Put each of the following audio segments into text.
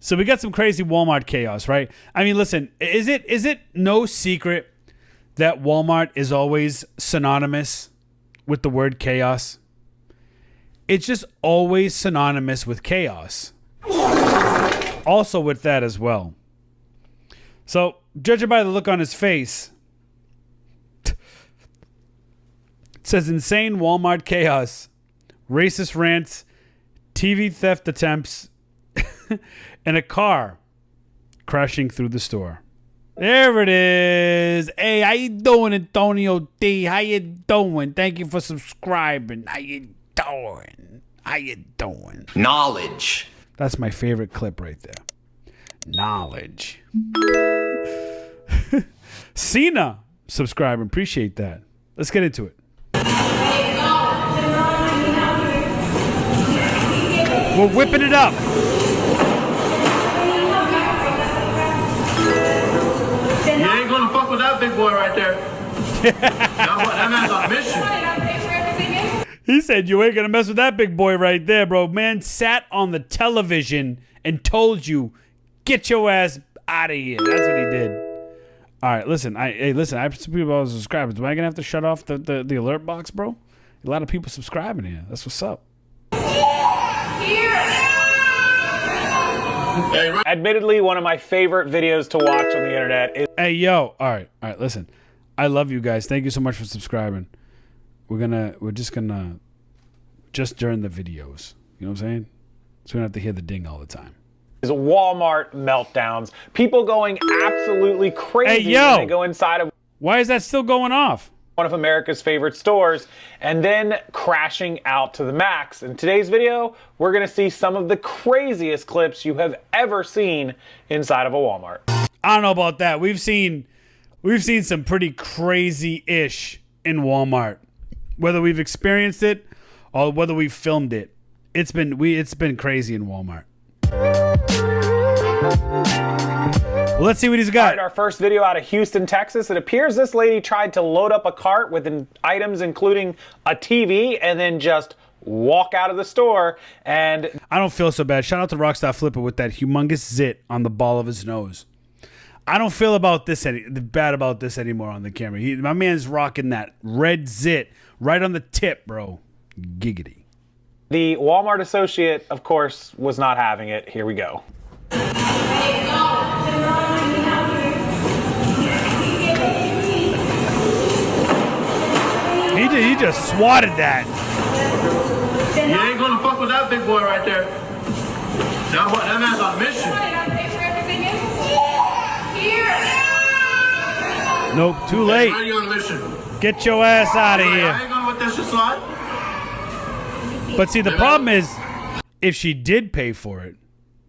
So we got some crazy Walmart chaos, right? I mean, listen, is it no secret that Walmart is always synonymous with the word chaos? It's just always synonymous with chaos. Also with that as well. So, judging by the look on his face, it says insane Walmart chaos, racist rants, TV theft attempts, and a car crashing through the store. There it is. Hey, how you doing, Antonio D? How you doing? Thank you for subscribing. How you doing? How you doing? Knowledge. That's my favorite clip right there. Knowledge. Cena subscribing. Appreciate that. Let's get into it. We're whipping it up. You ain't gonna fuck with that big boy right there. That man's on mission. He said you ain't gonna mess with that big boy right there, bro. Man sat on the television and told you, get your ass out of here. That's what he did. All right, listen. I have some people about subscribers. Am I gonna have to shut off the alert box, bro? A lot of people subscribing here. That's what's up. Admittedly, one of my favorite videos to watch on the internet is... Hey, yo. All right, listen. I love you guys. Thank you so much for subscribing. We're just gonna during the videos. You know what I'm saying? So we don't have to hear the ding all the time. Is Walmart meltdowns. People going absolutely crazy hey, yo. when they go inside of... Why is that still going off? One of America's favorite stores, and then crashing out to the max. In today's video, we're gonna see some of the craziest clips you have ever seen inside of a Walmart. I don't know about that. We've seen some pretty crazy-ish in Walmart. Whether we've experienced it or whether we've filmed it, it's been crazy in Walmart. Well, let's see what he's got. All right, our first video out of Houston, Texas. It appears this lady tried to load up a cart with items including a TV and then just walk out of the store. And I don't feel so bad. Shout out to Rockstar Flipper with that humongous zit on the ball of his nose. I don't feel bad about this anymore on the camera. My man's rocking that red zit right on the tip, bro. Giggity. The Walmart associate, of course, was not having it. Here we go. He just swatted that. You ain't gonna fuck with that big boy right there. That man's on mission. Nope, too late. Why are you on mission? Get your ass out of here. I ain't gonna let that shit slide. But see, the problem is, if she did pay for it,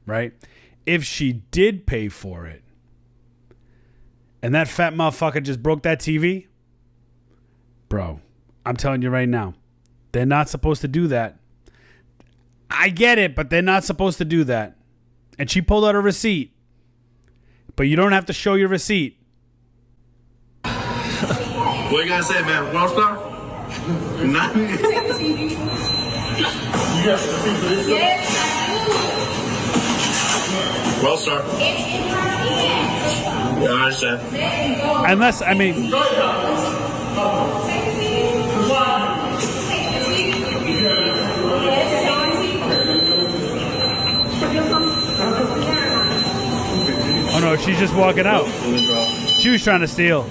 right? If she did pay for it, and that fat motherfucker just broke that TV, bro, I'm telling you right now, they're not supposed to do that. I get it, but they're not supposed to do that. And she pulled out a receipt, but you don't have to show your receipt. What you gotta say, man? World star? Nothing. Yes. Well, sir. Yeah, I understand. Unless, I mean... Oh no, she's just walking out. She was trying to steal.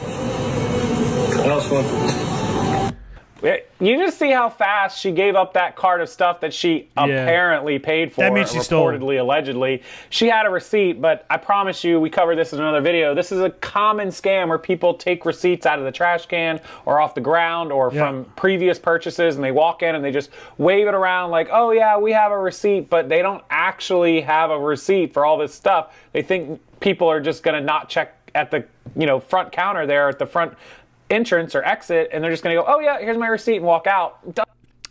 You just see how fast she gave up that cart of stuff that she apparently paid for. That means she reportedly, allegedly. She had a receipt, but I promise you, we covered this in another video. This is a common scam where people take receipts out of the trash can or off the ground or from previous purchases, and they walk in and they just wave it around like, oh yeah, we have a receipt, but they don't actually have a receipt for all this stuff. They think people are just going to not check at the front counter there at the front entrance or exit, and they're just gonna go, oh yeah, here's my receipt, and walk out.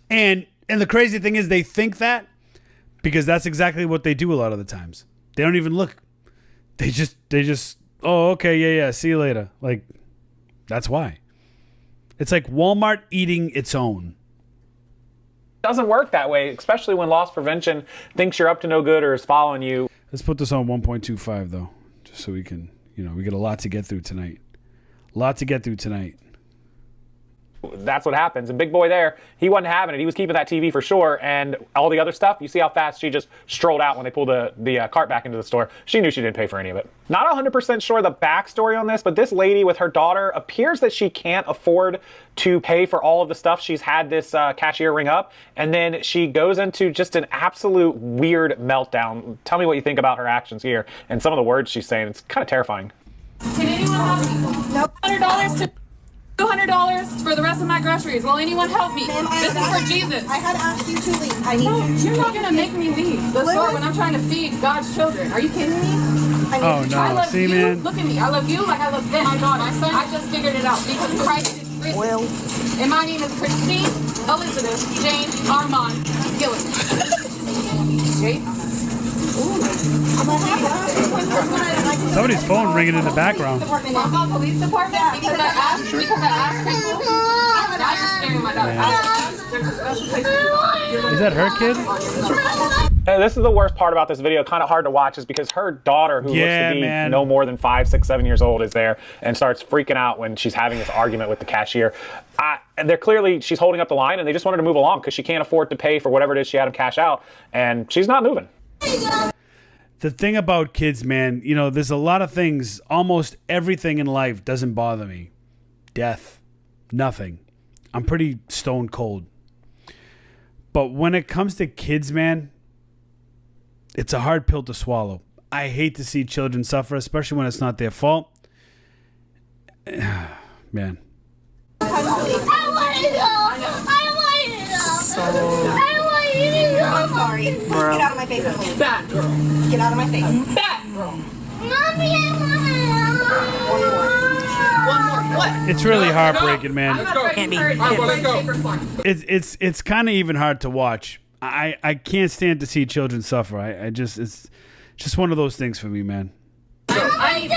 And the crazy thing is they think that because that's exactly what they do a lot of the times. They don't even look. They just oh, okay, yeah, see you later. Like, that's why. It's like Walmart eating its own. It doesn't work that way, especially when loss prevention thinks you're up to no good or is following you. Let's put this on 1.25 though, just so we can, we get a lot to get through tonight. That's what happens. And big boy there, he wasn't having it. He was keeping that TV for sure. And all the other stuff, you see how fast she just strolled out when they pulled the cart back into the store. She knew she didn't pay for any of it. Not 100% sure the backstory on this, but this lady with her daughter appears that she can't afford to pay for all of the stuff. She's had this cashier ring up, and then she goes into just an absolute weird meltdown. Tell me what you think about her actions here and some of the words she's saying. It's kind of terrifying. Can anyone help me? No. $100 to $200 for the rest of my groceries. Will anyone help me? This is for Jesus. I had asked you to leave. I need You're not gonna make me leave the store when I'm trying to feed God's children. Are you kidding me? Oh no! I love See, you. man. Look at me. I love you like I love them. My daughter. My son. I just figured it out because Christ is risen. Well. And my name is Christine Elizabeth Jane Armand Gillis. Jake. Somebody's phone ringing in the background. Mama, police department because I asked people. I just scared my daughter. There's a special place to do. Is that her kid? And this is the worst part about this video, kind of hard to watch, is because her daughter, who looks to be no more than 5, 6, 7 years old, is there and starts freaking out when she's having this argument with the cashier. And they're clearly, she's holding up the line, and they just wanted to move along because she can't afford to pay for whatever it is she had to cash out, and she's not moving. The thing about kids, man, there's a lot of things, almost everything in life doesn't bother me. Death, nothing. I'm pretty stone cold. But when it comes to kids, man, it's a hard pill to swallow. I hate to see children suffer, especially when it's not their fault. Man. I want to go. I'm sorry. Get out of my face. Bad girl. Get out of my face. Bad girl. Mommy, I want to. One more. What? It's really heartbreaking, man. Let's go. Can't be. Let's go. It's kind of even hard to watch. I can't stand to see children suffer. It's just one of those things for me, man. Okay,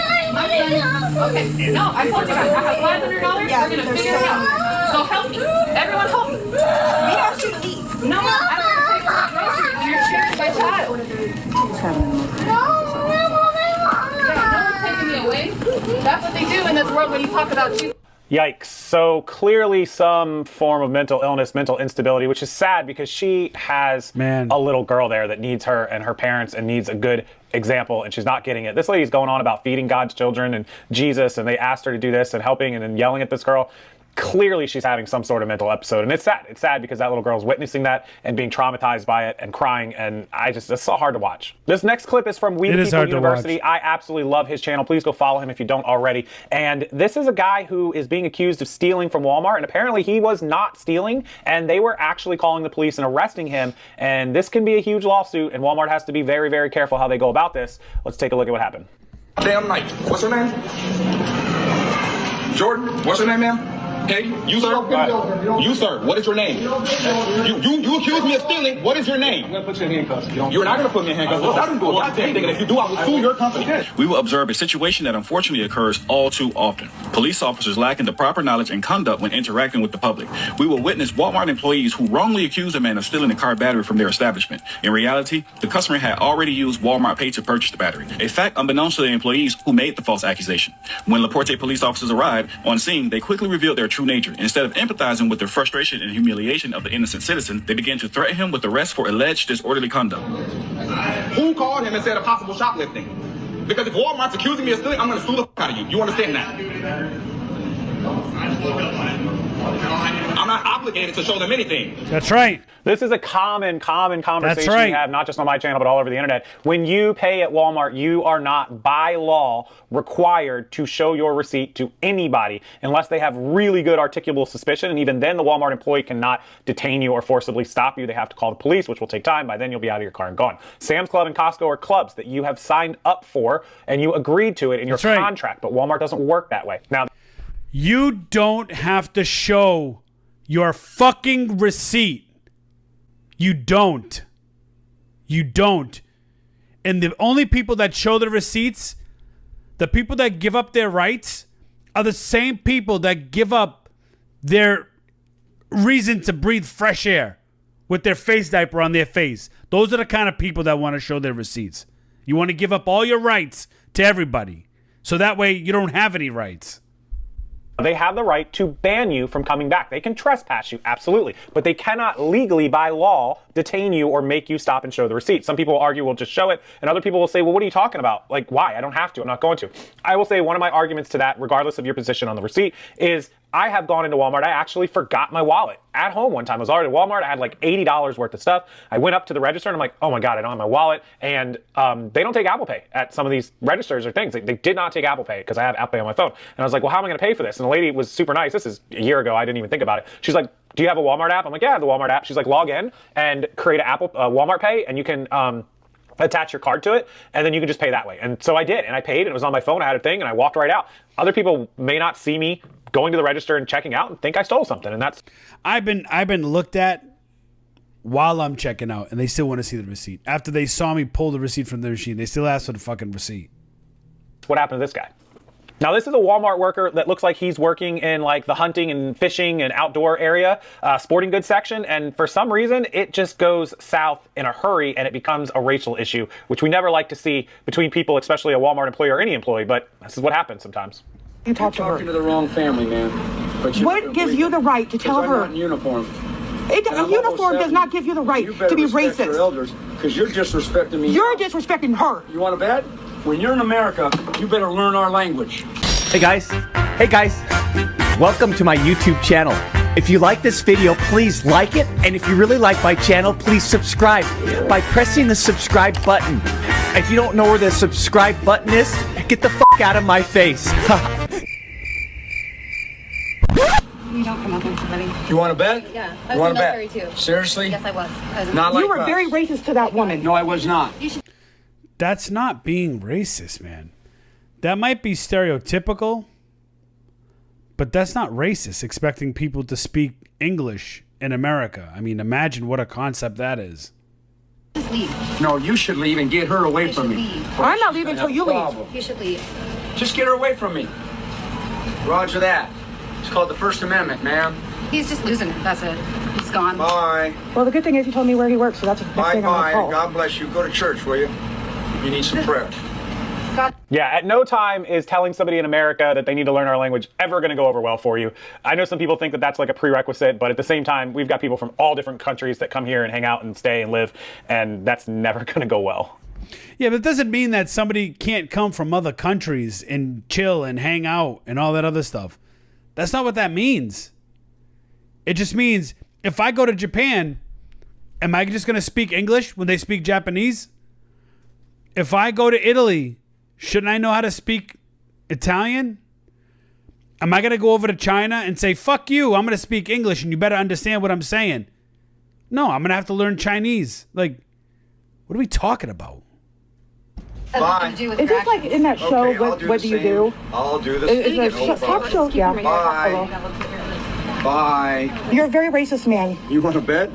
no, I told you guys, I have $500. Yeah, We're gonna they're figure it staying out. So help me. Everyone help me. We asked you to leave. No, I'm gonna pay for my groceries when you're scaring my child. Yeah, no one's taking me away. That's what they do in this world when you talk about Jesus. Yikes. So clearly some form of mental illness, mental instability, which is sad because she has a little girl there that needs her and her parents and needs a good example, and she's not getting it. This lady's going on about feeding God's children and Jesus, and they asked her to do this and helping and then yelling at this girl. Clearly she's having some sort of mental episode, and it's sad. It's sad because that little girl's witnessing that and being traumatized by it and crying, and it's so hard to watch. This next clip is from We the People University. I absolutely love his channel. Please go follow him if you don't already. And this is a guy who is being accused of stealing from Walmart, and apparently he was not stealing, and they were actually calling the police and arresting him, and this can be a huge lawsuit, and Walmart has to be very, very careful how they go about this. Let's take a look at what happened. Damn night. What's your name? Jordan. What's your name, ma'am? Hey, you sir. You sir. What is your name? You accuse me of stealing. What is your name? I'm gonna put you in handcuffs. You're not gonna put me in handcuffs. I didn't do a goddamn thing. And if you do, I will sue your company. We will observe a situation that unfortunately occurs all too often. Police officers lacking the proper knowledge and conduct when interacting with the public. We will witness Walmart employees who wrongly accuse a man of stealing a car battery from their establishment. In reality, the customer had already used Walmart Pay to purchase the battery, a fact unbeknownst to the employees who made the false accusation. When LaPorte police officers arrived on scene, they quickly revealed their true nature. Instead of empathizing with the frustration and humiliation of the innocent citizen, they began to threaten him with arrest for alleged disorderly conduct. Who called him and said a possible shoplifting? Because if Walmart's accusing me of stealing, I'm gonna sue the fuck out of you. You understand that? I'm not obligated to show them anything. That's right. This is a common conversation we have, not just on my channel, but all over the internet. When you pay at Walmart, you are not, by law, required to show your receipt to anybody unless they have really good articulable suspicion. And even then, the Walmart employee cannot detain you or forcibly stop you. They have to call the police, which will take time. By then, you'll be out of your car and gone. Sam's Club and Costco are clubs that you have signed up for, and you agreed to it in your contract. But Walmart doesn't work that way. Now, you don't have to show your fucking receipt. You don't. You don't. And the only people that show the receipts, the people that give up their rights, are the same people that give up their reason to breathe fresh air with their face diaper on their face. Those are the kind of people that want to show their receipts. You want to give up all your rights to everybody. So that way you don't have any rights. They have the right to ban you from coming back. They can trespass you, absolutely. But they cannot legally, by law, detain you or make you stop and show the receipt. Some people will argue, well, just show it. And other people will say, well, what are you talking about? Like, why? I don't have to. I'm not going to. I will say one of my arguments to that, regardless of your position on the receipt, is I have gone into Walmart. I actually forgot my wallet at home one time. I was already at Walmart. I had like $80 worth of stuff. I went up to the register and I'm like, oh my God, I don't have my wallet. And they don't take Apple Pay at some of these registers or things. They did not take Apple Pay because I have Apple Pay on my phone. And I was like, well, how am I going to pay for this? And the lady was super nice. This is a year ago. I didn't even think about it. She's like, do you have a Walmart app? I'm like, yeah, I have the Walmart app. She's like, log in and create an Apple Walmart Pay, and you can attach your card to it, and then you can just pay that way. And so I did, and I paid, and it was on my phone. I had a thing, and I walked right out. Other people may not see me going to the register and checking out and think I stole something, and that's... I've been looked at while I'm checking out, and they still want to see the receipt. After they saw me pull the receipt from the machine, they still ask for the fucking receipt. What happened to this guy? Now, this is a Walmart worker that looks like he's working in like the hunting and fishing and outdoor area, sporting goods section. And for some reason, it just goes south in a hurry and it becomes a racial issue, which we never like to see between people, especially a Walmart employee or any employee. But this is what happens sometimes. You talk to her. Talking to the wrong family, man. But What gives you the right to tell her? I'm not in uniform. A uniform does not give you the right to be racist. Your elders, because you're disrespecting me. You're disrespecting her. You want to bet? When you're in America, you better learn our language. Hey guys, welcome to my YouTube channel. If you like this video, please like it, and if you really like my channel, please subscribe by pressing the subscribe button. If you don't know where the subscribe button is, get the fuck out of my face. You don't come up with somebody. You want to bet? Yeah, You I was want in to the bet? military too. Seriously? Yes, I was. Not like You were us. very racist to that woman. No, I was not. That's not being racist, man. That might be stereotypical, but that's not racist, expecting people to speak English in America. I mean, imagine what a concept that is. Just leave. No, you should leave and get her away You from should me. leave. I'm not leaving until you leave. You should leave. Just get her away from me. Roger that. It's called the First Amendment, ma'am. He's just losing it. That's it. He's gone. Bye. Well, the good thing is he told me where he works, so that's the next thing I'm Bye-bye. gonna call. God bless you. Go to church, will you? You need some prayer. Yeah, at no time is telling somebody in America that they need to learn our language ever going to go over well for you. I know some people think that that's like a prerequisite, but at the same time, we've got people from all different countries that come here and hang out and stay and live, and that's never going to go well. Yeah, but it doesn't mean that somebody can't come from other countries and chill and hang out and all that other stuff. That's not what that means. It just means if I go to Japan, am I just going to speak English when they speak Japanese? If I go to Italy, shouldn't I know how to speak Italian? Am I going to go over to China and say, fuck you, I'm going to speak English and you better understand what I'm saying? No, I'm going to have to learn Chinese. Like, what are we talking about? Bye. Is this like in that show, Okay, I'll What Do You Do? I'll do this. Is it a talk show? Yeah. Bye. Bye. You're a very racist man. You want to bet?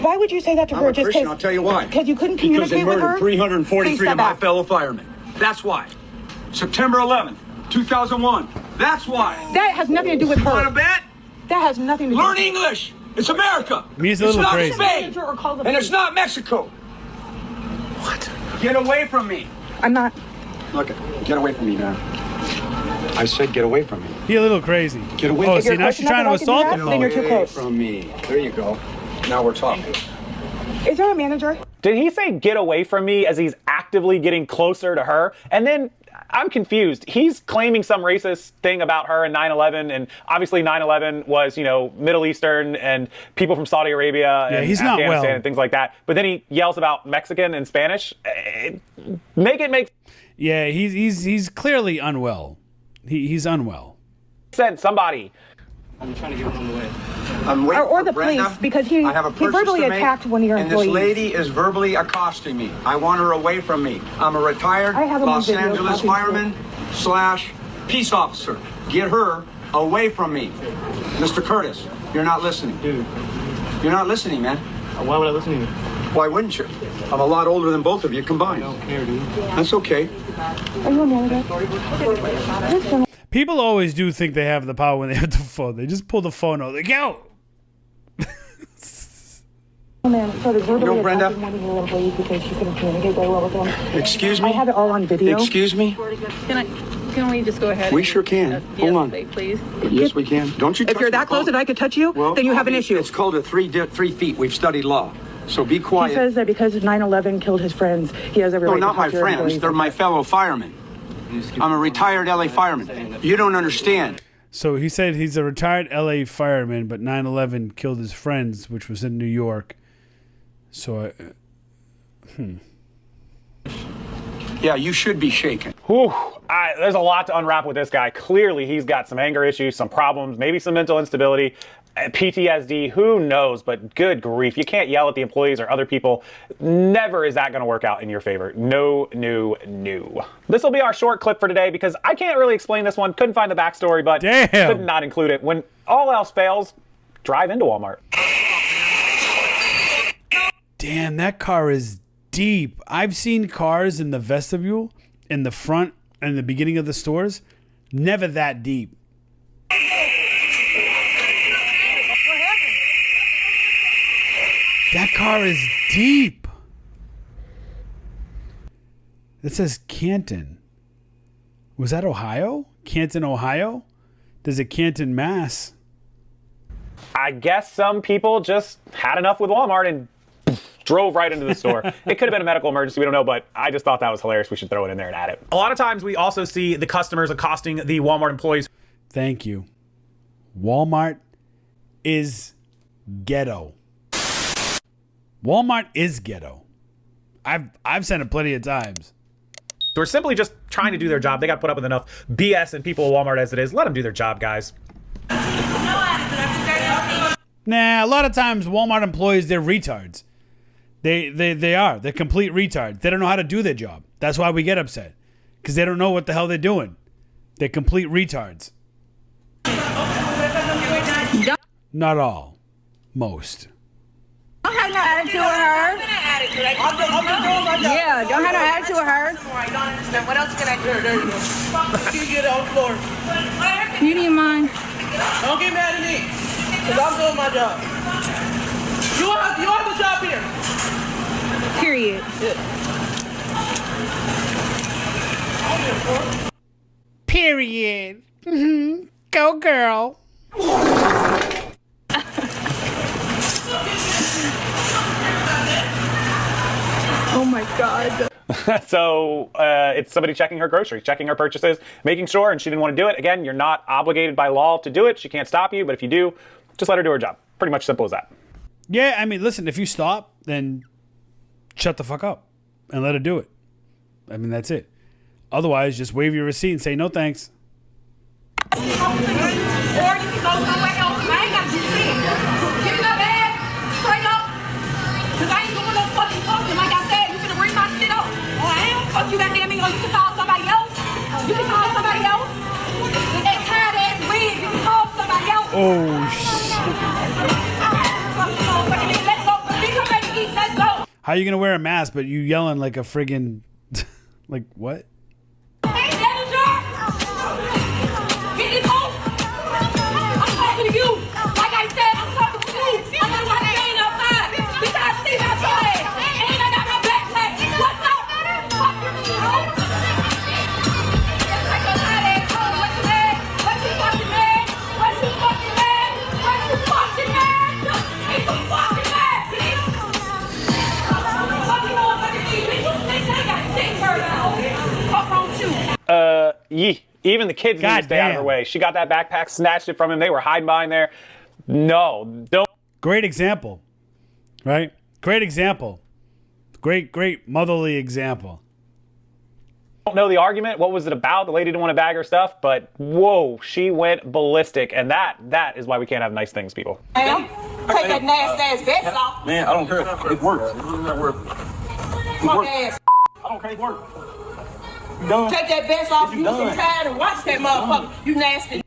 Why would you say that to I'm her? a Just Christian. I'll tell you why. Because you couldn't Because they communicate with her? murdered 343 Please step of my back. fellow firemen. That's why. September 11th, 2001. That's why. That has nothing to do with You want to her. bet? That has nothing to do Learn with English. It's America. I mean, it's a It's little not crazy. Spain. Or call the And it's police. not Mexico. What? Get away from me. I'm not. Look, get away from me now. I said get away from me. He a little crazy. Get away. Oh, If see, you're now close she's enough trying to that I can do assault that, him. then you're too Away close. from me. There you go. Now we're talking. Is there a manager? Did he say get away from me as he's actively getting closer to her? And then I'm confused. He's claiming some racist thing about her in 9/11, and obviously 9/11 was, you know, Middle Eastern and people from Saudi Arabia and he's not Afghanistan well. and things like that. But then he yells about Mexican and Spanish. Make it make Yeah, he's clearly unwell. He's unwell. sense. Somebody. I'm trying to get on the way. I'm waiting Or for the Brenda. police, because he I have a purchase verbally to make, attacked one of your and employees. this lady is verbally accosting me. I want her away from me. I'm a retired I have him on Los video Angeles talking to fireman / peace officer. Get her away from me. Mr. Curtis, you're not listening. Dude, You're not listening, man. why would I listen to you? Why wouldn't you? I'm a lot older than both of you combined. I don't care, dude. That's okay. Are you a manager? Listen. People always do think they have the power when they have the phone. They just pull the phone out. Like, yo! Brenda? Excuse me? I have it all on video. Excuse me? Can we just go ahead? We sure can. Hold on. Please. Yes, we can. Don't you touch If you're that my close phone. that I could touch you, Well, then you have an issue. It's called a 3 feet. We've studied law. So be He quiet. says that because 9/11 killed his friends, he has every No, right to not my talk to your friends. employees. They're my fellow firemen. I'm a retired LA fireman. You don't understand. So he said he's a retired LA fireman, but 9/11 killed his friends, which was in New York. So, Yeah, you should be shaken. Whew. There's a lot to unwrap with this guy. Clearly, he's got some anger issues, some problems, maybe some mental instability, PTSD, who knows, but good grief. You can't yell at the employees or other people. Never is that going to work out in your favor. No. This will be our short clip for today because I can't really explain this one. Couldn't find the backstory, but could not include it. When all else fails, drive into Walmart. damn, that car is deep. I've seen cars in the vestibule, in the front, and the beginning of the stores. Never that deep. That car is deep. It says Canton. Was that Ohio? Canton, Ohio? There's a Canton, Mass. I guess some people just had enough with Walmart and drove right into the store. It could have been a medical emergency, we don't know, but I just thought that was hilarious. We should throw it in there and add it. A lot of times we also see the customers accosting the Walmart employees. Thank you. Walmart is ghetto. Walmart is ghetto. I've said it plenty of times. Who are simply just trying to do their job. They got to put up with enough BS and people at Walmart as it is. Let them do their job, guys. Nah, a lot of times Walmart employees, they're retards. They are. They're complete retards. They don't know how to do their job. That's why we get upset. Because they don't know what the hell they're doing. They're complete retards. Not all. Most. Don't have no attitude with her. Yeah, don't have no attitude with her. What else can I do? There you go. You get on the floor. You need mine. Don't get mad at me, because I'm doing my job. You have the job here. Period. Period. Mm-hmm. Go girl. Oh my God. So it's somebody checking her groceries, checking her purchases, making sure, and she didn't want to do it. Again, you're not obligated by law to do it. She can't stop you, but if you do, just let her do her job. Pretty much simple as that. Yeah, I mean, listen, if you stop, then shut the fuck up and let her do it. I mean, that's it. Otherwise, just wave your receipt and say no thanks. Or you can go somewhere else. I ain't got to do shit. Give me that bag, straight up. Because I ain't doing no fucking talking. Like I said, you finna bring my shit up. Oh, I ain't fuck you goddamn me. Or you can call somebody else. You can call somebody else. With that tired ass wig, you can call somebody else. Oh, shit. Let's go. Bitch, I'm ready to eat. Let's go. How you going to wear a mask, but you yelling like a friggin'... like, what? Hey, manager! Get this home. I'm talking to you. Like I said, I'm talking to you. I know why they ain't outside. Because I see my flag. And I got my backpack. What's up? Fuck you, hoe. Like a hot ass hoe. What you mad? What you fucking mad? What you fucking mad? What you fucking mad? It's a fucking mad, bitch. Fucking motherfucking bitch. You think I got sick for now? Fuck wrong with you? Even the kids need to stay out of her way. She got that backpack, snatched it from him. They were hiding behind there. No, don't. Great example, right? Great example. Great motherly example. Don't know the argument. What was it about? The lady didn't want to bag her stuff, but whoa, she went ballistic. And that is why we can't have nice things, people. Ma'am, take that nasty ass vest off. Man, I don't care. It works. Fuck ass. I don't care. It works. You done? Take that vest off. You done? some tired and watch that motherfucker. You nasty.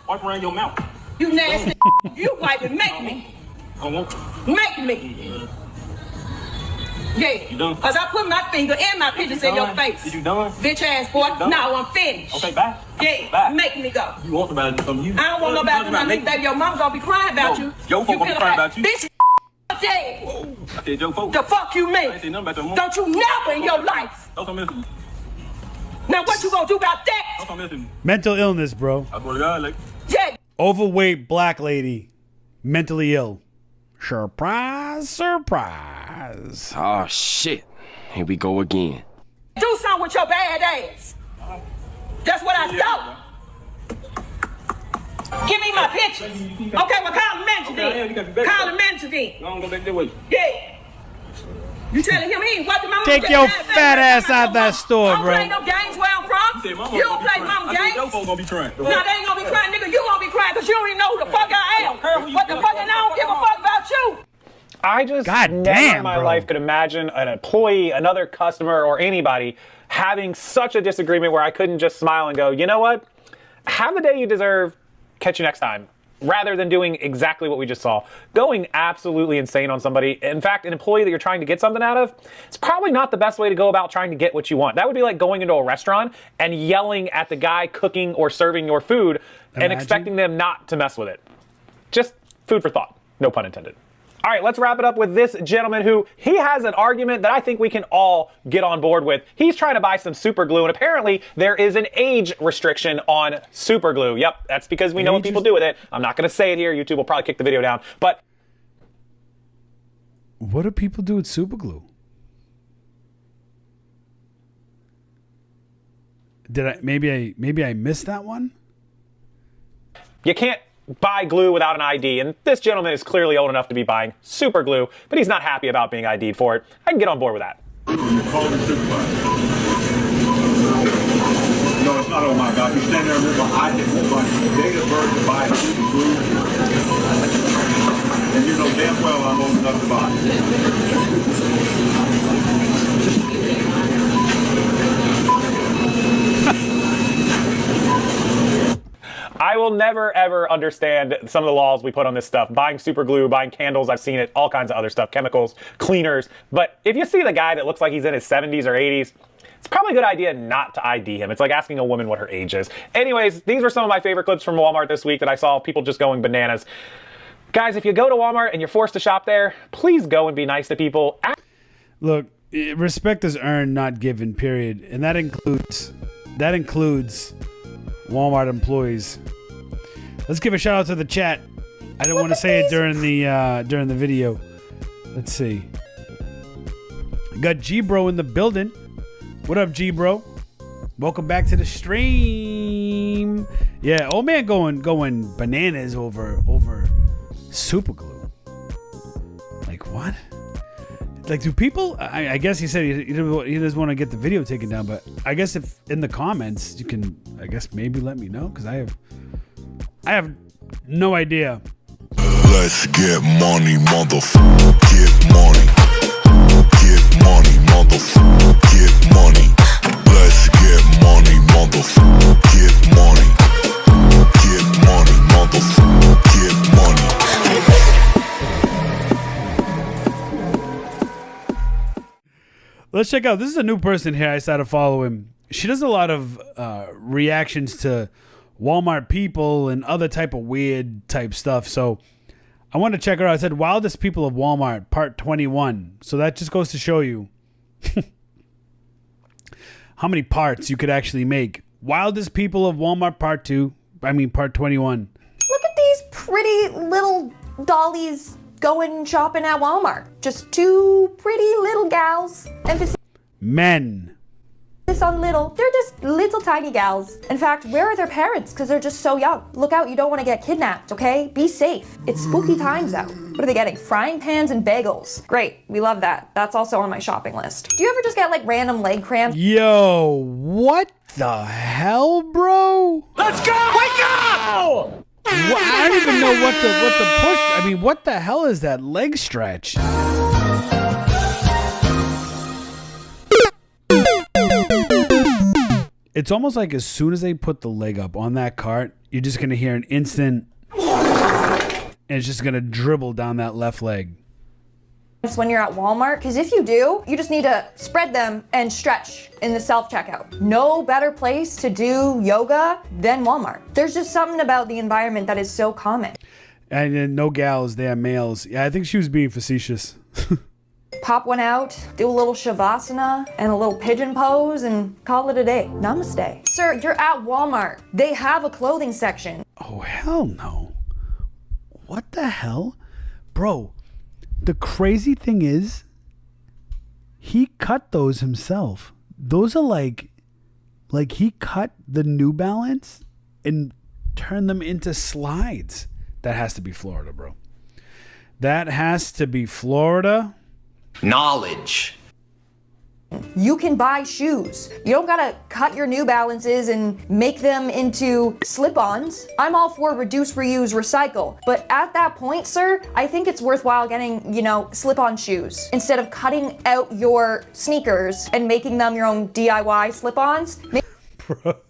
Wipe around your mouth. You nasty. You wipe and make me. I don't want to. Make me. Yeah. You done? Cause I put my finger in my pictures in your face. Is you done? Bitch ass boy. done? Now I'm finished. Okay, bye. Yeah. Bye. Make me go. You want somebody to do something to you? I don't want nobody to do nothing, baby. Your mom gonna be crying about No, you. your folks gonna be crying about you. Bitch. Yeah. The fuck you mean? Don't you never in your life. Now what you gonna do about that? Mental illness, bro. Yeah. Overweight black lady. Mentally ill. Surprise, surprise. Oh, shit. Here we go again. Do something with your bad ass. That's what I thought. Give me my pictures. Okay, well, call the manager then. Call the manager then. Yeah. You telling him he ain't working my mama? Take your fat ass out that store, bro. I don't play no games where I'm from. You don't play mama games. No, they ain't gonna be crying, nigga. You gonna be crying because you don't even know who the fuck I am. What the fuck, and I don't give a fuck about you. I just never in my life could imagine an employee, another customer, or anybody having such a disagreement where I couldn't just smile and go, you know what? Have the day you deserve. Catch you next time. Rather than doing exactly what we just saw. Going absolutely insane on somebody. In fact, an employee that you're trying to get something out of, it's probably not the best way to go about trying to get what you want. That would be like going into a restaurant and yelling at the guy cooking or serving your food and expecting them not to mess with it. Just food for thought. No pun intended. All right, let's wrap it up with this gentleman who, he has an argument that I think we can all get on board with. He's trying to buy some super glue, and apparently there is an age restriction on super glue. Yep, that's because we know what people do with it. I'm not going to say it here. YouTube will probably kick the video down. But what do people do with super glue? Did I maybe I missed that one? You can't buy glue without an ID, and this gentleman is clearly old enough to be buying super glue, but he's not happy about being ID'd for it. I can get on board with that. No, it's not, oh my God. You stand there and remember, I did my date of birth to buy super glue, and you know damn well I'm old enough to buy. I will never, ever understand some of the laws we put on this stuff. Buying super glue, buying candles, I've seen it, all kinds of other stuff, chemicals, cleaners. But if you see the guy that looks like he's in his 70s or 80s, it's probably a good idea not to ID him. It's like asking a woman what her age is. Anyways, these were some of my favorite clips from Walmart this week that I saw people just going bananas. Guys, if you go to Walmart and you're forced to shop there, please go and be nice to people. Look, respect is earned, not given, period. And that includes Walmart employees. Let's give a shout out to the chat. I didn't want to say it during the video. Let's see. Got G-Bro in the building. What up, G-Bro? Welcome back to the stream. Yeah, old man going bananas over super glue. Like what? Like, do people? I guess he said he doesn't want to get the video taken down, but I guess if in the comments you can, I guess maybe let me know, because I have no idea. Let's get money, motherfucker. Get money. Get money, motherfucker. Get money. Let's get money, motherfucker. Get money. Get money, motherfucker. Get money. Let's check out. This is a new person here I started following. She does a lot of reactions to Walmart people and other type of weird type stuff. So I want to check her out. I said Wildest People of Walmart, part 21. So that just goes to show you how many parts you could actually make. Wildest People of Walmart, part 21. Look at these pretty little dollies going shopping at Walmart. Just two pretty little gals. Emphasis Men. on little. They're just little tiny gals. In fact, where are their parents? Because they're just so young. Look out, you don't want to get kidnapped, okay? Be safe. It's spooky times out. What are they getting? Frying pans and bagels. Great, we love that. That's also on my shopping list. Do you ever just get like random leg cramps? Yo, what the hell, bro? Let's go! Wake up! I don't even know what the push. I mean, what the hell is that leg stretch? It's almost like as soon as they put the leg up on that cart, you're just gonna hear an instant, and it's just gonna dribble down that left leg. When you're at Walmart, because if you do, you just need to spread them and stretch in the self-checkout. No better place to do yoga than Walmart. There's just something about the environment that is so common. And then no gals, they are males. Yeah, I think she was being facetious. pop one out, do a little shavasana and a little pigeon pose and call it a day. Namaste. Sir, you're at Walmart. They have a clothing section. Oh, hell no. What the hell? Bro, the crazy thing is, he cut those himself. Those are like he cut the New Balance and turned them into slides. That has to be Florida, bro. That has to be Florida. Knowledge. You can buy shoes. You don't gotta cut your New Balances and make them into slip-ons. I'm all for reduce, reuse, recycle. But at that point, sir, I think it's worthwhile getting, slip-on shoes. Instead of cutting out your sneakers and making them your own DIY slip-ons. Bro.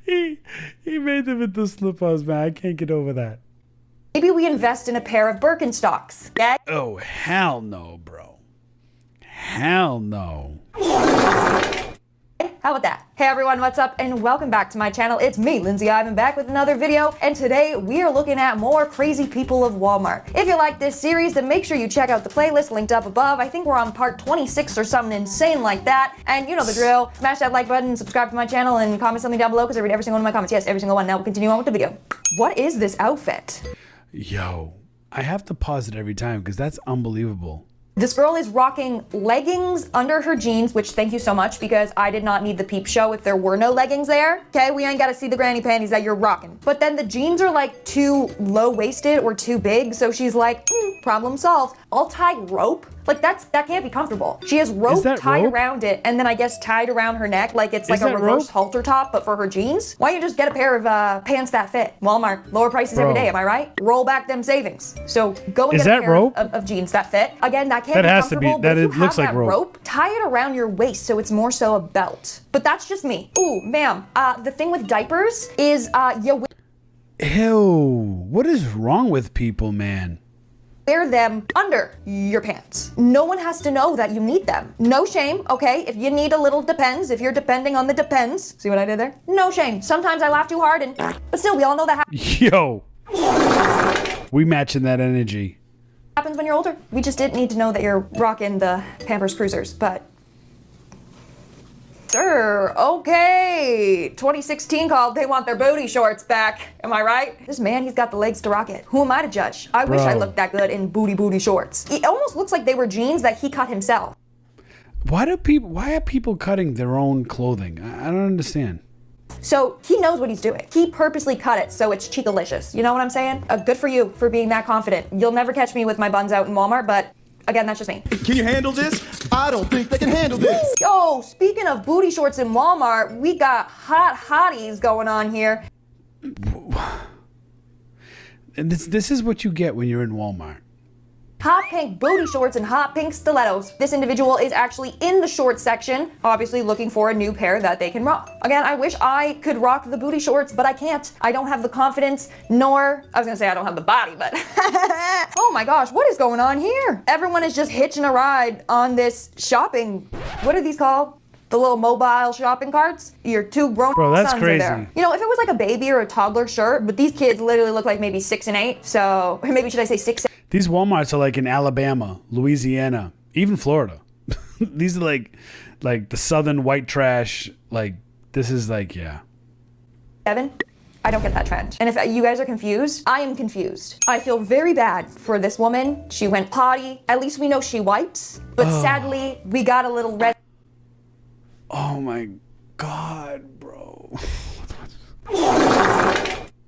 He made them into slip-ons, man. I can't get over that. Maybe we invest in a pair of Birkenstocks. Yeah? Oh, hell no, bro. Hell no. How about that? Hey everyone, what's up? And welcome back to my channel. It's me, Lindsay Ivan, back with another video. And today we are looking at more crazy people of Walmart. If you like this series, then make sure you check out the playlist linked up above. I think we're on part 26 or something insane like that. And you know the drill. Smash that like button, subscribe to my channel, and comment something down below because I read every single one of my comments. Yes, every single one. Now we'll continue on with the video. What is this outfit? Yo, I have to pause it every time because that's unbelievable. This girl is rocking leggings under her jeans, which thank you so much because I did not need the peep show if there were no leggings there. Okay, we ain't gotta see the granny panties that you're rocking. But then the jeans are like too low-waisted or too big, so she's like, problem solved. I'll tie rope. Like that can't be comfortable. She has rope tied around it and then I guess tied around her neck like it's like a reverse halter top but for her jeans. Why don't you just get a pair of pants that fit? Walmart, lower prices every day, am I right? Roll back them savings. So go and get a pair of jeans that fit. Again, that can't be comfortable. That it looks like rope. Tie it around your waist so it's more so a belt. But that's just me. Ooh, ma'am, the thing with diapers is Ew, what is wrong with people, man? Wear them under your pants. No one has to know that you need them. No shame, okay? If you need a little Depends, if you're depending on the Depends. See what I did there? No shame. Sometimes I laugh too hard but still, we all know that Yo, we matching that energy. Happens when you're older. We just didn't need to know that you're rocking the Pampers Cruisers, but sir, okay. 2016 called, they want their booty shorts back. Am I right? This man, he's got the legs to rock it. Who am I to judge? I wish I looked that good in booty shorts. It almost looks like they were jeans that he cut himself. Why are people cutting their own clothing? I don't understand. So he knows what he's doing. He purposely cut it so it's cheekalicious. You know what I'm saying? Good for you for being that confident. You'll never catch me with my buns out in Walmart, but again, that's just me. Can you handle this? I don't think they can handle this. Yo, speaking of booty shorts in Walmart, we got hot hotties going on here. And this is what you get when you're in Walmart. Hot pink booty shorts and hot pink stilettos. This individual is actually in the shorts section, obviously looking for a new pair that they can rock. Again, I wish I could rock the booty shorts, but I can't. I don't have the confidence, nor, I was gonna say I don't have the body, but oh my gosh, what is going on here? Everyone is just hitching a ride on this shopping, what are these called? The little mobile shopping carts? Your two grown sons are there. You know, if it was like a baby or a toddler shirt, but these kids literally look like maybe 6 and 8, so, or maybe should I say 6 and These Walmarts are like in Alabama, Louisiana, even Florida. These are like the southern white trash. Like, this is like, yeah. 7? I don't get that trend. And if you guys are confused, I am confused. I feel very bad for this woman. She went potty. At least we know she wipes. But sadly, we got a little red. Oh my God, bro.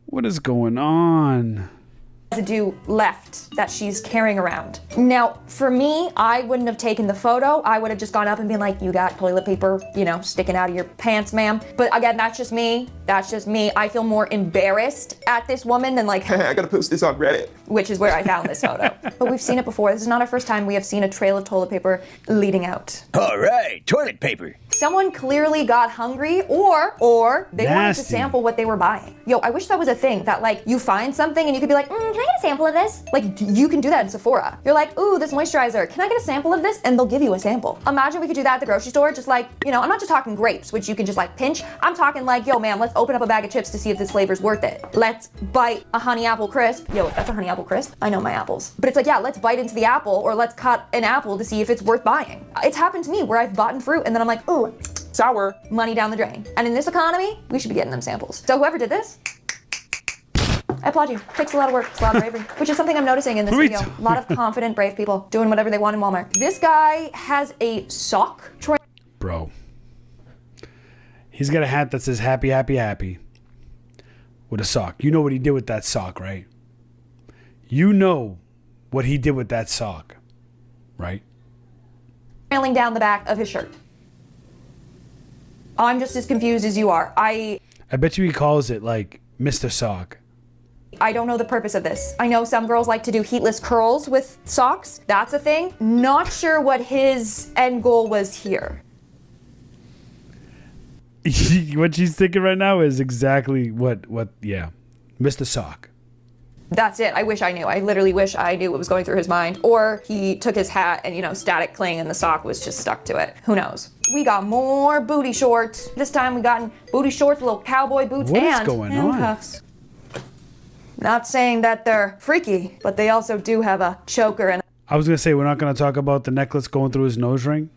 What is going on? Residue left that she's carrying around. Now, for me, I wouldn't have taken the photo. I would have just gone up and been like, you got toilet paper, sticking out of your pants, ma'am. But again, that's just me. That's just me. I feel more embarrassed at this woman than like, I gotta post this on Reddit. Which is where I found this photo. But we've seen it before. This is not our first time we have seen a trail of toilet paper leading out. All right, toilet paper. Someone clearly got hungry or they wanted to sample what they were buying. Yo, I wish that was a thing that like you find something and you could be like, can can I get a sample of this? Like, you can do that in Sephora. You're like, ooh, this moisturizer, can I get a sample of this? And they'll give you a sample. Imagine we could do that at the grocery store, just like, you know, I'm not just talking grapes, which you can just like pinch. I'm talking like, yo, man, let's open up a bag of chips to see if this flavor's worth it. Let's bite a honey apple crisp. Yo, that's a honey apple crisp. I know my apples. But it's like, yeah, let's bite into the apple, or let's cut an apple to see if it's worth buying. It's happened to me where I've bought fruit and then I'm like, ooh, sour, money down the drain. And in this economy, we should be getting them samples. So whoever did this, I applaud you. Takes a lot of work, it's a lot of bravery, which is something I'm noticing in this video. A lot of confident, brave people doing whatever they want in Walmart. This guy has a sock tray. Bro. He's got a hat that says happy, happy, happy with a sock. You know what he did with that sock, right? You know what he did with that sock, right? Trailing down the back of his shirt. I'm just as confused as you are. I bet you he calls it like Mr. Sock. I don't know the purpose of this. I know some girls like to do heatless curls with socks. That's a thing. Not sure what his end goal was here. What she's thinking right now is exactly what Mr. Sock. That's it. I wish I knew. I literally wish I knew what was going through his mind. Or he took his hat and, you know, static cling and the sock was just stuck to it. Who knows? We got more booty shorts. This time we got booty shorts, little cowboy boots, What is and going on? handcuffs. Not saying that they're freaky, but they also do have a choker and I was going to say, we're not going to talk about the necklace going through his nose ring.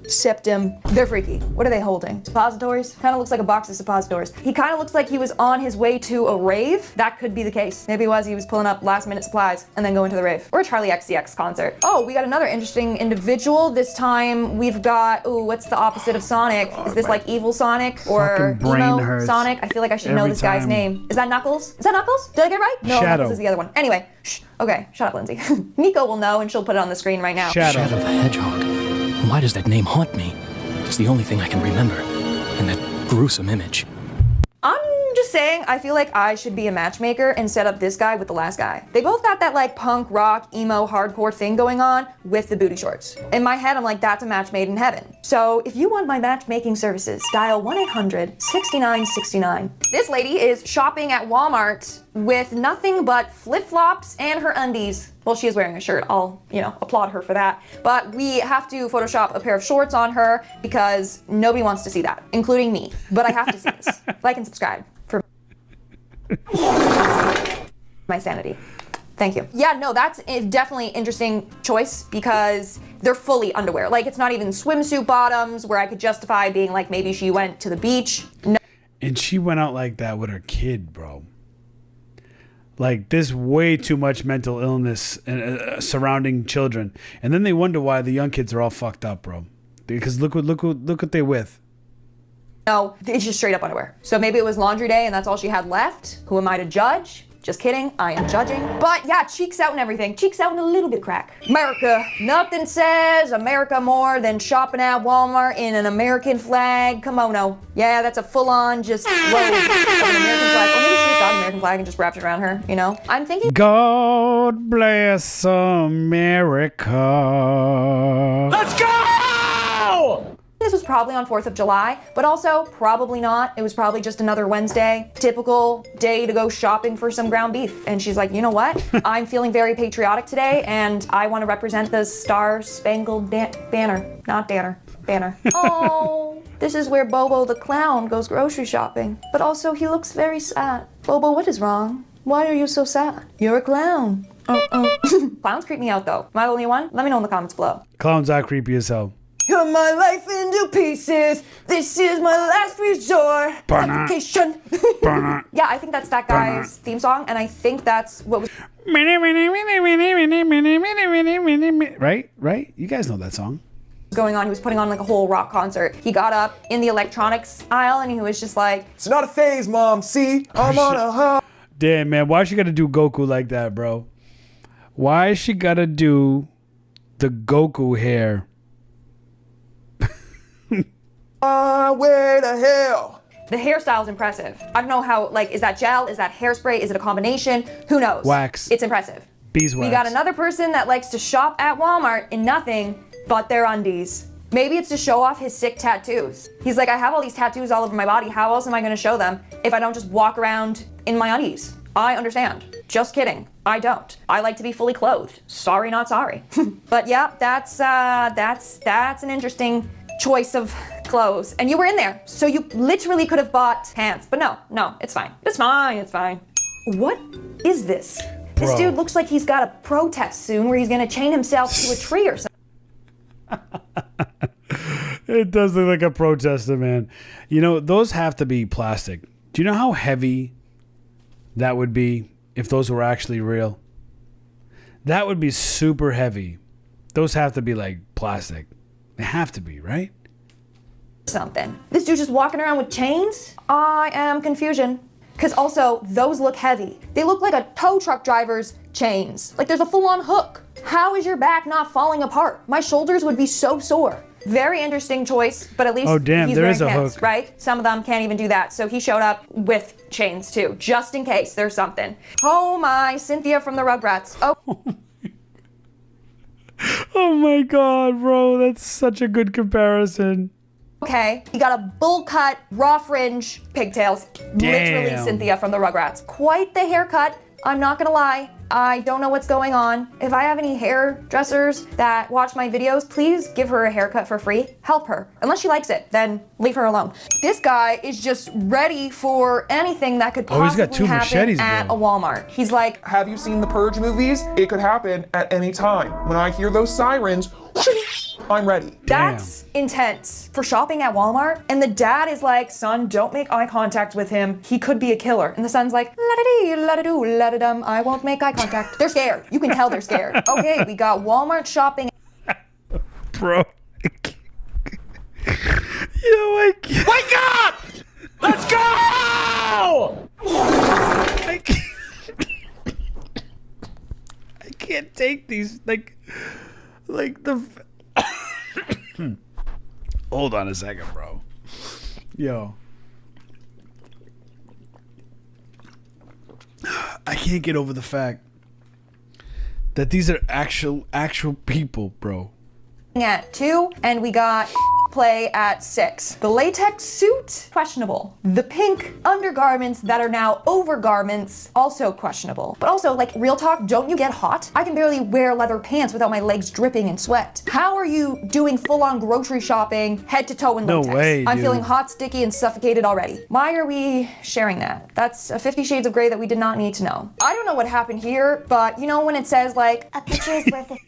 septum. They're freaky. What are they holding? Suppositories? Kind of looks like a box of suppositories. He kind of looks like he was on his way to a rave. That could be the case. Maybe he was pulling up last minute supplies and then going to the rave. Or a Charlie XCX concert. Oh, we got another interesting individual. This time we've got, ooh, what's the opposite of Sonic? Is this like evil Sonic or Fucking brain emo hurts Sonic? I feel like I should know every this guy's time. name. Is that Knuckles? Is that Knuckles? Did I get it right? No, Shadow. Knuckles is the other one. Anyway, shh. Okay, shut up, Lindsay. Nico will know and she'll put it on the screen right now. Shadow the Hedgehog. Why does that name haunt me? It's the only thing I can remember. And that gruesome image. I'm just saying, I feel like I should be a matchmaker and set up this guy with the last guy. They both got that like punk, rock, emo, hardcore thing going on with the booty shorts. In my head, I'm like, that's a match made in heaven. So if you want my matchmaking services, dial 1-800-6969. This lady is shopping at Walmart with nothing but flip-flops and her undies. Well, she is wearing a shirt. I'll, applaud her for that. But we have to Photoshop a pair of shorts on her because nobody wants to see that, including me. But I have to see this. Like and subscribe for my sanity. Thank you. Yeah, no, that's definitely an interesting choice because they're fully underwear. Like, it's not even swimsuit bottoms where I could justify being like, maybe she went to the beach. No. And she went out like that with her kid, bro. Like, there's way too much mental illness surrounding children, and then they wonder why the young kids are all fucked up, bro. Because look what they're with. No, it's just straight up underwear. So maybe it was laundry day and that's all she had left. Who am I to judge? Just kidding, I am judging. But yeah, cheeks out and everything. Cheeks out and a little bit of crack. America, nothing says America more than shopping at Walmart in an American flag kimono. Yeah, that's a full-on just robe of an American flag. Or maybe she just got an American flag and just wrapped it around her, I'm thinking. God bless America. Let's go! This was probably on 4th of July, but also probably not. It was probably just another Wednesday, typical day to go shopping for some ground beef. And she's like, you know what? I'm feeling very patriotic today and I want to represent the Star-Spangled Banner. Not Danner, Banner. Oh, this is where Bobo the clown goes grocery shopping. But also he looks very sad. Bobo, what is wrong? Why are you so sad? You're a clown. Clowns creep me out though. Am I the only one? Let me know in the comments below. Clowns are creepy as hell. Cut my life into pieces. This is my last resort. Application. Yeah, I think that's that guy's theme song, and I think that's what was. Right? You guys know that song. Going on. He was putting on like a whole rock concert. He got up in the electronics aisle and he was just like, "It's not a phase, Mom. See, I'm on a high." Damn, man, why she gotta do Goku like that, bro? Why she gotta do the Goku hair? Where the hell? The hairstyle's impressive. I don't know how, is that gel? Is that hairspray? Is it a combination? Who knows? Wax. It's impressive. Beeswax. We got another person that likes to shop at Walmart in nothing but their undies. Maybe it's to show off his sick tattoos. He's like, I have all these tattoos all over my body. How else am I gonna show them if I don't just walk around in my undies? I understand. Just kidding. I don't. I like to be fully clothed. Sorry, not sorry. But yeah, that's an interesting choice of clothes. And you were in there, so you literally could have bought pants. But no, it's fine. It's fine, it's fine. What is this? This Bro. dude looks like he's got a protest soon where he's gonna chain himself to a tree or something. It does look like a protester, man. You know, those have to be plastic. Do you know how heavy that would be if those were actually real? That would be super heavy. Those have to be like plastic. They have to be, right? Something. This dude just walking around with chains? I am confusion. Because also, those look heavy. They look like a tow truck driver's chains. Like there's a full-on hook. How is your back not falling apart? My shoulders would be so sore. Very interesting choice, but at least Oh, damn, he's there wearing is a pants, hook. right? Some of them can't even do that. So he showed up with chains too, just in case there's something. Oh my, Cynthia from the Rugrats. Oh. Oh my God, bro. That's such a good comparison. Okay, he got a bull cut, raw fringe, pigtails. Literally Damn. Cynthia from the Rugrats. Quite the haircut, I'm not gonna lie. I don't know what's going on. If I have any hairdressers that watch my videos, please give her a haircut for free. Help her. Unless she likes it, then leave her alone. This guy is just ready for anything that could Oh, he's got possibly two happen machetes, at bro. a Walmart. He's like, Have you seen the Purge movies? It could happen at any time. When I hear those sirens, I'm ready. that's intense for shopping at Walmart. And the dad is like, son, don't make eye contact with him. He could be a killer. And the son's like, la-da-dee, la-da-doo, la-da-dum. I won't make eye contact. They're scared. You can tell they're scared. Okay, we got Walmart shopping. Bro. I can't. Wake up! Let's go! I can't take these. Like the. Hold on a second, bro. Yo. I can't get over the fact that these are actual people, bro. At 2, and we got play at 6. The latex suit, questionable. The pink undergarments that are now overgarments, also questionable. But also, like, real talk, don't you get hot? I can barely wear leather pants without my legs dripping in sweat. How are you doing full-on grocery shopping, head to toe in No latex? way, I'm dude. feeling hot, sticky, and suffocated already. Why are we sharing that? That's a 50 Shades of Grey that we did not need to know. I don't know what happened here, but you know when it says, like, a picture is worth it.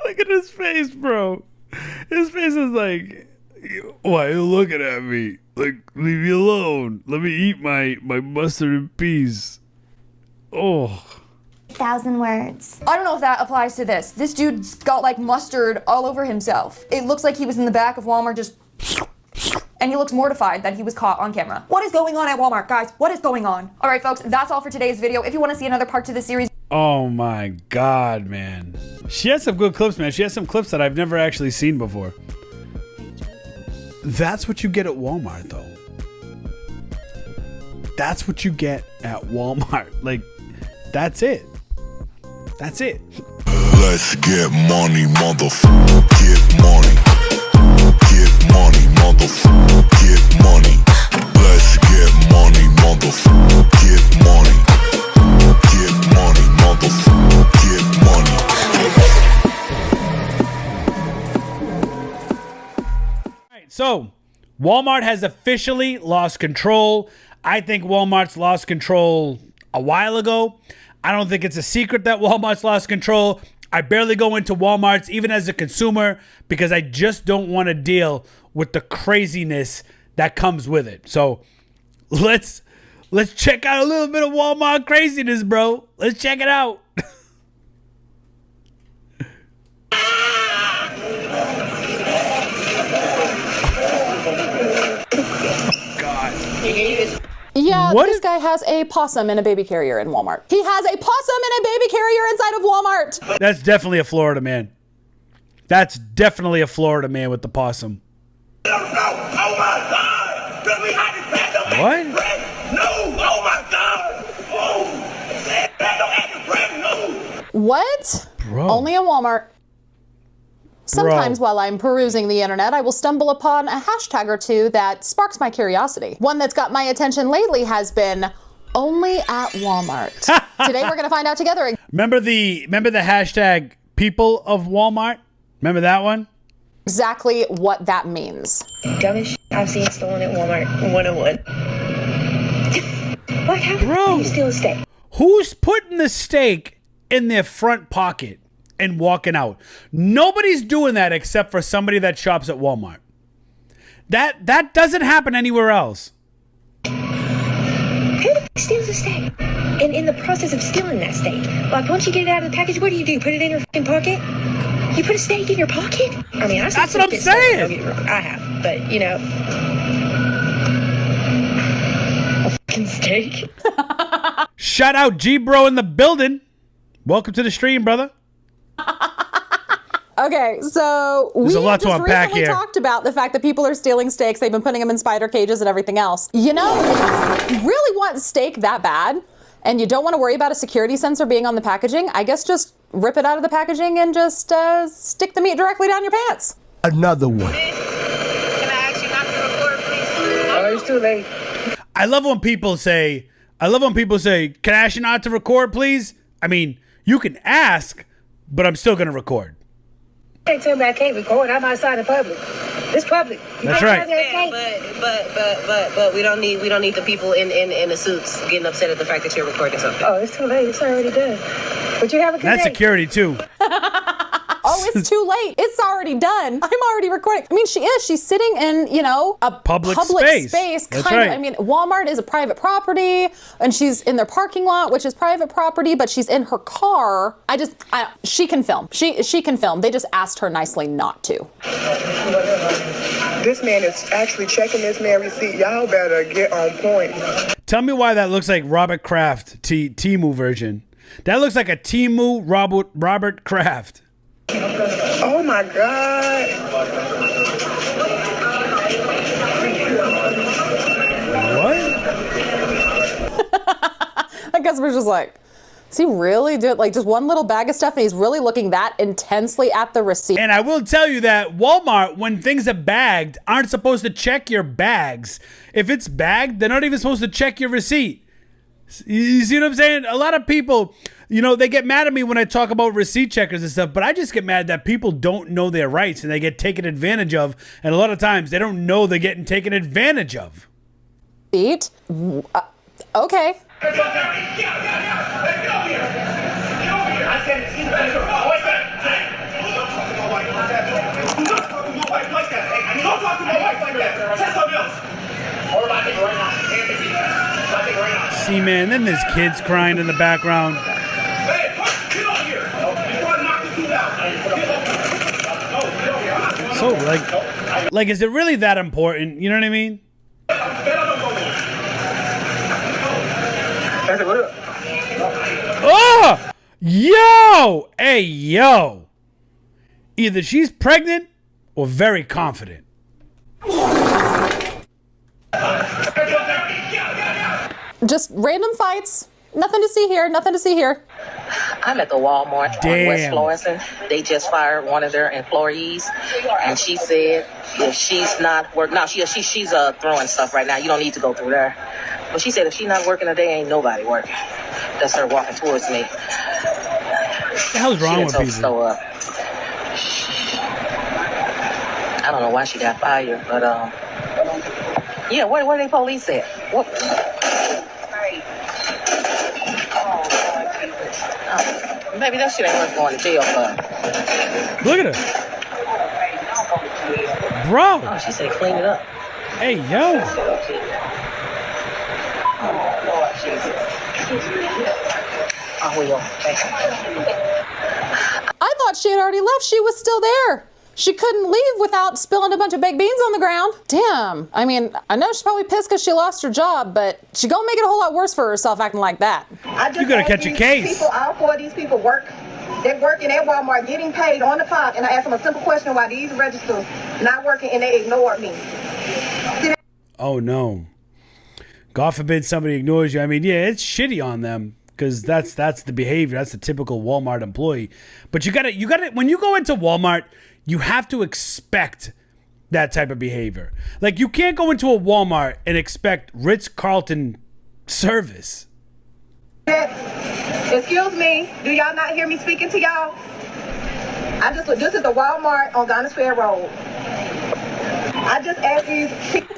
Look at his face, bro. His face is like, why are you looking at me? Like, leave me alone. Let me eat my mustard and peas. Oh. 1,000 words. I don't know if that applies to this. This dude's got like mustard all over himself. It looks like he was in the back of Walmart just... And he looks mortified that he was caught on camera. What is going on at Walmart, guys? What is going on? All right, folks, that's all for today's video. If you want to see another part to this series... Oh my God, man. She has some good clips, man. She has some clips that I've never actually seen before. That's what you get at Walmart, though. That's what you get at Walmart. Like, that's it. That's it. Let's get money, motherfucker. Get money. Get money, motherfucker. Get money. Let's get money, motherfucker. Get money. Get money, motherfucker. Get money. All right, so Walmart has officially lost control. I think Walmart's lost control a while ago. I don't think it's a secret that Walmart's lost control. I barely go into Walmart's even as a consumer because I just don't want to deal with the craziness that comes with it. So let's check out a little bit of Walmart craziness, bro. Let's check it out. Yeah, What this is- guy has a possum in a baby carrier in Walmart. He has a possum in a baby carrier inside of Walmart. That's definitely a Florida man. That's definitely a Florida man with the possum. Oh my God! What? No! Oh my God! Oh! What? Bro. Only in Walmart. Sometimes while I'm perusing the internet, I will stumble upon a hashtag or two that sparks my curiosity. One that's got my attention lately has been only at Walmart. Today we're gonna find out together. Remember the hashtag people of Walmart? Remember that one? Exactly what that means. Dumbest shit I've seen stolen at Walmart 101. Like, how Bro, you steal a steak? Who's putting the steak in their front pocket and walking out? Nobody's doing that except for somebody that shops at Walmart. That doesn't happen anywhere else. Who the f steals a steak? And in the process of stealing that steak, like once you get it out of the package, what do? Put it in your f***ing pocket? You put a steak in your pocket? I mean, that's what I'm saying. Don't get me wrong, I have, but you know, a f***ing steak. Shout out G-Bro in the building. Welcome to the stream, brother. Okay, so There's a lot just to unpack recently here. talked about the fact that people are stealing steaks. They've been putting them in spider cages and everything else. You know, if you really want steak that bad, and you don't want to worry about a security sensor being on the packaging, I guess just rip it out of the packaging and just stick the meat directly down your pants. Another one. Can I ask you not to record, please? Oh, it's too late. I love when people say, can I ask you not to record, please? I mean, you can ask, but I'm still going to record. Can't tell me I can't record. I'm outside in public. It's public. That's right. But we don't need the people in the suits getting upset at the fact that you're recording something. Oh, it's too late. It's already done. But you have a good That's day. security, too. Oh, it's too late. It's already done. I'm already recording. I mean, she is. She's sitting in, you know, a Public space. Kind That's right. of. I mean, Walmart is a private property, and she's in their parking lot, which is private property, but she's in her car. She can film. She can film. They just asked her nicely not to. This man is actually checking this man's receipt. Y'all better get on point. Tell me why that looks like Robert Kraft Temu version. That looks like a Temu Robert Kraft. Oh my God. That customer's just like, is he really doing like just one little bag of stuff and he's really looking that intensely at the receipt? And I will tell you that Walmart, when things are bagged, aren't supposed to check your bags. If it's bagged, they're not even supposed to check your receipt. You see what I'm saying? A lot of people, you know, they get mad at me when I talk about receipt checkers and stuff, but I just get mad that people don't know their rights and they get taken advantage of. And a lot of times they don't know they're getting taken advantage of. Okay. See, man, then there's kids crying in the background. So, like, is it really that important? You know what I mean? Oh! Yo! Hey, yo! Either she's pregnant or very confident. Just random fights. Nothing to see here. Nothing to see here. I'm at the Walmart on Damn. West Florissant. They just fired one of their employees, and she said if she's not working, no, she's throwing stuff right now. You don't need to go through there. But she said if she's not working today, ain't nobody working. That's her walking towards me. What the hell's wrong with people? So, I don't know why she got fired, but yeah, where the police at? What? Maybe that shit ain't worth going to jail for. Look at her. Bro. Oh, she said clean it up. Hey, yo. I thought she had already left. She was still there. She couldn't leave without spilling a bunch of baked beans on the ground. Damn. I mean, I know she's probably pissed because she lost her job, but she gonna make it a whole lot worse for herself acting like that. You gotta catch a case. All four of these people work. They're working at Walmart, getting paid on the clock, and I asked them a simple question: why these registers not working? And they ignored me. Oh no. God forbid somebody ignores you. I mean, yeah, it's shitty on them because that's the behavior. That's the typical Walmart employee. But you gotta when you go into Walmart, you have to expect that type of behavior. Like you can't go into a Walmart and expect Ritz-Carlton service. Excuse me, do y'all not hear me speaking to y'all? This is the Walmart on Ghana's Fair Road. I just asked these people.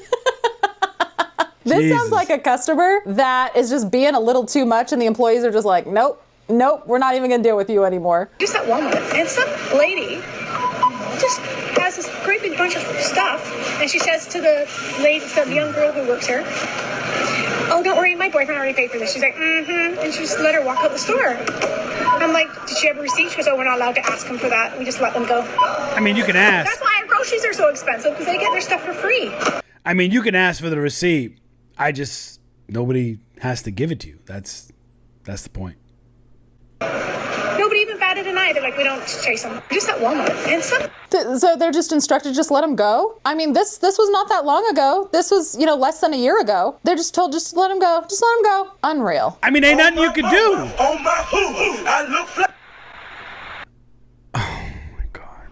This sounds like a customer that is just being a little too much and the employees are just like, nope, we're not even gonna deal with you anymore. Just at Walmart, and some lady just has this great big bunch of stuff, and she says to the young girl who works here, "Oh, don't worry, my boyfriend already paid for this." She's like, and she just let her walk out the store. I'm like, "Did she have a receipt?" She goes, "Oh, we're not allowed to ask them for that. We just let them go." I mean, you can ask. That's why our groceries are so expensive, because they get their stuff for free. I mean, you can ask for the receipt. Nobody has to give it to you. That's the point. Nobody even batted an eye. They're like, we don't chase them. Just at Walmart. And So they're just instructed, just let them go? I mean, this was not that long ago. This was, less than a year ago. They're just told, just let them go. Just let them go. Unreal. I mean, ain't nothing you can do. Oh my hoo-hoo, I look flat. Oh my God.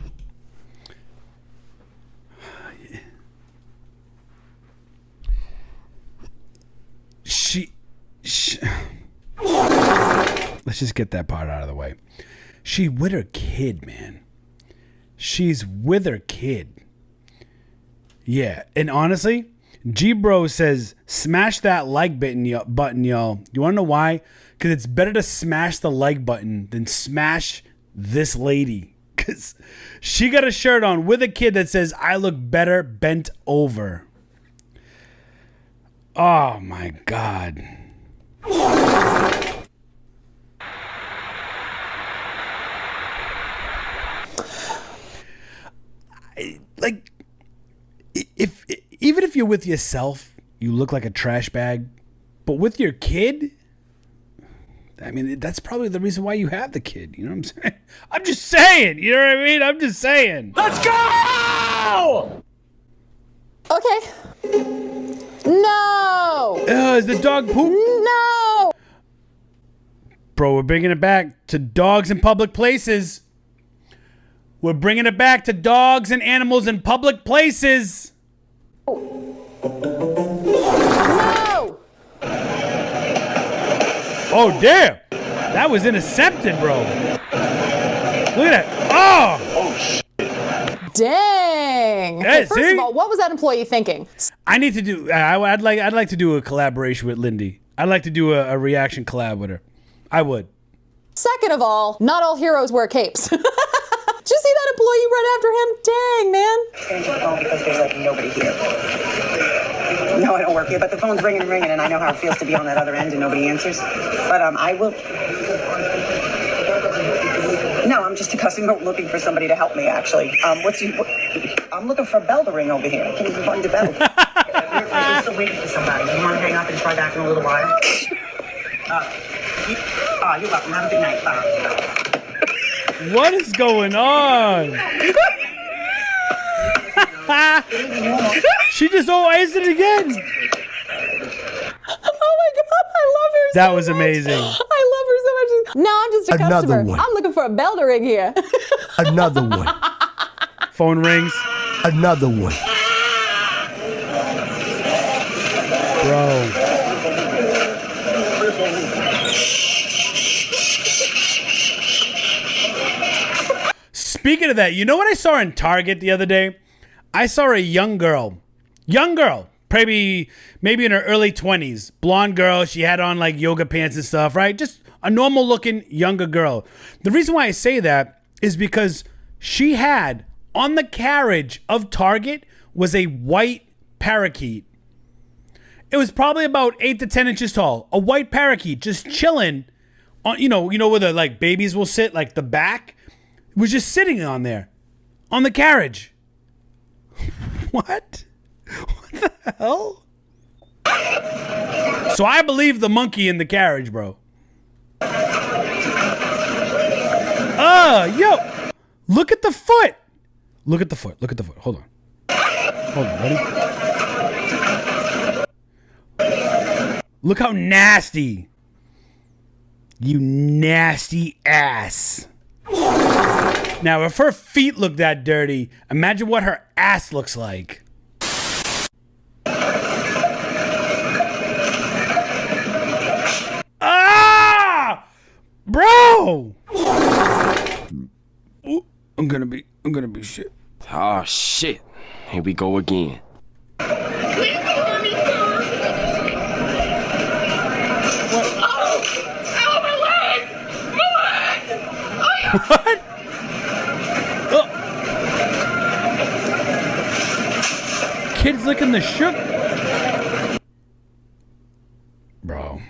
She let's just get that part out of the way. She with her kid, man. She's with her kid. Yeah, and honestly, G-Bro says, smash that like button, y'all. You want to know why? Because it's better to smash the like button than smash this lady. Because she got a shirt on with a kid that says, I look better bent over. Oh, my God. Like, even if you're with yourself, you look like a trash bag. But with your kid, I mean, that's probably the reason why you have the kid. You know what I'm saying? I'm just saying. You know what I mean? I'm just saying. Let's go! Okay. No! Is the dog poop? No! Bro, we're bringing it back to dogs in public places. We're bringing it back to dogs and animals in public places. No! Oh, damn. That was intercepted, bro. Look at that. Oh shit. Dang. Hey, First of all, what was that employee thinking? I need to do, I'd like to do a collaboration with Lindy. I'd like to do a reaction collab with her. I would. Second of all, not all heroes wear capes. Did you see that employee run after him? Dang, man. Answer the phone because there's like nobody here. No, I don't work here, but the phone's ringing and ringing, and I know how it feels to be on that other end and nobody answers. But I will. No, I'm just a customer looking for somebody to help me. Actually, I'm looking for a bell to ring over here. I can't even find the bell. I'm still waiting for somebody. You want to hang up and try back in a little while? You're welcome. Have a good night. Bye. What is going on? She just answered it again. Oh my God, I love her so That was much. amazing. I love her so much. No, I'm just a Another customer. one. I'm looking for a bell to ring here. Another one. Phone rings. Another one. Bro. Speaking of that, you know what I saw in Target the other day? I saw a young girl, maybe in her early 20s, blonde girl. She had on like yoga pants and stuff, right? Just a normal looking younger girl. The reason why I say that is because she had on the carriage of Target was a white parakeet. It was probably about 8 to 10 inches tall. A white parakeet just chilling on, you know where the like babies will sit, like the back. Was just sitting on there, on the carriage. What? What the hell? So I believe the monkey in the carriage, bro. Yo. Look at the foot. Look at the foot. Look at the foot. Hold on. Ready? Look how nasty. You nasty ass. Now, if her feet look that dirty, imagine what her ass looks like. Ah! Bro! Ooh, I'm gonna be shit. Oh shit. Here we go again. What? Oh. Kids licking the shook. Bro.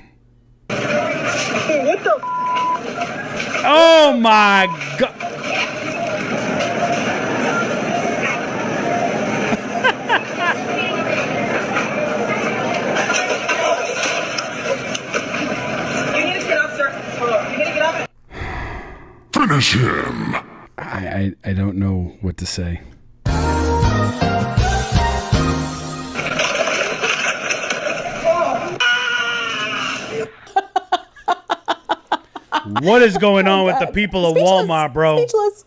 What the? Oh my god. You need to get up, sir. You need to get up. Finish him. I don't know what to say. What is going on with the people of Walmart, bro? Speechless.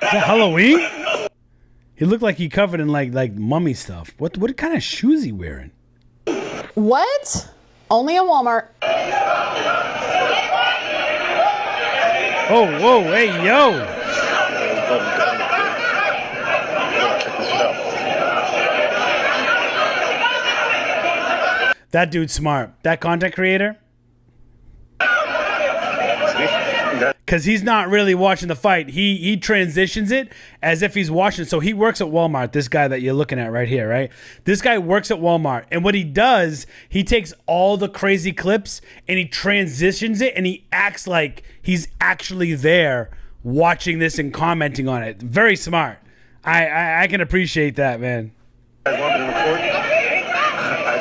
Is that Halloween? He looked like he covered in like mummy stuff. What kind of shoes he wearing? What? Only in Walmart. Oh, whoa, hey, yo. That dude's smart. That content creator. Because he's not really watching the fight. He transitions it as if he's watching. So he works at Walmart, this guy that you're looking at right here, right? This guy works at Walmart. And what he does, he takes all the crazy clips and he transitions it and he acts like he's actually there watching this and commenting on it. Very smart. I can appreciate that, man. I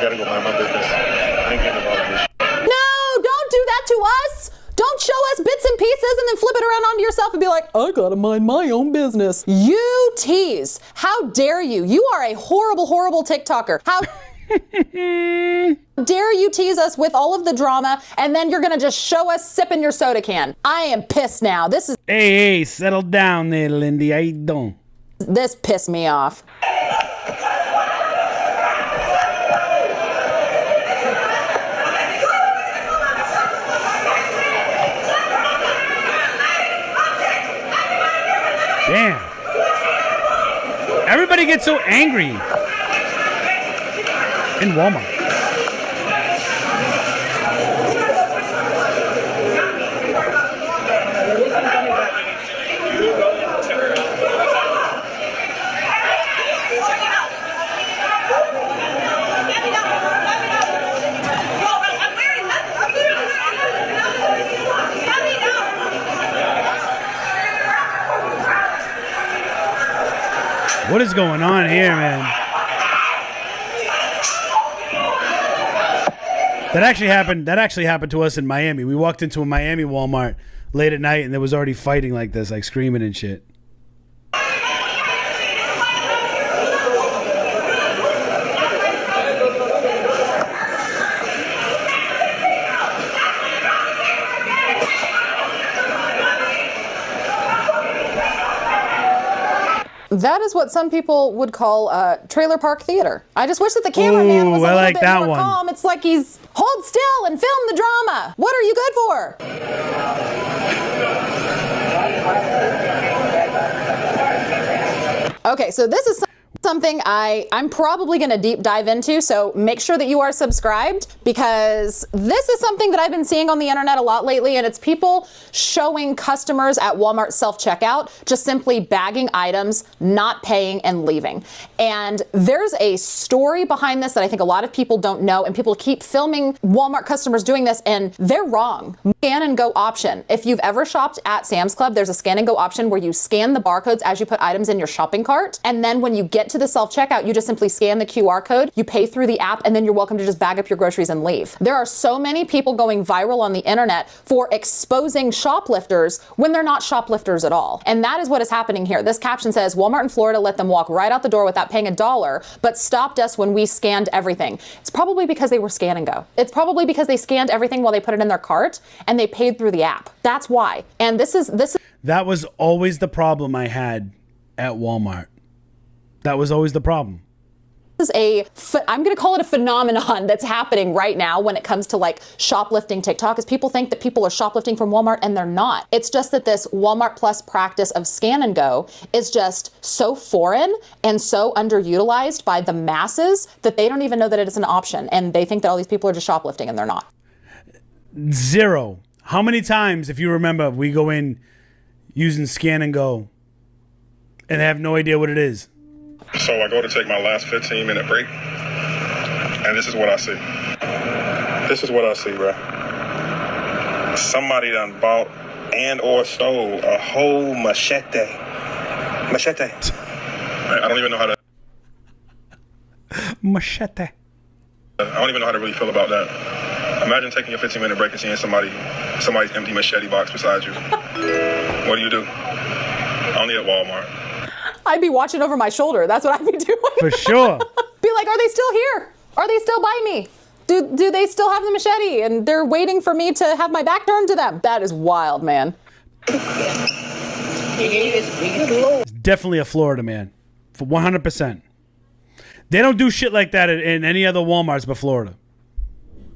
gotta go mind my business. I ain't getting involved in this. No, don't do that to us. Don't show us bits and pieces and then flip it around onto yourself and be like, I gotta mind my own business. You tease. How dare you? You are a horrible, horrible TikToker. How dare you tease us with all of the drama and then you're gonna just show us sipping your soda can. I am pissed now. This is. Hey, settle down there, Lindy. How you doing? This pissed me off. Damn. Everybody gets so angry in Walmart. What is going on here, man? That actually happened to us in Miami. We walked into a Miami Walmart late at night and there was already fighting like this, like screaming and shit. That is what some people would call trailer park theater. I just wish that the cameraman was a little bit more calm. It's like he's hold still and film the drama. What are you good for? Okay, so this is something I'm probably going to deep dive into, so make sure that you are subscribed because this is something that I've been seeing on the internet a lot lately, and it's people showing customers at Walmart self-checkout just simply bagging items, not paying, and leaving. And there's a story behind this that I think a lot of people don't know, and people keep filming Walmart customers doing this, and they're wrong. Scan and go option. If you've ever shopped at Sam's Club, there's a scan and go option where you scan the barcodes as you put items in your shopping cart, and then when you get to the self-checkout, you just simply scan the QR code, you pay through the app, and then you're welcome to just bag up your groceries and leave. There are so many people going viral on the internet for exposing shoplifters when they're not shoplifters at all. And that is what is happening here. This caption says, Walmart in Florida let them walk right out the door without paying $1, but stopped us when we scanned everything. It's probably because they were scan and go. It's probably because they scanned everything while they put it in their cart and they paid through the app. That's why. And this is that was always the problem I had at Walmart. That was always the problem. This is I'm going to call it a phenomenon that's happening right now when it comes to like shoplifting TikTok, is people think that people are shoplifting from Walmart and they're not. It's just that this Walmart Plus practice of scan and go is just so foreign and so underutilized by the masses that they don't even know that it is an option. And they think that all these people are just shoplifting and they're not. Zero. How many times, if you remember, we go in using scan and go and have no idea what it is? So I go to take my last 15-minute break, and this is what I see. This is what I see, bro. Somebody done bought and or stole a whole machete. Machete. I don't even know how to... Machete. I don't even know how to really feel about that. Imagine taking a 15-minute break and seeing somebody's empty machete box beside you. What do you do? Only at Walmart. I'd be watching over my shoulder. That's what I'd be doing. For sure. Be like, are they still here? Are they still by me? Do they still have the machete? And they're waiting for me to have my back turned to them. That is wild, man. It's definitely a Florida man. For 100%. They don't do shit like that in any other Walmarts but Florida.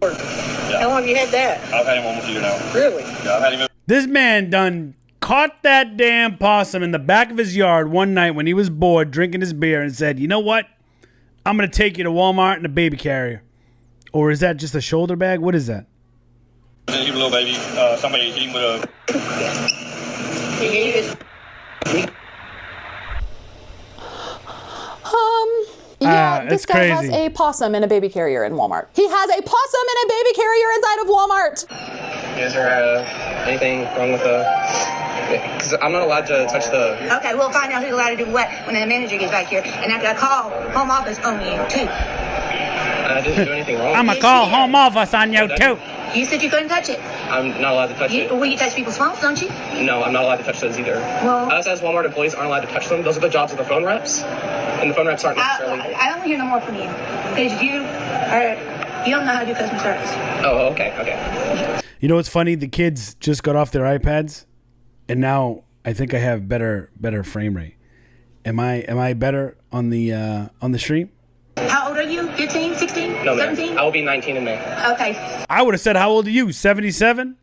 How long have you had that? I've had him almost a year now. Really? Yeah, I've had him... This man done caught that damn possum in the back of his yard one night when he was bored drinking his beer and said, you know what? I'm going to take you to Walmart in a baby carrier. Or is that just a shoulder bag? What is that? He was a little baby. Somebody hit him with a... Yeah, this it's guy crazy. has a possum in a baby carrier in Walmart. He has a possum in a baby carrier inside of Walmart. Is there anything wrong with the... Because I'm not allowed to touch the... Okay, we'll find out who's allowed to do what when the manager gets back here. And I got a call home office on you, too. I didn't do anything wrong. I'm going to call home office on you, too. You said you couldn't touch it. I'm not allowed to touch it. Well, you touch people's phones, don't you? No, I'm not allowed to touch those either. Well... Us as Walmart employees aren't allowed to touch them. Those are the jobs of the phone reps. And the phone reps aren't necessarily... I don't want to hear no more from you. Because you don't know how to do customer service. Oh, okay. You know what's funny? The kids just got off their iPads, and now I think I have better frame rate. Am I better on the stream? How old are you? 15, 16, No, 17? I will be 19 in May. Okay. I would have said, how old are you? 77?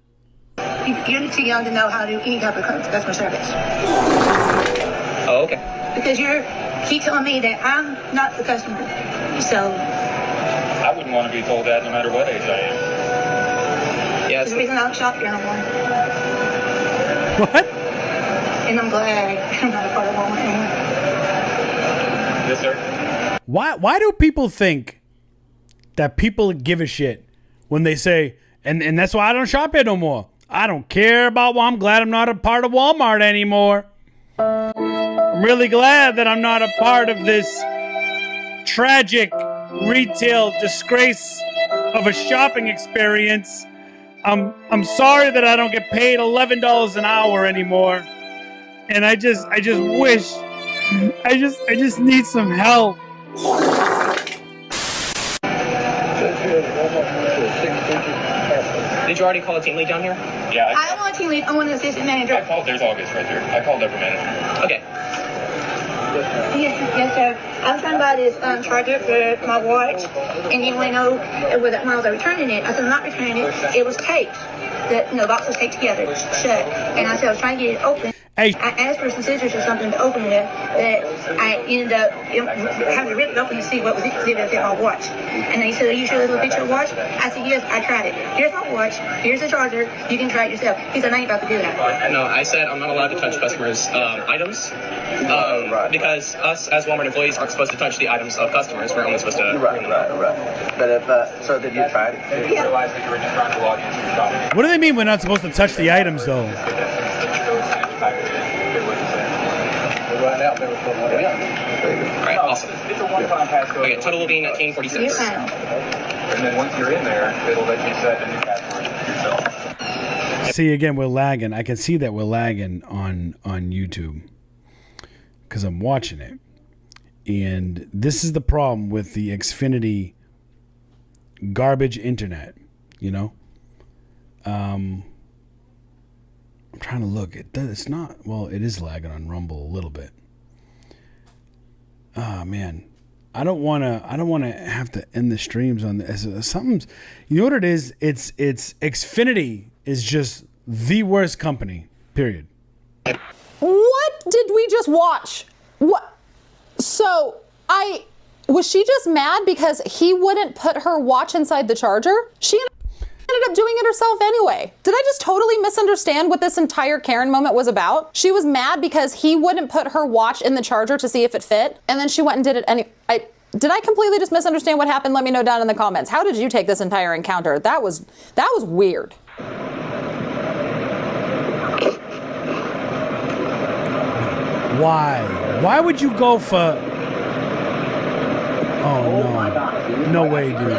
You're too young to know how to do any type of customer service. Oh, okay. Because you keep telling me that I'm not the customer. So... I wouldn't want to be told that no matter what age I am. Yeah, There's a reason I don't shop here no more. What? And I'm glad I'm not a part of Walmart anymore. Yes, sir. Why do people think that people give a shit when they say, and that's why I don't shop here no more. I don't care about, well, I'm glad I'm not a part of Walmart anymore. I'm really glad that I'm not a part of this tragic retail disgrace of a shopping experience. I'm sorry that I don't get paid $11 an hour anymore. And I just wish, I just need some help. Did you already call a team lead down here? Yeah. I don't want a team lead. I want an assistant manager. I called. There's August right there. I called every manager. Okay. Yes, sir. I was trying to buy this charger for my watch, and you want to know when I was returning it. I said, I'm not returning it. It was taped. The box was taped together, shut. And I said, I was trying to get it open. Hey. I asked for some scissors or something to open it, that I ended up having to rip it open to see what was exhibited in my watch. And they said, are you sure this will fit your watch? I said, yes, I tried it. Here's my watch. Here's the charger. You can try it yourself. He said, I ain't about to do that. No, I said I'm not allowed to touch customers' items because us as Walmart employees aren't supposed to touch the items of customers. We're only supposed to... Right. But if, so did you try it? Yeah. What do they mean we're not supposed to touch the items, though? Alright, Awesome. It's a one-time passcode. Okay, total will be 1946. And then once you're in there, it'll let you set a new password yourself. See, again, we're lagging. I can see that we're lagging on YouTube because I'm watching it. And this is the problem with the Xfinity garbage internet, you know? I'm trying to look. It's not, well, it is lagging on Rumble a little bit. Oh, man. I don't want to have to end the streams on this. Something's, you know what it is? It's Xfinity is just the worst company, period. What did we just watch? What? So was she just mad because he wouldn't put her watch inside the charger? She ended up doing it herself anyway. Did I just totally misunderstand what this entire Karen moment was about? She was mad because he wouldn't put her watch in the charger to see if it fit, and then she went and did it anyway. Did I completely just misunderstand what happened? Let me know down in the comments. How did you take this entire encounter? That was weird. Why? Why would you go for... Oh, no. No way, dude.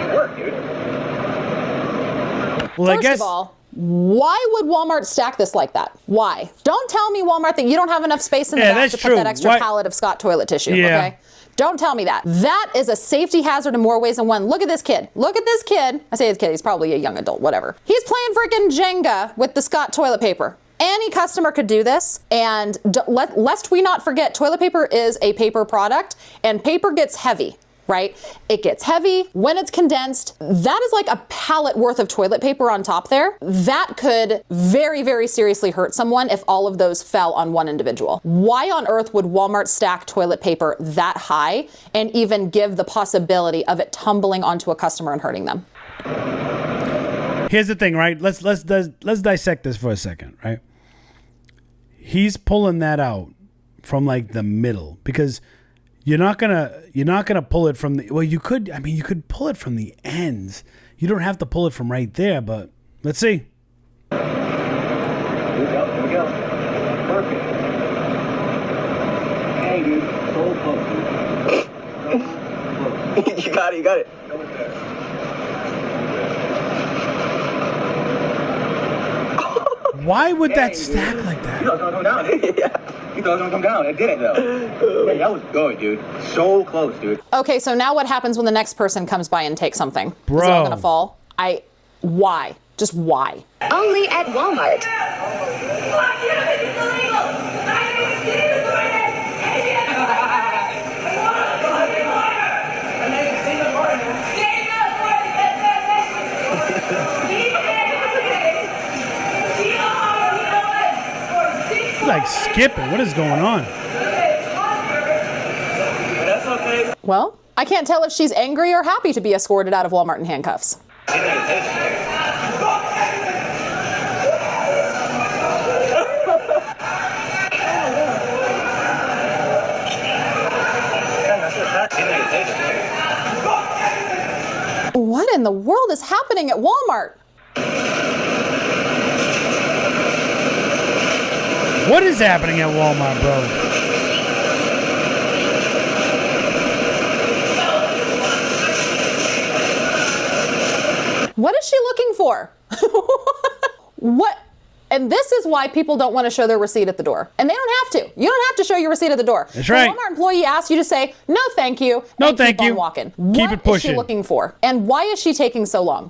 Well, I guess... First of all, why would Walmart stack this like that? Why? Don't tell me, Walmart, that you don't have enough space in the back to put that extra pallet of Scott toilet tissue, okay? Don't tell me that. That is a safety hazard in more ways than one. Look at this kid. Look at this kid. I say this kid, he's probably a young adult, whatever. He's playing freaking Jenga with the Scott toilet paper. Any customer could do this, and lest we not forget, toilet paper is a paper product, and paper gets heavy, right? It gets heavy when it's condensed. That is like a pallet worth of toilet paper on top there. That could very, very seriously hurt someone if all of those fell on one individual. Why on earth would Walmart stack toilet paper that high and even give the possibility of it tumbling onto a customer and hurting them? Here's the thing, right? Let's dissect this for a second, right? He's pulling that out from like the middle because you're not gonna pull it from the, well, you could pull it from the ends. You don't have to pull it from right there, but let's see. Here we go. Perfect. Hey, dude. So close, dude. You got it. Why would that stack like that? You thought it was gonna come down, yeah. You thought it was gonna come down. It didn't, though. Hey, that was good, dude. So close, dude. Okay, so now what happens when the next person comes by and takes something? Bro. Is it all gonna fall? Why? Just why? Only at Walmart. Like skipping. What is going on? That's okay. Well, I can't tell if she's angry or happy to be escorted out of Walmart in handcuffs. What in the world is happening at Walmart? What is happening at Walmart, bro? What is she looking for? What? And this is why people don't want to show their receipt at the door. And they don't have to. You don't have to show your receipt at the door. That's right. The Walmart employee asks you to say, no, thank you. No, and thank keep you. on walking. Keep it pushing. What is she looking for? And why is she taking so long?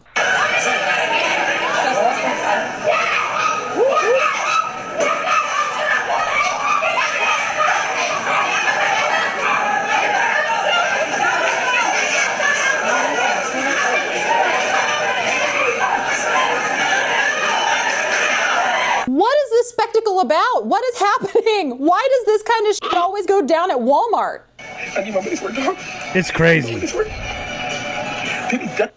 What is this spectacle about? What is happening? Why does this kind of shit always go down at Walmart? I need my money's worth, dog. It's crazy.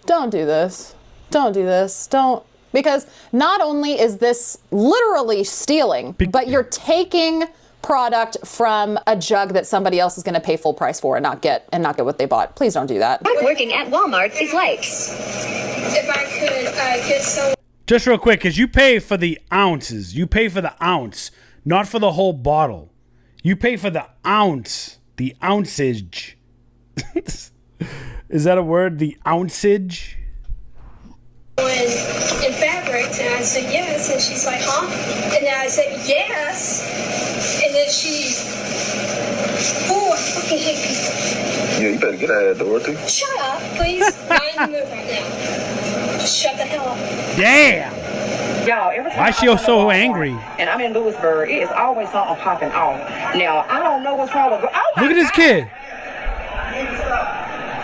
Don't do this. Don't do this. Don't. Because not only is this literally stealing, but you're taking product from a jug that somebody else is going to pay full price for and not get what they bought. Please don't do that. Working at Walmart is Lakes. If I could get some. Just real quick, because you pay for the ounces. You pay for the ounce, not for the whole bottle. You pay for the ounce, the ounceage, Is that a word? The ounceage? In fabrics, and I said yes, and she's like, huh? And then I said yes, and then oh, I fucking hate people. Yeah, you better get out of that door, too. Shut up, please. Mind the move right now. Just shut the hell up. Damn. Y'all, every time Why is she so angry? And I'm in Lewisburg, it is always something popping off. Now, I don't know what's wrong with her. Oh, Look at this kid.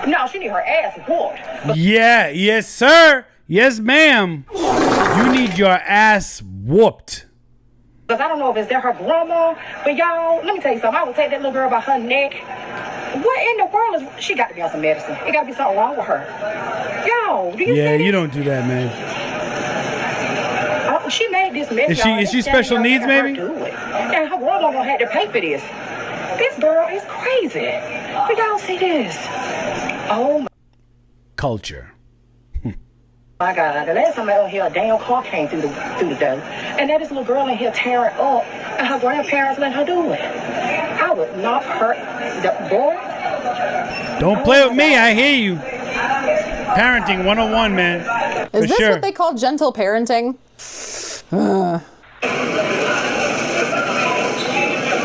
No, she need her ass whooped. Yeah, yes, sir. Yes, ma'am. You need your ass whooped. Because I don't know if it's her grandma, but y'all, let me tell you something. I would take that little girl by her neck. What in the world is... She got to be on some medicine. It got to be something wrong with her. Yo, do you see Yeah, this? you don't do that, man. She made this mess. Is she special needs, maybe? Do it. And her grandma gonna have to pay for this. This girl is crazy. But y'all see this? Oh my Culture. my God! The last time I was here, a damn car came through the door, and that this little girl in here tearing up, and her grandparents let her do it. I would knock her. The boy. Don't play with me. I hear you. Parenting 101, man. Is For this sure. what they call gentle parenting?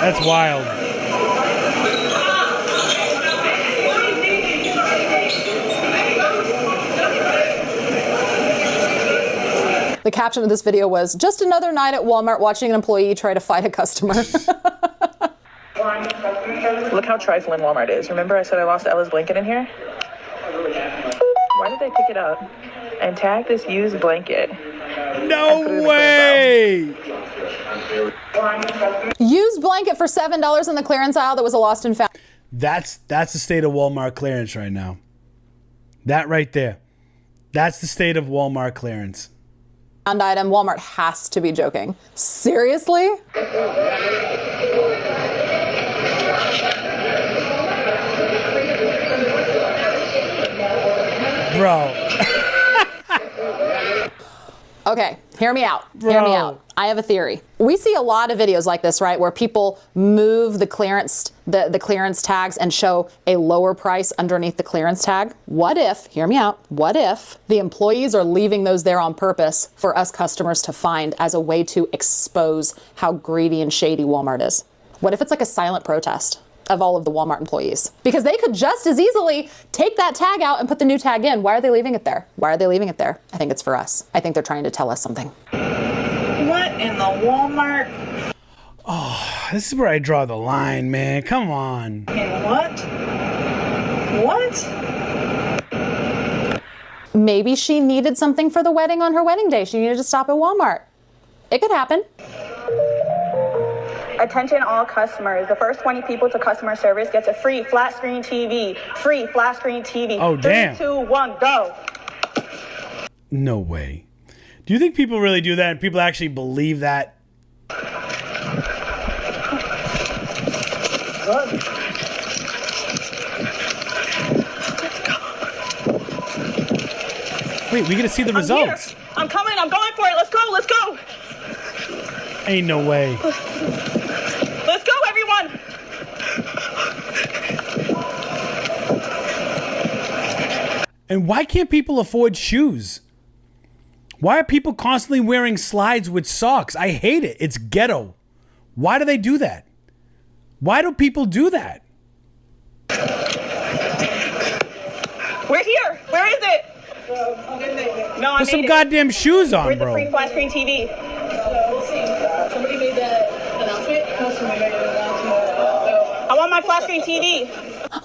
That's wild. The caption of this video was, just another night at Walmart watching an employee try to fight a customer. Look how trifling Walmart is. Remember I said I lost Ella's blanket in here? Why did they pick it up and tag this used blanket? No way! Used blanket for $7 in the clearance aisle that was a lost and found. That's the state of Walmart clearance right now. That right there. That's the state of Walmart clearance. Item. Walmart has to be joking. Seriously? Bro. Okay, hear me out. Hear me out. I have a theory. We see a lot of videos like this, right, where people move the clearance tags and show a lower price underneath the clearance tag. What if, hear me out, what if the employees are leaving those there on purpose for us customers to find as a way to expose how greedy and shady Walmart is? What if it's like a silent protest of all of the Walmart employees? Because they could just as easily take that tag out and put the new tag in. Why are they leaving it there? Why are they leaving it there? I think it's for us. I think they're trying to tell us something. What in the Walmart? Oh, this is where I draw the line, man. Come on. And what? What? Maybe she needed something for the wedding on her wedding day. She needed to stop at Walmart. It could happen. Attention all customers. The first 20 people to customer service gets a free flat screen TV. Free flat screen TV. Oh, damn. 3, 2, 1, go. No way. Do you think people really do that and people actually believe that? Wait, we gotta see the results. I'm coming. I'm going for it. Let's go. Let's go. Ain't no way. Let's go, everyone. And why can't people afford shoes? Why are people constantly wearing slides with socks? I hate it. It's ghetto. Why do they do that? Why do people do that? We're here. Where is it? No, I Put some made it. goddamn shoes on, Where's the bro. free flat screen TV? Somebody made that announcement. I want my flat screen TV.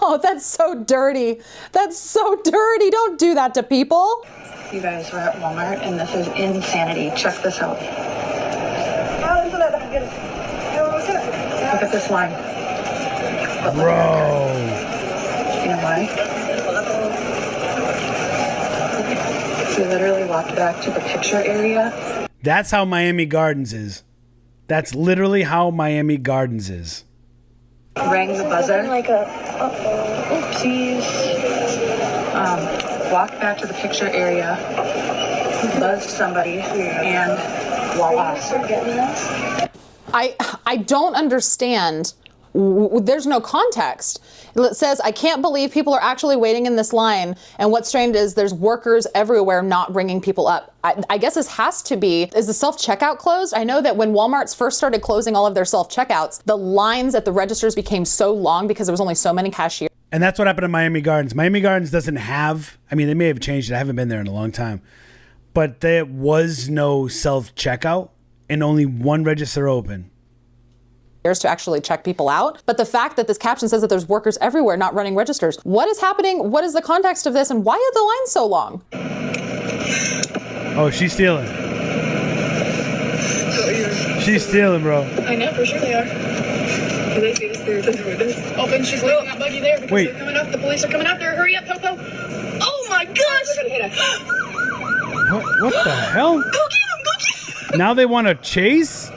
Oh, that's so dirty. That's so dirty. Don't do that to people. You guys are at Walmart and this is insanity. Check this out. Look at this line. Bro. You know why? We literally walked back to the picture area. That's how Miami Gardens is. That's literally how Miami Gardens is. Rang the buzzer. Like a oopsies. Walked back to the picture area. Buzzed somebody and voila. I don't understand there's no context. It says, I can't believe people are actually waiting in this line. And what's strange is there's workers everywhere not bringing people up. I guess this has to be, is the self-checkout closed? I know that when Walmart's first started closing all of their self-checkouts, the lines at the registers became so long because there was only so many cashiers. And that's what happened in Miami Gardens. Miami Gardens doesn't have, I mean, they may have changed it. I haven't been there in a long time. But there was no self-checkout and only one register open. To actually check people out. But the fact that this caption says that there's workers everywhere not running registers. What is happening? What is the context of this? And why are the lines so long? Oh, she's stealing. She's stealing, bro. I know, for sure they are. They see this through this. Oh, and she's leaving that buggy there because Wait. they're coming up. The police are coming up there. Hurry up, Popo. Oh my gosh! They're gonna hit us. What the hell? Go get him! Go get him! Now they want to chase?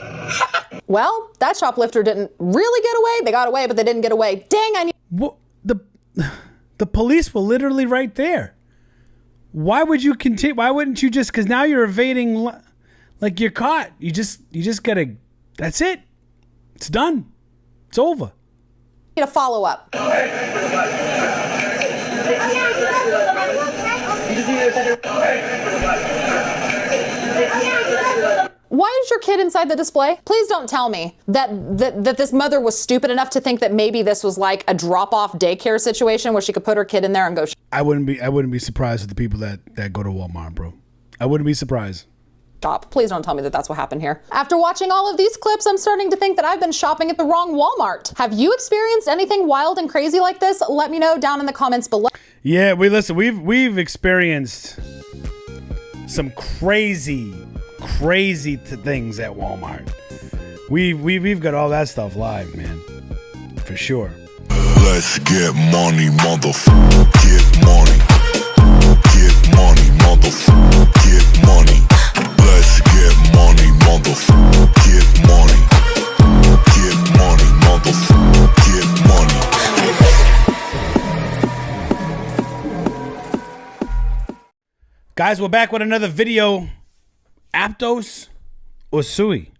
Well, that shoplifter didn't really get away. They got away, but they didn't get away. Dang, I need... What? The police were literally right there. Why would you continue? Why wouldn't you just, because now you're evading, like you're caught. You just gotta, that's it. It's done. It's over. Need a follow up. Why is your kid inside the display? Please don't tell me that this mother was stupid enough to think that maybe this was like a drop-off daycare situation where she could put her kid in there and go. I wouldn't be surprised with the people that go to Walmart, bro. I wouldn't be surprised. Shop. Please don't tell me that that's what happened here. After watching all of these clips, I'm starting to think that I've been shopping at the wrong Walmart. Have you experienced anything wild and crazy like this? Let me know down in the comments below. Yeah, we've experienced some crazy things at Walmart. We've got all that stuff live, man, for sure. Let's get money, motherfucker. Get money. Get money, motherfucker. Get money. Let's get money, motherfucker. Get money. Get money, motherfucker. Get money. Guys, we're back with another video. Aptos or Sui?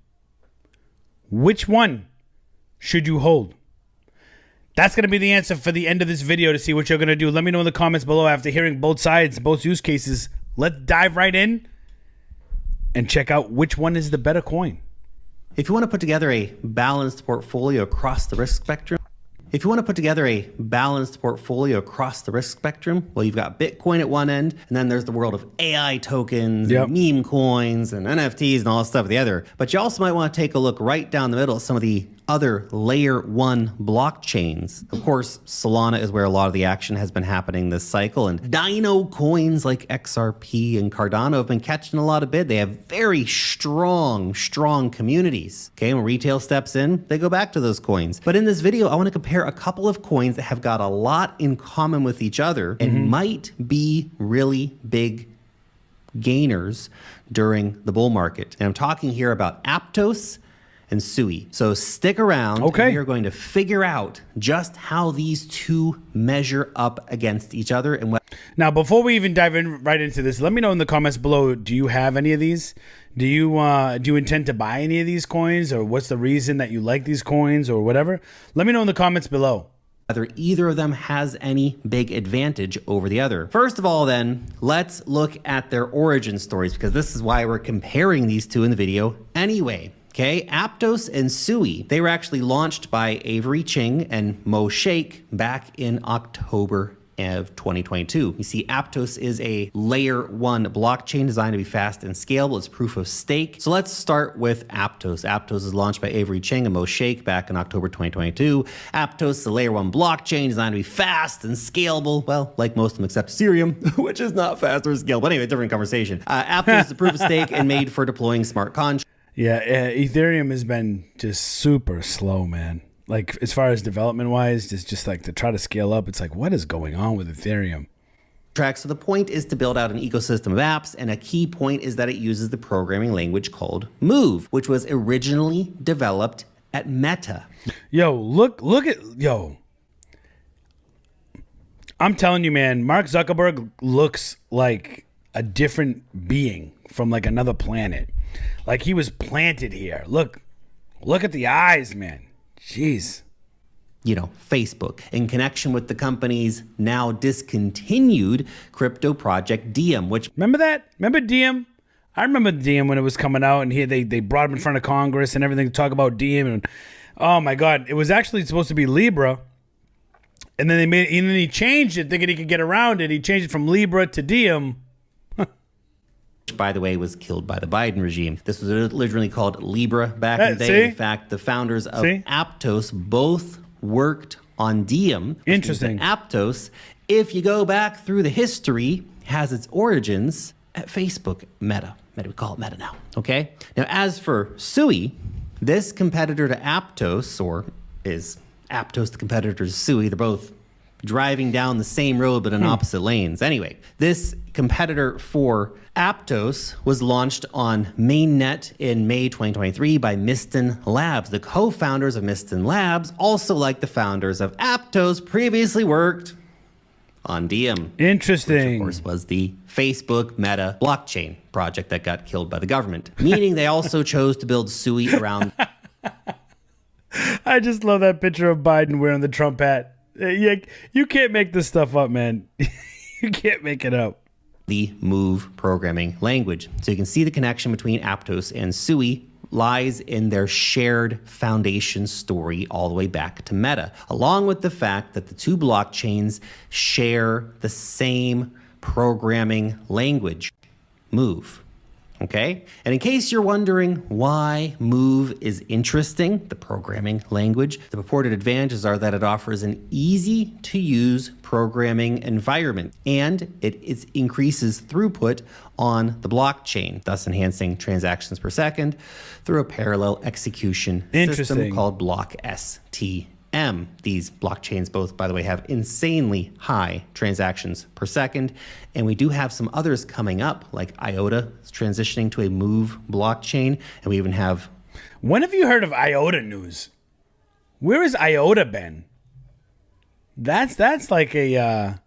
Which one should you hold? That's going to be the answer for the end of this video to see what you're going to do. Let me know in the comments below after hearing both sides, both use cases. Let's dive right in and check out which one is the better coin. If you want to put together a balanced portfolio across the risk spectrum, well, you've got Bitcoin at one end, and then there's the world of AI tokens, and meme coins, and NFTs, and all that stuff at the other. But you also might want to take a look right down the middle at some of the other layer one blockchains. Of course, Solana is where a lot of the action has been happening this cycle, and Dino coins like XRP and Cardano have been catching a lot of bid. They have very strong communities. Okay, when retail steps in, they go back to those coins. But in this video, I want to compare a couple of coins that have got a lot in common with each other and might be really big gainers during the bull market. And I'm talking here about Aptos and Sui. So stick around. Okay. We are going to figure out just how these two measure up against each other and what. Now, before we even dive in right into this, let me know in the comments below, do you have any of these? Do you intend to buy any of these coins, or what's the reason that you like these coins or whatever? Let me know in the comments below. Whether either of them has any big advantage over the other. First of all, then, let's look at their origin stories, because this is why we're comparing these two in the video anyway. Okay, Aptos and Sui, they were actually launched by Avery Ching and Mo Sheikh back in October of 2022. You see, Aptos is a layer one blockchain designed to be fast and scalable. It's proof of stake. So let's start with Aptos. Aptos is launched by Avery Ching and Mo Sheikh back in October 2022. Aptos is a layer one blockchain designed to be fast and scalable. Well, like most of them except Ethereum, which is not fast or scalable. But anyway, different conversation. Aptos is a proof of stake and made for deploying smart contracts. Yeah, Ethereum has been just super slow, man. Like, as far as development wise, it's just like to try to scale up. It's like, what is going on with Ethereum? So the point is to build out an ecosystem of apps, and a key point is that it uses the programming language called Move, which was originally developed at Meta. Yo, I'm telling you, man, Mark Zuckerberg looks like a different being from like another planet. Like he was planted here. Look at the eyes, man. Jeez. Facebook, in connection with the company's now discontinued crypto project Diem, which... Remember that? Remember Diem? I remember Diem when it was coming out, and they brought him in front of Congress and everything to talk about Diem. And oh my God, it was actually supposed to be Libra. And then he changed it thinking he could get around it. He changed it from Libra to Diem. Which, by the way, was killed by the Biden regime. This was originally called Libra back in the day. See? In fact, the founders of Aptos both worked on Diem. Interesting. Aptos, if you go back through the history, has its origins at Facebook Meta. We call it Meta now, okay? Now, as for Sui, this competitor to Aptos, or is Aptos the competitor to Sui, they're both driving down the same road but in opposite lanes. Anyway, this competitor for Aptos was launched on mainnet in May 2023 by Miston Labs. The co-founders of Miston Labs, also like the founders of Aptos, previously worked on Diem. Interesting. Which, of course, was the Facebook Meta blockchain project that got killed by the government, meaning they also chose to build Sui around... I just love that picture of Biden wearing the Trump hat. You can't make this stuff up, man. You can't make it up. The Move programming language. So you can see the connection between Aptos and Sui lies in their shared foundation story all the way back to Meta, along with the fact that the two blockchains share the same programming language, Move. Okay? And in case you're wondering why Move is interesting, the programming language, the purported advantages are that it offers an easy-to-use programming environment, and it increases throughput on the blockchain, thus enhancing transactions per second through a parallel execution system called Block STM. These blockchains both, by the way, have insanely high transactions per second. And we do have some others coming up, like IOTA is transitioning to a Move blockchain. And we even have... When have you heard of IOTA news? Where has IOTA been? That's like a...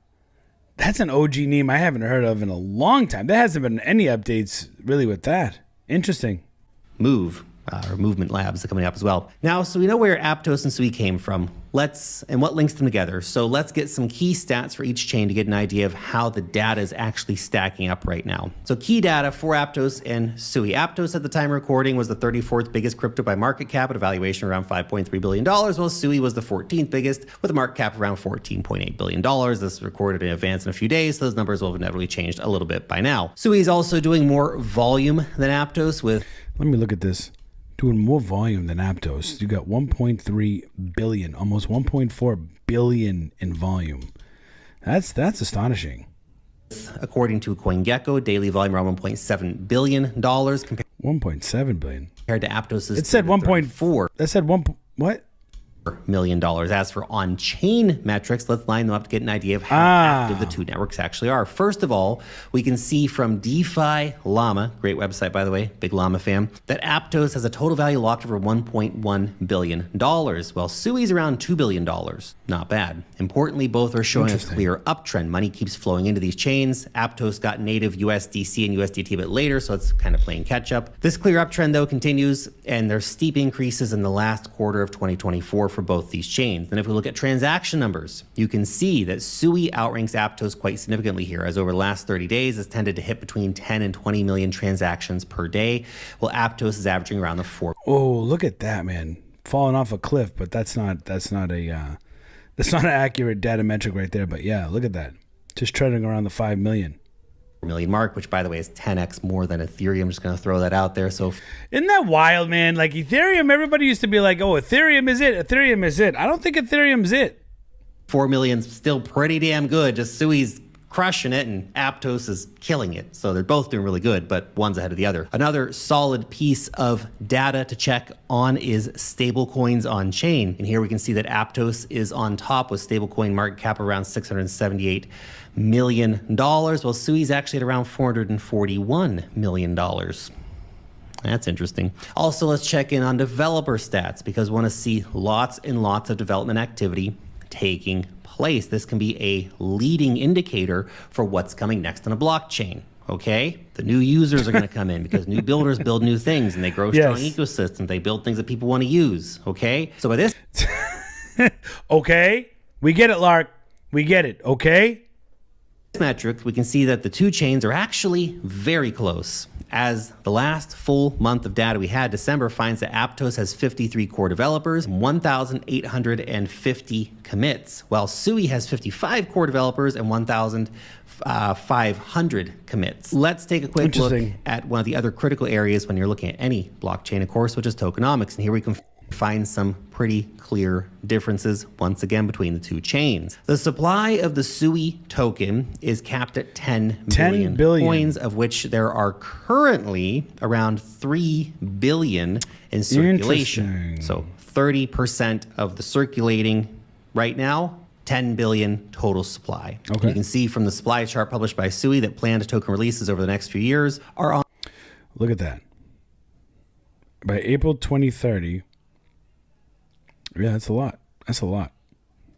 that's an OG name I haven't heard of in a long time. There hasn't been any updates really with that. Interesting. Move. Or Movement Labs are coming up as well. Now, so we know where Aptos and Sui came from. And what links them together. So let's get some key stats for each chain to get an idea of how the data is actually stacking up right now. So key data for Aptos and Sui. Aptos at the time of recording was the 34th biggest crypto by market cap at a valuation around $5.3 billion, while Sui was the 14th biggest with a market cap around $14.8 billion. This is recorded in advance in a few days, so those numbers will have inevitably changed a little bit by now. Sui is also doing more volume than Aptos with... Let me look at this. Doing more volume than Aptos. You got 1.3 billion, almost 1.4 billion in volume. That's astonishing. According to CoinGecko, daily volume around $1.7 billion. 1.7 billion. Compared to Aptos's... It said 1.4. That said what? $1 million. As for on-chain metrics, let's line them up to get an idea of how active the two networks actually are. First of all, we can see from DeFi Llama, great website by the way, big Llama fan, that Aptos has a total value locked over $1.1 billion, while Sui's around $2 billion. Not bad. Importantly, both are showing a clear uptrend. Money keeps flowing into these chains. Aptos got native USDC and USDT a bit later, so it's kind of playing catch up. This clear uptrend though continues, and there's steep increases in the last quarter of 2024 for both these chains. And if we look at transaction numbers, you can see that Sui outranks Aptos quite significantly here, as over the last 30 days has tended to hit between 10 and 20 million transactions per day, while Aptos is averaging around the 4. Oh, look at that, man. Falling off a cliff, but that's not an accurate data metric right there. But yeah, look at that. Just trending around the 5 million mark, which by the way is 10x more than Ethereum. Just going to throw that out there. So isn't that wild, man? Like Ethereum, everybody used to be like, oh, Ethereum is it. Ethereum is it. I don't think Ethereum's it. 4 million's still pretty damn good. Just Sui's crushing it and Aptos is killing it. So they're both doing really good, but one's ahead of the other. Another solid piece of data to check on is stablecoins on chain. And here we can see that Aptos is on top with stablecoin market cap around $678 million, while Sui's actually at around $441 million. That's interesting. Also, let's check in on developer stats because we want to see lots and lots of development activity taking place. This can be a leading indicator for what's coming next on a blockchain. Okay, the new users are going to come in because new builders build new things and they grow strong ecosystems. They build things that people want to use. Okay, so by this Okay? We get it, Lark. We get it, okay? Metric, we can see that the two chains are actually very close. As the last full month of data we had, December finds that Aptos has 53 core developers, 1,850 commits, while Sui has 55 core developers and 1,500 commits. Let's take a quick look at one of the other critical areas when you're looking at any blockchain, of course, which is tokenomics. And here we can find some pretty clear differences once again between the two chains. The supply of the Sui token is capped at 10 billion coins, of which there are currently around 3 billion in circulation. So 30% of the circulating right now, 10 billion total supply. Okay. You can see from the supply chart published by Sui that planned token releases over the next few years are on. Look at that. By April 2030. Yeah, that's a lot. That's a lot.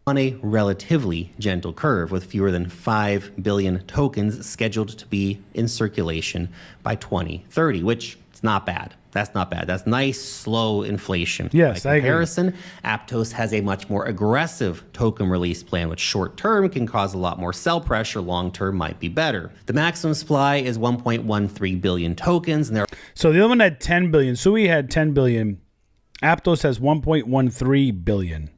On a relatively gentle curve with fewer than 5 billion tokens scheduled to be in circulation by 2030, which is not bad. That's not bad. That's nice, slow inflation. Yes, By comparison, Aptos has a much more aggressive token release plan, which short-term can cause a lot more sell pressure. Long-term might be better. The maximum supply is 1.13 billion tokens. And so the other one had 10 billion. Sui had 10 billion. Aptos has 1.13 billion.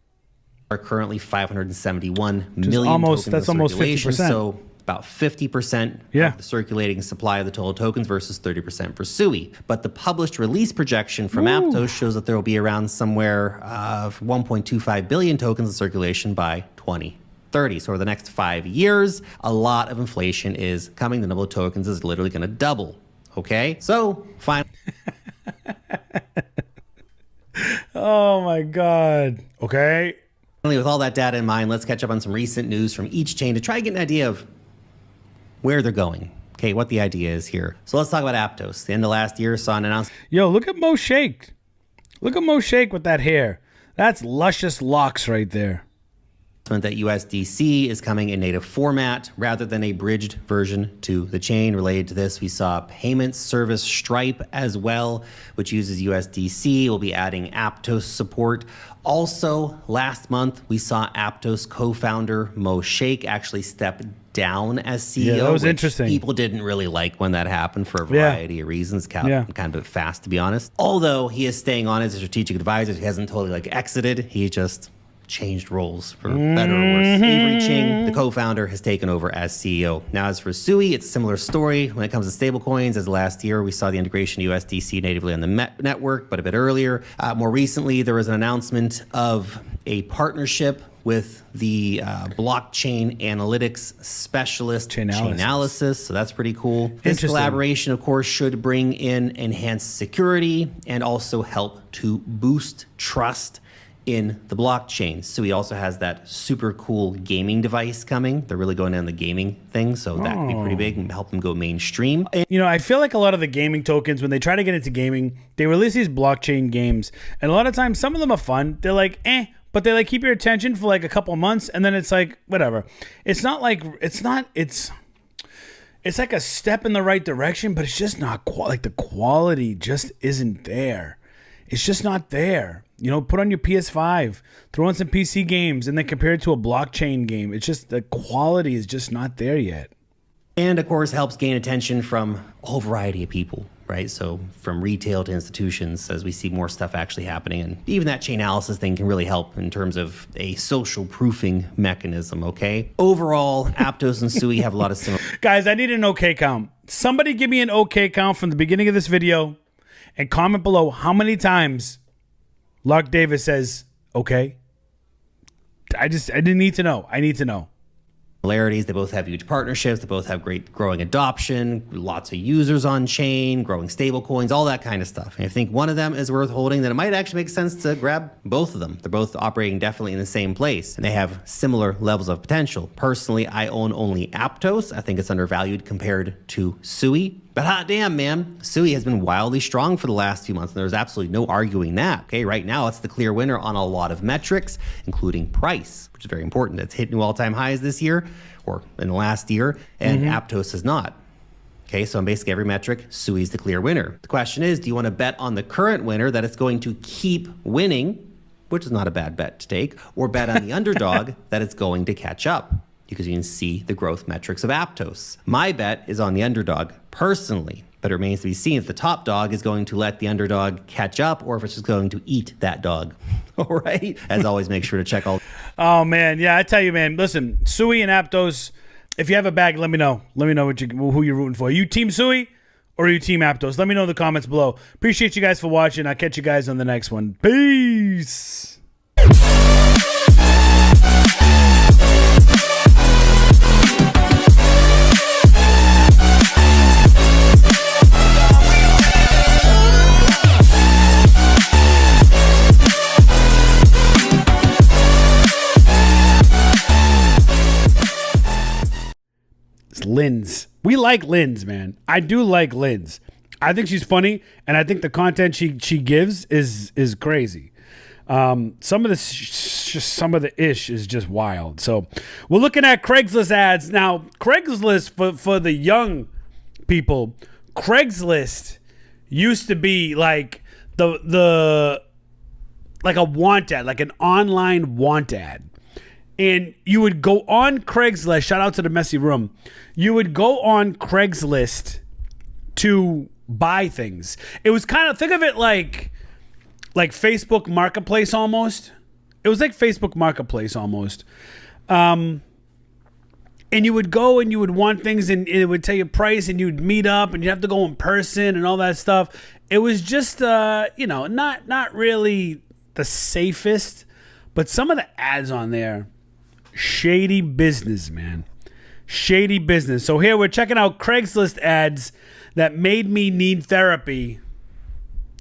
Are currently 571 million almost, tokens that's in almost circulation. 50%. So about 50% of the circulating supply of the total tokens versus 30% for Sui. But the published release projection from Aptos shows that there will be around somewhere 1.25 billion tokens in circulation by 2030. So over the next 5 years, a lot of inflation is coming. The number of tokens is literally going to double. Okay? So finally. Oh my God. Okay. With all that data in mind, let's catch up on some recent news from each chain to try to get an idea of where they're going. Okay, what the idea is here. So let's talk about Aptos. The end of last year saw an announcement. Yo, look at Mo Shake. Look at Mo Shake with that hair. That's luscious locks right there. That USDC is coming in native format rather than a bridged version to the chain. Related to this, we saw payment service Stripe as well, which uses USDC. We'll be adding Aptos support. Also, last month, we saw Aptos co-founder Mo Shake actually step down as CEO. Yeah, that was which interesting. People didn't really like when that happened for a variety of reasons. Kind of fast, to be honest. Although he is staying on as a strategic advisor, he hasn't totally exited. He just changed roles for better or worse. Avery Ching, the co-founder, has taken over as CEO. Now, as for Sui, it's a similar story when it comes to stablecoins. As last year, we saw the integration of USDC natively on the network, but a bit earlier. More recently, there was an announcement of a partnership with the blockchain analytics specialist, Chainalysis. So that's pretty cool. This collaboration, of course, should bring in enhanced security and also help to boost trust in the blockchain. So he also has that super cool gaming device coming. They're really going in the gaming thing, so that could be pretty big and help them go mainstream. You know, I feel like a lot of the gaming tokens, when they try to get into gaming, they release these blockchain games, and a lot of times some of them are fun. They're like, but they keep your attention for a couple months, and then it's like, whatever. It's not like, it's like a step in the right direction, but it's just not the quality just isn't there. It's just not there. You know, put on your PS5, throw on some PC games, and then compare it to a blockchain game. It's just the quality is just not there yet. And of course, helps gain attention from a whole variety of people, right? So from retail to institutions, as we see more stuff actually happening. And even that Chainalysis thing can really help in terms of a social proofing mechanism, okay? Overall, Aptos and Sui have a lot of similar. Guys, I need an OK count. Somebody give me an OK count from the beginning of this video and comment below how many times Lark Davis says, okay. I didn't need to know. I need to know. Similarities. They both have huge partnerships. They both have great growing adoption, lots of users on chain, growing stable coins, all that kind of stuff. And I think one of them is worth holding, that it might actually make sense to grab both of them. They're both operating definitely in the same place, and they have similar levels of potential. Personally, I own only Aptos. I think it's undervalued compared to Sui. But hot damn, man, Sui has been wildly strong for the last few months, and there's absolutely no arguing that. Okay, right now it's the clear winner on a lot of metrics, including price, which is very important. It's hit new all-time highs this year, or in the last year, and Aptos has not. Okay, so on basically every metric, Sui is the clear winner. The question is, do you want to bet on the current winner that it's going to keep winning, which is not a bad bet to take, or bet on the underdog that it's going to catch up, because you can see the growth metrics of Aptos. My bet is on the underdog personally, but it remains to be seen if the top dog is going to let the underdog catch up or if it's just going to eat that dog. All right? As always, make sure to check all. Oh, man. Yeah, I tell you, man. Listen, Sui and Aptos, if you have a bag, let me know. Let me know who you're rooting for. Are you Team Sui or are you Team Aptos? Let me know in the comments below. Appreciate you guys for watching. I'll catch you guys on the next one. Peace. Linz. We like Linz, man. I do like Linz. I think she's funny, and I think the content she gives is crazy. Some of the ish is just wild. So we're looking at Craigslist ads now. Craigslist for the young people. Craigslist used to be like the like a want ad, like an online want ad. And you would go on Craigslist. Shout out to the messy room. You would go on Craigslist to buy things. It was kind of, think of it like Facebook Marketplace almost. It was like Facebook Marketplace almost. And you would go and you would want things and it would tell you price and you'd meet up and you have to go in person and all that stuff. It was just, not really the safest, but some of the ads on there, shady business, man. Shady business. So here we're checking out Craigslist ads that made me need therapy.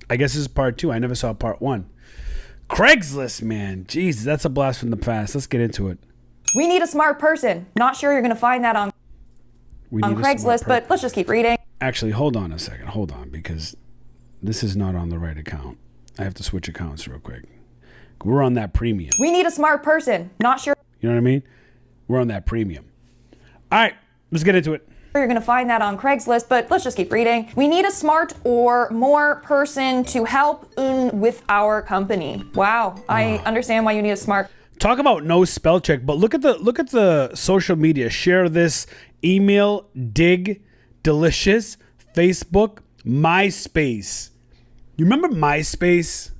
I guess this is part 2. I never saw part 1. Craigslist, man. Jesus, that's a blast from the past. Let's get into it. We need a smart person. Not sure you're going to find that on Craigslist, but let's just keep reading. Actually, hold on a second. Hold on, because this is not on the right account. I have to switch accounts real quick. We're on that premium. We need a smart person. Not sure. You know what I mean? We're on that premium. All right, let's get into it. You're going to find that on Craigslist, but let's just keep reading. We need a smart or more person to help with our company. Wow, I understand why you need a smart. Talk about no spell check, but look at the social media. Share this, email, dig, delicious, Facebook, MySpace. You remember MySpace?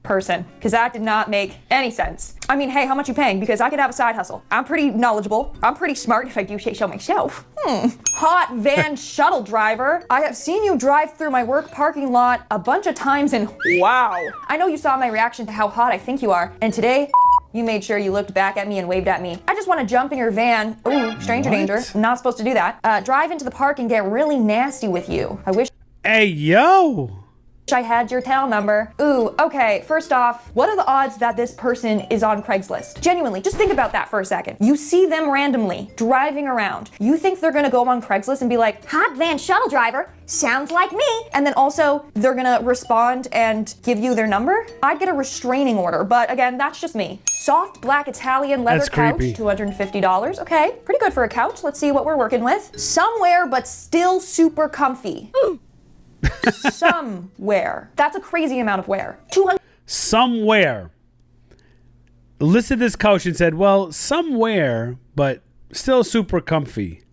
Person, because that did not make any sense. I mean, hey, how much you paying? Because I could have a side hustle. I'm pretty knowledgeable. I'm pretty smart if I do say so myself. Hot van shuttle driver. I have seen you drive through my work parking lot a bunch of times and wow. I know you saw my reaction to how hot I think you are. And today, you made sure you looked back at me and waved at me. I just want to jump in your van. Ooh, stranger danger. Not supposed to do that. Drive into the park and get really nasty with you. I wish. Hey, yo. I had your tail number. Ooh, okay, first off, what are the odds that this person is on Craigslist? Genuinely, just think about that for a second. You see them randomly driving around. You think they're gonna go on Craigslist and be like, hot van shuttle driver, sounds like me. And then also they're gonna respond and give you their number? I'd get a restraining order, but again, that's just me. Soft black Italian leather couch, $250. Okay, pretty good for a couch. Let's see what we're working with. Somewhere, but still super comfy. Somewhere. That's a crazy amount of wear. 200. Somewhere. Listed this couch and said, well, somewhere, but still super comfy.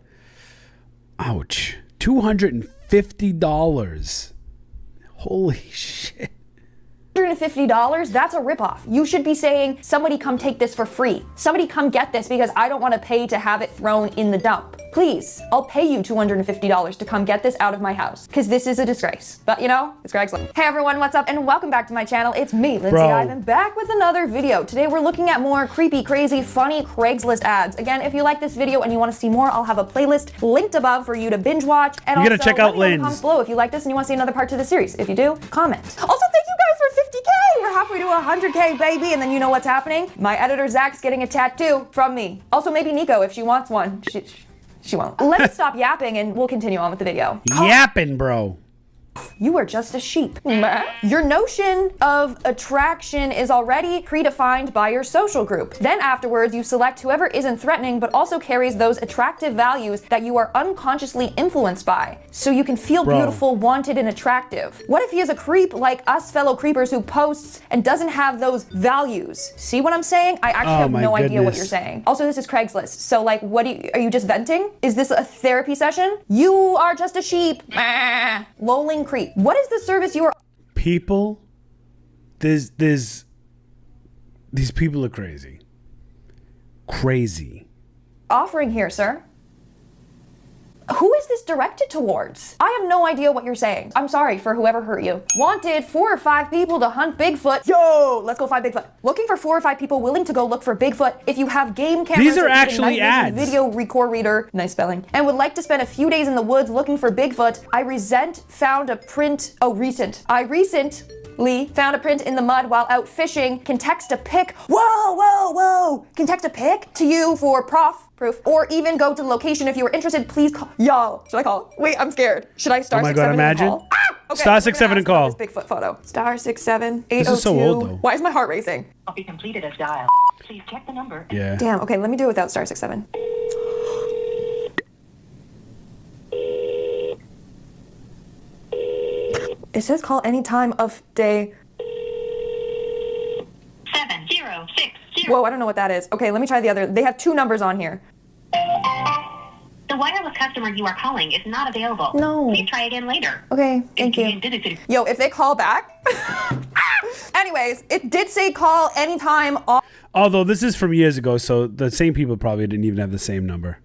Ouch. $250. Holy shit. $150, that's a ripoff. You should be saying, somebody come take this for free. Somebody come get this because I don't want to pay to have it thrown in the dump. Please, I'll pay you $250 to come get this out of my house because this is a disgrace. But you know, it's Craigslist. Hey everyone, what's up? And welcome back to my channel. It's me, Lindsay Ivan, back with another video. Today we're looking at more creepy, crazy, funny Craigslist ads. Again, if you like this video and you want to see more, I'll have a playlist linked above for you to binge watch. And you gotta check out Linz. Comments below if you like this and you want to see another part to the series. If you do, comment. Also, thank you guys for 50K. We're halfway to 100K, baby. And then you know what's happening? My editor Zach's getting a tattoo from me. Also, maybe Nico if she wants one. She won't. Let's stop yapping and we'll continue on with the video. Yapping, bro. You are just a sheep. Your notion of attraction is already predefined by your social group. Then afterwards, you select whoever isn't threatening but also carries those attractive values that you are unconsciously influenced by. So you can feel beautiful, wanted, and attractive. What if he is a creep like us fellow creepers who posts and doesn't have those values? See what I'm saying? I actually have no idea what you're saying. Also, this is Craigslist. So like, are you just venting? Is this a therapy session? You are just a sheep. Lolling creep. What is the service you are? People, these people are crazy. Crazy. Offering here, sir? Who is this directed towards? I have no idea what you're saying. I'm sorry for whoever hurt you. Wanted 4 or 5 people to hunt Bigfoot. Yo, let's go find Bigfoot. Looking for 4 or 5 people willing to go look for Bigfoot. If you have game cameras, these are or actually night vision ads. Video record reader, nice spelling, and would like to spend a few days in the woods looking for Bigfoot. I recently found a print in the mud while out fishing. Can text a pic. Whoa. Can text a pic to you for proof. Or even go to the location if you were interested. Please call. Yo, should I call? Wait, I'm scared. Should I star 67 and call? Okay, star 67 and call. This Bigfoot photo. Star 67 802. This is so old though. Why is my heart racing? Be completed as dial. Please check the number. Yeah. Damn. Okay, let me do it without star 67. It says call any time of day. 7060. Whoa, I don't know what that is. Okay, let me try the other. They have 2 numbers on here. The wireless customer you are calling is not available. No. Please try again later. Okay, thank you. Yo, if they call back. Anyways, it did say call anytime Although this is from years ago, so the same people probably didn't even have the same number.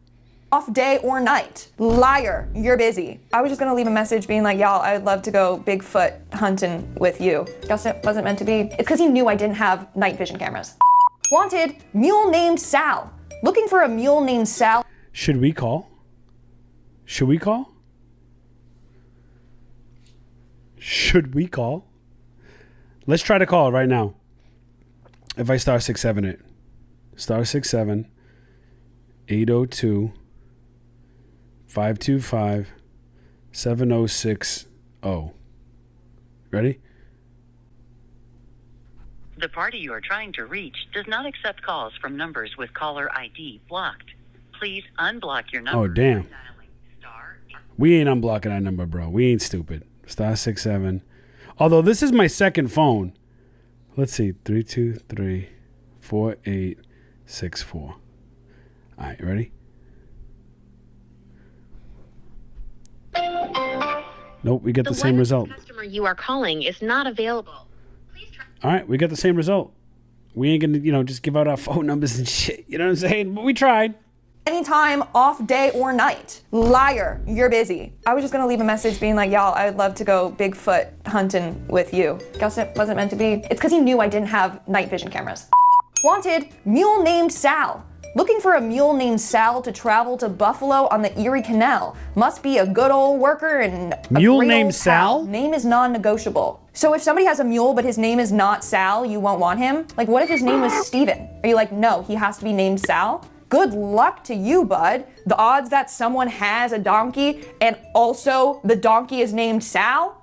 Off day or night. Liar, you're busy. I was just gonna leave a message being like, y'all, I'd love to go Bigfoot hunting with you. Guess it wasn't meant to be. It's because he knew I didn't have night vision cameras. Wanted, mule named Sal. Looking for a mule named Sal. Should we call? Should we call? Let's try to call right now. If I star 67 it. Star 67 802 525 7060. Ready? The party you are trying to reach does not accept calls from numbers with caller ID blocked. Please unblock your number. Oh, damn. We ain't unblocking that number, bro. We ain't stupid. Star 67. Although this is my second phone. Let's see. 323 4864. All right, ready? Nope, we get the same result. The customer you are calling is not available. All right, we got the same result. We ain't gonna, just give out our phone numbers and shit. You know what I'm saying? But we tried. Anytime, off day or night. Liar, you're busy. I was just gonna leave a message being like, y'all, I'd love to go Bigfoot hunting with you. Guess it wasn't meant to be. It's because he knew I didn't have night vision cameras. Wanted, mule named Sal. Looking for a mule named Sal to travel to Buffalo on the Erie Canal. Must be a good old worker and a mule great named old Sal? pal. Name is non-negotiable. So if somebody has a mule but his name is not Sal, you won't want him? Like, what if his name was Steven? Are you like, no, he has to be named Sal? Good luck to you, bud. The odds that someone has a donkey and also the donkey is named Sal?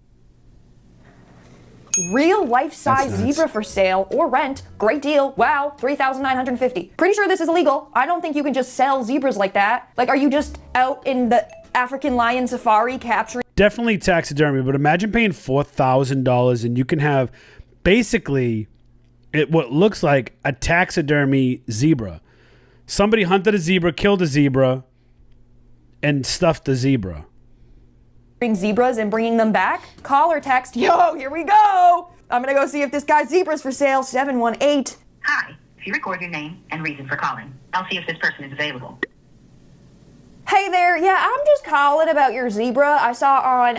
Real life-size zebra for sale or rent. Great deal. Wow, $3,950. Pretty sure this is illegal. I don't think you can just sell zebras like that. Like, are you just out in the African lion safari capturing? Definitely taxidermy, but imagine paying $4,000 and you can have basically what looks like a taxidermy zebra. Somebody hunted a zebra, killed a zebra, and stuffed the zebra. Zebras and bringing them back? Call or text. Yo, here we go. I'm gonna go see if this guy's zebra's for sale. 718. Hi. If you record your name and reason for calling, I'll see if this person is available. Hey there, yeah, I'm just calling about your zebra. I saw on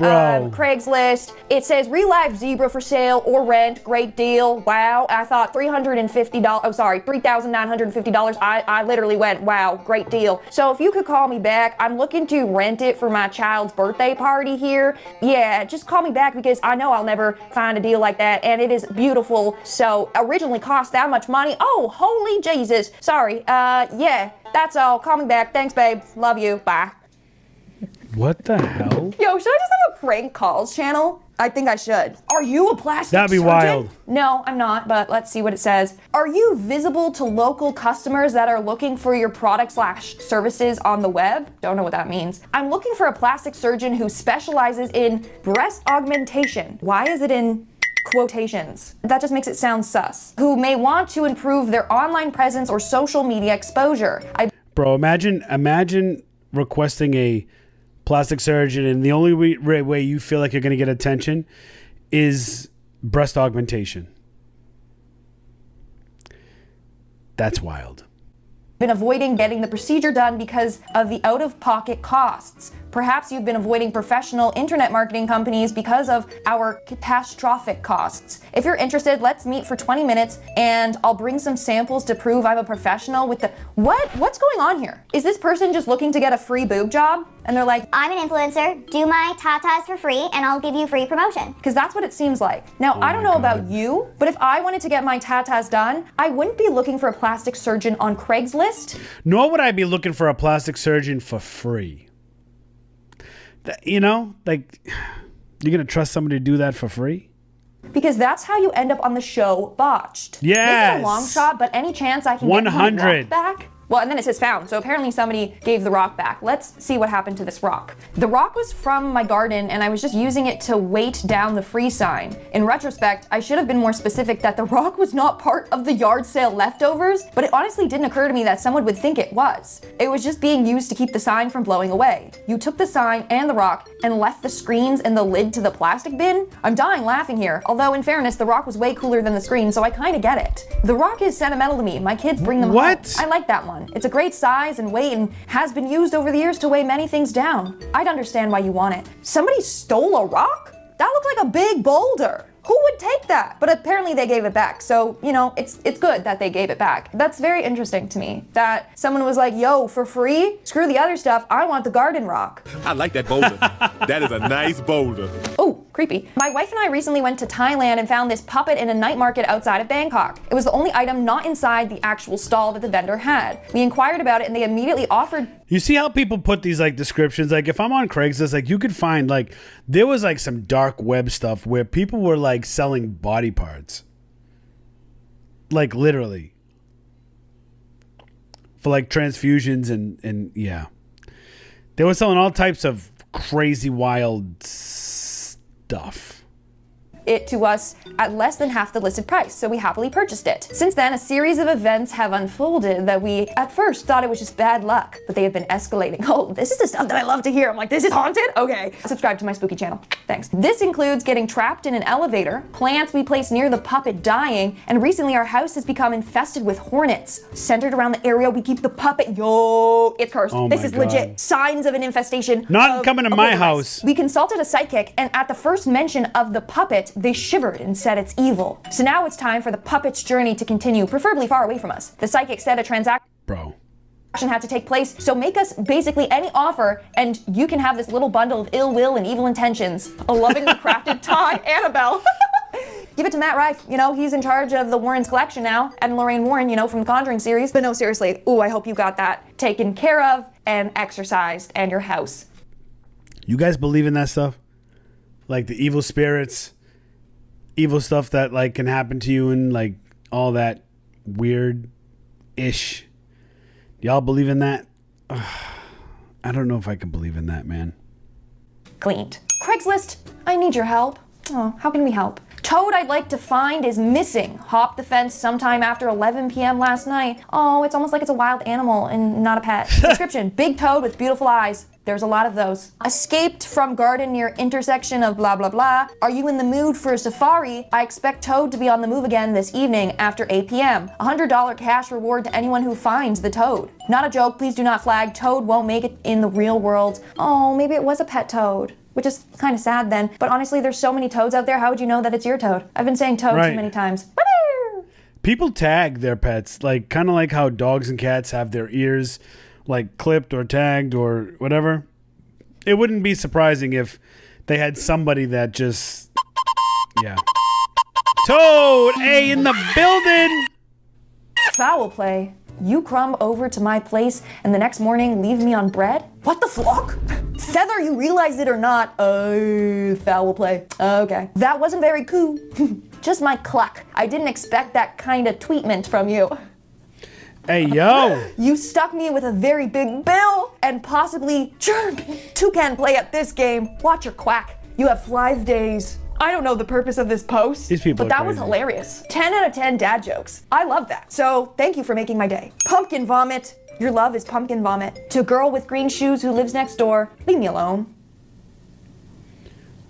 Craigslist. It says real life zebra for sale or rent. Great deal. Wow. I thought $350. Oh, sorry, $3,950. I literally went, wow, great deal. So if you could call me back, I'm looking to rent it for my child's birthday party here. Yeah, just call me back because I know I'll never find a deal like that, and it is beautiful. So originally cost that much money. Oh, holy Jesus. Sorry. Yeah. That's all. Call me back. Thanks, babe. Love you. Bye. What the hell? Yo, should I just have a prank calls channel? I think I should. Are you a plastic That'd be surgeon? wild. No, I'm not, but let's see what it says. Are you visible to local customers that are looking for your product/services on the web? Don't know what that means. I'm looking for a plastic surgeon who specializes in breast augmentation. Why is it in quotations? That just makes it sound sus. Who may want to improve their online presence or social media exposure. Bro, imagine requesting a plastic surgeon and the only way you feel like you're going to get attention is breast augmentation. That's wild. Been avoiding getting the procedure done because of the out-of-pocket costs. Perhaps you've been avoiding professional internet marketing companies because of our catastrophic costs. If you're interested, let's meet for 20 minutes and I'll bring some samples to prove I'm a professional with the... What's going on here? Is this person just looking to get a free boob job? And they're like, I'm an influencer, do my tatas for free and I'll give you free promotion. Because that's what it seems like. Now, I don't know about you, but if I wanted to get my tatas done, I wouldn't be looking for a plastic surgeon on Craigslist. Nor would I be looking for a plastic surgeon for free. You know, like, you're going to trust somebody to do that for free? Because that's how you end up on the show Botched. Yes. This is a long shot, but any chance I can 100. get my rock back? Well, and then it says found, so apparently somebody gave the rock back. Let's see what happened to this rock. The rock was from my garden, and I was just using it to weight down the free sign. In retrospect, I should have been more specific that the rock was not part of the yard sale leftovers, but it honestly didn't occur to me that someone would think it was. It was just being used to keep the sign from blowing away. You took the sign and the rock and left the screens and the lid to the plastic bin? I'm dying laughing here, although in fairness, the rock was way cooler than the screen, so I kind of get it. The rock is sentimental to me. My kids bring them home. I like that one. It's a great size and weight and has been used over the years to weigh many things down. I'd understand why you want it. Somebody stole a rock? That looked like a big boulder. Who would take that? But apparently they gave it back. So, you know, it's good that they gave it back. That's very interesting to me. That someone was like, yo, for free? Screw the other stuff. I want the garden rock. I like that boulder. That is a nice boulder. Oh, creepy. My wife and I recently went to Thailand and found this puppet in a night market outside of Bangkok. It was the only item not inside the actual stall that the vendor had. We inquired about it and they immediately offered. You see how people put these like descriptions? Like if I'm on Craigslist, like you could find like, there was like some dark web stuff where people were like selling body parts. Like literally. For like transfusions and yeah. They were selling all types of crazy wild stuff. It to us at less than half the listed price, so we happily purchased it. Since then, a series of events have unfolded that we at first thought it was just bad luck, but they have been escalating. Oh, this is the stuff that I love to hear. I'm like, this is haunted? Okay. Subscribe to my spooky channel. Thanks. This includes getting trapped in an elevator, plants we placed near the puppet dying, and recently our house has become infested with hornets. Centered around the area we keep the puppet. Yo, it's cursed. Oh this my is God. legit. Signs of an infestation. Not coming to my house. We consulted a psychic, and at the first mention of the puppet, they shivered and said it's evil. So now it's time for the puppet's journey to continue, preferably far away from us. The psychic said a transaction had to take place, so make us basically any offer and you can have this little bundle of ill will and evil intentions. A lovingly crafted Thai Annabelle. Give it to Matt Rife, you know, he's in charge of the Warrens collection now, and Lorraine Warren, you know, from the Conjuring series. But no, seriously, ooh, I hope you got that taken care of and exercised and your house. You guys believe in that stuff? Like the evil spirits, evil stuff that like can happen to you and like all that weird-ish. Y'all believe in that? Ugh, I don't know if I can believe in that, man. Cleaned. Craigslist, I need your help. Oh, how can we help? Toad I'd like to find is missing. Hopped the fence sometime after 11 p.m. last night. Oh, it's almost like it's a wild animal and not a pet. Description, big toad with beautiful eyes. There's a lot of those. Escaped from garden near intersection of blah blah blah. Are you in the mood for a safari? I expect Toad to be on the move again this evening after 8 p.m. $100 cash reward to anyone who finds the toad. Not a joke, please do not flag. Toad won't make it in the real world. Oh, maybe it was a pet toad. Which is kind of sad then. But honestly, there's so many toads out there. How would you know that it's your toad? I've been saying toad too many times. People tag their pets, like kind of like how dogs and cats have their ears like clipped or tagged or whatever. It wouldn't be surprising if they had somebody that just, yeah. Toad, hey, in the building. Foul play. You crumb over to my place and the next morning leave me on bread? What the flock? Whether you realize it or not, foul play. Okay. That wasn't very cool. Just my cluck. I didn't expect that kind of tweetment from you. Hey, yo. You stuck me with a very big bill and possibly two can play at this game. Watch your quack. You have flies days. I don't know the purpose of this post, These people but that are was crazy. hilarious. 10 out of 10 dad jokes. I love that. So thank you for making my day. Pumpkin vomit. Your love is pumpkin vomit. To girl with green shoes who lives next door, leave me alone.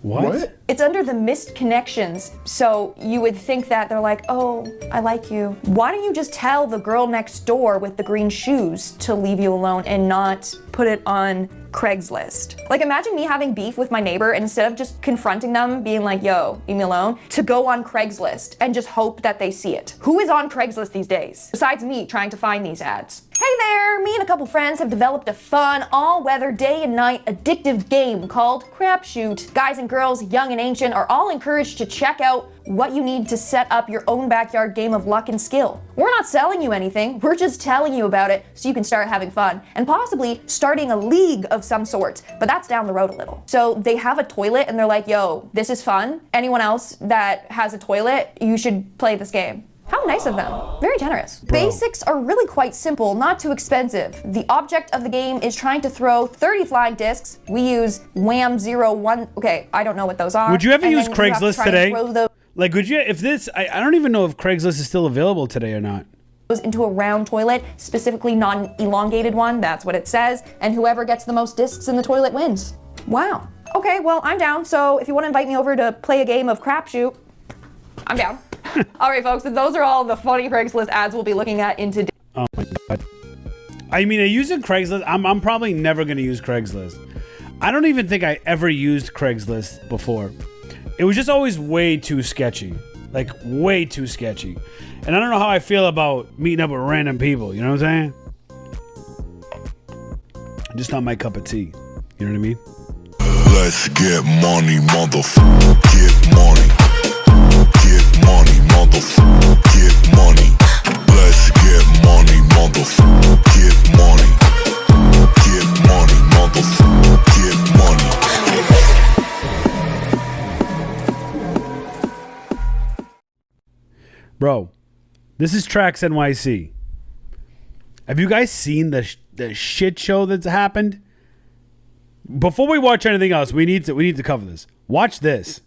What? It's under the missed connections, so you would think that they're like, oh, I like you. Why don't you just tell the girl next door with the green shoes to leave you alone and not put it on Craigslist? Like, imagine me having beef with my neighbor and instead of just confronting them, being like, yo, leave me alone, to go on Craigslist and just hope that they see it. Who is on Craigslist these days, besides me trying to find these ads? Hey there, me and a couple friends have developed a fun, all-weather, day and night addictive game called Crapshoot. Guys and girls, young and ancient, are all encouraged to check out what you need to set up your own backyard game of luck and skill. We're not selling you anything, we're just telling you about it so you can start having fun, and possibly starting a league of some sort, but that's down the road a little. So they have a toilet and they're like, yo, this is fun. Anyone else that has a toilet, you should play this game. How nice of them. Very generous. Bro. Basics are really quite simple, not too expensive. The object of the game is trying to throw 30 flying discs. We use Wham 01. Okay, I don't know what those are. Would you ever And use then you have to Craigslist try and today? throw those Like, would you, if this, I don't even know if Craigslist is still available today or not. into a round toilet, specifically non-elongated one, that's what it says, and whoever gets the most discs in the toilet wins. Wow. Okay, well, I'm down, so if you want to invite me over to play a game of Crapshoot, I'm down. All right, folks, those are all the funny Craigslist ads we'll be looking at in today. Oh my God. I mean, using Craigslist, I'm probably never going to use Craigslist. I don't even think I ever used Craigslist before. It was just always way too sketchy. Like, way too sketchy. And I don't know how I feel about meeting up with random people. You know what I'm saying? Just not my cup of tea. You know what I mean? Let's get money, motherfucker. Get money. Get money, motherfucker. Get money. Let's get money, motherfucker. Get money. Get money, motherfucker. Get money. Bro, this is Trax NYC. Have you guys seen the shit show that's happened? Before we watch anything else, we need to cover this. Watch this.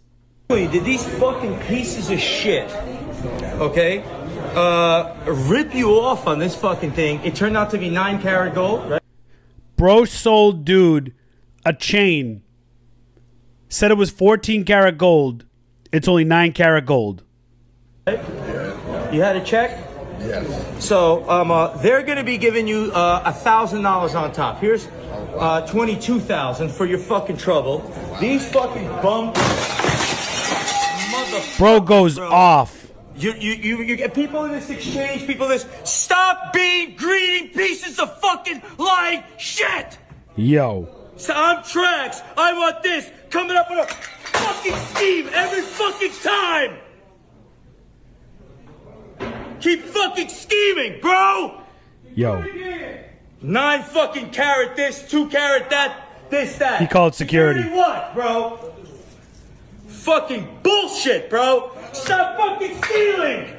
Did these fucking pieces of shit, okay, rip you off on this fucking thing? It turned out to be 9-karat gold, right? Bro sold dude a chain. Said it was 14-karat gold. It's only 9-karat gold. You had a check? Yes. So they're going to be giving you $1,000 on top. Here's $22,000 for your fucking trouble. These fucking bum Bro goes off. You get people in this exchange, people in this. Stop being greedy pieces of fucking lying shit. Yo. So I'm Trax. I want this. Coming up with a fucking scheme every fucking time. Keep fucking scheming, bro. Yo. 9 fucking carat this, 2 carat that, this, that. He called security. What, bro? Fucking bullshit, bro. Stop fucking stealing.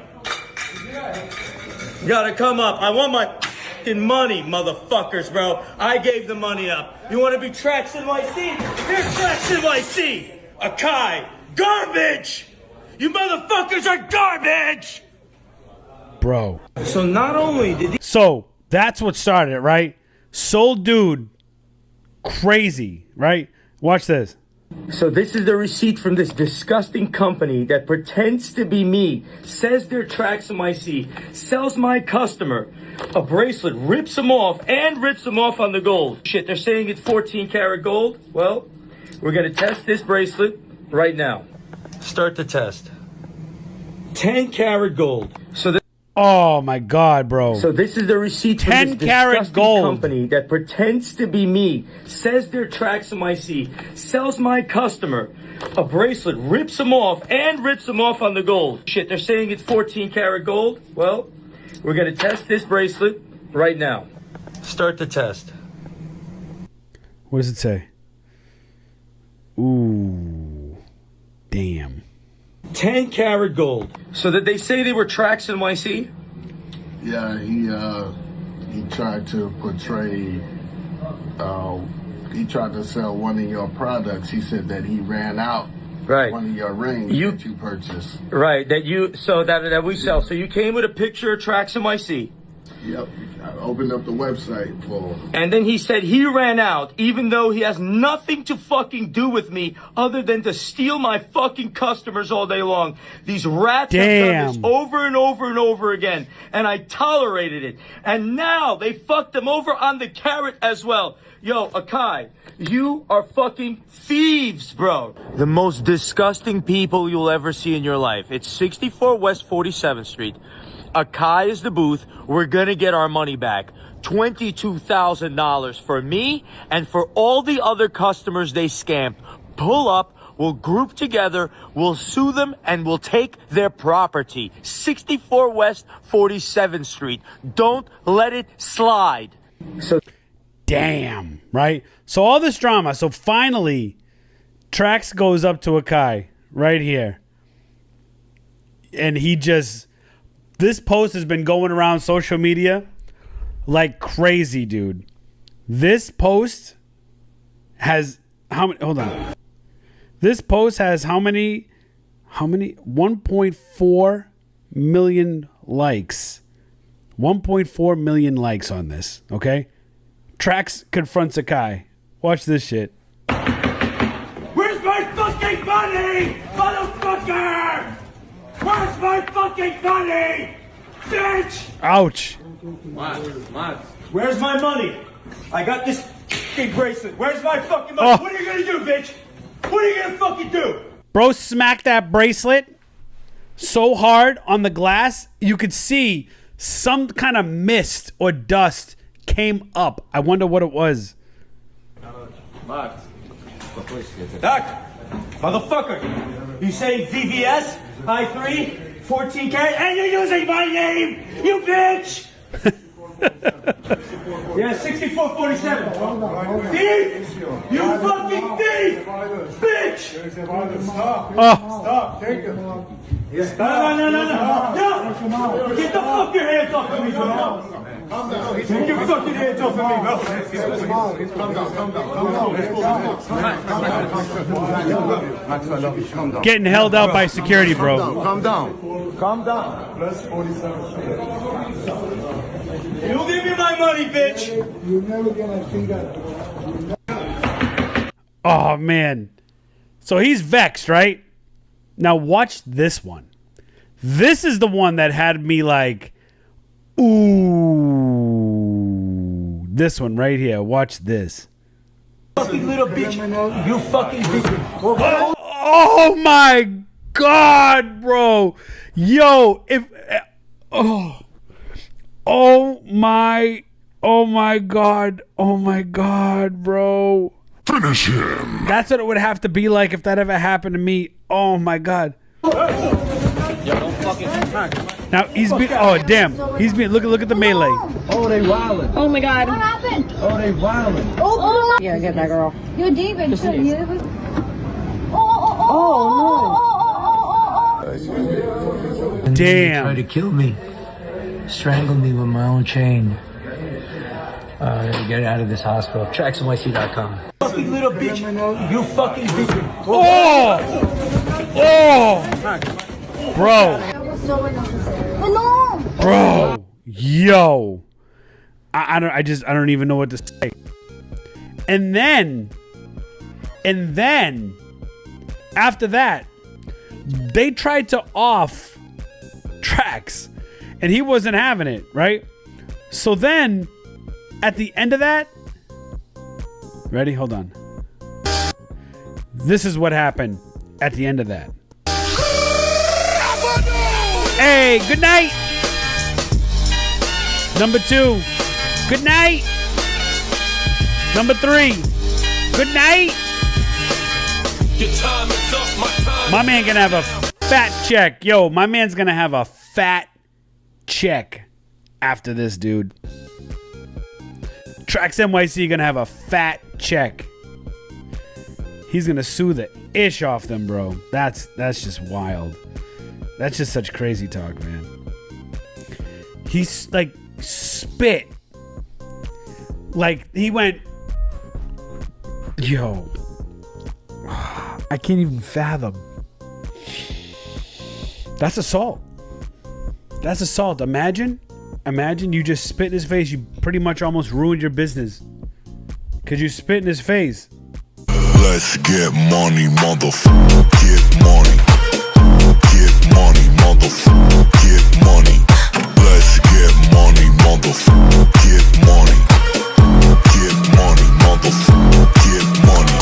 You gotta come up. I want my fucking money, motherfuckers, bro. I gave the money up. You wanna be Trax NYC? Here's Trax NYC. Akai. Garbage. You motherfuckers are garbage. Bro. So not only did So that's what started it, right? Sold dude. Crazy, right? Watch this. So this is the receipt from this disgusting company that pretends to be me, says they're Trax NYC, sells my customer a bracelet, rips them off, and rips them off on the gold. Shit, they're saying it's 14-karat gold. Well, we're gonna test this bracelet right now. Start the test. 10-karat gold. So Oh my God, bro. So this is the receipt from this 10-karat disgusting gold company that pretends to be me, says they're Trax NYC, sells my customer a bracelet, rips them off, and rips them off on the gold. Shit, they're saying it's 14-karat gold. Well, we're gonna test this bracelet right now. Start the test. What does it say? Ooh. Damn. 10 karat gold. So did they say they were tracks NYC? Yeah, he tried to portray, he tried to sell one of your products. He said that he ran out one of your rings that you purchased. Right, that we sell. So you came with a picture of Tracks NYC. Yep, I opened up the website for him. And then he said he ran out, even though he has nothing to fucking do with me other than to steal my fucking customers all day long. These rats have done this over and over and over again, and I tolerated it. And now they fucked them over on the carrot as well. Yo, Akai, you are fucking thieves, bro. The most disgusting people you'll ever see in your life. It's 64 West 47th Street. Akai is the booth. We're gonna get our money back. $22,000 for me and for all the other customers they scammed. Pull up, we'll group together, we'll sue them, and we'll take their property. 64 West 47th Street. Don't let it slide. So, damn, right? So all this drama. So finally, Trax goes up to Akai right here. And he just... This post has been going around social media like crazy, dude. This post has how many? Hold on. This post has how many? 1.4 million likes. 1.4 million likes on this. Okay. Trax confronts Akai. Watch this shit. Where's my fucking money, motherfucker? Where's my fucking money? Bitch! Ouch. Where's my money? I got this fucking bracelet. Where's my fucking money? Oh. What are you gonna do, bitch? What are you gonna fucking do? Bro smacked that bracelet so hard on the glass, you could see some kind of mist or dust came up. I wonder what it was. Doc, motherfucker, you say VVS, I3, 14 karat, and you're using my name, you bitch! Yeah, 6447. Thief! You fucking thief! Bitch! Stop, take it. No! Get the fuck your hands off of me, bro! Take your fucking hands off of me, bro. Getting held out by security, bro. Calm down. Plus 47. You give me my money, bitch! You're never gonna see that. Oh, man. So he's vexed, right? Now watch this one. This is the one that had me like, ooh. This one right here. Watch this. Fucking little bitch. You fucking bitch. Oh my God, bro. Yo, oh my God. Oh my God, bro. Finish him. That's what it would have to be like if that ever happened to me. Oh my God. Now he's being, oh damn. He's being, look at the melee. Oh, they wildin'. Oh my God. What happened? Oh, they wildin'. Oh, Yeah, get that girl. you're David. Damn. Tried to kill me. Strangled me with my own chain. Get out of this hospital. TracksNYC.com. Fucking little bitch. You fucking bitch. Oh! Bro. That was so unnecessary. No! Bro. Yo. I don't even know what to say. And then after that, they tried to off Tracks and he wasn't having it, right? So then at the end of that, ready? Hold on. This is what happened at the end of that. Hey, good night. Number 2, good night. Number 3, good night. My man gonna have a fat check. Yo, my man's gonna have a fat check after this, dude. Trax NYC gonna have a fat check. He's gonna sue the ish off them, bro. That's just wild. That's just such crazy talk, man. He's like spit. Like he went, yo. I can't even fathom. That's assault. That's assault. Imagine you just spit in his face. You pretty much almost ruined your business because you spit in his face. Let's get money, motherfucker. Get money. Get money, motherfucker. Get money. Let's get money, motherfucker. Get money. Get money, motherfucker. Get money.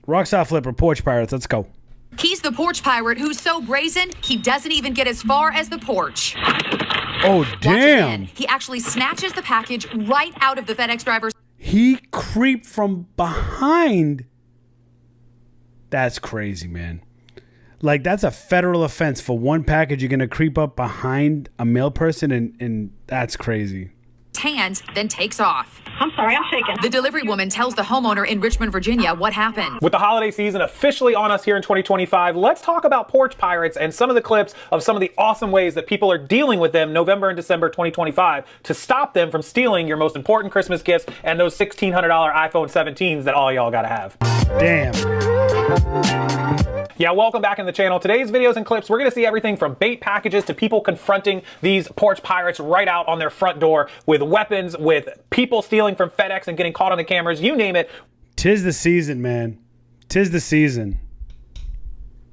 Rockstar Flipper, Porch Pirates, let's go. He's the porch pirate who's so brazen, he doesn't even get as far as the porch. Oh, damn. He actually snatches the package right out of the FedEx driver's. He creeped from behind. That's crazy, man. Like, that's a federal offense for one package. You're going to creep up behind a mail person, and that's crazy. Hands, then takes off. I'm sorry, I'm shaking. The delivery woman tells the homeowner in Richmond, Virginia, what happened. With the holiday season officially on us here in 2025, let's talk about porch pirates and some of the clips of some of the awesome ways that people are dealing with them November and December 2025 to stop them from stealing your most important Christmas gifts and those $1,600 iPhone 17s that all y'all gotta have. Damn. Yeah, welcome back in the channel. Today's videos and clips, we're going to see everything from bait packages to people confronting these porch pirates right out on their front door with weapons, with people stealing from FedEx and getting caught on the cameras, you name it. 'Tis the season, man. 'Tis the season.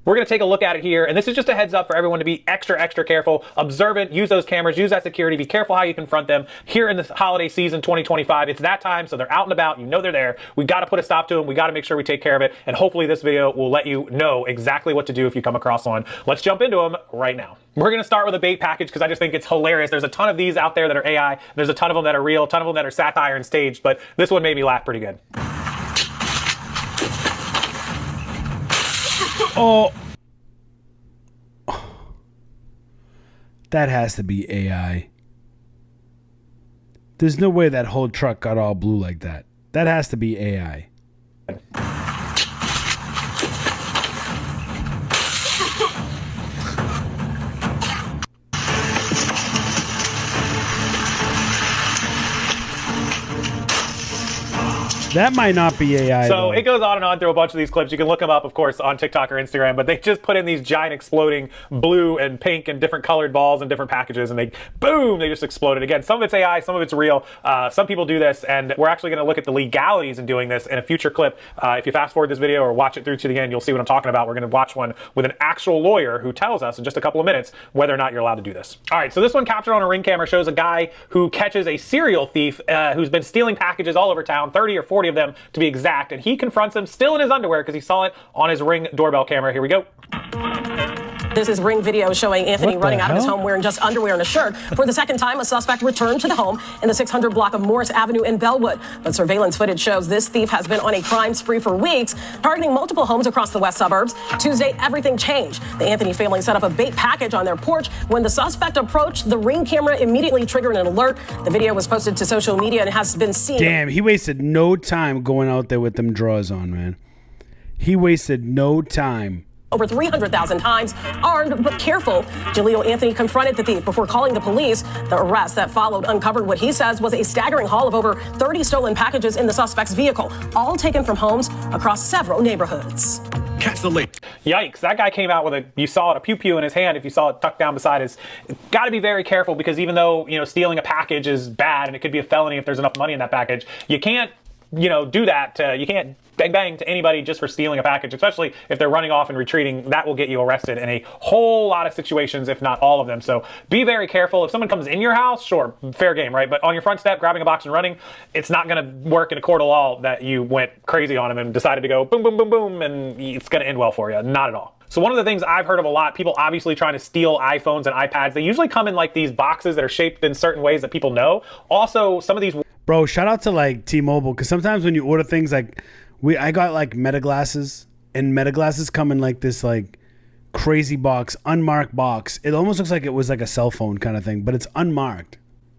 We're going to take a look at it here, and this is just a heads up for everyone to be extra careful, observant, use those cameras, use that security, be careful how you confront them here in this holiday season 2025. It's that time, so they're out and about, you know they're there. We got to put a stop to them, we got to make sure we take care of it, and hopefully this video will let you know exactly what to do if you come across one. Let's jump into them right now. We're going to start with a bait package because I just think it's hilarious. There's a ton of these out there that are AI, there's a ton of them that are real, a ton of them that are satire and staged, but this one made me laugh pretty good. Oh. That has to be AI. There's no way that whole truck got all blue like that. That has to be AI. That might not be AI. So though. it goes on and on through a bunch of these clips. You can look them up, of course, on TikTok or Instagram, but they just put in these giant exploding blue and pink and different colored balls and different packages, and they, boom, they just exploded. Again, some of it's AI, some of it's real. Some people do this, and we're actually going to look at the legalities in doing this in a future clip. If you fast forward this video or watch it through to the end, you'll see what I'm talking about. We're going to watch one with an actual lawyer who tells us in just a couple of minutes whether or not you're allowed to do this. All right, so this one captured on a Ring camera shows a guy who catches a serial thief who's been stealing packages all over town, 30 or 40 of them to be exact, and he confronts him still in his underwear because he saw it on his Ring doorbell camera. Here we go. This is Ring video showing Anthony running out of his home wearing just underwear and a shirt. For the second time, a suspect returned to the home in the 600 block of Morris Avenue in Bellwood. But surveillance footage shows this thief has been on a crime spree for weeks, targeting multiple homes across the west suburbs. Tuesday, everything changed. The Anthony family set up a bait package on their porch. When the suspect approached, the Ring camera immediately triggered an alert. The video was posted to social media and has been seen. Damn, he wasted no time going out there with them drawers on, man. He wasted no time. Over 300,000 times, armed but careful. Jaleel Anthony confronted the thief before calling the police. The arrest that followed uncovered what he says was a staggering haul of over 30 stolen packages in the suspect's vehicle, all taken from homes across several neighborhoods. Catch the link. Yikes, that guy came out with you saw it, a pew-pew in his hand if you saw it tucked down beside his. Got to be very careful because even though, stealing a package is bad and it could be a felony if there's enough money in that package, you can't, do that. You can't bang to anybody just for stealing a package, especially if they're running off and retreating. That will get you arrested in a whole lot of situations, if not all of them. So be very careful. If someone comes in your house, sure, fair game, right? But on your front step, grabbing a box and running, it's not going to work in a court of law that you went crazy on them and decided to go boom, boom, boom, boom, and it's going to end well for you. Not at all. So one of the things I've heard of a lot, people obviously trying to steal iPhones and iPads, they usually come in like these boxes that are shaped in certain ways that people know. Also, some of these... Bro, shout out to like T-Mobile, because sometimes when you order things like... I got like Meta glasses, and Meta glasses come in like this like crazy box, unmarked box. It almost looks like it was like a cell phone kind of thing, but it's unmarked.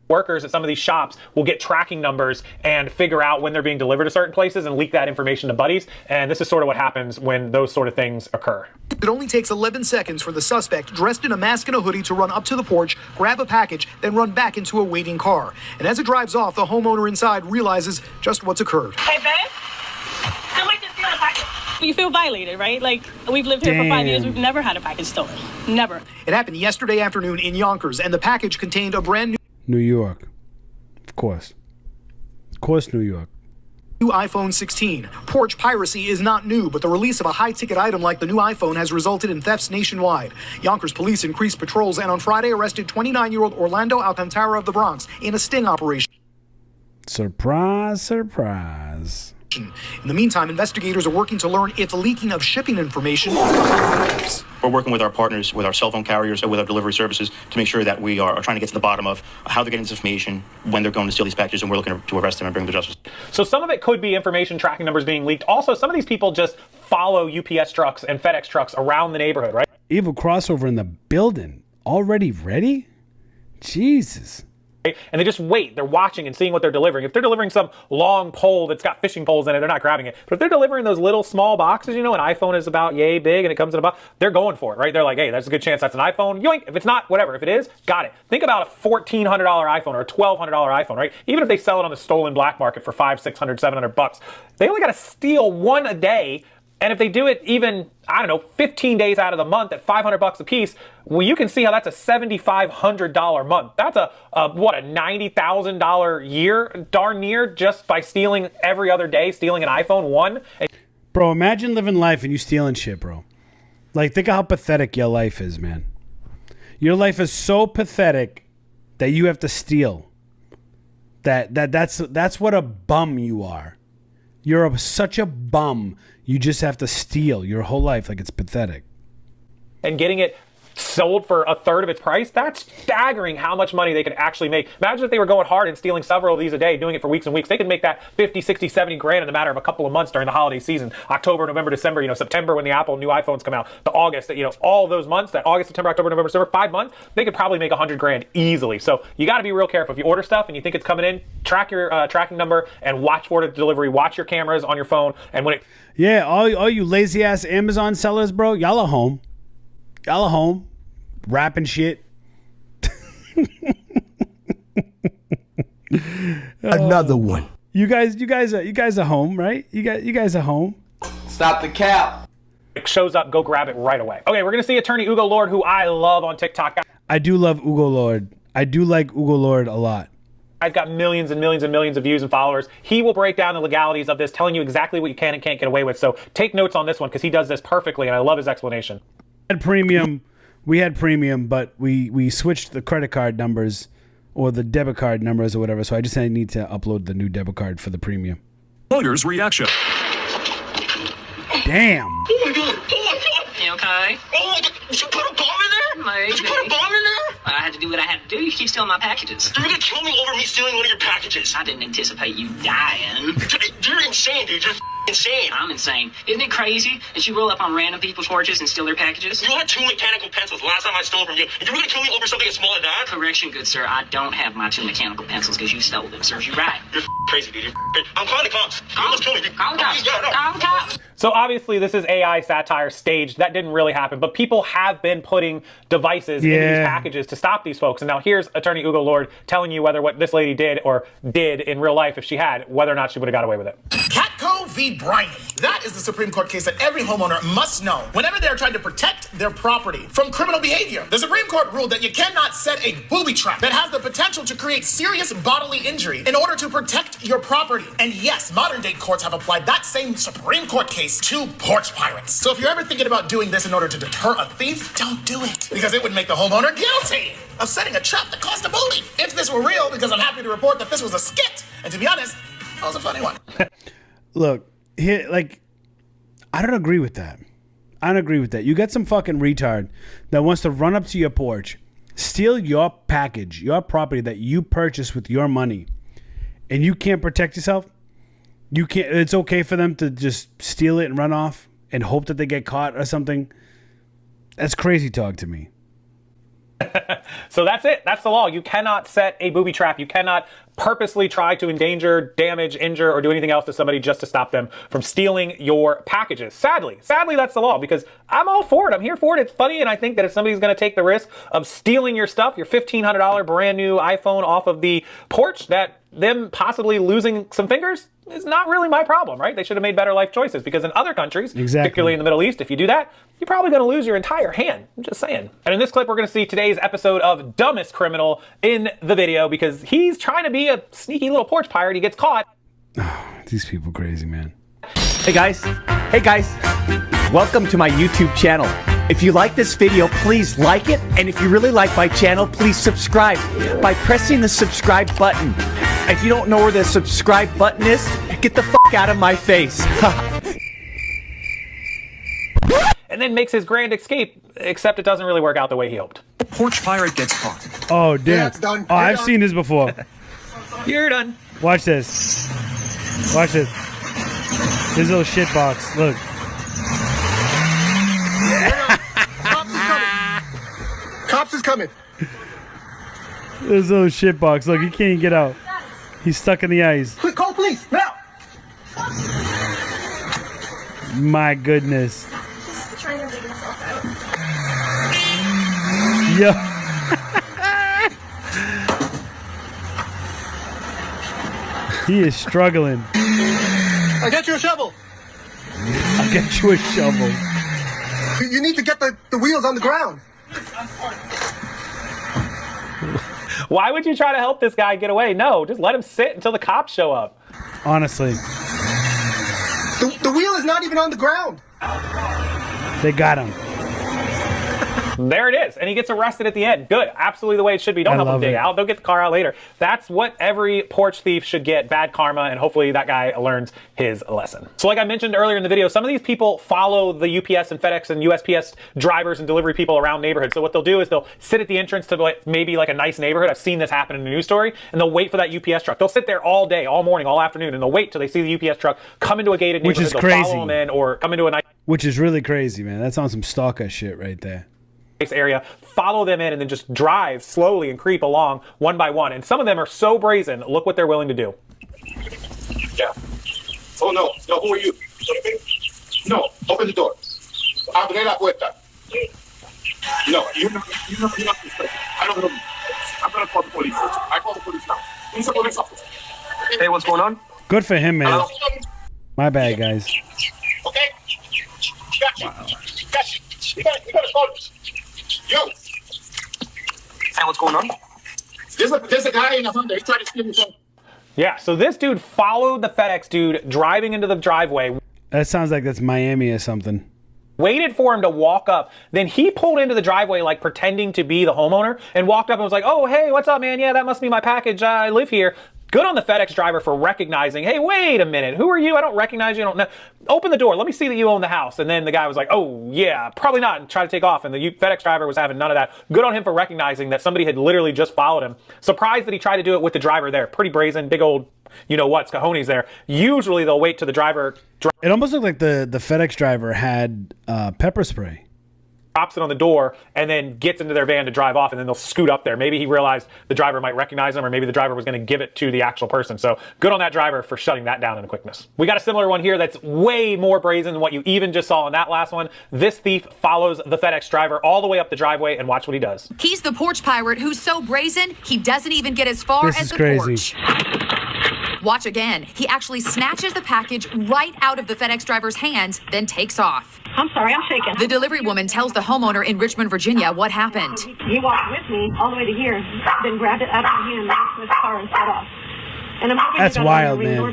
Workers at some of these shops will get tracking numbers and figure out when they're being delivered to certain places and leak that information to buddies. And this is sort of what happens when those sort of things occur. It only takes 11 seconds for the suspect, dressed in a mask and a hoodie, to run up to the porch, grab a package, then run back into a waiting car. And as it drives off, the homeowner inside realizes just what's occurred. Hey, babe. How much is the package? You feel violated, right? Like, we've lived here for 5 years. We've never had a package stolen. Never. It happened yesterday afternoon in Yonkers, and the package contained a brand New York. Of course. Of course, New York. new iPhone 16. Porch piracy is not new, but the release of a high-ticket item like the new iPhone has resulted in thefts nationwide. Yonkers police increased patrols and on Friday arrested 29-year-old Orlando Alcantara of the Bronx in a sting operation. Surprise, surprise. In the meantime, investigators are working to learn if leaking of shipping information. We're working with our partners, with our cell phone carriers, with our delivery services to make sure that we are trying to get to the bottom of how they're getting this information, when they're going to steal these packages, and we're looking to arrest them and bring them to justice. So some of it could be information tracking numbers being leaked. Also, some of these people just follow UPS trucks and FedEx trucks around the neighborhood, right? Evil crossover in the building. Already ready? Jesus. And they just wait. They're watching and seeing what they're delivering. If they're delivering some long pole that's got fishing poles in it, they're not grabbing it. But if they're delivering those little small boxes, you know, an iPhone is about yay big and it comes in a box, they're going for it, right? They're like, hey, there's a good chance that's an iPhone. Yoink. If it's not, whatever. If it is, got it. Think about a $1,400 iPhone or a $1,200 iPhone, right? Even if they sell it on the stolen black market for $500, $600, $700, they only got to steal one a day. And if they do it even, I don't know, 15 days out of the month at $500 a piece, well, you can see how that's a $7,500 month. That's a $90,000 year, darn near, just by stealing every other day, stealing an iPhone 1. Bro, imagine living life and you stealing shit, bro. Like, think of how pathetic your life is, man. Your life is so pathetic that you have to steal. That's what a bum you are. You're such a bum. You just have to steal your whole life. Like, it's pathetic. And getting it sold for a third of its price, that's staggering how much money they could actually make. Imagine if they were going hard and stealing several of these a day, doing it for weeks and weeks. They could make that 50, 60, 70 grand in a matter of a couple of months during the holiday season. October, November, December, you know, September when the Apple new iPhones come out, the August, you know, all those months, that August, September, October, November, December, 5 months, they could probably make 100 grand easily. So you got to be real careful. If you order stuff and you think it's coming in, track your tracking number and watch for the delivery, watch your cameras on your phone. And when it... Yeah, all you lazy ass Amazon sellers, bro, y'all are home. Y'all are home. Rapping shit. Another one. You guys are home, right? You guys are home. Stop the cap. It shows up, go grab it right away. Okay, we're gonna see attorney Ugo Lord, who I love on TikTok. I do love Ugo Lord. I do like Ugo Lord a lot. I've got millions and millions and millions of views and followers. He will break down the legalities of this, telling you exactly what you can and can't get away with. So take notes on this one because he does this perfectly, and I love his explanation. We had premium, but we switched the credit card numbers or the debit card numbers or whatever. So I just need to upload the new debit card for the premium. Voters' reaction. Damn. Oh my god. You okay? Oh my god. Did you put a bomb in there? Maybe. Did you put a bomb in there? I had to do what I had to do. You keep stealing my packages. You're gonna kill me over me stealing one of your packages. I didn't anticipate you dying. You're insane, dude. You're insane. I'm insane. Isn't it crazy that you roll up on random people's porches and steal their packages? You had 2 mechanical pencils last time I stole from you. And you were gonna kill me over something as small as that? Correction, good sir. I don't have my 2 mechanical pencils because you stole them. Serves you right. You're crazy, dude. I'm calling the cops. You almost killed me, dude. Call the cops. Call the cops. So obviously this is AI satire staged. That didn't really happen, but people have been putting devices in these packages to stop these folks. And now here's attorney Ugo Lord telling you whether what this lady did or did in real life, if she had, whether or not she would have got away with it. Catco v. Bryant. That is the Supreme Court case that every homeowner must know whenever they're trying to protect their property from criminal behavior. The Supreme Court ruled that you cannot set a booby trap that has the potential to create serious bodily injury in order to protect your property. And yes, modern day courts have applied that same Supreme Court case to porch pirates. So if you're ever thinking about doing this in order to deter a thief, don't do it, because it would make the homeowner guilty of setting a trap that caused a booby. If this were real, because I'm happy to report that this was a skit, and to be honest, that was a funny one. Look, here, like, I don't agree with that. I don't agree with that. You got some fucking retard that wants to run up to your porch, steal your package, your property that you purchased with your money, and you can't protect yourself. You can't. It's okay for them to just steal it and run off and hope that they get caught or something. That's crazy talk to me. So that's it. That's the law. You cannot set a booby trap. You cannot purposely try to endanger, damage, injure, or do anything else to somebody just to stop them from stealing your packages. Sadly, that's the law, because I'm all for it. I'm here for it. It's funny, and I think that if somebody's going to take the risk of stealing your stuff, your $1,500 brand new iPhone off of the porch, that them possibly losing some fingers is not really my problem, right? They should have made better life choices, because in other countries, particularly in the Middle East, if you do that, you're probably going to lose your entire hand. I'm just saying. And in this clip, we're going to see today's episode of Dumbest Criminal in the video, because he's trying to be a sneaky little porch pirate. He gets caught. These people crazy, man. Hey guys. Welcome to my YouTube channel. If you like this video, please like it. And if you really like my channel, please subscribe by pressing the subscribe button. If you don't know where the subscribe button is, get the fuck out of my face. And then makes his grand escape, except it doesn't really work out the way he hoped. The porch pirate gets caught. Oh, damn. Yeah, it's done. Oh, I've seen this before. You're done. Watch this. Watch this. This little shit box. Look. Cops is coming. This little shit box. Look, he can't even get out. He's stuck in the ice. Quick, call police now. My goodness. Yo. He is struggling. I'll get you a shovel. I'll get you a shovel. You need to get the wheels on the ground. Why would you try to help this guy get away? No, just let him sit until the cops show up. Honestly. The wheel is not even on the ground. They got him. There it is. And he gets arrested at the end. Good. Absolutely the way it should be. Don't help him dig out. They'll get the car out later. That's what every porch thief should get. Bad karma. And hopefully that guy learns his lesson. So like I mentioned earlier in the video, some of these people follow the UPS and FedEx and USPS drivers and delivery people around neighborhoods. So what they'll do is they'll sit at the entrance to maybe like a nice neighborhood. I've seen this happen in a news story. And they'll wait for that UPS truck. They'll sit there all day, all morning, all afternoon. And they'll wait till they see the UPS truck come into a gated neighborhood. Which is they'll crazy. follow them in or come into a nice... Which is really crazy, man. That's on some stalker shit right there. Area, follow them in, and then just drive slowly and creep along one by one. And some of them are so brazen. Look what they're willing to do. Yeah. Oh, no. No, who are you? No, open the door. Abre la puerta. No, you're not. I don't know. I'm going to call the police. I call the police now. He's a police officer. Hey, what's going on? Good for him, man. Hello? My bad, guys. Okay? Gotcha. Wow. Gotcha. You gotta call us. Yo. Hey, what's going on? There's a guy in a Honda. He tried to steal your phone. Yeah, so this dude followed the FedEx dude driving into the driveway. That sounds like that's Miami or something. Waited for him to walk up. Then he pulled into the driveway like pretending to be the homeowner and walked up and was like, oh, hey, what's up, man? Yeah, that must be my package. I live here. Good on the FedEx driver for recognizing, hey, wait a minute. Who are you? I don't recognize you. I don't know. Open the door. Let me see that you own the house. And then the guy was like, oh, yeah, probably not. And try to take off. And the FedEx driver was having none of that. Good on him for recognizing that somebody had literally just followed him. Surprised that he tried to do it with the driver there. Pretty brazen, big old, you know what's cojones there. Usually they'll wait till the driver... It almost looked like the FedEx driver had pepper spray. Drops it on the door and then gets into their van to drive off, and then they'll scoot up there. Maybe he realized the driver might recognize him, or maybe the driver was going to give it to the actual person. So good on that driver for shutting that down in a quickness. We got a similar one here that's way more brazen than what you even just saw in that last one. This thief follows the FedEx driver all the way up the driveway, and watch what he does. He's the porch pirate who's so brazen, he doesn't even get as far as the porch. Watch again. He actually snatches the package right out of the FedEx driver's hands, then takes off. I'm sorry, I'm shaking. The delivery woman tells the homeowner in Richmond, Virginia, what happened. He walked with me all the way to here, then grabbed it out of my hand, ran to his car, and set off. And I'm hoping that's wild, man.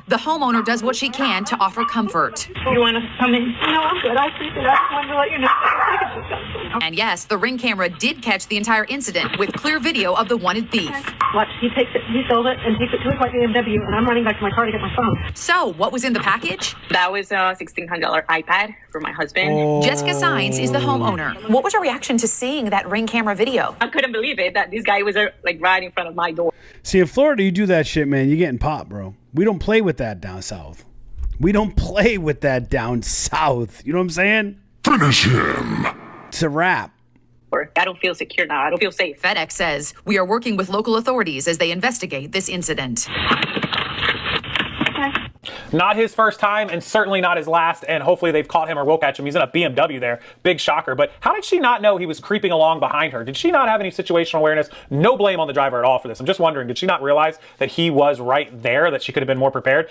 The homeowner does what she can to offer comfort. You want to come in? No, I'm good. I sleep it. I just wanted to let you know that the package was coming. And yes, the Ring camera did catch the entire incident with clear video of the wanted thief. Watch, he takes it, he sold it, and takes it to his white BMW, and I'm running back to my car to get my phone. So, what was in the package? That was a $1,600 iPad for my husband. Oh. Jessica Sines is the homeowner. What was your reaction to seeing that Ring camera video? I couldn't believe it that this guy was like right in front of my door. See, in Florida, you do that shit, man, you're getting popped, bro. We don't play with that down south. We don't play with that down south. You know what I'm saying? Finish him. It's a wrap. I don't feel secure now. I don't feel safe. FedEx says, we are working with local authorities as they investigate this incident. Not his first time, and certainly not his last, and hopefully they've caught him or will catch him. He's in a BMW there. Big shocker. But how did she not know he was creeping along behind her? Did she not have any situational awareness? No blame on the driver at all for this. I'm just wondering, did she not realize that he was right there, that she could have been more prepared?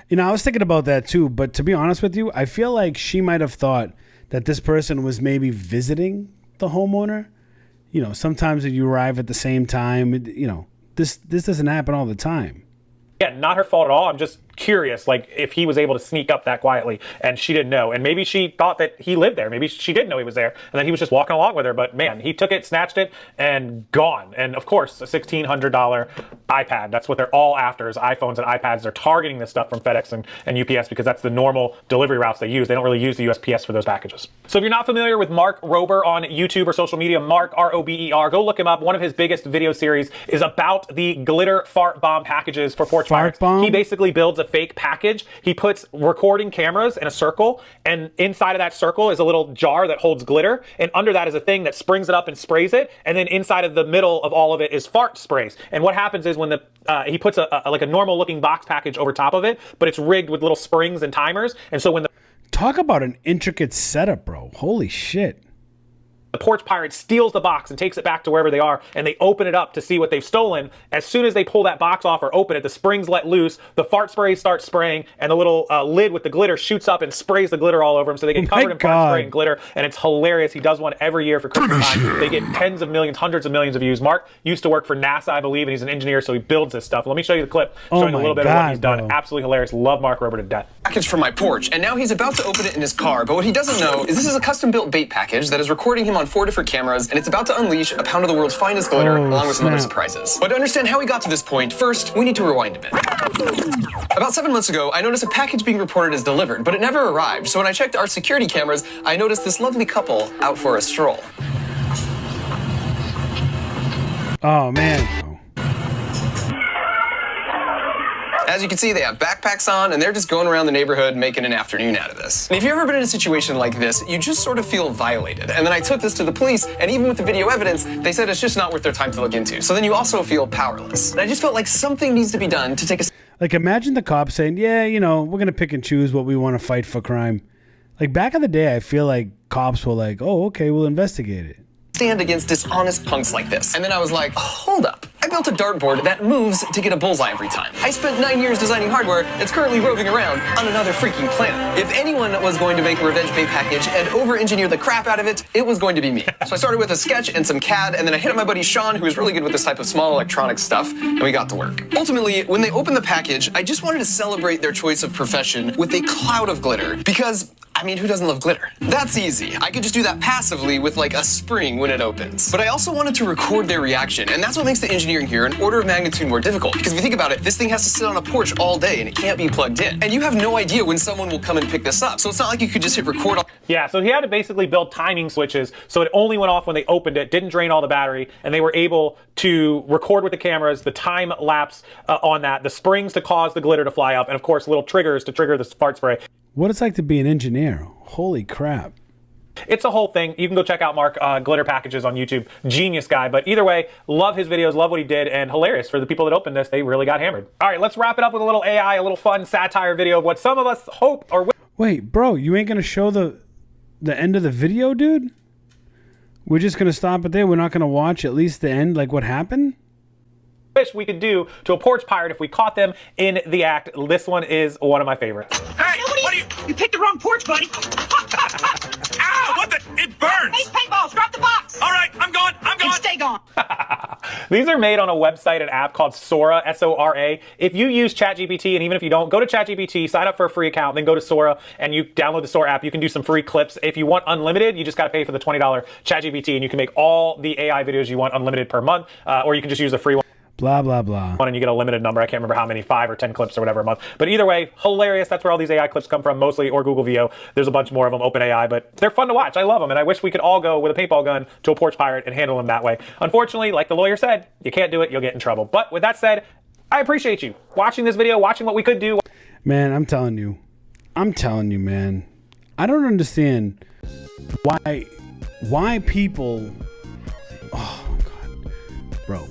You know, I was thinking about that too, but to be honest with you, I feel like she might have thought that this person was maybe visiting the homeowner. You know, sometimes if you arrive at the same time, you know, this doesn't happen all the time. Yeah, not her fault at all. I'm just curious, like, if he was able to sneak up that quietly and she didn't know. And maybe she thought that he lived there. Maybe she didn't know he was there, and then he was just walking along with her. But man, he took it, snatched it, and gone. And of course, a $1,600 iPad. That's what they're all after, is iPhones and iPads. They're targeting this stuff from FedEx and UPS because that's the normal delivery routes they use. They don't really use the USPS for those packages. So if you're not familiar with Mark Rober on YouTube or social media, Mark, R-O-B-E-R, go look him up. One of his biggest video series is about the glitter fart bomb packages for Porch Pirates. He basically builds a fake package. He puts recording cameras in a circle, and inside of that circle is a little jar that holds glitter, and under that is a thing that springs it up and sprays it, and then inside of the middle of all of it is fart sprays. And what happens is when he puts like a normal looking box package over top of it, but it's rigged with little springs and timers, and so when the talk about an intricate setup, bro. Holy shit. The Porch Pirate steals the box and takes it back to wherever they are, and they open it up to see what they've stolen. As soon as they pull that box off or open it, the springs let loose, the fart spray starts spraying, and the little lid with the glitter shoots up and sprays the glitter all over them, so they get covered in fart spray and glitter, and it's hilarious. He does one every year for Christmas time. They get tens of millions, hundreds of millions of views. Mark used to work for NASA, I believe, and he's an engineer, so he builds this stuff. Let me show you the clip showing a little bit of what he's done. Absolutely hilarious. Love Mark Rober to death. Package from my porch, and now he's about to open it in his car, but what he doesn't know is this is a custom-built bait package that is recording him on 4 different cameras, and it's about to unleash a pound of the world's finest glitter, along with some other surprises. But to understand how he got to this point, first, we need to rewind a bit. About 7 months ago, I noticed a package being reported as delivered, but it never arrived. So when I checked our security cameras, I noticed this lovely couple out for a stroll. Oh, man. As you can see, they have backpacks on, and they're just going around the neighborhood making an afternoon out of this. And if you've ever been in a situation like this, you just sort of feel violated. And then I took this to the police, and even with the video evidence, they said it's just not worth their time to look into. So then you also feel powerless. And I just felt like something needs to be done to take a... Like, imagine the cops saying, yeah, you know, we're going to pick and choose what we want to fight for crime. Like, back in the day, I feel like cops were like, oh, okay, we'll investigate it. Stand against dishonest punks like this. And then I was like, hold up. I built a dartboard that moves to get a bullseye every time. I spent 9 years designing hardware that's currently roving around on another freaking planet. If anyone was going to make a revenge bait package and over-engineer the crap out of it, it was going to be me. So I started with a sketch and some CAD, and then I hit up my buddy Sean, who is really good with this type of small electronic stuff, and we got to work. Ultimately, when they opened the package, I just wanted to celebrate their choice of profession with a cloud of glitter, because I mean, who doesn't love glitter? That's easy. I could just do that passively with like a spring when it opens. But I also wanted to record their reaction, and that's what makes the engineering here an order of magnitude more difficult. Because if you think about it, this thing has to sit on a porch all day and it can't be plugged in. And you have no idea when someone will come and pick this up. So it's not like you could just hit record. Yeah, so he had to basically build timing switches so it only went off when they opened it, didn't drain all the battery, and they were able to record with the cameras, the time lapse on that, the springs to cause the glitter to fly up, and of course little triggers to trigger the fart spray. What it's like to be an engineer. Holy crap. It's a whole thing. You can go check out Mark Glitter Packages on YouTube. Genius guy. But either way, love his videos, love what he did, and hilarious for the people that opened this. They really got hammered. All right, let's wrap it up with a little AI, a little fun satire video of what some of us hope or wish. Wait, bro, you ain't going to show the end of the video, dude? We're just going to stop it there? We're not going to watch at least the end, like what happened? Wish we could do to a porch pirate if we caught them in the act. This one is one of my favorites. Hey, what are you picked the wrong porch, buddy. Ow, what the? It burns. Hey, paintballs, drop the box. All right, I'm gone. And stay gone. These are made on a website, an app called Sora, S-O-R-A. If you use ChatGPT, and even if you don't, go to ChatGPT, sign up for a free account, then go to Sora, and you download the Sora app. You can do some free clips. If you want unlimited, you just got to pay for the $20 ChatGPT, and you can make all the AI videos you want unlimited per month, or you can just use the free one. Blah, blah, blah. And you get a limited number. I can't remember how many, 5 or 10 clips or whatever a month. But either way, hilarious. That's where all these AI clips come from, mostly, or Google VO. There's a bunch more of them, OpenAI, but they're fun to watch. I love them, and I wish we could all go with a paintball gun to a porch pirate and handle them that way. Unfortunately, like the lawyer said, you can't do it, you'll get in trouble. But with that said, I appreciate you watching this video, watching what we could do. Man, I'm telling you, man. I don't understand why why people... Oh, my God. Bro.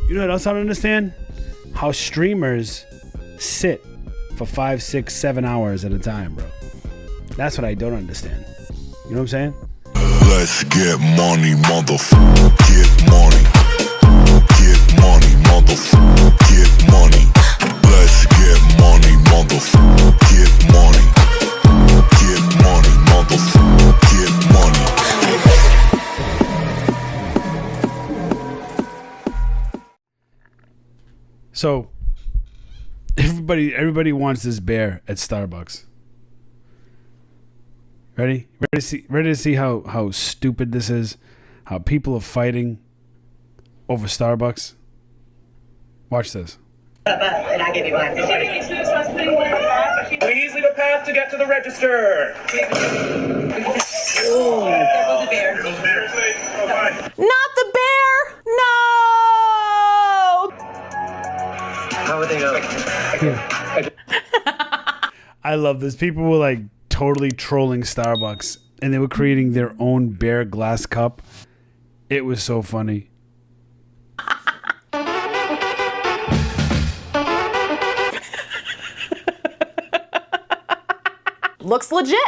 You know what else I don't understand? How streamers sit for 5, 6, 7 hours at a time, bro. That's what I don't understand. You know what I'm saying? Let's get money, motherfucker. Get money. Get money, motherfucker. Get money. Let's get money, motherfucker. Get money. Get money, motherfucker. Get money. So everybody wants this bear at Starbucks. Ready to see how stupid this is? How people are fighting over Starbucks? Watch this. And I give you mine. Please leave a path to get to the register. Not the bear! No! How would they know? I love this. People were like totally trolling Starbucks, and they were creating their own bear glass cup. It was so funny. Looks legit.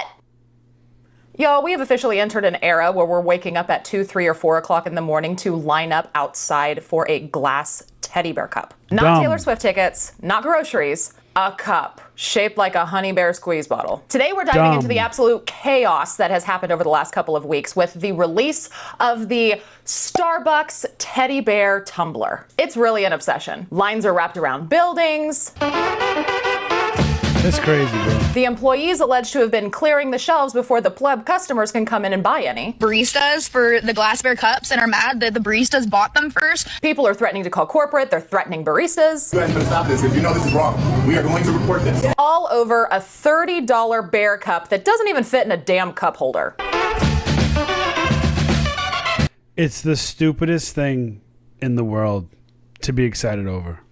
Yo, we have officially entered an era where we're waking up at 2, 3, or 4 o'clock in the morning to line up outside for a glass teddy bear cup. Not Dumb. Taylor Swift tickets, not groceries, a cup shaped like a honey bear squeeze bottle. Today we're diving into the absolute chaos that has happened over the last couple of weeks with the release of the Starbucks teddy bear tumbler. It's really an obsession. Lines are wrapped around buildings. That's crazy, bro. The employees alleged to have been clearing the shelves before the pleb customers can come in and buy any. Baristas for the glass bear cups and are mad that the baristas bought them first. People are threatening to call corporate. They're threatening baristas. You guys better stop this. If you know this is wrong, we are going to report this. All over a $30 bear cup that doesn't even fit in a damn cup holder. It's the stupidest thing in the world to be excited over.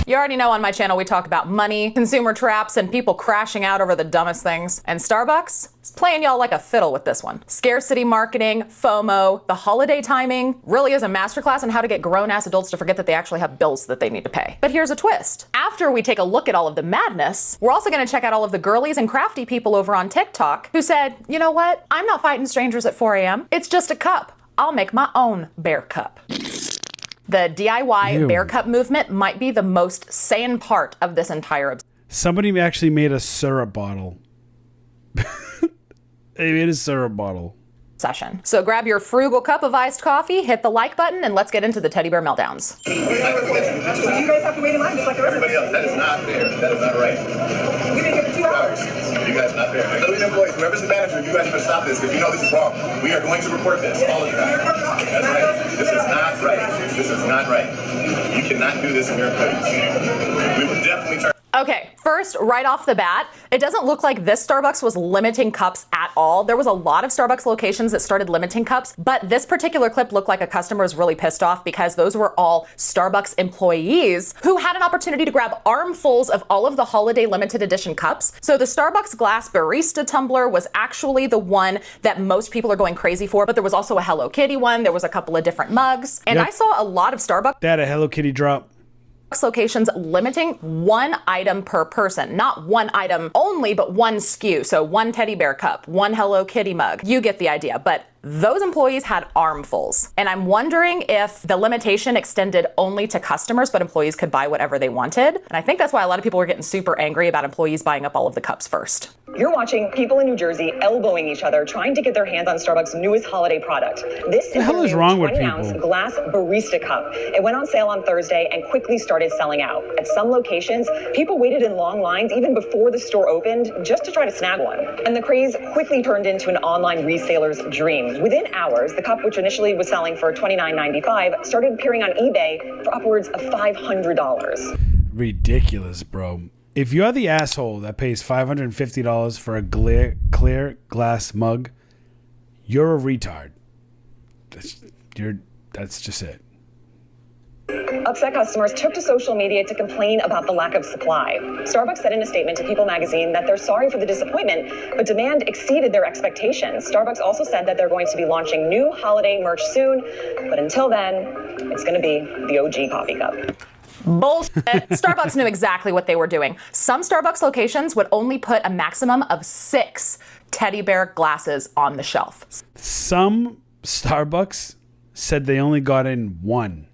You already know on my channel we talk about money, consumer traps, and people crashing out over the dumbest things. And Starbucks is playing y'all like a fiddle with this one. Scarcity marketing, FOMO, the holiday timing really is a masterclass on how to get grown-ass adults to forget that they actually have bills that they need to pay. But here's a twist. After we take a look at all of the madness, we're also going to check out all of the girlies and crafty people over on TikTok who said, you know what? I'm not fighting strangers at 4 a.m. It's just a cup. I'll make my own bear cup. The DIY bear cup movement might be the most sane part of this entire. Somebody actually made a syrup bottle. They made a syrup bottle. Session. So grab your frugal cup of iced coffee, hit the like button, and let's get into the teddy bear meltdowns. So you guys have to wait in line just like the rest of Everybody else, that is not fair. That is not right. We've been here for 2 hours. You guys are not fair. Employees, whoever's the manager, you guys better stop this. If you know this is wrong, we are going to report this. All of you guys. That's right. This is not right. This is not right. You cannot do this in your employees. We will definitely turn. Okay, first, right off the bat, it doesn't look like this Starbucks was limiting cups at all. There was a lot of Starbucks locations that started limiting cups, but this particular clip looked like a customer was really pissed off because those were all Starbucks employees who had an opportunity to grab armfuls of all of the holiday limited edition cups. So the Starbucks glass barista tumbler was actually the one that most people are going crazy for, but there was also a Hello Kitty one. There was a couple of different mugs, and I saw a lot of Starbucks. They had a Hello Kitty drop. Locations limiting one item per person, not one item only, but one SKU. So one teddy bear cup, one Hello Kitty mug. You get the idea. But those employees had armfuls. And I'm wondering if the limitation extended only to customers, but employees could buy whatever they wanted. And I think that's why a lot of people were getting super angry about employees buying up all of the cups first. You're watching people in New Jersey elbowing each other, trying to get their hands on Starbucks' newest holiday product. This is the hell is wrong with 20-ounce people? glass barista cup. It went on sale on Thursday and quickly started selling out. At some locations, people waited in long lines even before the store opened just to try to snag one. And the craze quickly turned into an online reseller's dream. Within hours, the cup, which initially was selling for $29.95, started appearing on eBay for upwards of $500. Ridiculous, bro. If you're the asshole that pays $550 for a clear glass mug, you're a retard. That's just it. Upset customers took to social media to complain about the lack of supply. Starbucks said in a statement to People magazine that they're sorry for the disappointment, but demand exceeded their expectations. Starbucks also said that they're going to be launching new holiday merch soon, but until then, it's going to be the OG coffee cup. Bullshit. Starbucks knew exactly what they were doing. Some Starbucks locations would only put a maximum of 6 teddy bear glasses on the shelf. Some Starbucks said they only got in 1.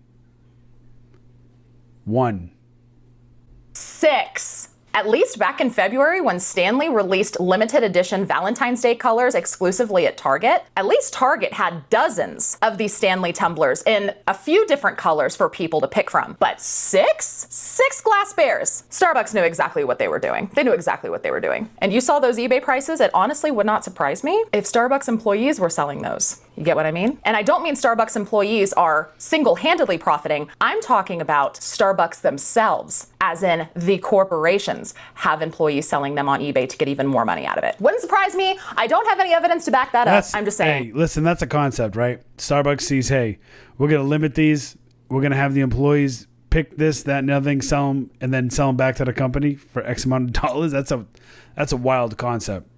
6. At least back in February when Stanley released limited edition Valentine's Day colors exclusively at Target, at least Target had dozens of these Stanley tumblers in a few different colors for people to pick from. But 6? 6 glass bears. Starbucks knew exactly what they were doing. They knew exactly what they were doing. And you saw those eBay prices, it honestly would not surprise me if Starbucks employees were selling those. You get what I mean? And I don't mean Starbucks employees are single-handedly profiting. I'm talking about Starbucks themselves, as in the corporations have employees selling them on eBay to get even more money out of it. Wouldn't surprise me. I don't have any evidence to back that up. I'm just saying. Hey, listen, that's a concept, right? Starbucks sees, hey, we're going to limit these. We're going to have the employees pick this, that, and the other thing, sell them, and then sell them back to the company for X amount of dollars. That's a wild concept.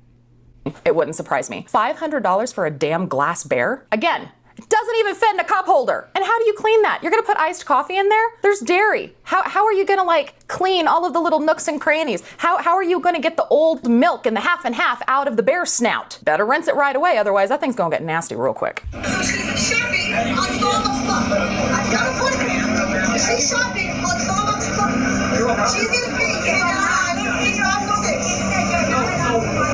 It wouldn't surprise me. $500 for a damn glass bear? Again, it doesn't even fit in a cup holder. And how do you clean that? You're gonna put iced coffee in there? There's dairy. How are you gonna like clean all of the little nooks and crannies? How are you gonna get the old milk and the half and half out of the bear's snout? Better rinse it right away, otherwise that thing's gonna get nasty real quick.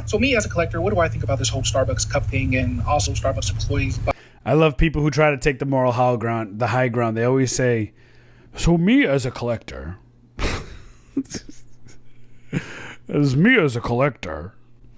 So me as a collector, what do I think about this whole Starbucks cup thing and also Starbucks employees? I love people who try to take the moral high ground. They always say, so me as a collector,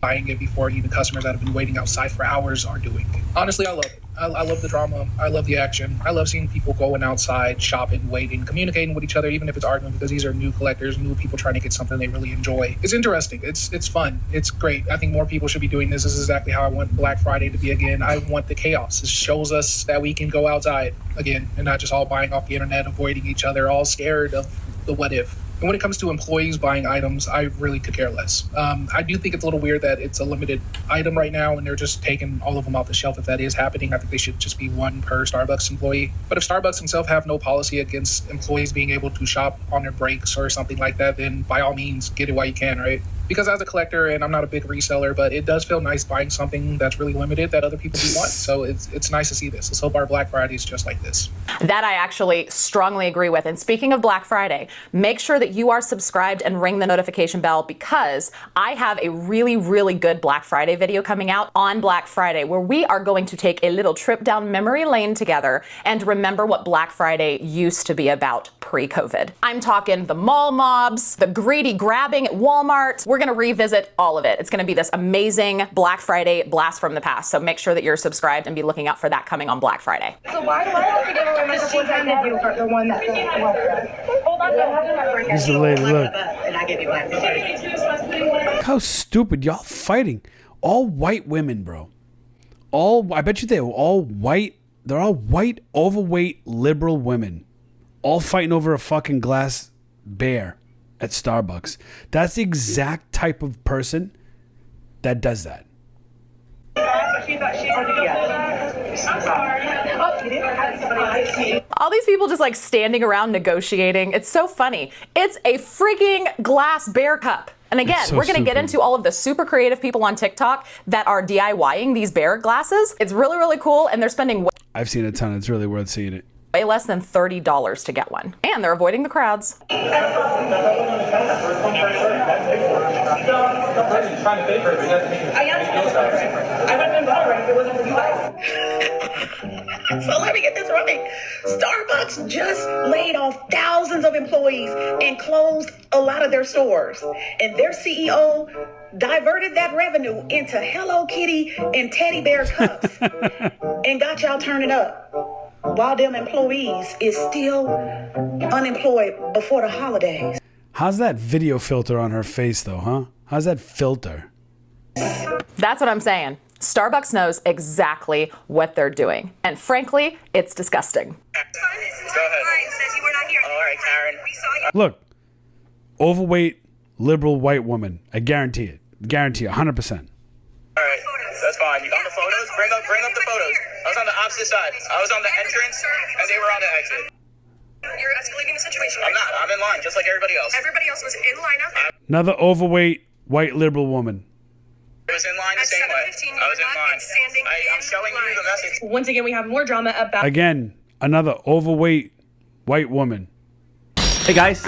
buying it before even customers that have been waiting outside for hours are doing. Honestly, I love it. I love the drama. I love the action. I love seeing people going outside, shopping, waiting, communicating with each other, even if it's arguing, because these are new collectors, new people trying to get something they really enjoy. It's interesting. It's fun. It's great. I think more people should be doing this. This is exactly how I want Black Friday to be again. I want the chaos. This shows us that we can go outside again and not just all buying off the internet, avoiding each other, all scared of the what if. And when it comes to employees buying items, I really could care less. I do think it's a little weird that it's a limited item right now and they're just taking all of them off the shelf. If that is happening, I think they should just be one per Starbucks employee. But if Starbucks themselves have no policy against employees being able to shop on their breaks or something like that, then by all means, get it while you can, right? Because as a collector, and I'm not a big reseller, but it does feel nice buying something that's really limited that other people do want. So it's nice to see this. Let's hope our Black Friday is just like this. That I actually strongly agree with. And speaking of Black Friday, make sure that you are subscribed and ring the notification bell because I have a really, really good Black Friday video coming out on Black Friday where we are going to take a little trip down memory lane together and remember what Black Friday used to be about pre-COVID. I'm talking the mall mobs, the greedy grabbing at Walmart. We're going to revisit all of it. It's going to be this amazing Black Friday blast from the past. So make sure that you're subscribed and be looking out for that coming on Black Friday. So why do I have to give away my sheet I did you for the one that hold on, This is the lady, look. and I give you mine. Look how stupid y'all fighting. All white women, bro. I bet you they were all white. They're all white, overweight, liberal women. All fighting over a fucking glass bear at Starbucks. That's the exact type of person that does that. All these people just like standing around negotiating. It's so funny. It's a freaking glass bear cup. And again, so we're going to get stupid. into all of the super creative people on TikTok that are DIYing these bear glasses. It's really, really cool. And they're spending I've seen a ton. It's really worth seeing it. way less than $30 to get one. And they're avoiding the crowds. So let me get this right. Starbucks just laid off thousands of employees and closed a lot of their stores. And their CEO diverted that revenue into Hello Kitty and teddy bear cups and got y'all turning up. While them employees is still unemployed before the holidays. How's that video filter on her face, though, huh? How's that filter? That's what I'm saying. Starbucks knows exactly what they're doing. And frankly, it's disgusting. Go ahead. All right, Karen. Look, overweight, liberal white woman. I guarantee it. Guarantee 100%. All right, that's fine. You got the photos? Bring up the photos. I was on the opposite side. I was on the entrance, and they were on the exit. You're escalating the situation. I'm not. I'm in line, just like everybody else. Everybody else was in line up. Another overweight, white, liberal woman. I was in line the same way. I was in line. I'm showing you the message. Once again, we have more drama about. Again, another overweight, white woman. Hey guys.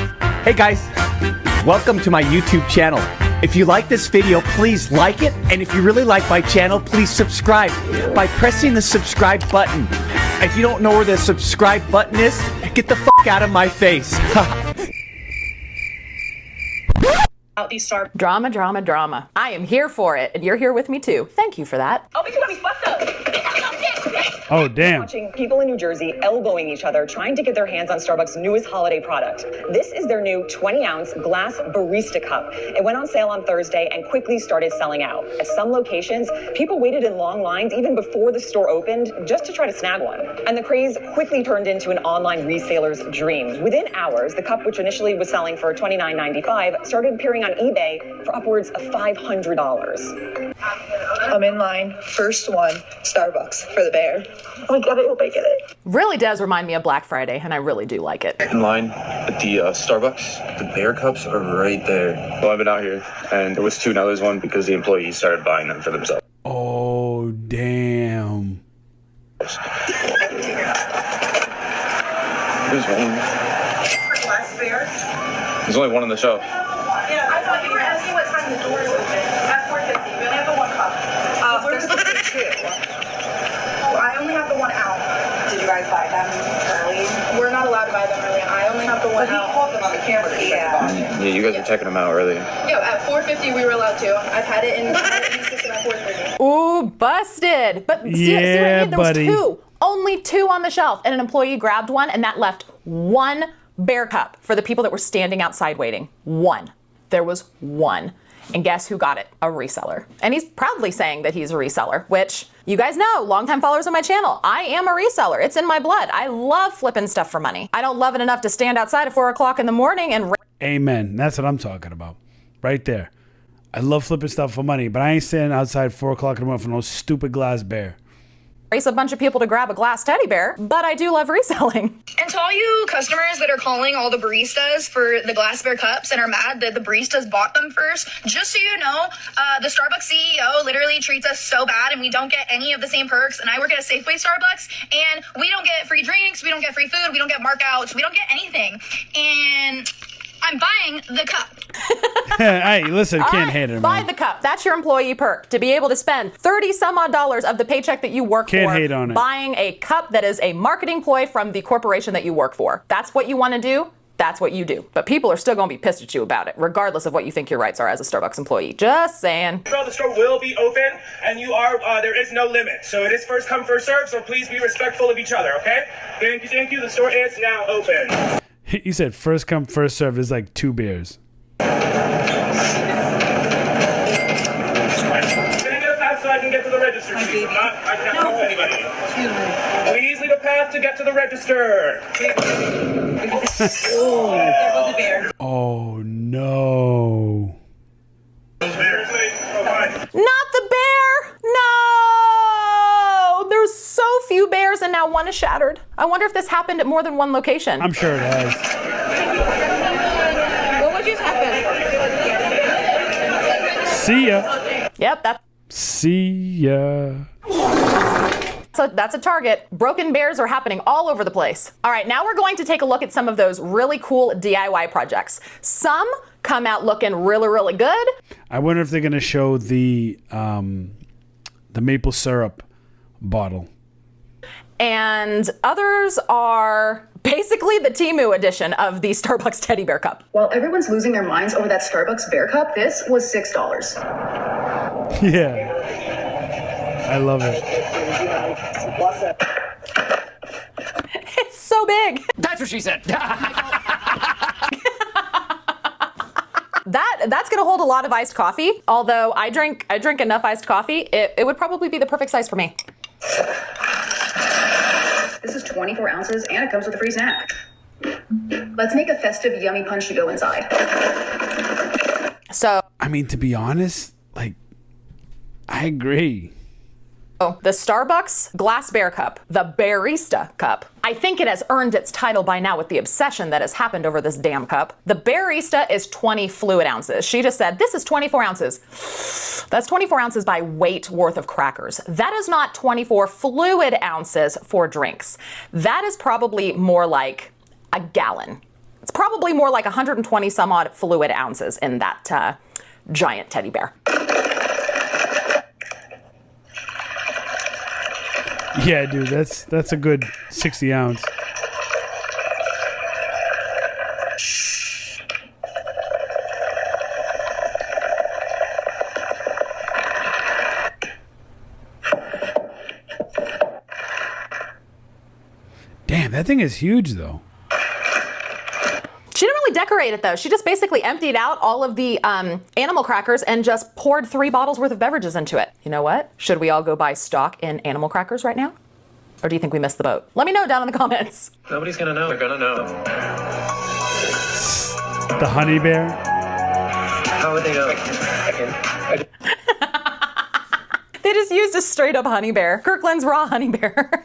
Welcome to my YouTube channel. If you like this video, please like it. And if you really like my channel, please subscribe by pressing the subscribe button. If you don't know where the subscribe button is, get the fuck out of my face. Out these star. Drama, drama, drama. I am here for it, and you're here with me too. Thank you for that. Oh, bitch, you got me fucked up. Oh, damn. Watching people in New Jersey elbowing each other, trying to get their hands on Starbucks' newest holiday product. This is their new 20-ounce glass barista cup. It went on sale on Thursday and quickly started selling out. At some locations, people waited in long lines even before the store opened just to try to snag one. And the craze quickly turned into an online reseller's dream. Within hours, the cup, which initially was selling for $29.95, started appearing on eBay for upwards of $500. I'm in line, first one, Starbucks for the bear. Oh my God, I hope I get it. Really does remind me of Black Friday, and I really do like it. In line at the Starbucks, the bear cups are right there. Well, I've been out here, and there was two, now there's one because the employees started buying them for themselves. Oh, damn. There's one. Glass bear? There's only one on the shelf. Yeah, I thought you were asking what time the doors open. At 4:50, we only have the one cup. There's two. Well, I only have the one out. Did you guys buy them early? We're not allowed to buy them early. I only have the one out. But he caught them on the camera. Yeah, you guys were checking them out earlier. Yeah, at 4:50 we were allowed to. I've had it in the system at 4:30. Ooh, busted. But see what I mean? There was two. Only two on the shelf, and an employee grabbed one, and that left one bear cup for the people that were standing outside waiting. One. There was one. And guess who got it? A reseller. And he's proudly saying that he's a reseller, which you guys know, longtime followers of my channel, I am a reseller. It's in my blood. I love flipping stuff for money. I don't love it enough to stand outside at 4 o'clock in the morning and... Amen. That's what I'm talking about. Right there. I love flipping stuff for money, but I ain't standing outside 4 o'clock in the morning for no stupid glass bear. Race a bunch of people to grab a glass teddy bear, but I do love reselling. And to all you customers that are calling all the baristas for the glass bear cups and are mad that the baristas bought them first, just so you know, the Starbucks CEO literally treats us so bad and we don't get any of the same perks. And I work at a Safeway Starbucks and we don't get free drinks, we don't get free food, we don't get markouts, we don't get anything. And I'm buying the cup. Hey, listen, can't hate it, man. Buy the cup. That's your employee perk. To be able to spend $30-some-odd of the paycheck that you work Can't for hate on it. buying a cup that is a marketing ploy from the corporation that you work for. That's what you want to do. That's what you do. But people are still going to be pissed at you about it, regardless of what you think your rights are as a Starbucks employee. Just saying. The store will be open, and you are, there is no limit. So it is first come, first serve, so please be respectful of each other, okay? Thank you. The store is now open. He said first come, first served is like 2 beers. Can I get a pass so I can get to the register, please? I cannot help anybody. Please leave a path to get to the register. Oh, no. Not the bear! No! There's so few bears and now one is shattered. I wonder if this happened at more than one location. I'm sure it has. What would just happen? See ya. Yep, See ya. So that's a Target. Broken bears are happening all over the place. All right, now we're going to take a look at some of those really cool DIY projects. Some come out looking really, really good. I wonder if they're going to show the maple syrup bottle. And others are basically the Temu edition of the Starbucks teddy bear cup. While everyone's losing their minds over that Starbucks bear cup, this was $6. Yeah. I love it. It's so big. That's what she said. That that's gonna hold a lot of iced coffee. Although I drink enough iced coffee, it would probably be the perfect size for me. This is 24 ounces and it comes with a free snack. Let's make a festive yummy punch to go inside. So, I mean, to be honest, like, I agree. Oh, the Starbucks glass bear cup, the barista cup. I think it has earned its title by now with the obsession that has happened over this damn cup. The barista is 20 fluid ounces. She just said, this is 24 ounces. That's 24 ounces by weight worth of crackers. That is not 24 fluid ounces for drinks. That is probably more like a gallon. It's probably more like 120 some odd fluid ounces in that giant teddy bear. Yeah, dude, that's a good 60 ounce. Damn, that thing is huge though. She didn't really decorate it though. She just basically emptied out all of the animal crackers and just poured 3 bottles worth of beverages into it. You know what? Should we all go buy stock in animal crackers right now? Or do you think we missed the boat? Let me know down in the comments. Nobody's gonna know. They're gonna know. The honey bear. How would they know? They just used a straight up honey bear. Kirkland's raw honey bear.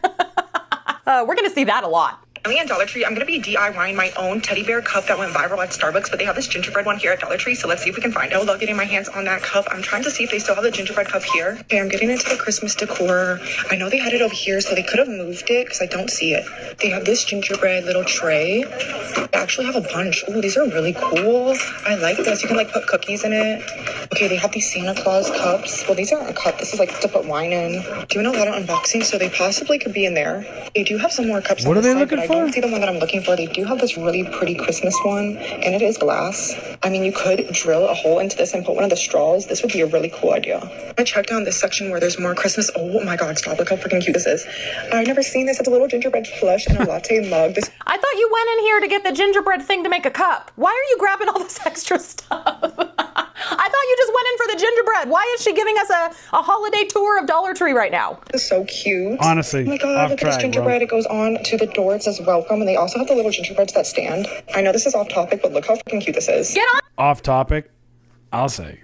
We're gonna see that a lot. Me and Dollar Tree, I'm going to be DIYing my own teddy bear cup that went viral at Starbucks, but they have this gingerbread one here at Dollar Tree, so let's see if we can find it. I love getting my hands on that cup. I'm trying to see if they still have the gingerbread cup here. Okay, I'm getting into the Christmas decor. I know they had it over here, so they could have moved it because I don't see it. They have this gingerbread little tray. They actually have a bunch. Ooh, these are really cool. I like this. You can like put cookies in it. Okay, they have these Santa Claus cups. Well, these aren't a cup. This is like to put wine in. Doing a lot of unboxing, so they possibly could be in there. They do have some more cups. What on are the they side, looking but for? I don't see the one that I'm looking for. They do have this really pretty Christmas one, and it is glass. I mean, you could drill a hole into this and put one of the straws. This would be a really cool idea. I checked down this section where there's more Christmas. Oh my God, stop. Look how freaking cute this is. I've never seen this. It's a little gingerbread plush and a latte mug. This I thought you went in here to get the gingerbread thing to make a cup. Why are you grabbing all this extra stuff? I thought you just went in for the gingerbread. Why is she giving us a holiday tour of Dollar Tree right now? is so cute. Honestly, oh my God, off look at this track, gingerbread. bro. It goes on to the door. It says welcome, and they also have the little gingerbreads that stand. I know this is off topic, but look how freaking cute this is. Get on Off topic, I'll say.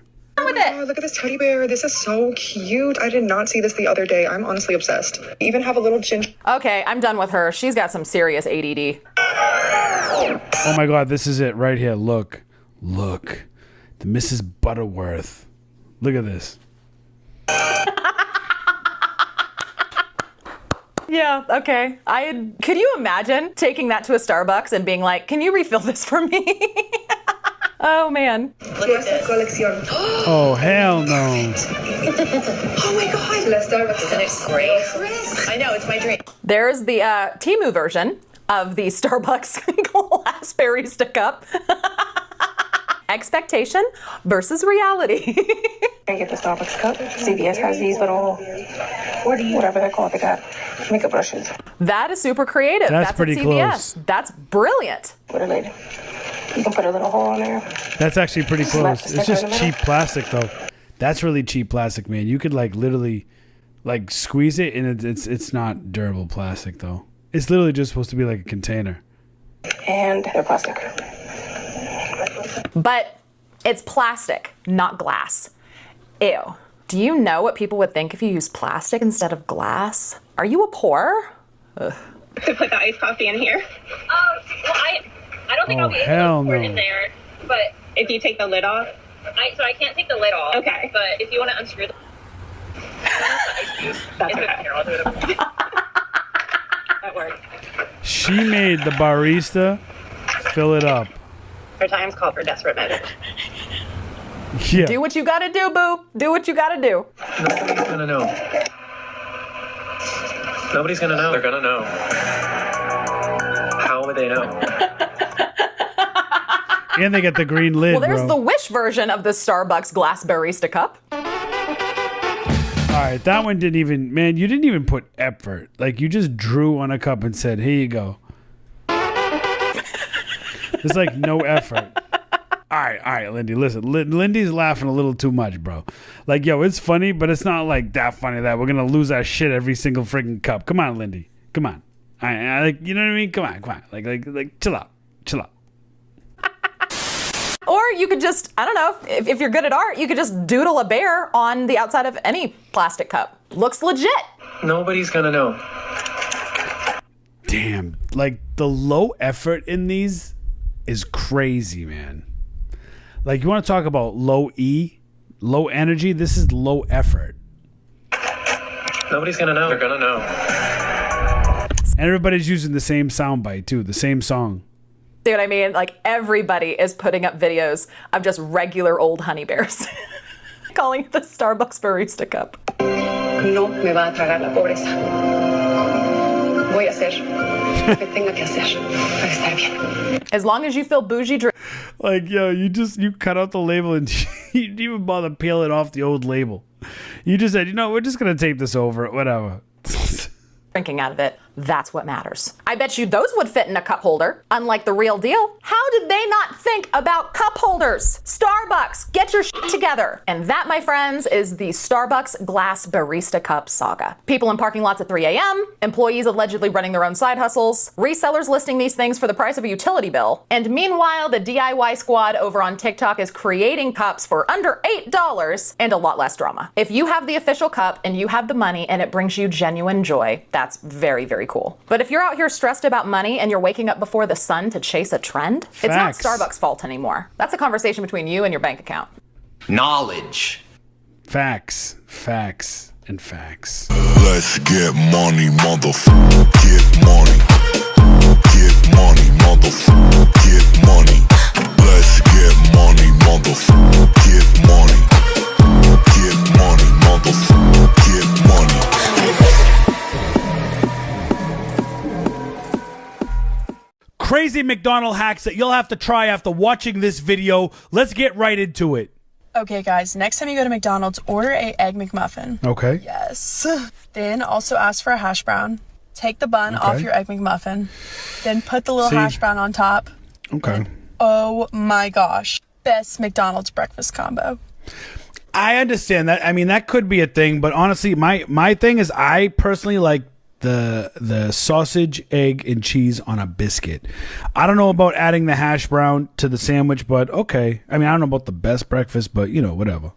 with it. Oh, look at this teddy bear. This is so cute. I did not see this the other day. I'm honestly obsessed. You even have a little Okay, I'm done with her. She's got some serious ADD. Oh my God, this is it right here. Look. The Mrs. Butterworth. Look at this. Yeah, okay. Could you imagine taking that to a Starbucks and being like, can you refill this for me? Oh man. Look at this collection. Oh, hell no. Oh my God. La Starbucks. Isn't it great? I know, it's my dream. There's the Temu version of the Starbucks glass barista cup. Expectation versus reality. I get the Starbucks cup. CVS has these little, whatever they're called. They got makeup brushes. That is super creative. That's at pretty CVS. close. That's brilliant. Put it later. You can put a little hole in there. That's actually pretty Slap close. the It's sticker just in the middle. cheap plastic though. That's really cheap plastic, man. You could like literally like squeeze it and it's not durable plastic though. It's literally just supposed to be like a container. And they're plastic. But it's plastic, not glass. Ew. Do you know what people would think if you use plastic instead of glass? Are you a pore? Ugh. Put the iced coffee in here. Well, I don't think I'll be able hell to pour it no. in there. But if you take the lid off, so I can't take the lid off. Okay. But if you want to unscrew the that's okay. Here, I'll do it. That works. She made the barista fill it up. Our times call for desperate measures. Yeah. Do what you gotta do, boo. Do what you gotta do. Nobody's gonna know. Nobody's gonna know. They're gonna know. How would they know? And they get the green lid, Well, there's bro. the Wish version of the Starbucks glass barista cup. All right, that one didn't even, man, you didn't even put effort. Like, you just drew on a cup and said, here you go. There's like no effort. All right, Lindy. Listen, Lindy's laughing a little too much, bro. Like, yo, it's funny, but it's not like that funny that we're gonna lose our shit every single freaking cup. Come on, Lindy. Come on. I like, you know what I mean? Come on. Like, chill out. Or you could just, I don't know, if you're good at art, you could just doodle a bear on the outside of any plastic cup. Looks legit. Nobody's gonna know. Damn, like the low effort in these is crazy, man. Like, you want to talk about low energy? This is low effort. Nobody's gonna know. They're gonna know. And everybody's using the same soundbite too, the same song. See what I mean? Like, everybody is putting up videos of just regular old honey bears. Calling it the Starbucks barista cup. No me va a tragar la pobreza. Voy a hacer lo que tenga que hacer para estar bien. As long as you feel bougie drink. Like, yo, you cut out the label and you didn't even bother peeling off the old label. You just said, we're just going to tape this over, whatever. Drinking out of it, that's what matters. I bet you those would fit in a cup holder, unlike the real deal. How did they not think about cup holders? Starbucks, get your shit together. And that, my friends, is the Starbucks glass barista cup saga. People in parking lots at 3 a.m., employees allegedly running their own side hustles, resellers listing these things for the price of a utility bill. And meanwhile, the DIY squad over on TikTok is creating cups for under $8 and a lot less drama. If you have the official cup and you have the money and it brings you genuine joy, that's very, very cool. But if you're out here stressed about money and you're waking up before the sun to chase a trend, It's not Starbucks' fault anymore. That's a conversation between you and your bank account. Knowledge. Facts, and facts. Let's get money, motherfucker. Get money. Get money, motherfucker. Get money. Let's get money, motherfucker. Get money. Get money, motherfucker. Get money. Crazy McDonald hacks that you'll have to try after watching this video. Let's get right into it. Okay, guys, next time you go to McDonald's, order a Egg McMuffin. Okay. Yes. Then also ask for a hash brown. Take the bun off your Egg McMuffin. Then put the little hash brown on top. Okay. And, oh my gosh. Best McDonald's breakfast combo. I understand that. I mean, that could be a thing, but honestly, my thing is I personally like the sausage, egg, and cheese on a biscuit. I don't know about adding the hash brown to the sandwich, but okay. I mean, I don't know about the best breakfast, but whatever.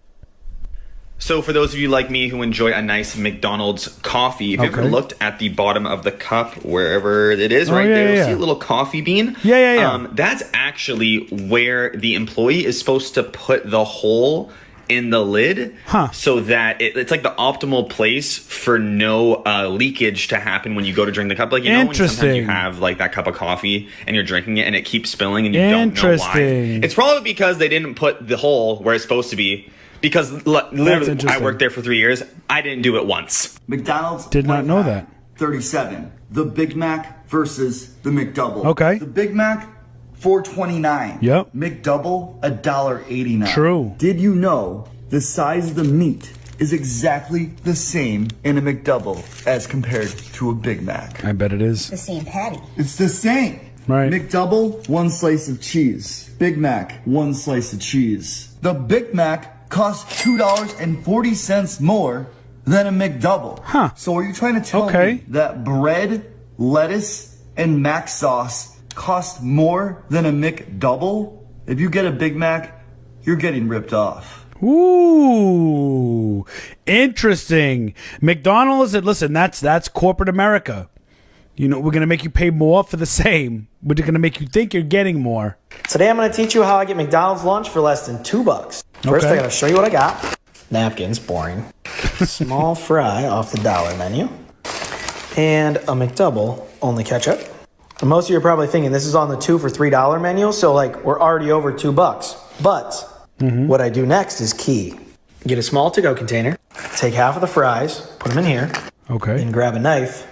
So for those of you like me who enjoy a nice McDonald's coffee, if you ever looked at the bottom of the cup, wherever it is there, you'll see a little coffee bean. Yeah. That's actually where the employee is supposed to put the hole in the lid, so that it's like the optimal place for no leakage to happen when you go to drink the cup. Like, when sometimes you have like that cup of coffee and you're drinking it and it keeps spilling and you don't know why. It's probably because they didn't put the hole where it's supposed to be. Because literally, I worked there for 3 years. I didn't do it once. McDonald's did not know that. 37. The Big Mac versus the McDouble. Okay. The Big Mac, $4.29. Yep. McDouble, $1.89. True. Did you know the size of the meat is exactly the same in a McDouble as compared to a Big Mac? I bet it is. The same patty. It's the same. Right. McDouble, 1 slice of cheese. Big Mac, 1 slice of cheese. The Big Mac costs $2.40 more than a McDouble. So are you trying to tell me that bread, lettuce, and mac sauce cost more than a McDouble? If you get a Big Mac, you're getting ripped off. Ooh, interesting. McDonald's, listen, that's corporate America. We're going to make you pay more for the same. We're going to make you think you're getting more. Today I'm going to teach you how I get McDonald's lunch for less than $2. First, I got to show you what I got. Napkins, boring. Small fry off the dollar menu. And a McDouble, only ketchup. And most of you are probably thinking this is on the 2 for $3 menu, so we're already over $2. But what I do next is key. Get a small to-go container, take half of the fries, put them in here, and grab a knife,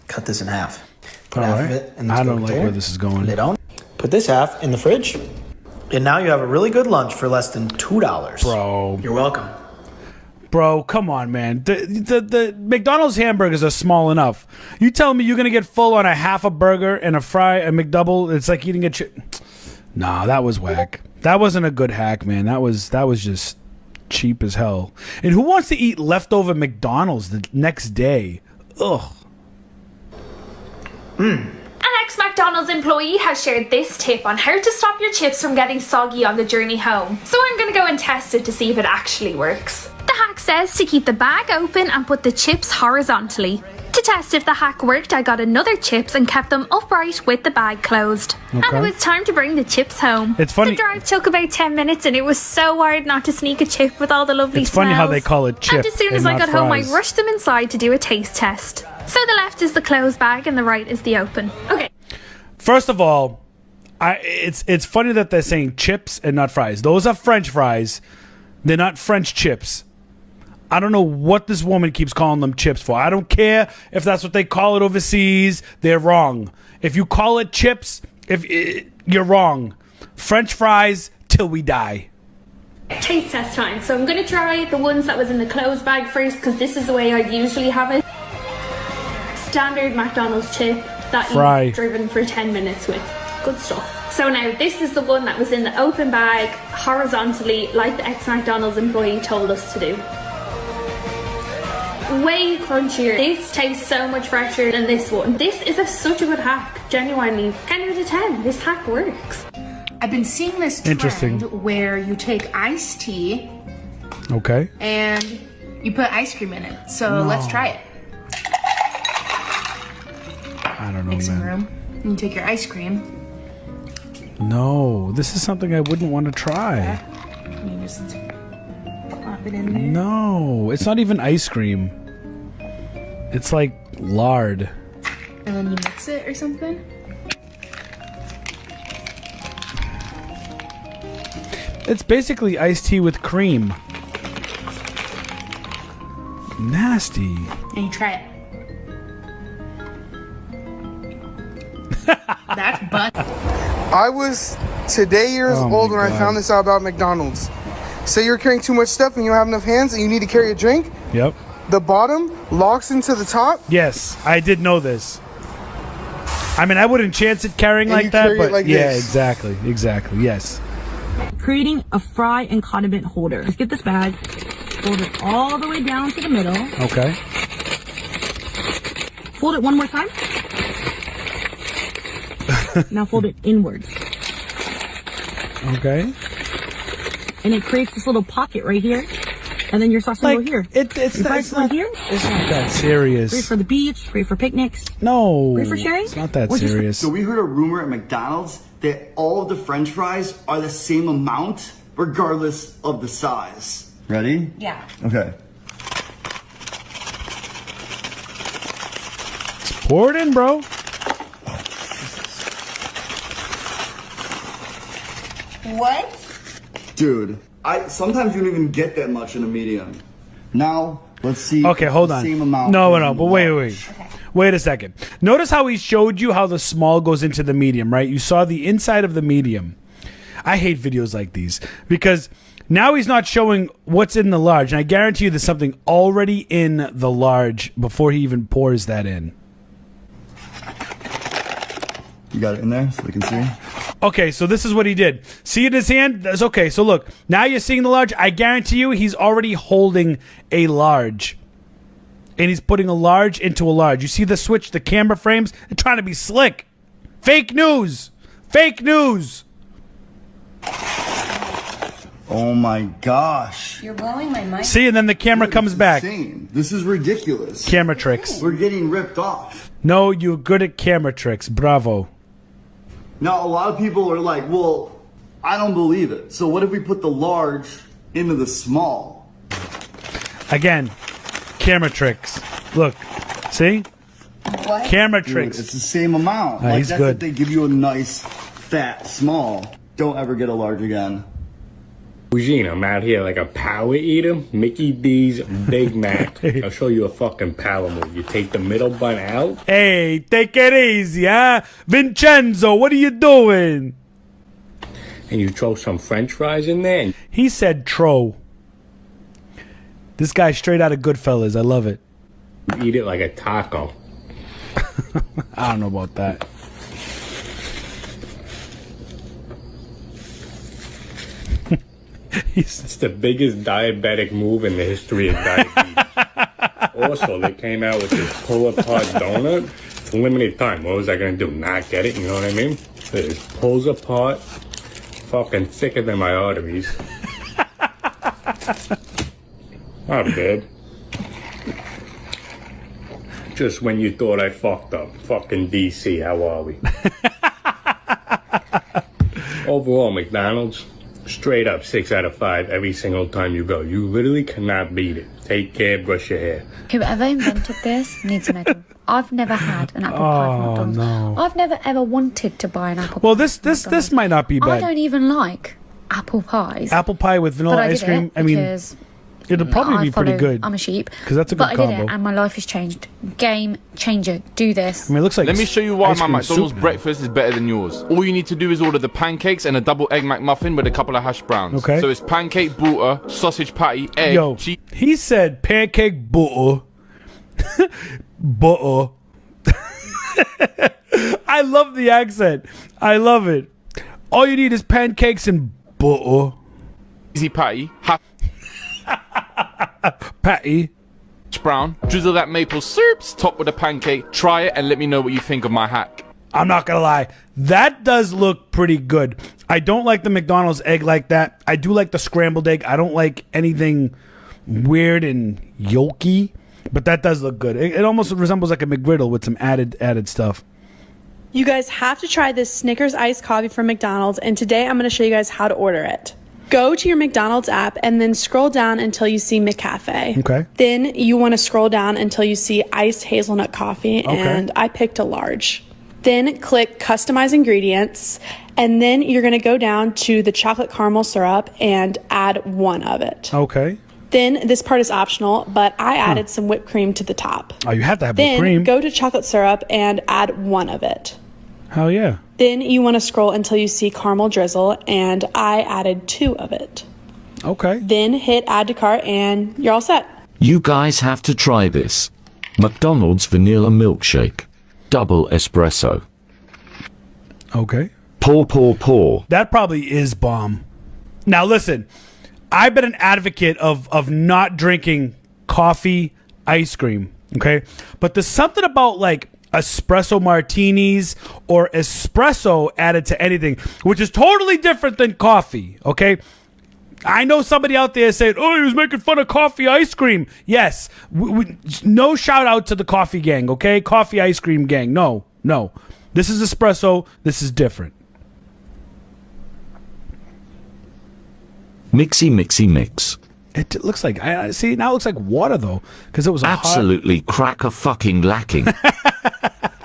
cut this in half. Put half of it in the I don't like where this is going. Lid on. Put this half in the fridge. And now you have a really good lunch for less than $2. Bro. You're welcome. Bro, come on, man. The McDonald's hamburgers are small enough. You tell me you're going to get full on a half a burger and a fry, a McDouble. It's like eating a Nah, that was whack. That wasn't a good hack, man. That was just cheap as hell. And who wants to eat leftover McDonald's the next day? Ugh. An ex-McDonald's employee has shared this tip on how to stop your chips from getting soggy on the journey home. So I'm going to go and test it to see if it actually works. The hack says to keep the bag open and put the chips horizontally. To test if the hack worked, I got another chips and kept them upright with the bag closed. Okay. And it was time to bring the chips home. It's funny. The drive took about 10 minutes and it was so hard not to sneak a chip with all the lovely It's smells. funny how they call it chip And as soon as and I not got home, I fries. rushed them inside to do a taste test. So the left is the closed bag and the right is the open. Okay. First of all, it's funny that they're saying chips and not fries. Those are French fries. They're not French chips. I don't know what this woman keeps calling them chips for. I don't care if that's what they call it overseas. They're wrong. If you call it chips, you're wrong. French fries till we die. Taste test time. So I'm going to try the ones that was in the closed bag first because this is the way I usually have it. Standard McDonald's chip that Fry. you've driven for 10 minutes with. Good stuff. So now this is the one that was in the open bag horizontally like the ex-McDonald's employee told us to do. Way crunchier. This tastes so much fresher than this one. This is such a good hack. Genuinely, 10 out of 10. This hack works. I've been seeing this Interesting. trend where you take iced tea Okay. and you put ice cream in it. So No. let's try it. I don't know, Mixing man. room. And you take your ice cream. No, this is something I wouldn't want to try. And you just plop it in there. No, it's not even ice cream. It's like lard. And then you mix it or something. It's basically iced tea with cream. Nasty. And you try it. That's butt. I was today years Oh old my when I God. found this out about McDonald's. Say you're carrying too much stuff and you don't have enough hands and you need to carry a drink. Yep. The bottom locks into the top. Yes, I did know this. I mean, I wouldn't chance it carrying And like you that, carry it but like yeah, this. exactly, yes. Creating a fry and condiment holder. Let's get this bag, fold it all the way down to the middle. Okay. Fold it one more time. Now fold it inwards. Okay. And it creates this little pocket right here. And then your sauce can go here. It's not here. It's not that serious. Great for the beach, great for picnics. No. Great for sharing. It's not that Or just- serious. So we heard a rumor at McDonald's that all of the French fries are the same amount, regardless of the size. Ready? Yeah. Okay. Pour it in, bro. What? Dude, sometimes you don't even get that much in a medium. Now, let's see. Okay, hold the on. Same amount. No, in but the wait. large. Wait a second. Notice how he showed you how the small goes into the medium, right? You saw the inside of the medium. I hate videos like these because now he's not showing what's in the large. And I guarantee you there's something already in the large before he even pours that in. You got it in there so we can see? Okay, so this is what he did. See in his hand? That's okay. So look, now you're seeing the large. I guarantee you he's already holding a large. And he's putting a large into a large. You see the switch, the camera frames? They're trying to be slick. Fake news. Fake news. Oh my gosh. You're blowing my mind. See, and then the camera comes back. Insane. This is ridiculous. Camera tricks. We're getting ripped off. No, you're good at camera tricks. Bravo. Now, a lot of people are like, well, I don't believe it. So what if we put the large into the small? Again, camera tricks. Look, see? What? Camera Dude, tricks. it's the same amount. Ah, he's that's good. if they give you a nice, fat, small. Don't ever get a large again. Eugene, I'm out here like a power eater. Mickey D's Big Mac. I'll show you a fucking power move. You take the middle bun out. Hey, take it easy, huh? Vincenzo, what are you doing? And you throw some french fries in there. He said tro. This guy straight out of Goodfellas. I love it. And eat it like a taco. I don't know about that. It's the biggest diabetic move in the history of diabetes. Also, they came out with this pull-apart donut. It's limited time. What was I gonna do? Not get it? You know what I mean? It just pulls apart, fucking thicker than my arteries. Not bad. Just when you thought I fucked up. Fucking DC, how are we? Overall, McDonald's, straight up 6 out of 5 every single time you go. You literally cannot beat it. Take care, brush your hair. Whoever invented this needs a medal. I've never had an apple pie from McDonald's. No. I've never ever wanted to buy an apple pie. Well, this might not be I bad. don't even like apple pies. Apple pie with vanilla But I ice did cream. it I mean, because it'll probably be pretty good. I'm a sheep. Because that's a good but I did combo. it, and my life has changed. Game changer. Do this. I mean, it looks like. Let me show you why ice my cream McDonald's soup. breakfast is better than yours. All you need to do is order the pancakes and a double egg McMuffin with a couple of hash browns. Okay. So it's pancake, butter, sausage patty, egg, Yo, cheese. he said pancake butter. Butter. I love the accent. I love it. All you need is pancakes and butter. Easy patty. Patty. Brown. Drizzle that maple syrup, top with a pancake. Try it and let me know what you think of my hack. I'm not gonna lie. That does look pretty good. I don't like the McDonald's egg like that. I do like the scrambled egg. I don't like anything weird and yolky. But that does look good. It almost resembles like a McGriddle with some added stuff. You guys have to try this Snickers iced coffee from McDonald's, and today I'm going to show you guys how to order it. Go to your McDonald's app and then scroll down until you see McCafe. Okay. Then you want to scroll down until you see iced hazelnut coffee, and I picked a large. Then click customize ingredients, and then you're going to go down to the chocolate caramel syrup and add 1 of it. Okay. Then this part is optional, but I added some whipped cream to the top. Oh, you have to have Then whipped cream. go to chocolate syrup and add 1 of it. Hell yeah. Then you want to scroll until you see caramel drizzle, and I added 2 of it. Okay. Then hit add to cart, and you're all set. You guys have to try this. McDonald's vanilla milkshake. Double espresso. Okay. Pour. That probably is bomb. Now listen, I've been an advocate of not drinking coffee ice cream, okay? But there's something about like espresso martinis or espresso added to anything, which is totally different than coffee, okay? I know somebody out there saying, oh, he was making fun of coffee ice cream. Yes. No shout out to the coffee gang, okay? Coffee ice cream gang. No. This is espresso. This is different. Mix. It looks like, I see, now it looks like water though, because it was absolutely cracker-fucking lacking.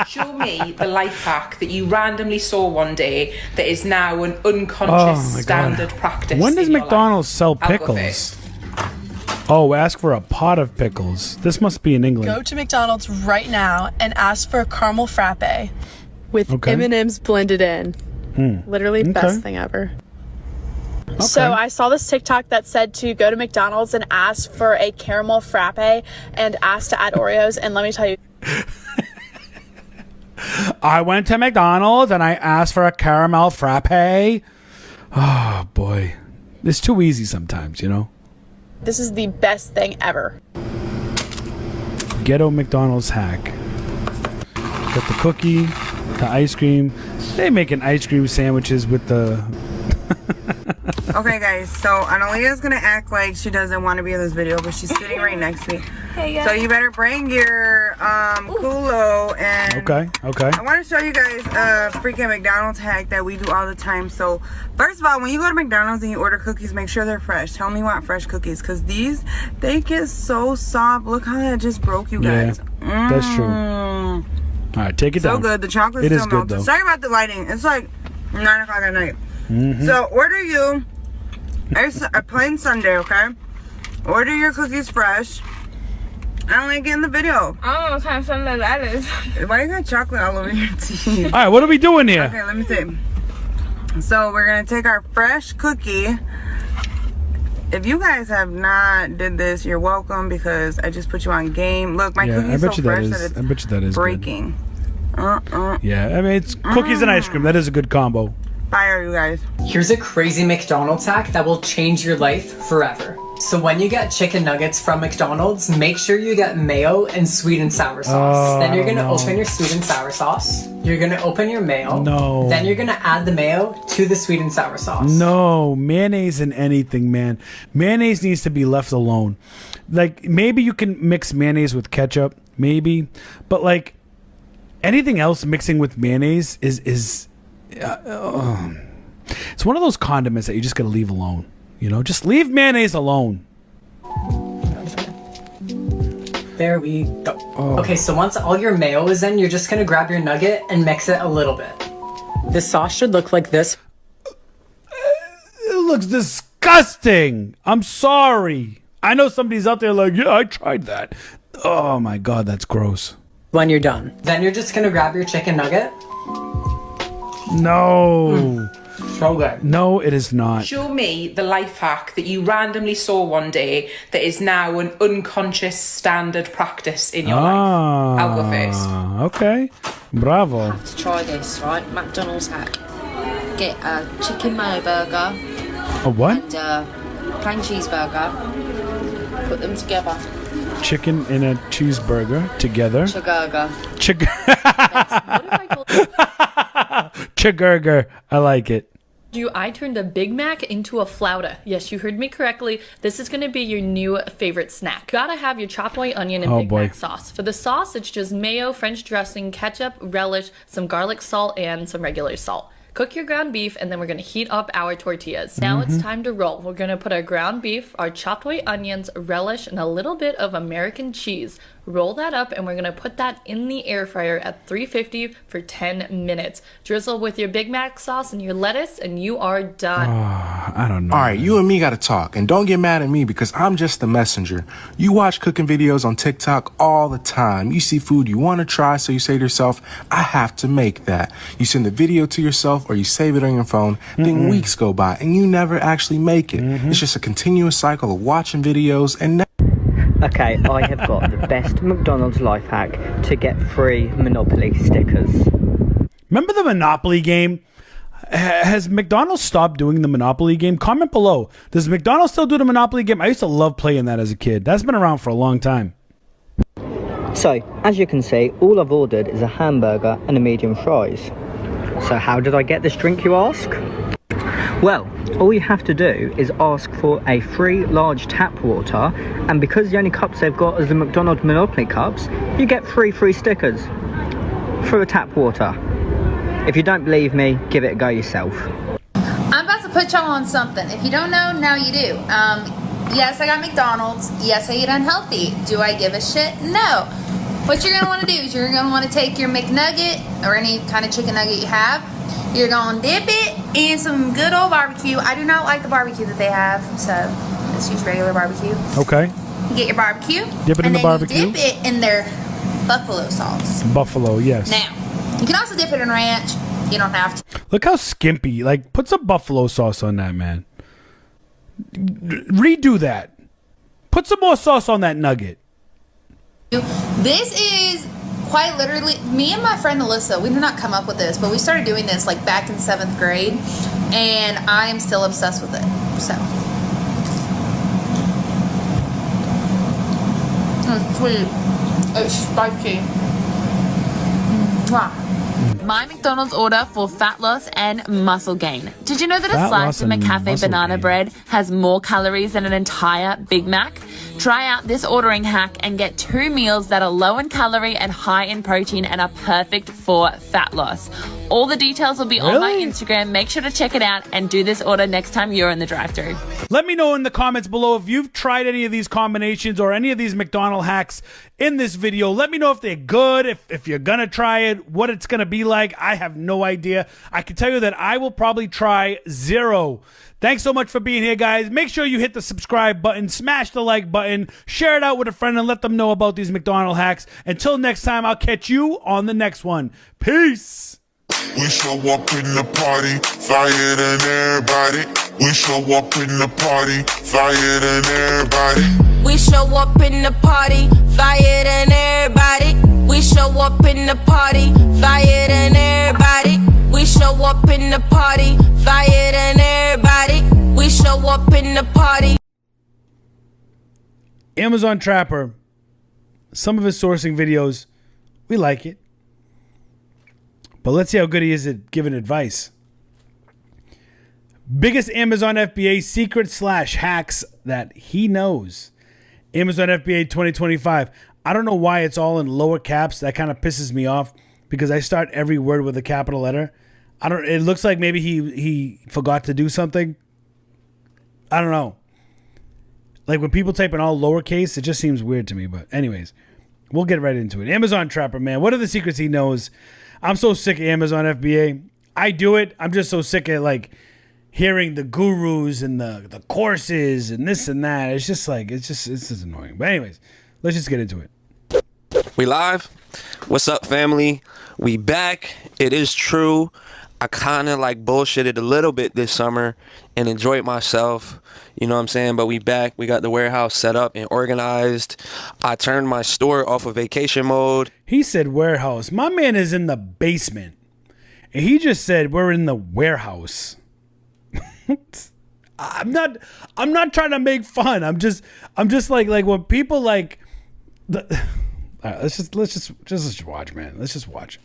Show me the life hack that you randomly saw one day that is now an unconscious standard practice. When does in your McDonald's sell I'll go pickles? Oh, ask for a pot of pickles. This must be in England. Go to McDonald's right now and ask for a caramel frappe with M&M's blended in. Literally best thing ever. So I saw this TikTok that said to go to McDonald's and ask for a caramel frappe and ask to add Oreos, and let me tell you. I went to McDonald's and I asked for a caramel frappe. Oh boy, it's too easy sometimes, you know. This is the best thing ever. Ghetto McDonald's hack. Got the cookie, the ice cream. They making ice cream sandwiches with the. Okay, guys, so Analia's gonna act like she doesn't want to be in this video, but she's sitting right next to me. Hey, guys. So you better bring your culo and. Okay. I want to show you guys a freaking McDonald's hack that we do all the time. So first of all, when you go to McDonald's and you order cookies, make sure they're fresh. Tell me you want fresh cookies, because these, they get so soft. Look how that just broke, you guys. Yeah, that's true. All right, take it down. So good. The chocolate's It is still good, melted. though. Sorry about the lighting. It's like 9 o'clock at night. Mm-hmm. So order you a plain sundae, okay? Order your cookies fresh. I don't like it in the video. I don't know what kind of sundae that is. Why you got chocolate all over your teeth? All right, what are we doing here? Okay, let me see. So we're gonna take our fresh cookie. If you guys have not did this, you're welcome, because I just put you on game. Look, my cookie's so fresh that it's I bet you that is breaking. Yeah, I mean, it's cookies and ice cream. That is a good combo. Fire, you guys. Here's a crazy McDonald's hack that will change your life forever. So when you get chicken nuggets from McDonald's, make sure you get mayo and sweet and sour sauce. Then you're gonna open your sweet and sour sauce. You're gonna open your mayo. No. Then you're gonna add the mayo to the sweet and sour sauce. No, mayonnaise in anything, man. Mayonnaise needs to be left alone. Like, maybe you can mix mayonnaise with ketchup, maybe. But, like, anything else mixing with mayonnaise is it's one of those condiments that you just gotta leave alone. You know, just leave mayonnaise alone. There we go. Okay, so once all your mayo is in, you're just gonna grab your nugget and mix it a little bit. This sauce should look like this. It looks disgusting. I'm sorry. I know somebody's out there like, yeah, I tried that. Oh my God, that's gross. When you're done. Then you're just gonna grab your chicken nugget. No. So good. No, it is not. Show me the life hack that you randomly saw one day that is now an unconscious standard practice in your life. I'll go first. Okay. Bravo. Have to try this, right? McDonald's hack. Get a chicken mayo burger. A what? And a plain cheeseburger. Put them together. Chicken in a cheeseburger together. Chigurger. Chigurger. I like it. I turned a Big Mac into a flauta. Yes, you heard me correctly. This is going to be your new favorite snack. Gotta have your chopped white onion and Big Mac sauce. For the sauce, it's just mayo, French dressing, ketchup, relish, some garlic salt, and some regular salt. Cook your ground beef, and then we're going to heat up our tortillas. Now it's time to roll. We're going to put our ground beef, our chopped white onions, relish, and a little bit of American cheese. Roll that up, and we're going to put that in the air fryer at 350 for 10 minutes. Drizzle with your Big Mac sauce and your lettuce, and you are done. I don't know. All right, you and me got to talk. And don't get mad at me because I'm just the messenger. You watch cooking videos on TikTok all the time. You see food you want to try, so you say to yourself, I have to make that. You send the video to yourself or you save it on your phone. Then weeks go by and you never actually make it. It's just a continuous cycle of watching videos and Okay, I have got the best McDonald's life hack to get free Monopoly stickers. Remember the Monopoly game? Has McDonald's stopped doing the Monopoly game? Comment below. Does McDonald's still do the Monopoly game? I used to love playing that as a kid. That's been around for a long time. So, as you can see, all I've ordered is a hamburger and a medium fries. So how did I get this drink, you ask? Well, all you have to do is ask for a free large tap water, and because the only cups they've got is the McDonald's Monopoly cups, you get free stickers for a tap water. If you don't believe me, give it a go yourself. I'm about to put y'all on something. If you don't know, now you do. Yes, I got McDonald's. Yes, I eat unhealthy. Do I give a shit? No. What you're going to want to do is you're going to want to take your McNugget or any kind of chicken nugget you have. You're going to dip it in some good old barbecue. I do not like the barbecue that they have, so let's use regular barbecue. Okay. You get your barbecue. Dip it in the barbecue. You dip it in their buffalo sauce. Buffalo, yes. Now, you can also dip it in ranch. You don't have to. Look how skimpy. Like, put some buffalo sauce on that, man. Redo that. Put some more sauce on that nugget. This is quite literally, me and my friend Alyssa, we did not come up with this, but we started doing this like back in 7th grade, and I am still obsessed with it. So. It's sweet. It's spicy. Mwah. My McDonald's order for fat loss and muscle gain. Did you know that Fat a slice loss of and McCafe muscle banana gain. bread has more calories than an entire Big Mac? Try out this ordering hack and get 2 meals that are low in calorie and high in protein and are perfect for fat loss. All the details will be on my Instagram. Make sure to check it out and do this order next time you're in the drive-thru. Let me know in the comments below if you've tried any of these combinations or any of these McDonald's hacks in this video. Let me know if they're good, if you're gonna try it, what it's gonna be like. I have no idea. I can tell you that I will probably try 0. Thanks so much for being here, guys. Make sure you hit the subscribe button, smash the like button, share it out with a friend, and let them know about these McDonald's hacks. Until next time, I'll catch you on the next one. Peace. We show up in the party, fire than everybody. We show up in the party, fire than everybody. We show up in the party, fire than everybody. We show up in the party, fire than everybody. We show show up in the party, flyer than everybody. We show up in the party. Amazon Trapper, some of his sourcing videos, we like it. But let's see how good he is at giving advice. Biggest Amazon FBA secret / hacks that he knows. Amazon FBA 2025. I don't know why it's all in lower caps. That kind of pisses me off because I start every word with a capital letter. It looks like maybe he forgot to do something. I don't know. Like when people type in all lowercase, it just seems weird to me. But anyways, we'll get right into it. Amazon Trapper, man. What are the secrets he knows? I'm so sick of Amazon FBA. I do it. I'm just so sick of like hearing the gurus and the courses and this and that. It's just annoying. But anyways, let's just get into it. We live? What's up, family? We back. It is true. I kind of like bullshitted a little bit this summer and enjoyed myself. You know what I'm saying? But we back. We got the warehouse set up and organized. I turned my store off of vacation mode. He said warehouse. My man is in the basement. And he just said we're in the warehouse. I'm not trying to make fun. I'm just like when people like let's just watch, man. Let's just watch.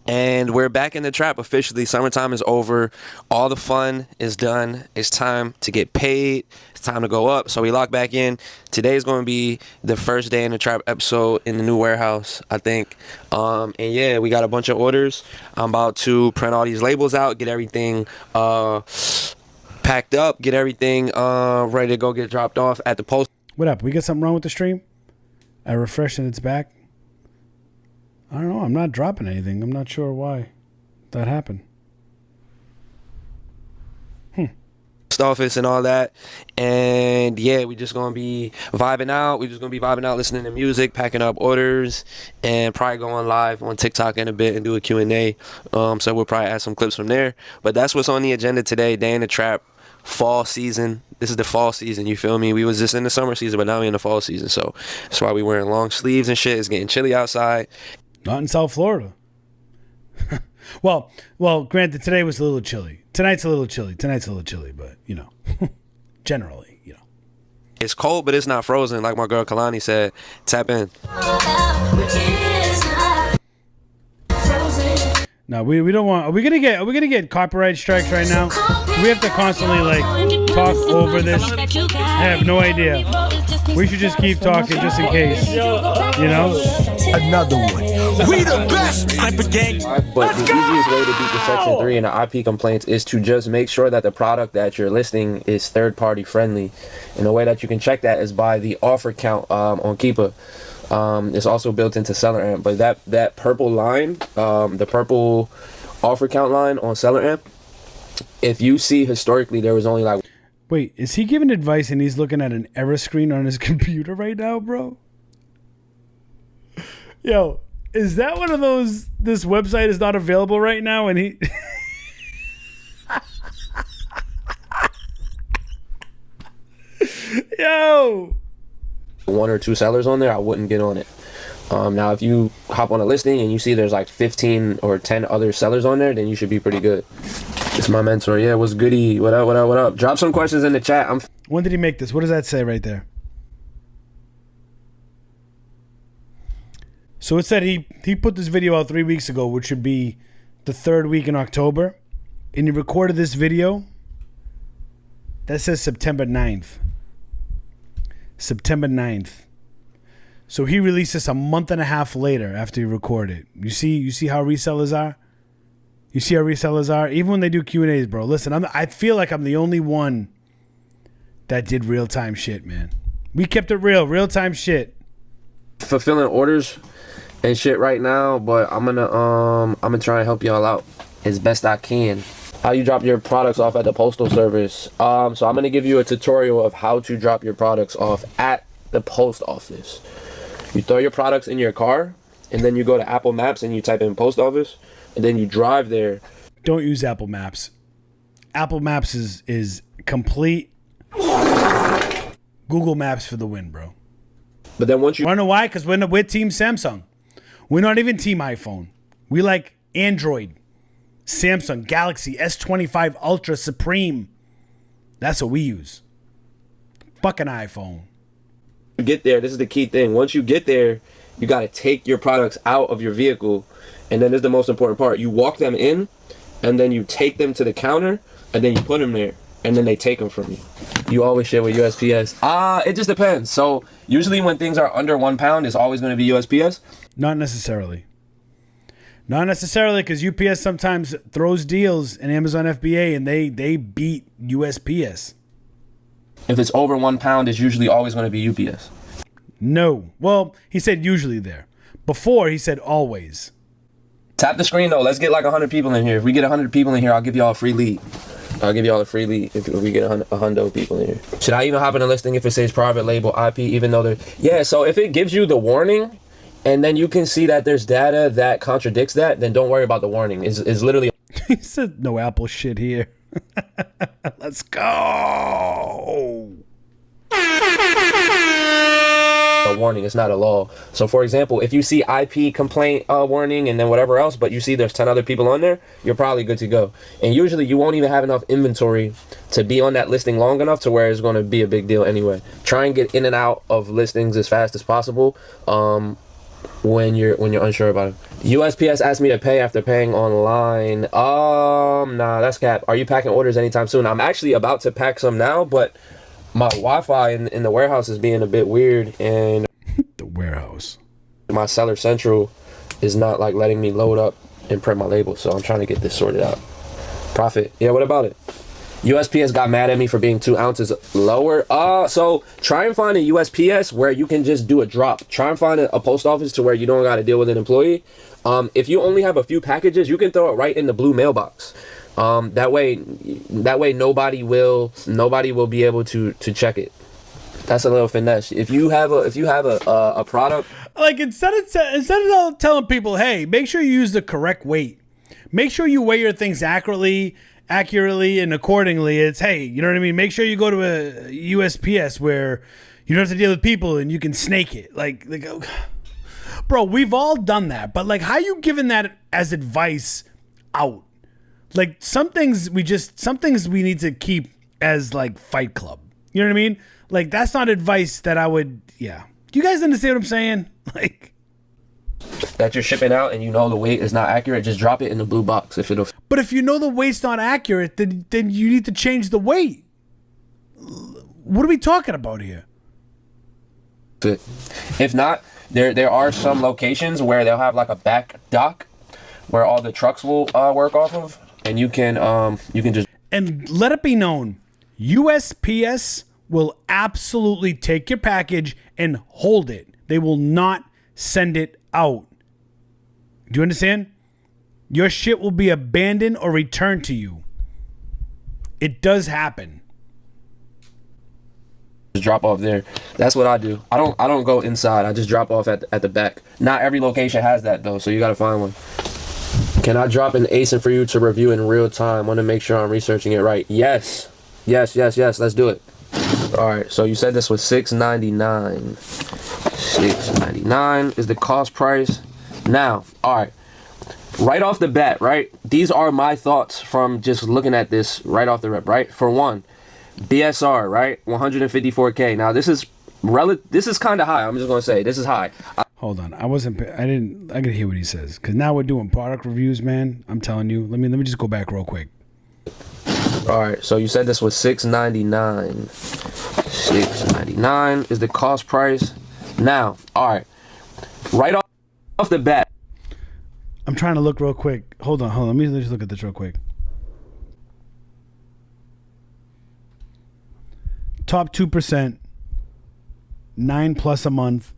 And we're back in the trap officially. Summertime is over. All the fun is done. It's time to get paid. It's time to go up. So we lock back in. Today is going to be the first day in the trap episode in the new warehouse, I think. And yeah, we got a bunch of orders. I'm about to print all these labels out, get everything packed up, get everything ready to go get dropped off at the post. What up? We got something wrong with the stream? I refreshed and it's back. I don't know. I'm not dropping anything. I'm not sure why that happened. Office and all that. And yeah, we just gonna be vibing out. We just gonna be vibing out, listening to music, packing up orders, and probably going live on TikTok in a bit and do a Q&A. So we'll probably add some clips from there. But that's what's on the agenda today. Day in the trap, fall season. This is the fall season, you feel me? We was just in the summer season, but now we in the fall season. So that's why we wearing long sleeves and shit. It's getting chilly outside. Not in South Florida. Well, granted, today was a little chilly. Tonight's a little chilly, but, you know, generally, you know. It's cold, but it's not frozen. Like my girl Kalani said, tap in. No, we don't want. Are we gonna get copyright strikes right now? We have to constantly like talk over this. I have no idea. We should just keep talking just in case. You know? Another one. We the best type of gang. But the easiest way to beat the Section 3 and the IP complaints is to just make sure that the product that you're listing is third-party friendly. And the way that you can check that is by the offer count on Keepa. It's also built into Seller Amp, but that purple line, the purple offer count line on Seller Amp, if you see historically there was only like... Wait, is he giving advice and he's looking at an error screen on his computer right now, bro? Yo, is that one of those, this website is not available right now and he... Yo! 1 or 2 sellers on there, I wouldn't get on it. Now, if you hop on a listing and you see there's like 15 or 10 other sellers on there, then you should be pretty good. It's my mentor. Yeah, what's goody? What up? Drop some questions in the chat. When did he make this? What does that say right there? So it said he put this video out 3 weeks ago, which would be the 3rd week in October. And he recorded this video. That says September 9th. September 9th. So he released this a month and a half later after he recorded. You see how resellers are? You see how resellers are? Even when they do Q&As, bro. Listen, I feel like I'm the only one that did real-time shit, man. We kept it real-time shit. Fulfilling orders and shit right now, but I'm gonna try and help y'all out as best I can. How you drop your products off at the postal service. So I'm gonna give you a tutorial of how to drop your products off at the post office. You throw your products in your car, and then you go to Apple Maps and you type in post office, and then you drive there. Don't use Apple Maps. Apple Maps is complete Google Maps for the win, bro. But then once you... I don't know why, because we're Team Samsung. We're not even Team iPhone. We like Android. Samsung Galaxy S25 Ultra Supreme. That's what we use. Fucking iPhone. You get there, this is the key thing. Once you get there, you got to take your products out of your vehicle. And then this is the most important part. You walk them in, and then you take them to the counter, and then you put them there, and then they take them from you. You always share with USPS. It just depends. So usually when things are under 1 pound, it's always going to be USPS. Not necessarily. Not necessarily, because UPS sometimes throws deals in Amazon FBA, and they beat USPS. If it's over 1 pound, it's usually always going to be UPS. No. Well, he said usually there. Before, he said always. Tap the screen, though. Let's get like 100 people in here. If we get 100 people in here, I'll give y'all a free lead. I'll give y'all a free lead if we get 100 people in here. Should I even hop in a listing if it says private label IP, even though yeah, so if it gives you the warning, and then you can see that there's data that contradicts that, then don't worry about the warning. It's literally... He said no Apple shit here. Let's go. A warning, it's not a law. So for example, if you see IP complaint warning and then whatever else, but you see there's 10 other people on there, you're probably good to go. And usually you won't even have enough inventory to be on that listing long enough to where it's going to be a big deal anyway. Try and get in and out of listings as fast as possible when you're unsure about it. USPS asked me to pay after paying online. Nah, that's cap. Are you packing orders anytime soon? I'm actually about to pack some now, but my Wi-Fi in the warehouse is being a bit weird, and the warehouse, my Seller Central is not like letting me load up and print my labels, so I'm trying to get this sorted out. Profit. Yeah, what about it? USPS got mad at me for being 2 ounces lower. So try and find a USPS where you can just do a drop. Try and find a post office to where you don't got to deal with an employee. If you only have a few packages, you can throw it right in the blue mailbox. That way nobody will be able to check it. That's a little finesse. If you have a product, like instead of telling people, hey, make sure you use the correct weight. Make sure you weigh your things accurately and accordingly. It's, hey, you know what I mean? Make sure you go to a USPS where you don't have to deal with people and you can snake it. Like bro, we've all done that. But like, how you giving that as advice out? Like some things we need to keep as like Fight Club. You know what I mean? Like that's not advice that I would, yeah. Do you guys understand what I'm saying? Like that you're shipping out and you know the weight is not accurate, just drop it in the blue box But if you know the weight's not accurate, then you need to change the weight. What are we talking about here? If not, there are some locations where they'll have like a back dock where all the trucks will work off of, and you can just... And let it be known, USPS will absolutely take your package and hold it. They will not send it out. Do you understand? Your shit will be abandoned or returned to you. It does happen. Just drop off there. That's what I do. I don't go inside. I just drop off at the back. Not every location has that though, so you gotta find one. Can I drop an ASIN for you to review in real time? Want to make sure I'm researching it right. Yes. Let's do it. All right. So you said this was $6.99. $6.99 is the cost price. Now, all right. Right off the bat, right? These are my thoughts from just looking at this right off the rip, right? For one, BSR, right? 154K. Now this is kind of high. I'm just gonna say this is high. Hold on, I could hear what he says because now we're doing product reviews, man. I'm telling you. Let me just go back real quick. All right, so you said this was $6.99. $6.99 is the cost price. Now, all right, right off the bat. I'm trying to look real quick. Hold on. Let me just look at this real quick. Top 2%, 9+ a month.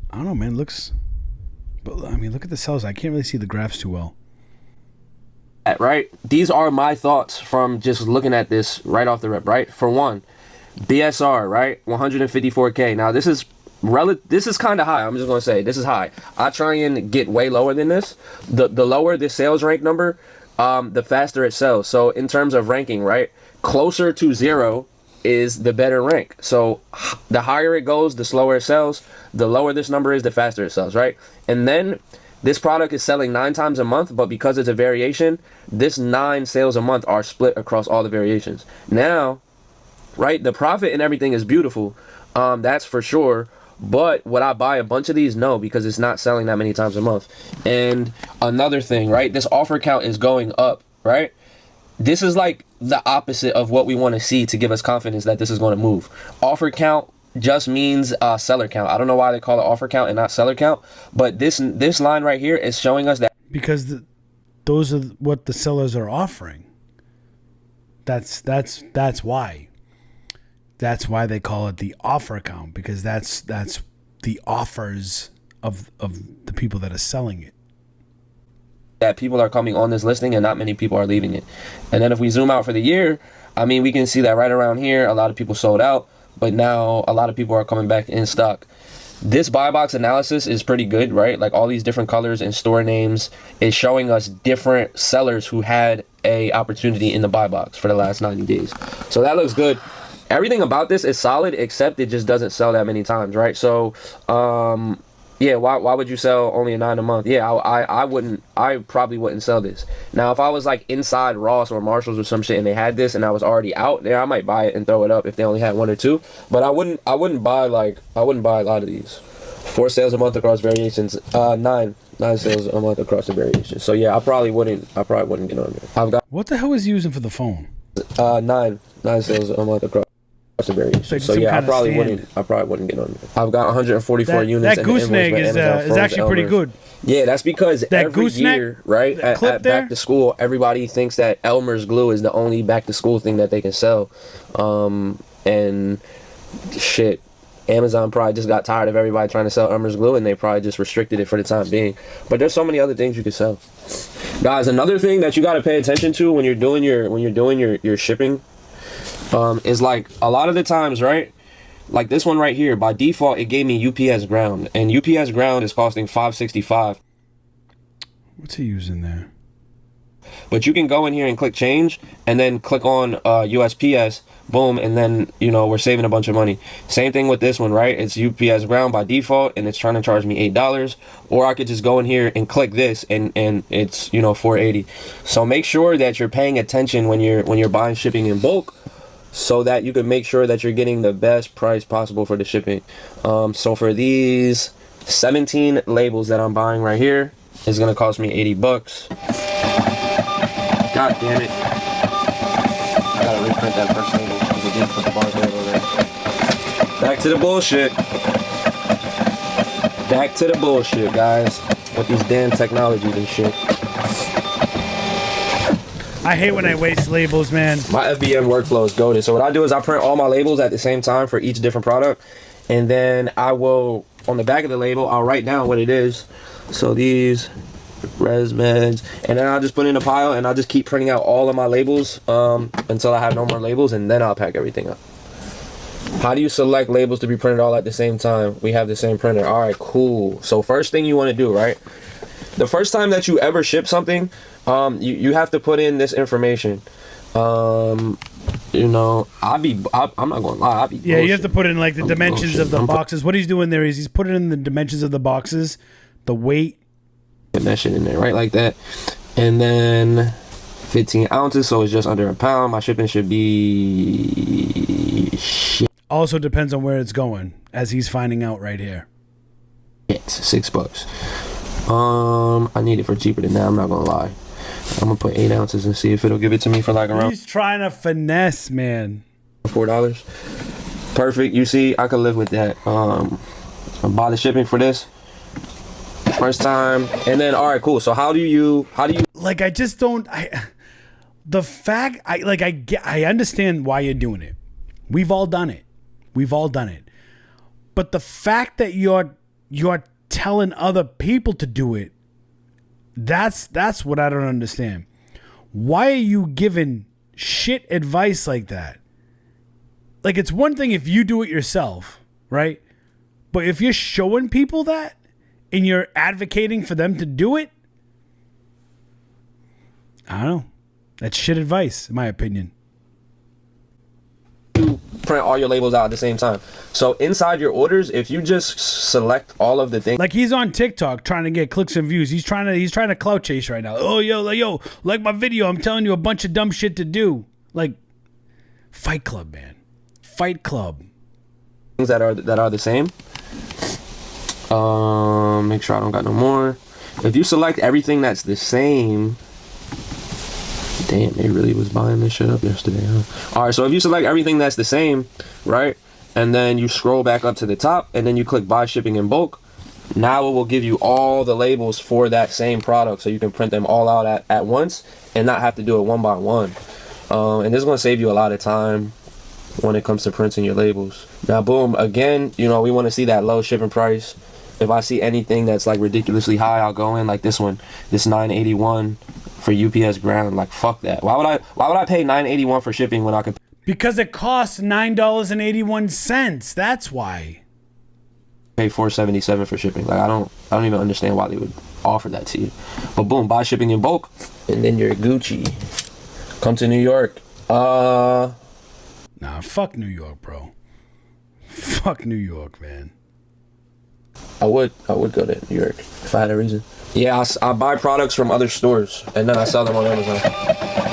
I don't know, man. Looks, but I mean, look at the sales. I can't really see the graphs too well. Right? These are my thoughts from just looking at this right off the rip, right? For one, BSR, right? 154K. Now this is kind of high. I'm just gonna say this is high. I try and get way lower than this. The lower the sales rank number, the faster it sells. So in terms of ranking, right, closer to 0 is the better rank. So the higher it goes, the slower it sells. The lower this number is, the faster it sells, right? And then this product is selling 9 times a month, but because it's a variation, this 9 sales a month are split across all the variations. Now, right, the profit and everything is beautiful. That's for sure. But would I buy a bunch of these? No, because it's not selling that many times a month. And another thing, right, this offer count is going up, right? This is like the opposite of what we want to see to give us confidence that this is going to move. Offer count just means seller count. I don't know why they call it offer count and not seller count, but this line right here is showing us that because those are what the sellers are offering. That's why. That's why they call it the offer count, because that's the offers of the people that are selling it. That people are coming on this listing and not many people are leaving it. And then if we zoom out for the year, I mean, we can see that right around here, a lot of people sold out, but now a lot of people are coming back in stock. This buy box analysis is pretty good, right? Like all these different colors and store names is showing us different sellers who had a opportunity in the buy box for the last 90 days. So that looks good. Everything about this is solid, except it just doesn't sell that many times, right? So, yeah, why would you sell only a 9 a month? Yeah, I probably wouldn't sell this. Now, if I was like inside Ross or Marshalls or some shit and they had this and I was already out there, I might buy it and throw it up if they only had 1 or 2. But I wouldn't buy a lot of these. 4 sales a month across variations. 9 sales a month across the variations. So yeah, I probably wouldn't get on there. I've got what the hell is he using for the phone? 9 sales a month across the variations. So yeah, I probably wouldn't get on there. I've got 144 units. That gooseneck is actually pretty good. Yeah, that's because that every year, right, at back to school, everybody thinks that Elmer's glue is the only back to school thing that they can sell. And shit, Amazon probably just got tired of everybody trying to sell Elmer's glue, and they probably just restricted it for the time being. But there's so many other things you can sell. Guys, another thing that you got to pay attention to when you're doing your shipping is like a lot of the times, right? Like this one right here, by default, it gave me UPS ground, and UPS ground is costing $5.65. What's he using there? But you can go in here and click change, and then click on USPS, boom, and then we're saving a bunch of money. Same thing with this one, right? It's UPS ground by default, and it's trying to charge me $8. Or I could just go in here and click this, and it's $4.80. So make sure that you're paying attention when you're buying shipping in bulk, so that you can make sure that you're getting the best price possible for the shipping. So for these 17 labels that I'm buying right here, it's gonna cost me $80. God damn it. I gotta reprint that first label because it didn't put the barcode over there. Back to the bullshit. Back to the bullshit, guys. With these damn technologies and shit. I hate when I waste labels, man. My FBM workflow is goated. So what I do is I print all my labels at the same time for each different product. And then I will, on the back of the label, I'll write down what it is. So these res meds, and then I'll just put it in a pile, and I'll just keep printing out all of my labels until I have no more labels, and then I'll pack everything up. How do you select labels to be printed all at the same time? We have the same printer. All right, cool. So first thing you want to do, right? The first time that you ever ship something, you have to put in this information. I'm not gonna lie. Yeah, you have to put in like the dimensions of the boxes. What he's doing there is he's putting in the dimensions of the boxes, the weight. Put that shit in there, right, like that. And then 15 ounces, so it's just under a pound. My shipping should be shit. Also depends on where it's going, as he's finding out right here. It's $6. I need it for cheaper than that. I'm not gonna lie. I'm gonna put 8 ounces and see if it'll give it to me for like around. He's trying to finesse, man. $4. Perfect. You see, I could live with that. I'll buy the shipping for this first time, and then all right, cool. So how do you like? I just don't. I understand why you're doing it. We've all done it. But the fact that you're telling other people to do it, that's what I don't understand. Why are you giving shit advice like that? Like, it's one thing if you do it yourself, right? But if you're showing people that and you're advocating for them to do it, I don't know. That's shit advice, in my opinion. print all your labels out at the same time. So inside your orders, if you just select all of the things, like he's on TikTok trying to get clicks and views. He's trying to clout chase right now. Oh yo, like my video. I'm telling you a bunch of dumb shit to do. Like Fight Club, man. Fight Club. Things that are the same. Make sure I don't got no more. If you select everything that's the same, damn, they really was buying this shit up yesterday, huh? All right, so if you select everything that's the same, right, and then you scroll back up to the top, and then you click buy shipping in bulk, now it will give you all the labels for that same product, so you can print them all out at once and not have to do it one by one. And this is going to save you a lot of time when it comes to printing your labels. Now, boom, again, you know, we want to see that low shipping price. If I see anything that's like ridiculously high, I'll go in, like this one, this $9.81 for UPS ground. Like, fuck that. Why would I pay $9.81 for shipping when I could? Because it costs $9.81. That's why. Pay $4.77 for shipping. Like, I don't even understand why they would offer that to you. But boom, buy shipping in bulk, and then you're Gucci. Come to New York. Nah, fuck New York, bro. Fuck New York, man. I would go to New York if I had a reason. Yeah, I buy products from other stores and then I sell them on Amazon.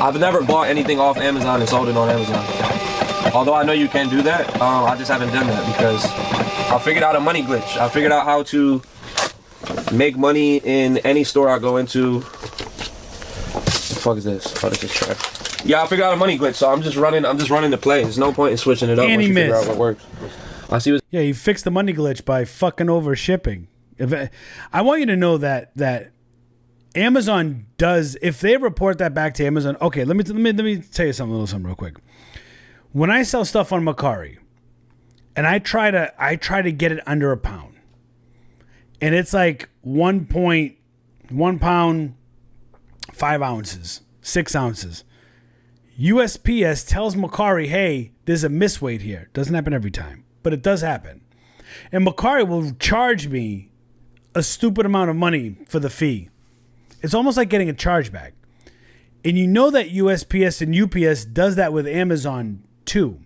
I've never bought anything off Amazon and sold it on Amazon. Although I know you can do that, I just haven't done that because I figured out a money glitch. I figured out how to make money in any store I go into. What the fuck is this? Oh, this is trash. Yeah, I figured out a money glitch, so I'm just running the play. There's no point in switching it up once you figure out what works. I see. Yeah, you fixed the money glitch by fucking over shipping. I want you to know that Amazon does, if they report that back to Amazon. Okay, let me tell you something real quick. When I sell stuff on Mercari, and I try to get it under a pound, and it's like 1.1 pound, 5 ounces, 6 ounces. USPS tells Mercari, hey, there's a misweight here. Doesn't happen every time, but it does happen. And Mercari will charge me a stupid amount of money for the fee. It's almost like getting a chargeback. And you know that USPS and UPS does that with Amazon too.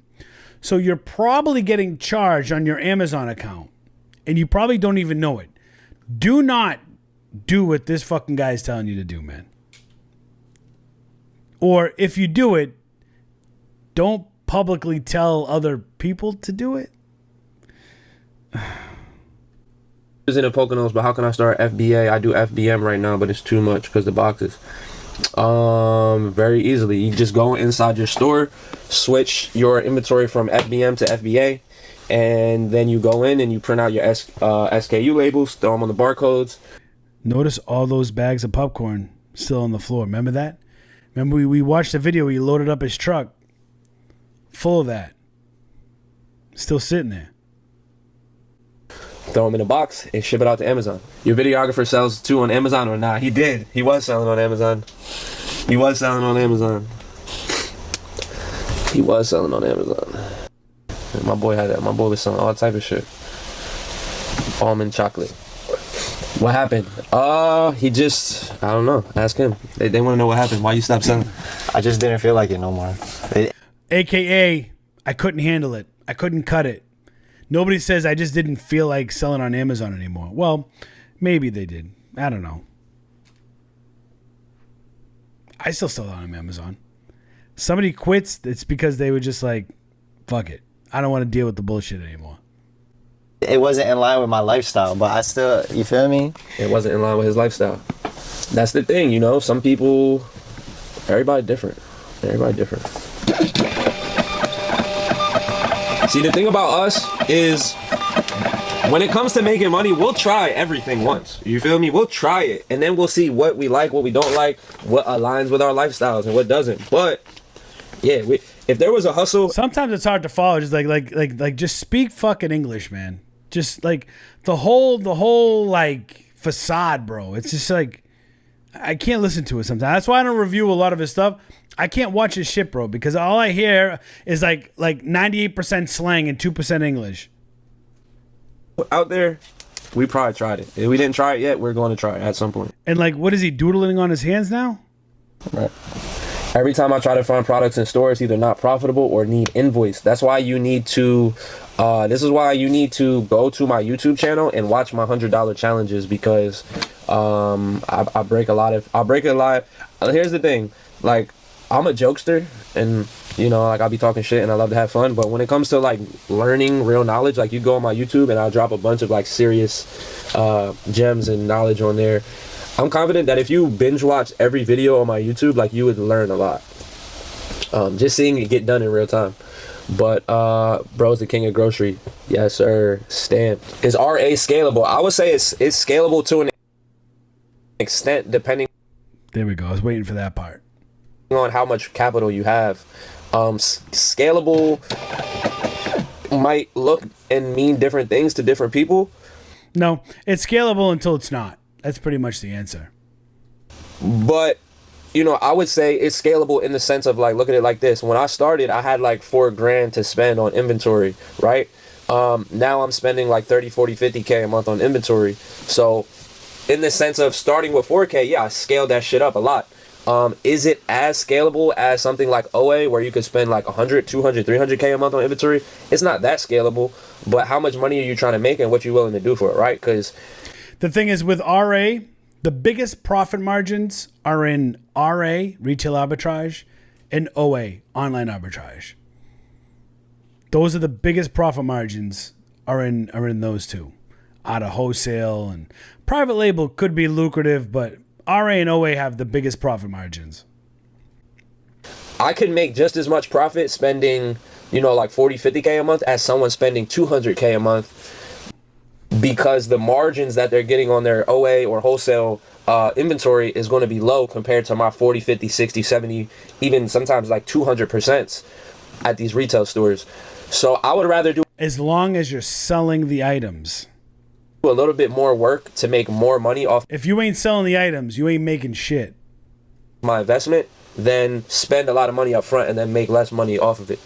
So you're probably getting charged on your Amazon account, and you probably don't even know it. Do not do what this fucking guy is telling you to do, man. Or if you do it, don't publicly tell other people to do it. In the Poconos, but how can I start FBA? I do FBM right now, but it's too much because the boxes. Very easily. You just go inside your store, switch your inventory from FBM to FBA, and then you go in and you print out your SKU labels, throw them on the barcodes. Notice all those bags of popcorn still on the floor. Remember that? Remember we watched the video where he loaded up his truck full of that. Still sitting there. Throw them in a box and ship it out to Amazon. Your videographer sells too on Amazon or not? He did. He was selling on Amazon. He was selling on Amazon. And my boy had that. My boy was selling all type of shit. Almond chocolate. What happened? He just, I don't know. Ask him. They want to know what happened. Why you stopped selling? I just didn't feel like it no more. AKA, I couldn't handle it. I couldn't cut it. Nobody says I just didn't feel like selling on Amazon anymore. Well, maybe they did. I don't know. I still sell on Amazon. Somebody quits, it's because they were just like, fuck it. I don't want to deal with the bullshit anymore. It wasn't in line with my lifestyle, but I still, you feel me? It wasn't in line with his lifestyle. That's the thing, you know, some people, everybody different. See, the thing about us is when it comes to making money, we'll try everything once. You feel me? We'll try it, and then we'll see what we like, what we don't like, what aligns with our lifestyles and what doesn't. But yeah, if there was a hustle, sometimes it's hard to follow. Just like just speak fucking English, man. Just like the whole like facade, bro. It's just like I can't listen to it sometimes. That's why I don't review a lot of his stuff. I can't watch his shit, bro, because all I hear is like 98% slang and 2% English. Out there, we probably tried it. If we didn't try it yet, we're going to try it at some point. And like, what is he doodling on his hands now? Right. Every time I try to find products in stores, either not profitable or need invoice. That's why you need to, this is why you need to go to my YouTube channel and watch my $100 challenges, because I break a lot. Here's the thing, like, I'm a jokester, and you know, like, I'll be talking shit and I love to have fun, but when it comes to like learning real knowledge, like, you go on my YouTube and I'll drop a bunch of like serious gems and knowledge on there. I'm confident that if you binge watch every video on my YouTube, like, you would learn a lot. Just seeing it get done in real time. But bro's the king of grocery. Yes, sir. Stamped. Is RA scalable? I would say it's scalable to an extent, depending. There we go. I was waiting for that part. On how much capital you have. Scalable might look and mean different things to different people. No, it's scalable until it's not. That's pretty much the answer. But, you know, I would say it's scalable in the sense of, like, look at it like this. When I started, I had like $4,000 to spend on inventory, right? Now I'm spending like 30, 40, 50K a month on inventory. So in the sense of starting with 4K, yeah, I scaled that shit up a lot. Is it as scalable as something like OA, where you could spend like 100, 200, 300K a month on inventory? It's not that scalable, but how much money are you trying to make and what you're willing to do for it, right? Because the thing is, with RA, the biggest profit margins are in RA, retail arbitrage, and OA, online arbitrage. Those are the biggest profit margins are in those two. Out of wholesale and private label could be lucrative, but RA and OA have the biggest profit margins. I could make just as much profit spending, you know, like 40, 50K a month as someone spending 200K a month, because the margins that they're getting on their OA or wholesale inventory is going to be low compared to my 40, 50, 60, 70, even sometimes like 200% at these retail stores. So I would rather do, as long as you're selling the items, a little bit more work to make more money off. If you ain't selling the items, you ain't making shit. My investment, then spend a lot of money up front and then make less money off of it.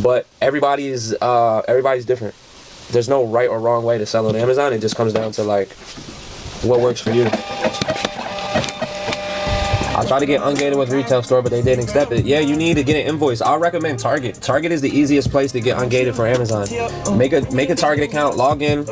But everybody's different. There's no right or wrong way to sell on Amazon. It just comes down to like what works for you. I tried to get ungated with retail store, but they didn't accept it. Yeah, you need to get an invoice. I'll recommend Target. Target is the easiest place to get ungated for Amazon. Make a Target account, log in,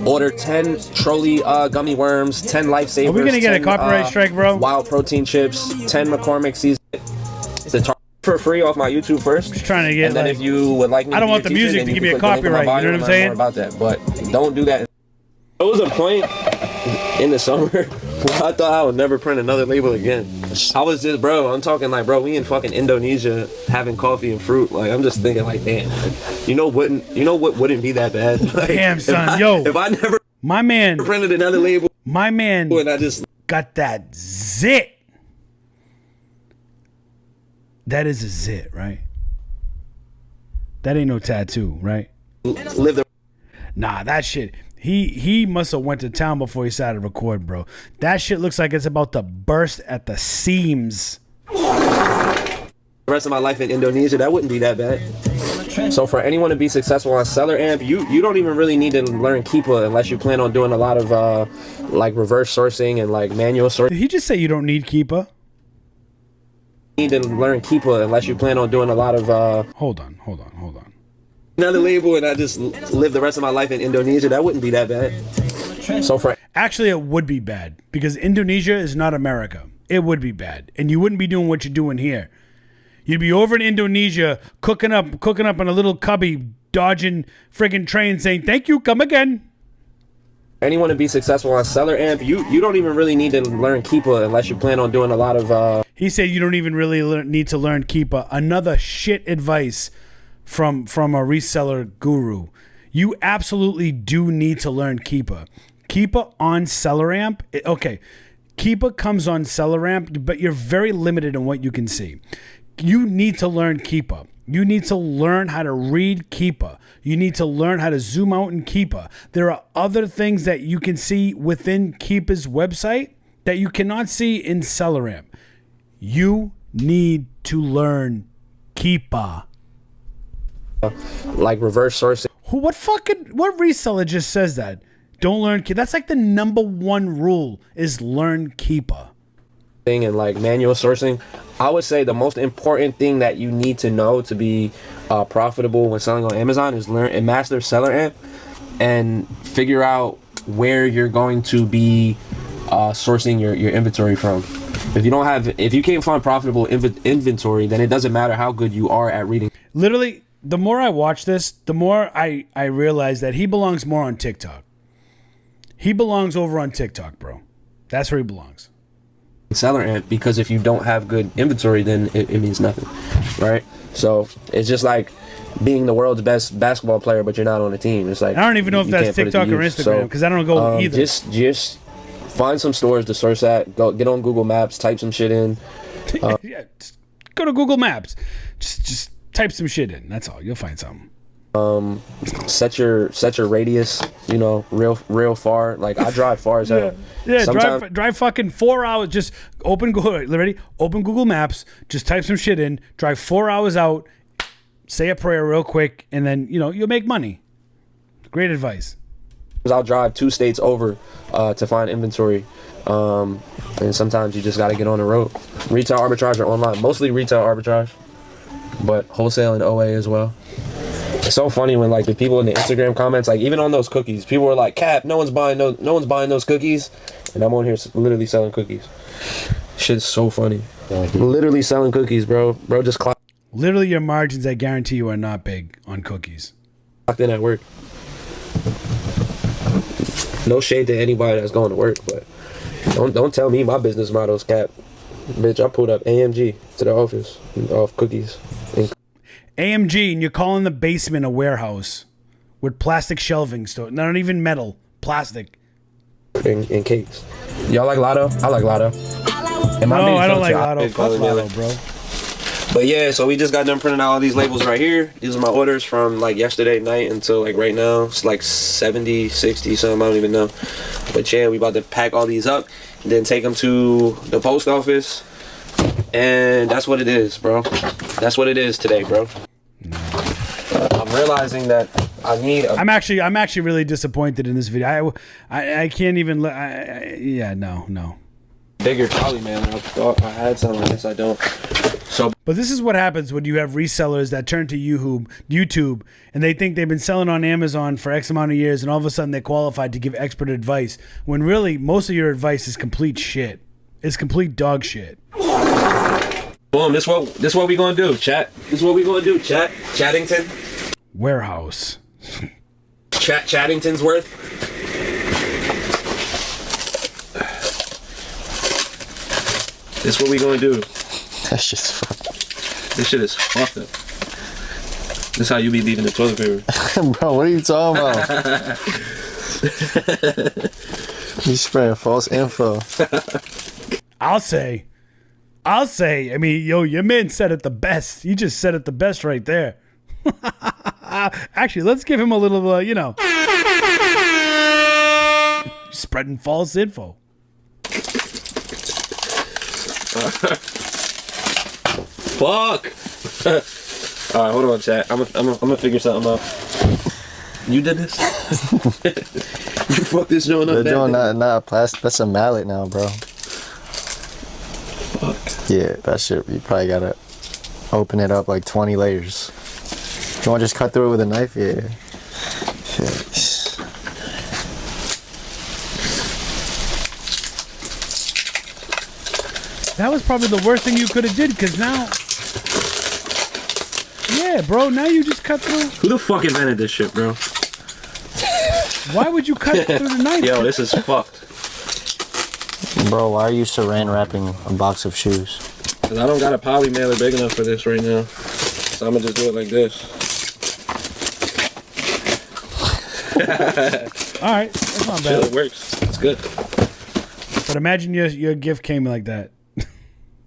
order 10 trolley gummy worms, 10 lifesavers. Are we gonna get 10, a copyright strike, bro? Wild protein chips, 10 McCormick season. The Target for free off my YouTube first. Just trying to get. And then like, if you would like me, I don't want the music to give me a copyright. You know what I'm saying? More about that, but don't do that. There was a point in the summer where I thought I would never print another label again. I was just, bro, I'm talking like, bro, we in fucking Indonesia having coffee and fruit. Like, I'm just thinking like, damn, you know what wouldn't be that bad? Like, damn, son, if I never printed another label, my man and I just got that zit. That is a zit, right? That ain't no tattoo, right? Nah, that shit. He must have went to town before he started recording, bro. That shit looks like it's about to burst at the seams. The rest of my life in Indonesia, that wouldn't be that bad. So for anyone to be successful on Seller Amp, you don't even really need to learn Keepa unless you plan on doing a lot of like reverse sourcing and like manual sourcing. Did he just say you don't need Keepa? You need to learn Keepa unless you plan on doing a lot of Hold on. Another label and I just live the rest of my life in Indonesia, that wouldn't be that bad. So for actually, it would be bad because Indonesia is not America. It would be bad, and you wouldn't be doing what you're doing here. You'd be over in Indonesia cooking up in a little cubby, dodging friggin' trains, saying "Thank you, come again." Anyone to be successful on Seller Amp, you don't even really need to learn Keepa unless you plan on doing a lot of. He said you don't even really need to learn Keepa. Another shit advice from a reseller guru. You absolutely do need to learn Keepa. Keepa on Seller Amp. Okay, Keepa comes on Seller Amp, but you're very limited in what you can see. You need to learn Keepa. You need to learn how to read Keepa. You need to learn how to zoom out in Keepa. There are other things that you can see within Keepa's website that you cannot see in Seller Amp. You need to learn Keepa. Like reverse sourcing. What reseller just says that? Don't learn Keepa. That's like the number one rule is learn Keepa. thing and like manual sourcing, I would say the most important thing that you need to know to be profitable when selling on Amazon is learn and master seller amp and figure out where you're going to be sourcing your inventory from. If you can't find profitable inventory, then it doesn't matter how good you are at reading. Literally, the more I watch this, the more I realize that he belongs more on TikTok. He belongs over on TikTok, bro. That's where he belongs. Seller amp, because if you don't have good inventory, then it means nothing, right? So it's just like being the world's best basketball player, but you're not on a team. It's like I don't even know if that's TikTok or Instagram because I don't go either. Just find some stores to source at. Go get on Google Maps, type some shit in. Yeah, just go to Google Maps. Just type some shit in. That's all. You'll find something. Set your radius, real far. Like I drive far as hell. Yeah, drive fucking 4 hours. Just open Google Maps, just type some shit in, drive 4 hours out, say a prayer real quick, and then you'll make money. Great advice. I'll drive 2 states over to find inventory. And sometimes you just gotta get on the road. Retail arbitrage or online. Mostly retail arbitrage, but wholesale and OA as well. It's so funny when like the people in the Instagram comments, like even on those cookies, people were like, "Cap, no one's buying those cookies," and I'm on here literally selling cookies. Shit's so funny. Literally selling cookies, bro. Just literally your margins, I guarantee you, are not big on cookies. Clocked in at work. No shade to anybody that's going to work, but don't tell me my business model's cap. Bitch, I pulled up AMG to the office off cookies. AMG, and you're calling the basement a warehouse with plastic shelving, so not even metal, plastic. And cakes. Y'all like Lotto? I like Lotto. No, I don't like Lotto. Fuck Lotto, bro. But yeah, so we just got done printing out all these labels right here. These are my orders from like yesterday night until like right now. It's like 70, 60, something, I don't even know. But yeah, we about to pack all these up and then take them to the post office. And that's what it is, bro. That's what it is today, bro. I'm realizing that I need I'm actually really disappointed in this video. I can't even no. Bigger poly man. I thought I had some, I guess I don't. But this is what happens when you have resellers that turn to YouTube and they think they've been selling on Amazon for X amount of years, and all of a sudden they're qualified to give expert advice when really most of your advice is complete shit. It's complete dog shit. Boom, this what we gonna do, chat. This is what we gonna do, chat. Chattington. Warehouse. Chattington's worth. This what we gonna do. That's just fucked. This shit is fucked up. This is how you be leaving the toilet paper. Bro, what are you talking about? You spreading false info. I'll say, I mean, your man said it the best. He just said it the best right there. Actually, let's give him a little, spreading false info. Fuck. All right, hold on, chat. I'm gonna figure something out. You did this? You fucked this joint up. The joint not plastic. That's a mallet now, bro. Fuck. Yeah, that shit. You probably gotta open it up like 20 layers. You want to just cut through it with a knife? Yeah. That was probably the worst thing you could have did, because now... Yeah, bro, now you just cut through... Who the fuck invented this shit, bro? Why would you cut through the knife? Yo, this is fucked. Bro, why are you saran wrapping a box of shoes? Because I don't got a poly mailer big enough for this right now. So I'm going to just do it like this. Alright, that's not bad. Chill, it works. It's good. But imagine your gift came like that.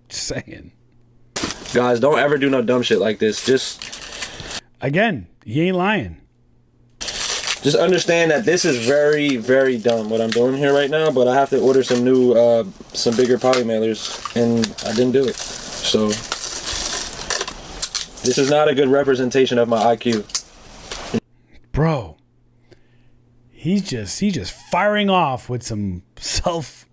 Just saying. Guys, don't ever do no dumb shit like this. Just... Again, he ain't lying. Just understand that this is very, very dumb what I'm doing here right now, but I have to order some new, some bigger poly mailers, and I didn't do it. So, this is not a good representation of my IQ. Bro, he's just firing off with some self...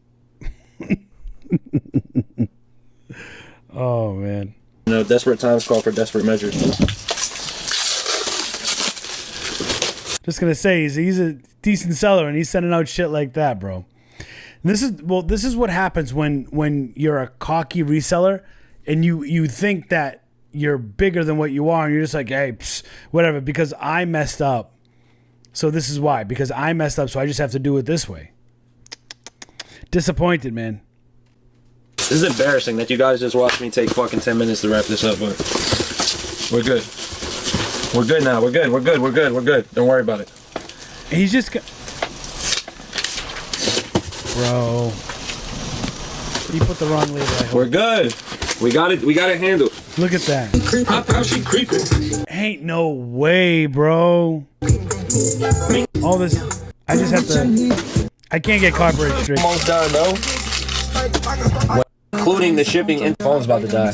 Oh man. You know, desperate times call for desperate measures. Just gonna say he's a decent seller and he's sending out shit like that, bro. This is what happens when you're a cocky reseller and you think that you're bigger than what you are and you're just like, hey, whatever, because I messed up. So this is why, because I messed up, so I just have to do it this way. Disappointed, man. This is embarrassing that you guys just watched me take fucking 10 minutes to wrap this up, but we're good. We're good now. We're good. We're good. We're good. We're good. Don't worry about it. He's just... Bro. You put the wrong label, I hope. We're good. We got it. We got it handled. Look at that. How she creeping? Ain't no way, bro. All this... I just have to... I can't get copyright straight. Almost done, though. Including the shipping and phone's about to die.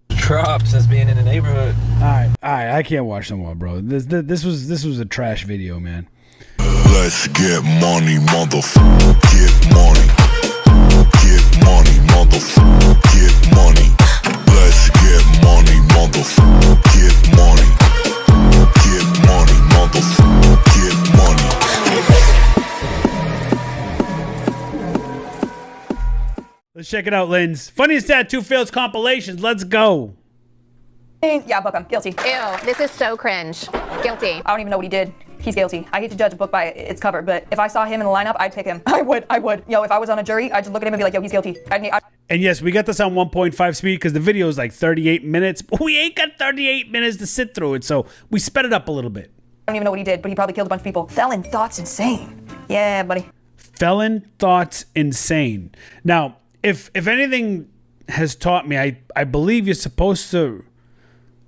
Drop since being in the neighborhood. Alright, I can't watch no more, bro. This was a trash video, man. Let's get money, motherfucker. Get money. Get money, motherfucker. Get money. Let's get money, motherfucker. Get money. Get money, motherfucker. Get money. Let's check it out, Linz. Funniest tattoo fails compilations. Let's go. Yeah, book him. Guilty. Ew, this is so cringe. Guilty. I don't even know what he did. He's guilty. I hate to judge a book by its cover, but if I saw him in the lineup, I'd pick him. I would. Yo, if I was on a jury, I'd just look at him and be like, yo, he's guilty. And yes, we got this on 1.5 speed because the video is like 38 minutes. But we ain't got 38 minutes to sit through it, so we sped it up a little bit. I don't even know what he did, but he probably killed a bunch of people. Felon thoughts insane. Yeah, buddy. Felon thoughts insane. Now, if anything has taught me, I believe you're supposed to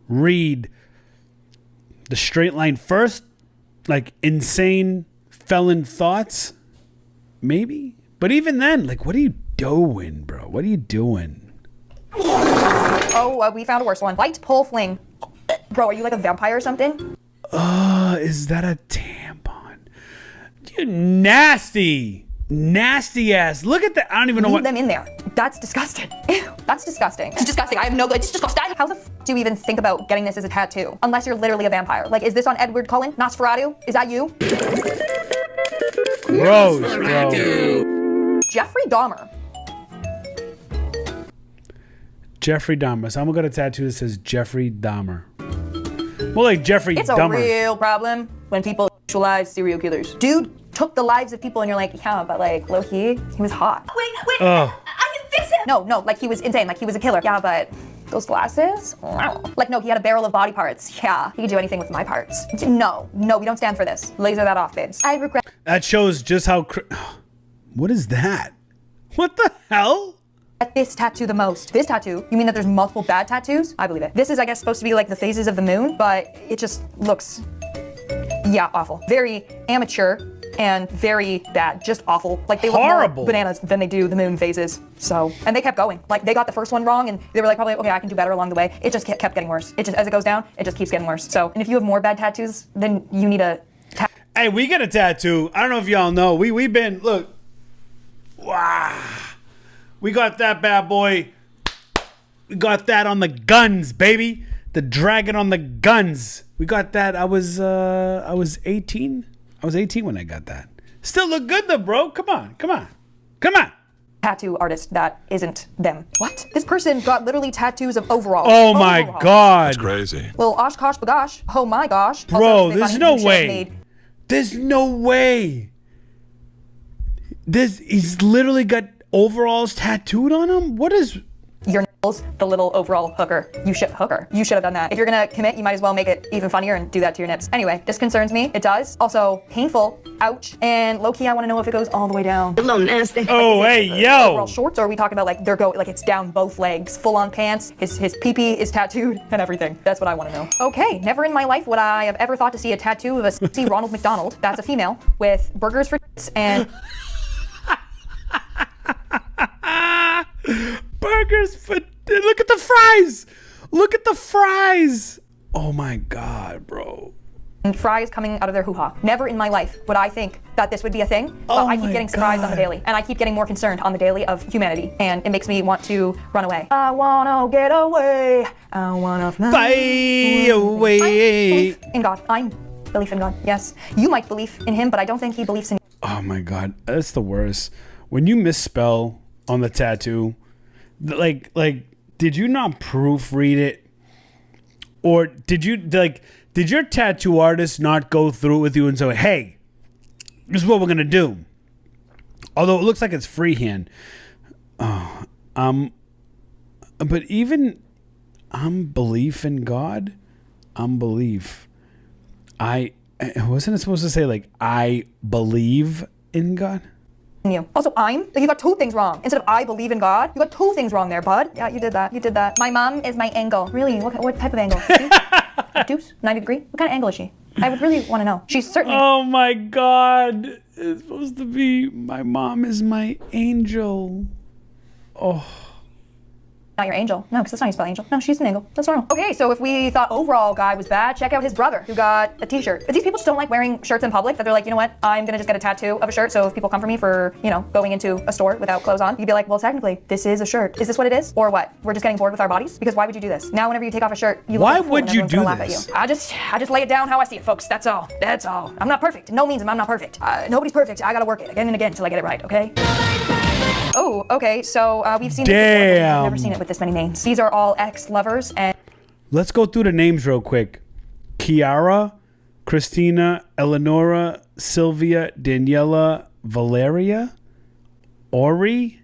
read the straight line first, like insane felon thoughts, maybe. But even then, like, what are you doing, bro? What are you doing? Oh, we found a worse one. Light pole fling. Bro, are you like a vampire or something? Is that a tampon? You nasty ass. Look at that. I don't even know Leave what. them in there. That's disgusting. Ew, that's disgusting. It's disgusting. I have no. It's disgusting. How the f do you even think about getting this as a tattoo? Unless you're literally a vampire. Like, is this on Edward Cullen? Nosferatu? Is that you? Gross, bro. Jeffrey Dahmer. Jeffrey Dahmer. So I'm gonna get a tattoo that says Jeffrey Dahmer. Well, like Jeffrey It's a Dahmer. real problem when people sexualize serial killers. Dude took the lives of people and you're like, yeah, but like low-key, he was hot. Wait, I can fix it! No, like he was insane, like he was a killer. Yeah, but those glasses? Like no, he had a barrel of body parts. Yeah, he could do anything with my parts. No, we don't stand for this. Laser that off, babes. I regret. That shows just how. What is that? What the hell? This tattoo the most. This tattoo? You mean that there's multiple bad tattoos? I believe it. This is, I guess, supposed to be like the phases of the moon, but it just looks, yeah, awful. Very amateur and very bad. Just awful. Like they look more bananas than they do the moon phases. So, and they kept going. Like they got the first one wrong and they were like, probably, okay, I can do better along the way. It just kept getting worse. It just, as it goes down, it just keeps getting worse. So, and if you have more bad tattoos, then you need a Hey, we got a tattoo. I don't know if y'all know. We've been, look. Wow. We got that bad boy. We got that on the guns, baby. The dragon on the guns. We got that. I was 18. I was 18 when I got that. Still look good though, bro. Come on. Tattoo artist that isn't them. What? This person got literally tattoos of overalls. Oh my God. That's crazy. Little Oshkosh bagosh. Oh my gosh. Bro, Also, they there's got no new shit way. made. There's no way. He's literally got overalls tattooed on him? What is... Your nipples, the little overall hooker. You should have done that. If you're gonna commit, you might as well make it even funnier and do that to your nips. Anyway, this concerns me. It does. Also, painful. Ouch. And low-key, I want to know if it goes all the way down. A little nasty. Oh, hey, yo. Overall shorts, or are we talking about like it's down both legs, full-on pants, his pee-pee is tattooed, and everything. That's what I want to know. Okay, never in my life would I have ever thought to see a tattoo of a sexy Ronald McDonald. That's a female with burgers for and... Burgers for... Look at the fries. Look at the fries. Oh my God, bro. and fries coming out of their hoo-ha. Never in my life would I think that this would be a thing, but I keep getting surprised on the daily, and I keep getting more concerned on the daily of humanity, and it makes me want to run away. I wanna get away. I wanna fly away. In God. I'm belief in God. Yes. You might believe in him, but I don't think he believes in you. Oh my God, that's the worst. When you misspell on the tattoo, like, did you not proofread it? Or did your tattoo artist not go through with you and say, hey, this is what we're going to do? Although it looks like it's freehand. But even belief in God, unbelief. Wasn't it supposed to say like, I believe in God? You. Also, you got two things wrong. Instead of I believe in God, you got two things wrong there, bud. Yeah, you did that. My mom is my angle. Really? What type of angle? Deuce? 90 degree? What kind of angle is she? I would really want to know. She's certainly... Oh my God. It's supposed to be, my mom is my angel. Oh. Not your angel. No, because that's not how you spell angel. No, she's an angle. That's normal. Okay, so if we thought overall guy was bad, check out his brother who got a t-shirt. But these people just don't like wearing shirts in public, that they're like, you know what, I'm gonna just get a tattoo of a shirt, so if people come for me for, going into a store without clothes on, you'd be like, well, technically, this is a shirt. Is this what it is? Or what? We're just getting bored with our bodies? Because why would you do this? Now whenever you take off a shirt, you look why like a fool would and you everyone's do gonna laugh this? at you. I just lay it down how I see it, folks. That's all. I'm not perfect. No means I'm not perfect. Nobody's perfect. I gotta work it again and again until I get it right, okay? Oh, okay, so we've seen this before. I've never seen it with this many names. These are all ex-lovers and... Let's go through the names real quick. Kiara, Christina, Eleonora, Sylvia, Daniela, Valeria, Ori,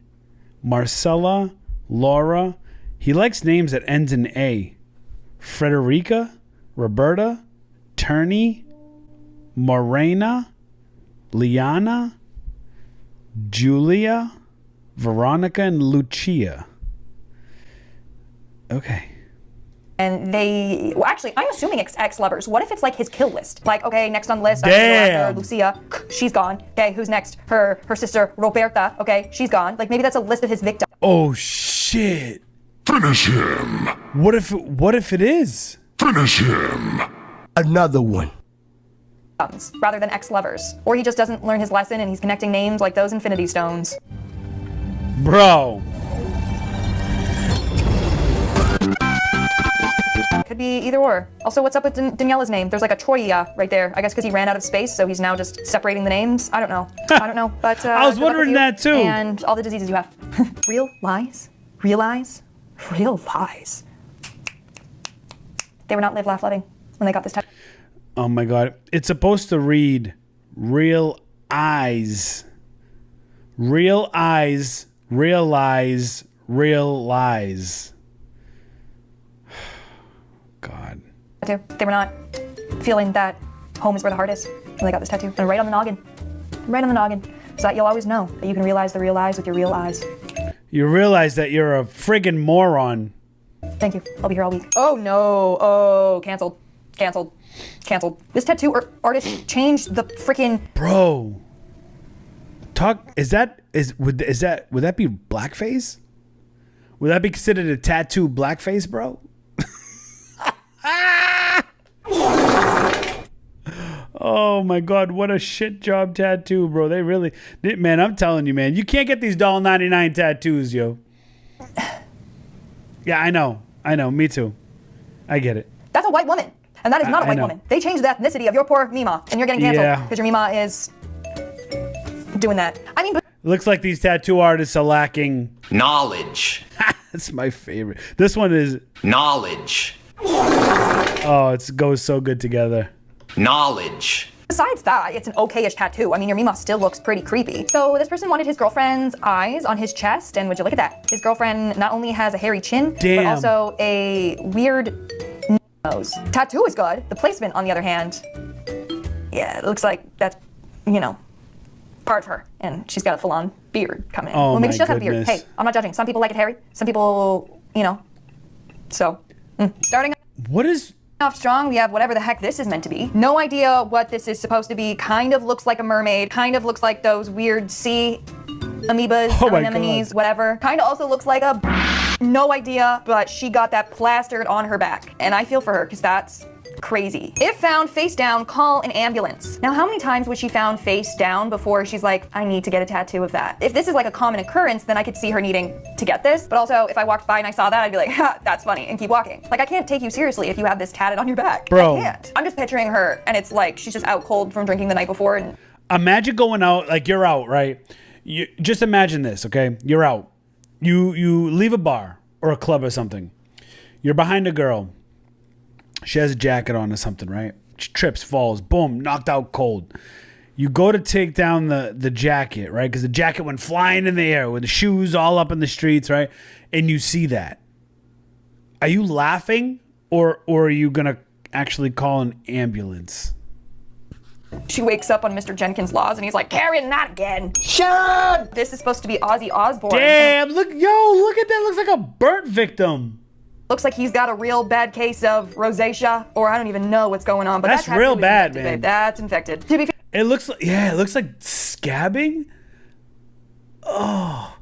Marcella, Laura. He likes names that ends in A. Frederica, Roberta, Turney, Morena, Liana, Julia, Veronica, and Lucia. Okay. And actually, I'm assuming ex-lovers. What if it's like his kill list? Like, okay, next on the list, Damn. Lucia, she's gone. Okay, who's next? Her sister, Roberta, okay, she's gone. Like, maybe that's a list of his victims. Oh, shit. Finish him. What if it is? Finish him. Another one. Rather than ex-lovers. Or he just doesn't learn his lesson and he's connecting names like those infinity stones. Bro. Could be either or. Also, what's up with Daniela's name? There's like a Troya right there. I guess because he ran out of space, so he's now just separating the names. I don't know. But I was wondering that too. And all the diseases you have. Real lies? Realize? Real lies. They were not live, laugh, loving when they got this type. Oh my God. It's supposed to read real eyes. Real eyes. Realize. Real lies. God. They were not feeling that home is where the heart is when they got this tattoo. And right on the noggin. Right on the noggin. So that you'll always know that you can realize the real lies with your real eyes. You realize that you're a friggin' moron. Thank you. I'll be here all week. Oh no. Oh, canceled. Canceled. Canceled. This tattoo artist changed the freaking... Bro. Would that be blackface? Would that be considered a tattoo blackface, bro? Oh my God, what a shit job tattoo, bro. Man, I'm telling you, man, you can't get these $1.99 tattoos, yo. Yeah, I know, me too. I get it. That's a white woman, and that is not a white woman. They changed the ethnicity of your poor Mima, and you're getting canceled because your Mima is doing that. I mean, looks like these tattoo artists are lacking knowledge. That's my favorite. This one is knowledge. Oh, it goes so good together. Knowledge. Besides that, it's an okay-ish tattoo. I mean, your Mima still looks pretty creepy. So this person wanted his girlfriend's eyes on his chest, and would you look at that? His girlfriend not only has a hairy chin, but also a weird nose. Tattoo is good. The placement, on the other hand, yeah, it looks like that's, part of her. And she's got a full-on beard coming in. Oh, well, maybe she does have a goodness. beard. Hey, I'm not judging. Some people like it hairy. Some people, So, starting off strong, we have whatever the heck this is meant to be. No idea what this is supposed to be. Kind of looks like a mermaid. Kind of looks like those weird sea amoebas, anemones, whatever. Kind of also looks like no idea, but she got that plastered on her back. And I feel for her, because that's crazy. If found face down, call an ambulance. Now, how many times was she found face down before she's like, I need to get a tattoo of that? If this is like a common occurrence, then I could see her needing to get this. But also, if I walked by and I saw that, I'd be like, ha, that's funny, and keep walking. Like, I can't take you seriously if you have this tatted on your back. Bro. I can't. I'm just picturing her, and it's like she's just out cold from drinking the night before. And imagine going out, like you're out, right? You just imagine this, okay? You're out. You leave a bar or a club or something. You're behind a girl. She has a jacket on or something, right? She trips, falls, boom, knocked out cold. You go to take down the jacket, right? Because the jacket went flying in the air with the shoes all up in the streets, right? And you see that. Are you laughing or are you going to actually call an ambulance? she wakes up on Mr. Jenkins' Laws and he's like, Karen, not again. Sharon! This is supposed to be Ozzy Osbourne. Damn, look at that. Looks like a burnt victim. Looks like he's got a real bad case of rosacea, or I don't even know what's going on. But that's real bad, man. Babe. That's infected. To be fair, it looks like, yeah, it looks like scabbing. Oh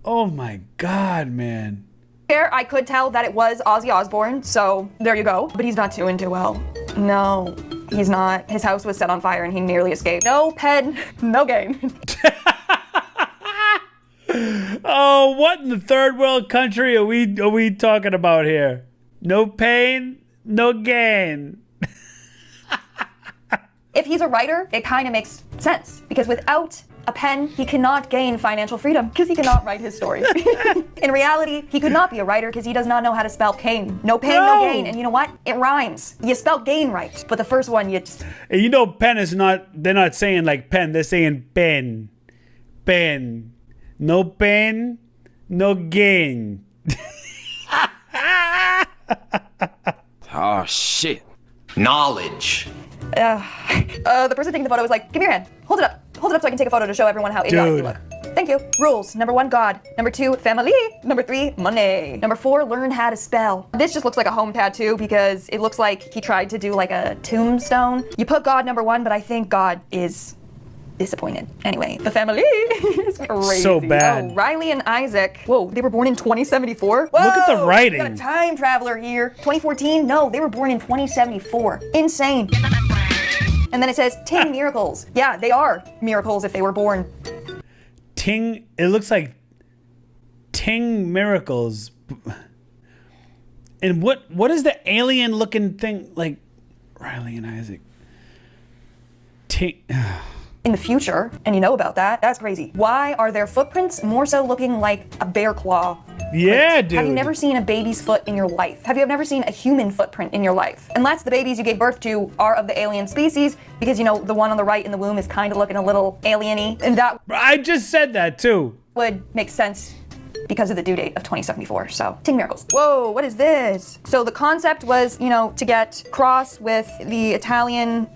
my God, man. I could tell that it was Ozzy Osbourne, so there you go. But he's not doing too well. No, he's not. His house was set on fire and he nearly escaped. No pen, no gain. Oh, what in the third world country are we talking about here? No pain, no gain. If he's a writer, it kind of makes sense, because without a pen, he cannot gain financial freedom because he cannot write his story. In reality, he could not be a writer because he does not know how to spell pain. No pain, no gain. And you know what? It rhymes. You spell gain right, but the first one you just... And you know, pen is not, they're not saying like pen, they're saying pen. Pen. No pain, no gain. Oh, shit. Knowledge. The person taking the photo was like, give me your hand. Hold it up so I can take a photo to show everyone how idiotic you look. Thank you. Rules. Number 1, God. Number 2, family. Number 3, money. Number 4, learn how to spell. This just looks like a home tattoo because it looks like he tried to do like a tombstone. You put God number 1, but I think God is disappointed. Anyway, the family is crazy. So bad. Oh, Riley and Isaac. Whoa, they were born in 2074? Whoa, look at the writing. We got a time traveler here. 2014? No, they were born in 2074. Insane. And then it says Ting miracles. Yeah, they are miracles if they were born. Ting, it looks like Ting miracles. And what is the alien looking thing like? Riley and Isaac. Ting. In the future, and you know about that, that's crazy. Why are their footprints more so looking like a bear claw? Yeah, dude. Have you never seen a baby's foot in your life? Have you never seen a human footprint in your life? Unless the babies you gave birth to are of the alien species, because you know, the one on the right in the womb is kind of looking a little alien-y, and that I just said that too. Would make sense because of the due date of 2074, so Ting miracles. Whoa, what is this? So the concept was, you know, to get cross with the Italian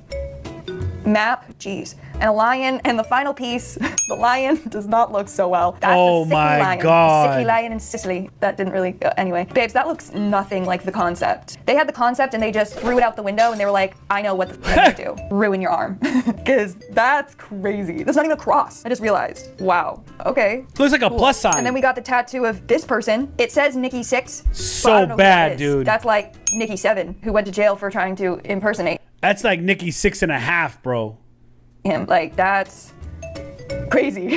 map, jeez, and a lion, and the final piece, the lion does not look so well. That's oh a sickly my lion. God. Sickly lion in Sicily. That didn't really, anyway. Babes, that looks nothing like the concept. They had the concept and they just threw it out the window and they were like, I know what the f to do. Ruin your arm. Because that's crazy. That's not even a cross. I just realized. Wow. Okay. Looks like a plus sign. And then we got the tattoo of this person. It says Nikki 6. So bad, dude. That's like Nikki 7, who went to jail for trying to impersonate. That's like Nikki 6.5, bro. Him. Like, that's crazy.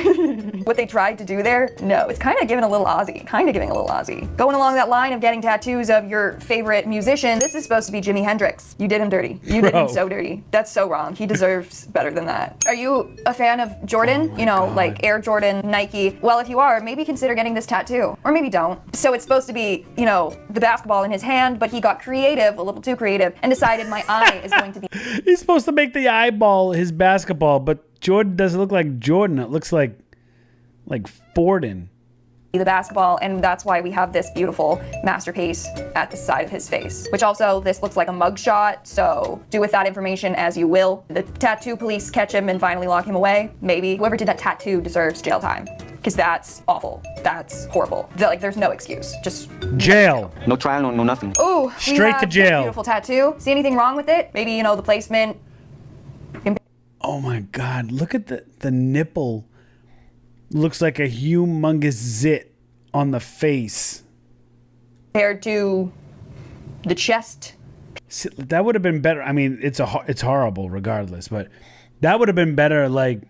What they tried to do there, no, it's kind of giving a little Aussie. Going along that line of getting tattoos of your favorite musician, this is supposed to be Jimi Hendrix. You did him dirty. You did him so dirty. That's so wrong. He deserves better than that. Are you a fan of Jordan? You know, like Air Jordan, Nike? Well, if you are, maybe consider getting this tattoo. Or maybe don't. So it's supposed to be, you know, the basketball in his hand, but he got creative, a little too creative, and decided my eye is going to be... He's supposed to make the eyeball his basketball, but Jordan doesn't look like Jordan. It looks like Forden. The basketball, and that's why we have this beautiful masterpiece at the side of his face, which also, this looks like a mugshot, so do with that information as you will. The tattoo police catch him and finally lock him away. Maybe whoever did that tattoo deserves jail time, because that's awful. That's horrible. Like, there's no excuse. Just jail. No trial, no nothing. Ooh, straight to jail. Beautiful tattoo. See anything wrong with it? Maybe, you know, the placement. Oh my God, look at the nipple. Looks like a humongous zit on the face. Compared to the chest That would have been better. I mean, it's horrible regardless, but that would have been better, like,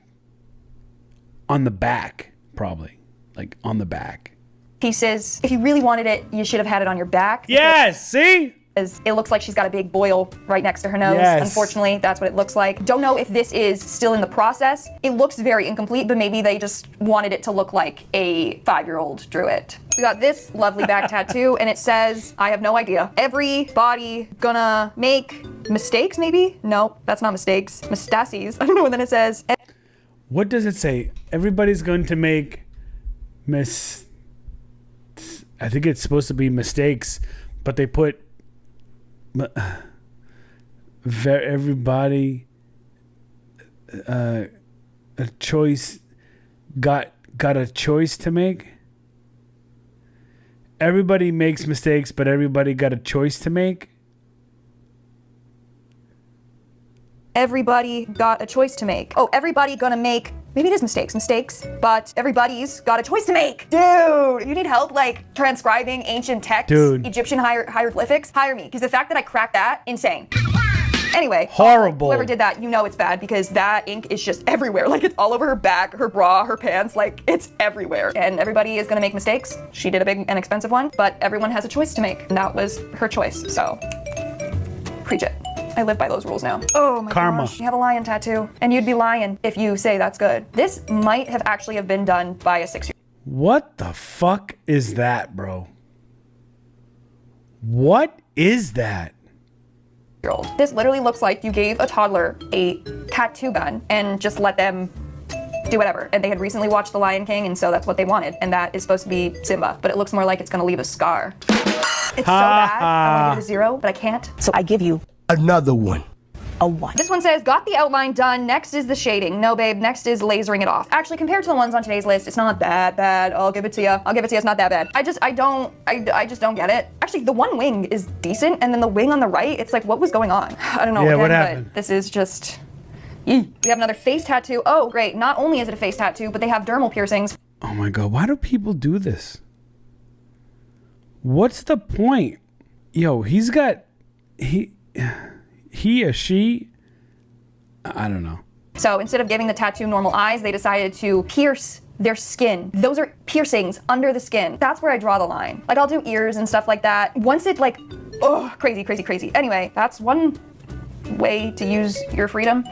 on the back, probably. Like, on the back. Pieces. If you really wanted it, you should have had it on your back. Yes, see? It looks like she's got a big boil right next to her nose. Yes. Unfortunately, that's what it looks like. Don't know if this is still in the process. It looks very incomplete, but maybe they just wanted it to look like a 5-year-old drew it. We got this lovely back tattoo, and it says, I have no idea. Everybody gonna make mistakes, maybe? No, that's not mistakes. Mestaces. I don't know what then it says. What does it say? Everybody's going to make I think it's supposed to be mistakes, but they put everybody a choice got a choice to make. Everybody makes mistakes, but everybody got a choice to make. Everybody got a choice to make. Oh, everybody gonna make, maybe it is mistakes, but everybody's got a choice to make. Dude, you need help like transcribing ancient texts, Dude. Egyptian hieroglyphics? Hire me, because the fact that I cracked that, insane. Anyway, horrible. Whoever did that, you know it's bad because that ink is just everywhere. Like it's all over her back, her bra, her pants, like it's everywhere. And everybody is gonna make mistakes. She did a big and expensive one, but everyone has a choice to make. And that was her choice, so preach it. I live by those rules now. Oh my Karma. gosh, you have a lion tattoo. And you'd be lying if you say that's good. This might have actually been done by a 6-year-old. What the fuck is that, bro? What is that? This literally looks like you gave a toddler a tattoo gun and just let them do whatever. And they had recently watched The Lion King, and so that's what they wanted. And that is supposed to be Simba, but it looks more like it's gonna leave a scar. It's so bad. I want to give it a 0, but I can't. So I give you another one. A 1. This one says, got the outline done. Next is the shading. No, babe. Next is lasering it off. Actually, compared to the ones on today's list, it's not that bad. I'll give it to you. It's not that bad. I just don't get it. Actually, the one wing is decent, and then the wing on the right, it's like, what was going on? I don't know. Yeah, again, what happened? But this is just. We have another face tattoo. Oh, great. Not only is it a face tattoo, but they have dermal piercings. Oh my God, why do people do this? What's the point? Yo, he or she, I don't know. So instead of giving the tattoo normal eyes, they decided to pierce their skin. Those are piercings under the skin. That's where I draw the line. Like I'll do ears and stuff like that. Once it like, oh, crazy. Anyway, that's one way to use your freedom.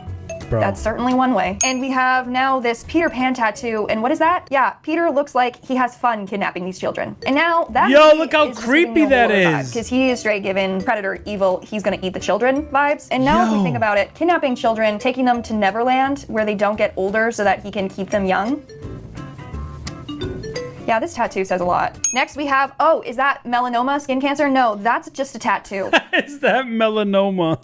Bro. That's certainly one way. And we have now this Peter Pan tattoo. And what is that? Yeah, Peter looks like he has fun kidnapping these children. And now that look how creepy that is. Because he is straight given predator, evil, he's gonna eat the children vibes. And now if we think about it, kidnapping children, taking them to Neverland where they don't get older so that he can keep them young. Yeah, this tattoo says a lot. Next we have, oh, is that melanoma, skin cancer? No, that's just a tattoo. Is that melanoma?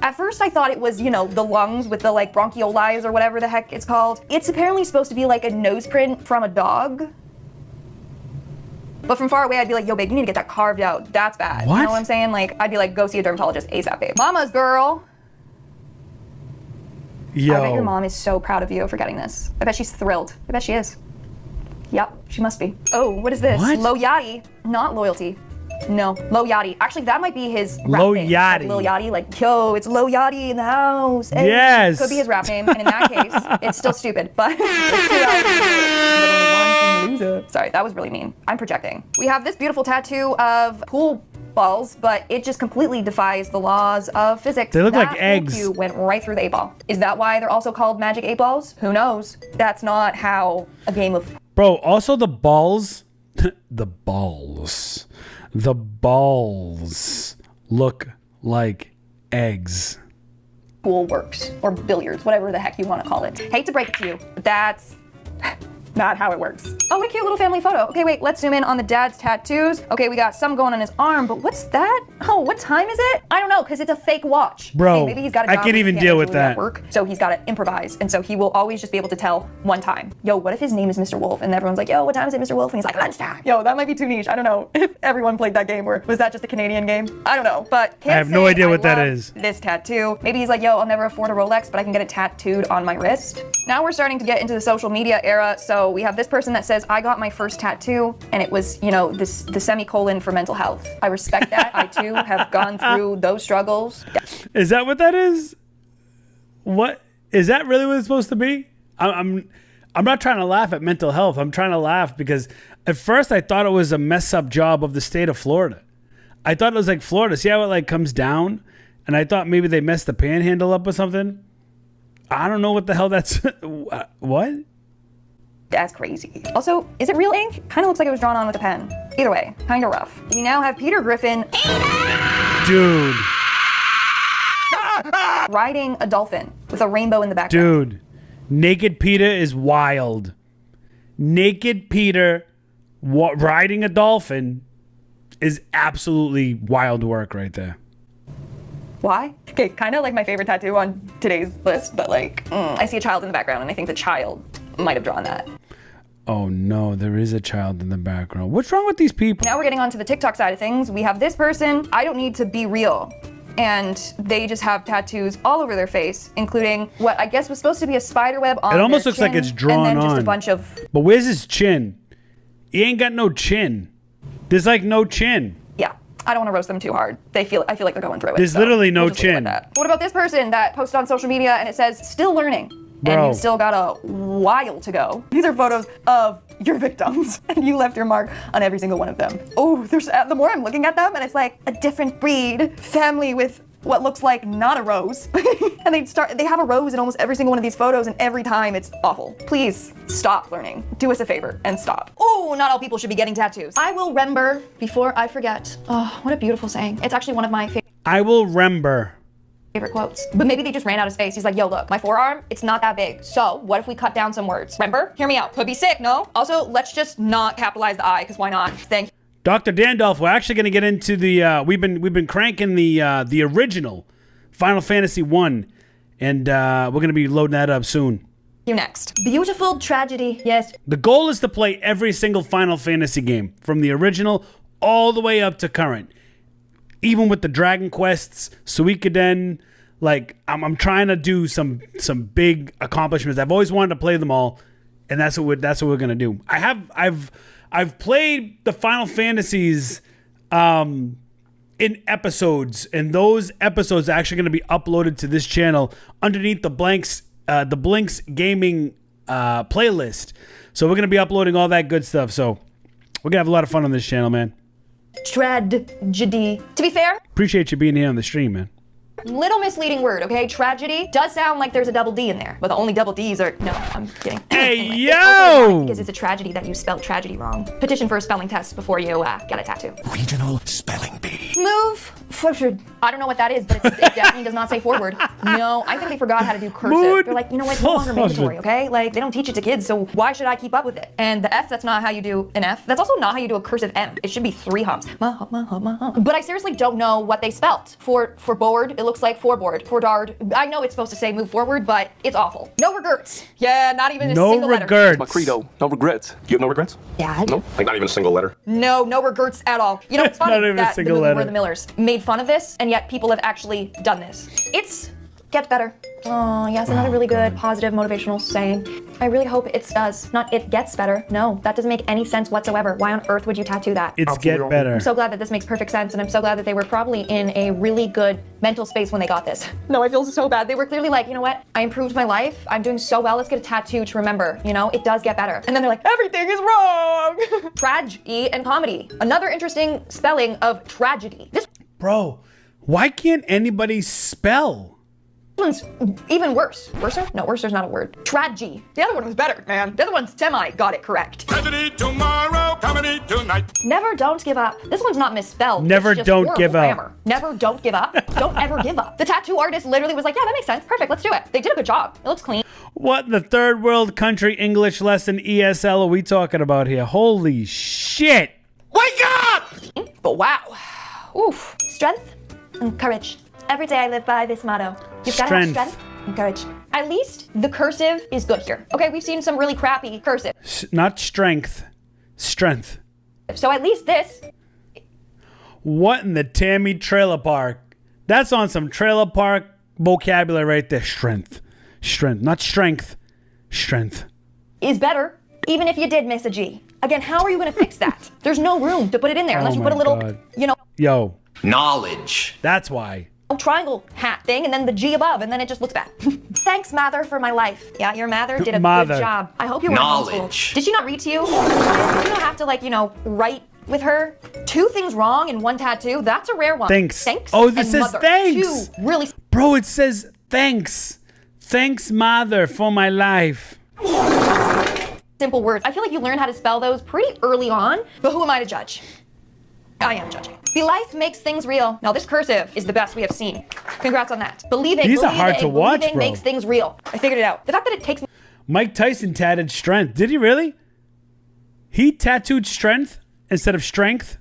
At first I thought it was, you know, the lungs with the like bronchioles or whatever the heck it's called. It's apparently supposed to be like a nose print from a dog. But from far away I'd be like, yo babe, you need to get that carved out. That's bad. What? You know what I'm saying? Like, I'd be like, go see a dermatologist ASAP, babe. Mama's girl. Yo. I bet your mom is so proud of you for getting this. I bet she's thrilled. I bet she is. Yep, she must be. Oh, what is this? What? Low Yachty, not loyalty. No, Low Yachty. Actually, that might be his rap Low name. Yachty. Like Lil Yachty, like, yo, it's Low Yachty in the house. Hey. Yes. Could be his rap name, and in that case, it's still stupid, but it's 2 hours. Literally one loser. Sorry, that was really mean. I'm projecting. We have this beautiful tattoo of pool balls, but it just completely defies the laws of physics. They look That like eggs. thank you went right through the 8-ball. Is that why they're also called magic 8-balls? Who knows? That's not how a game of... Bro, also the balls, the balls look like eggs. Pool works, or billiards, whatever the heck you want to call it. Hate to break it to you, but that's not how it works. Oh, what a cute little family photo. Okay, wait, let's zoom in on the dad's tattoos. Okay, we got some going on his arm, but what's that? Oh, what time is it? I don't know, because it's a fake watch. Bro, okay, maybe he's got a I job can't where he even deal with really at that. Work, so he's got to improvise, and so he will always just be able to tell one time. Yo, what if his name is Mr. Wolf, and everyone's like, yo, what time is it, Mr. Wolf? And he's like, lunchtime. Yo, that might be too niche. I don't know if everyone played that game, or was that just a Canadian game? I don't know, but I have no idea what that is. This tattoo. Maybe he's like, yo, I'll never afford a Rolex, but I can get it tattooed on my wrist. Now we're starting to get into the social media era, so So we have this person that says, I got my first tattoo and it was, you know, the semicolon for mental health. I respect that. I too have gone through those struggles. Is that what that is? What is that really what it's supposed to be? I'm not trying to laugh at mental health. I'm trying to laugh because at first I thought it was a mess up job of the state of Florida. I thought it was like Florida. See how it like comes down? And I thought maybe they messed the panhandle up or something. I don't know what the hell that's. What? That's crazy. Also, is it real ink? Kind of looks like it was drawn on with a pen. Either way, kind of rough. We now have Peter Griffin. Dude. Riding a dolphin with a rainbow in the background. Dude. Naked Peter is wild. Naked Peter riding a dolphin is absolutely wild work right there. Why? Okay, kind of like my favorite tattoo on today's list, but like, I see a child in the background and I think the child might have drawn that. Oh no, there is a child in the background. What's wrong with these people? Now we're getting on to the TikTok side of things. We have this person, I don't need to be real. And they just have tattoos all over their face, including what I guess was supposed to be a spider web on It almost their looks like chin, it's drawn and then just on. a bunch of... But where's his chin? He ain't got no chin. There's like no chin. Yeah, I don't want to roast them too hard. I feel like they're going through it. There's so literally no we'll just leave it chin. at that. What about this person that posted on social media and it says, still learning? Bro. And you still got a while to go. These are photos of your victims and you left your mark on every single one of them. Oh, the more I'm looking at them and it's like a different breed, family with what looks like not a rose. And they have a rose in almost every single one of these photos and every time it's awful. Please stop learning. Do us a favor and stop. Oh, not all people should be getting tattoos. I will remember before I forget. Oh, what a beautiful saying. It's actually one of my I will remember. favorite quotes. But maybe they just ran out of space. He's like, yo, look, my forearm, it's not that big. So what if we cut down some words? Remember? Hear me out. Could be sick, no? Also, let's just not capitalize the I, because why not? Thank you. Dr. Dandolf, we're actually going to get into the we've been cranking the original Final Fantasy 1 and we're going to be loading that up soon. You next. Beautiful tragedy. Yes. The goal is to play every single Final Fantasy game from the original all the way up to current. Even with the Dragon Quests, Suikoden, like I'm trying to do some big accomplishments. I've always wanted to play them all, and that's what we're going to do. I've played the Final Fantasies in episodes, and those episodes are actually going to be uploaded to this channel underneath the Blinks Gaming playlist. So we're going to be uploading all that good stuff. So we're going to have a lot of fun on this channel, man. Tragedy. To be fair, Appreciate you being here on the stream, man. little misleading word, okay? Tragedy does sound like there's a double D in there, but the only double D's are... No, I'm kidding. Hey, Anyway, yo! it's also ironic because it's a tragedy that you spelled tragedy wrong. Petition for a spelling test before you get a tattoo. Regional spelling bee. Move forward. I don't know what that is, but it definitely does not say forward. No, I think they forgot how to do cursive. Mood They're like, you know what, no longer forward. mandatory, okay? Like, they don't teach it to kids, so why should I keep up with it? And the F, that's not how you do an F. That's also not how you do a cursive M. It should be 3 humps. But I seriously don't know what they spelt. For board, it looks like forboard. For dard, I know it's supposed to say move forward, but it's awful. No regrets. Yeah, not even a single letter. regrets. My credo, no regrets. You have no regrets? Yeah. No? Like not even a single letter? No regrets at all. You know, it's funny Not even a that the single movie letter. We're the Millers made fun of this, and yet people have actually done this. It's gets better. Oh, yes, another really good, positive, motivational saying. I really hope it does. Not it gets better. No, that doesn't make any sense whatsoever. Why on earth would you tattoo that? It's get better. I'm so glad that this makes perfect sense, and I'm so glad that they were probably in a really good mental space when they got this. No, I feel so bad. They were clearly like, you know what? I improved my life. I'm doing so well. Let's get a tattoo to remember. You know, it does get better. And then they're like, everything is wrong. Tragedy and comedy. Another interesting spelling of tragedy. This Bro, why can't anybody spell? one's even worse. Worser? No, worser's not a word. Tragedy. The other one was better, man. The other one got it correct. Tragedy tomorrow, comedy tonight. Never don't give up. This one's not misspelled. Never It's just don't horrible give up. grammar. Never don't give up. Don't ever give up. The tattoo artist literally was like, yeah, that makes sense. Perfect, let's do it. They did a good job. It looks clean. What in the third world country English lesson ESL are we talking about here? Holy shit. Wake up! But wow. Oof. Strength and courage. Every day I live by this motto. You've got to have Strength. strength and courage. At least the cursive is good here. Okay, we've seen some really crappy cursive. Not strength. Strength. So at least this. What in the Tammy trailer park? That's on some trailer park vocabulary right there. Strength. Strength. Not strength. Strength. Is better. Even if you did miss a G. Again, how are you gonna fix that? There's no room to put it in there unless you put a little, you know. Yo. Knowledge. That's why. Triangle hat thing and then the G above and then it just looks bad. Thanks, Mather, for my life. Yeah, your Mather did a good job. I hope you were homeschooled. Did she not read to you? Did you not have to, like, you know, write with her? 2 things wrong in 1 tattoo? That's a rare one. Thanks. Thanks. Oh, this and says mother. thanks. 2 really. Bro, it says thanks. Thanks, Mother, for my life. Simple words. I feel like you learned how to spell those pretty early on, but who am I to judge? I am judging. Be life makes things real. Now this cursive is the best we have seen. Congrats on that. These are hard to watch, bro. Makes things real. I figured it out. The fact that it takes Mike Tyson tattooed strength. Did he really? He tattooed strength instead of strength?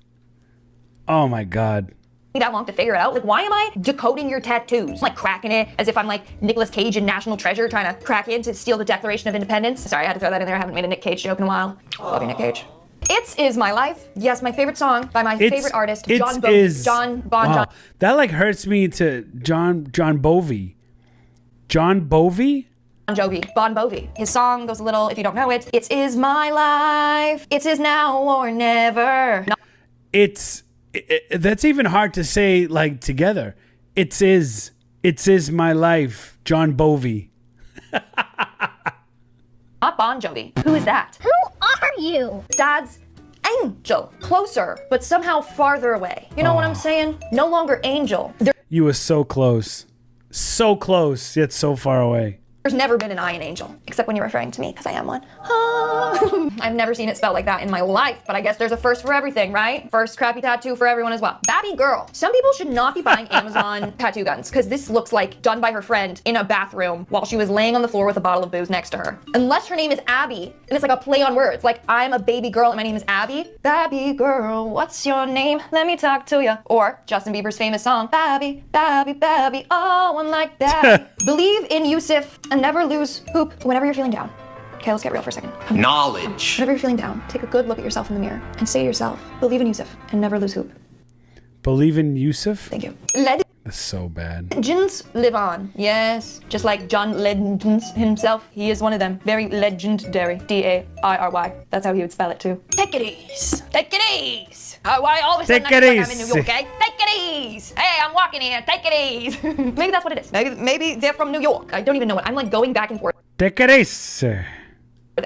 Oh my God. me that long to figure it out. Like, why am I decoding your tattoos? Like cracking it as if I'm like Nicolas Cage in National Treasure trying to crack in to steal the Declaration of Independence. Sorry, I had to throw that in there. I haven't made a Nick Cage joke in a while. Love you, Nick Cage. It's Is My Life. Yes, my favorite song by my favorite artist, John Bon. Wow. That like hurts me to John Bovey. John Bovey? Bon Jovi, Bon Bovi. His song goes a little, if you don't know it, it's Is My Life. It's Is Now or Never. That's even hard to say like together. It's Is My Life, John Bovey. Not Bon Jovi. Who is that? Who are you? Dad's angel. Closer, but somehow farther away. You know what I'm saying? No longer angel. You were so close. So close, yet so far away. There's never been an I in angel, except when you're referring to me, because I am one. I've never seen it spelled like that in my life, but I guess there's a first for everything, right? First crappy tattoo for everyone as well. Babby girl. Some people should not be buying Amazon tattoo guns, because this looks like done by her friend in a bathroom while she was laying on the floor with a bottle of booze next to her. Unless her name is Abby, and it's like a play on words, like I'm a baby girl and my name is Abby. Babby girl, what's your name? Let me talk to ya. Or Justin Bieber's famous song, Babby, Babby, Babby, oh, I'm like that. Believe in Yusuf and never lose hoop whenever you're feeling down. Okay, let's get real for a second. Knowledge. Whenever you're feeling down, take a good look at yourself in the mirror and say to yourself, believe in Yusuf and never lose hope. Believe in Yusuf? Thank you. That's so bad. Legends live on. Yes, just like John Legends himself, he is one of them. Very legendary. D-A-I-R-Y. That's how he would spell it too. Take it easy. Take it easy. Why all of a sudden I feel like I'm in New York, okay? Take it easy. Hey, I'm walking here. Take it easy. Maybe that's what it is. Maybe they're from New York. I don't even know it. I'm like going back and forth. Take it easy.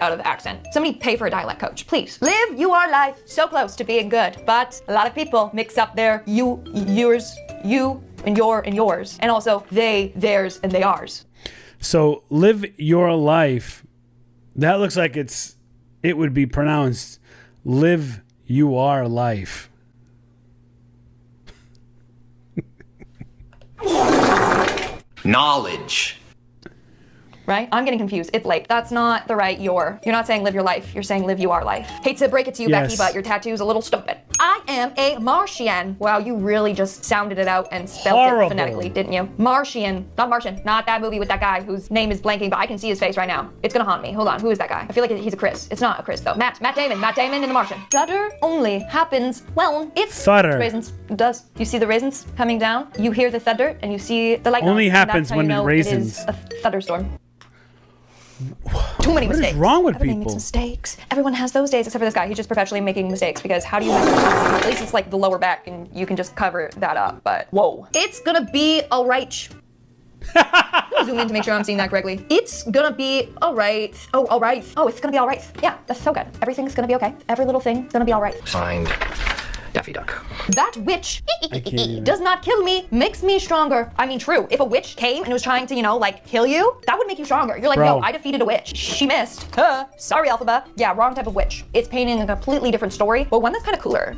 Out of the accent. Somebody pay for a dialect coach, please. Live your life so close to being good, but a lot of people mix up their you, yours, you, and your, and yours, and also they, theirs, and they ours. So live your life. That looks like it would be pronounced live you are life. Knowledge. Right? I'm getting confused. It's late. That's not the right you're not saying live your life. You're saying live you are life. Hate to break it to you, Yes. Becky, but your tattoo's a little stupid. I am a Martian. Wow, you really just sounded it out and spelled Horrible. it phonetically, didn't you? Martian. Not Martian. Not that movie with that guy whose name is blanking, but I can see his face right now. It's gonna haunt me. Hold on. Who is that guy? I feel like he's a Chris. It's not a Chris, though. Matt Damon. Matt Damon in The Martian. Stutter only happens, well, it's Thunder. raisins. It does. You see the raisins coming down? You hear the thunder, and you see the lightning. Only and that's happens how when you it know raisins. It is a thunderstorm. Too many mistakes. What is wrong with Everybody people? makes mistakes. Everyone has those days except for this guy. He's just perpetually making mistakes because how do you mess up? At least it's like the lower back and you can just cover that up. But whoa. It's gonna be alright. Zoom in to make sure I'm seeing that correctly. It's gonna be alright. Oh, alright. Oh, it's gonna be alright. Yeah, that's so good. Everything's gonna be okay. Every little thing's gonna be alright. Signed, Daffy Duck. That witch does not kill me, makes me stronger. I mean, true. If a witch came and was trying to, like, kill you, that would make you stronger. You're like, Bro. no, I defeated a witch. She missed. Sorry, Alphaba. Yeah, wrong type of witch. It's painting a completely different story, but one that's kind of cooler.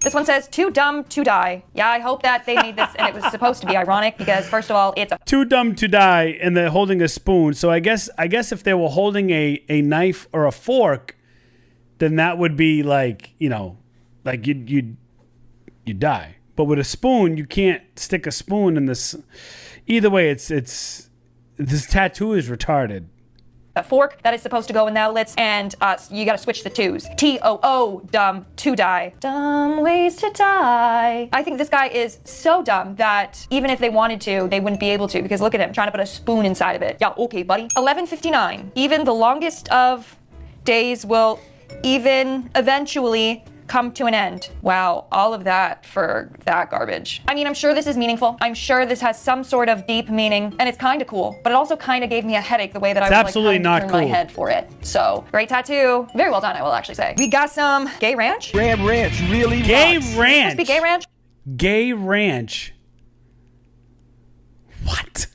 This one says, too dumb to die. Yeah, I hope that they made this and it was supposed to be ironic because, first of all, it's a Too dumb to die, and they're holding a spoon. So I guess if they were holding a knife or a fork, then that would be like, like you'd die. But with a spoon, you can't stick a spoon in this. Either way, it's this tattoo is retarded. a fork that is supposed to go in the outlets, and you gotta switch the twos. T-O-O, dumb, to die. Dumb ways to die. I think this guy is so dumb that even if they wanted to, they wouldn't be able to, because look at him, trying to put a spoon inside of it. Yeah, okay, buddy. 11:59. Even the longest of days will even eventually come to an end. Wow, all of that for that garbage. I mean, I'm sure this is meaningful. I'm sure this has some sort of deep meaning, and it's kind of cool, but it also kind of gave me a headache the way that I was absolutely like not turn cool. my head for it. So, great tattoo. Very well done, I will actually say. We got some gay ranch. Ram Ranch really Gay Must Ranch. be gay ranch. Gay Ranch. What?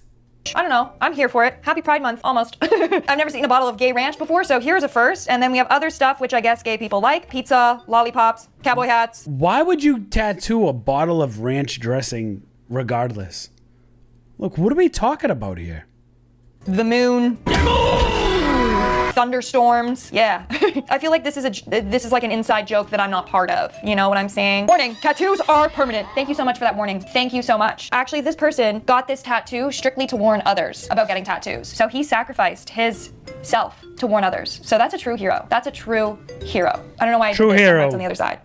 I don't know. I'm here for it. Happy Pride Month, almost. I've never seen a bottle of gay ranch before, so here's a first. And then we have other stuff, which I guess gay people like. Pizza, lollipops, cowboy hats. Why would you tattoo a bottle of ranch dressing regardless? Look, what are we talking about here? The moon. Thunderstorms. Yeah. I feel like this is like an inside joke that I'm not part of. You know what I'm saying? Warning, tattoos are permanent. Thank you so much for that warning. Thank you so much. Actually, this person got this tattoo strictly to warn others about getting tattoos. So he sacrificed his self to warn others. So that's a true hero. That's a true hero. I don't know why I True did this hero. on the other side.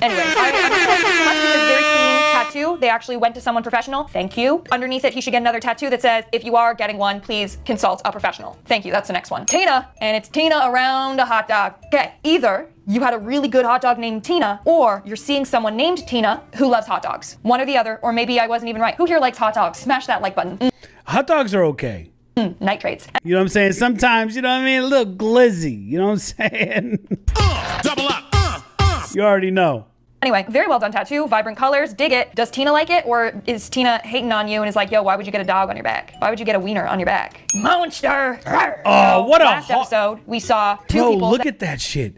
Anyways, I'm not going to say too much because very clean tattoo. They actually went to someone professional. Thank you. Underneath it, he should get another tattoo that says, if you are getting one, please consult a professional. Thank you. That's the next one. Tina, and it's Tina around a hot dog. Okay, either you had a really good hot dog named Tina, or you're seeing someone named Tina who loves hot dogs. One or the other, or maybe I wasn't even right. Who here likes hot dogs? Smash that like button. Hot dogs are okay. Nitrates. You know what I'm saying? Sometimes, you know what I mean? A little glizzy. You know what I'm saying? Double up. You already know. Anyway, very well done tattoo, vibrant colors, dig it. Does Tina like it, or is Tina hating on you and is like, yo, why would you get a dog on your back? Why would you get a wiener on your back? Monster! Oh, what a Last episode, we saw two Bro, people. look at that shit.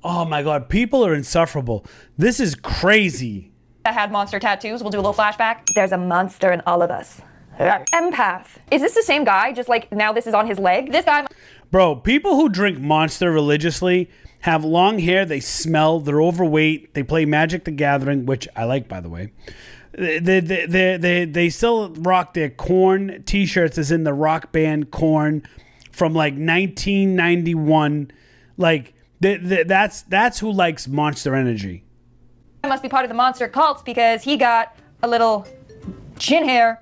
Oh my God, people are insufferable. This is crazy. That had monster tattoos. We'll do a little flashback. There's a monster in all of us. Empath. Is this the same guy? Just like now this is on his leg? This guy. Bro, people who drink Monster religiously have long hair, they smell, they're overweight, they play Magic the Gathering, which I like, by the way. They still rock their Korn t-shirts as in the rock band Korn from like 1991. Like, that's who likes Monster Energy. Must be part of the monster cults because he got a little chin hair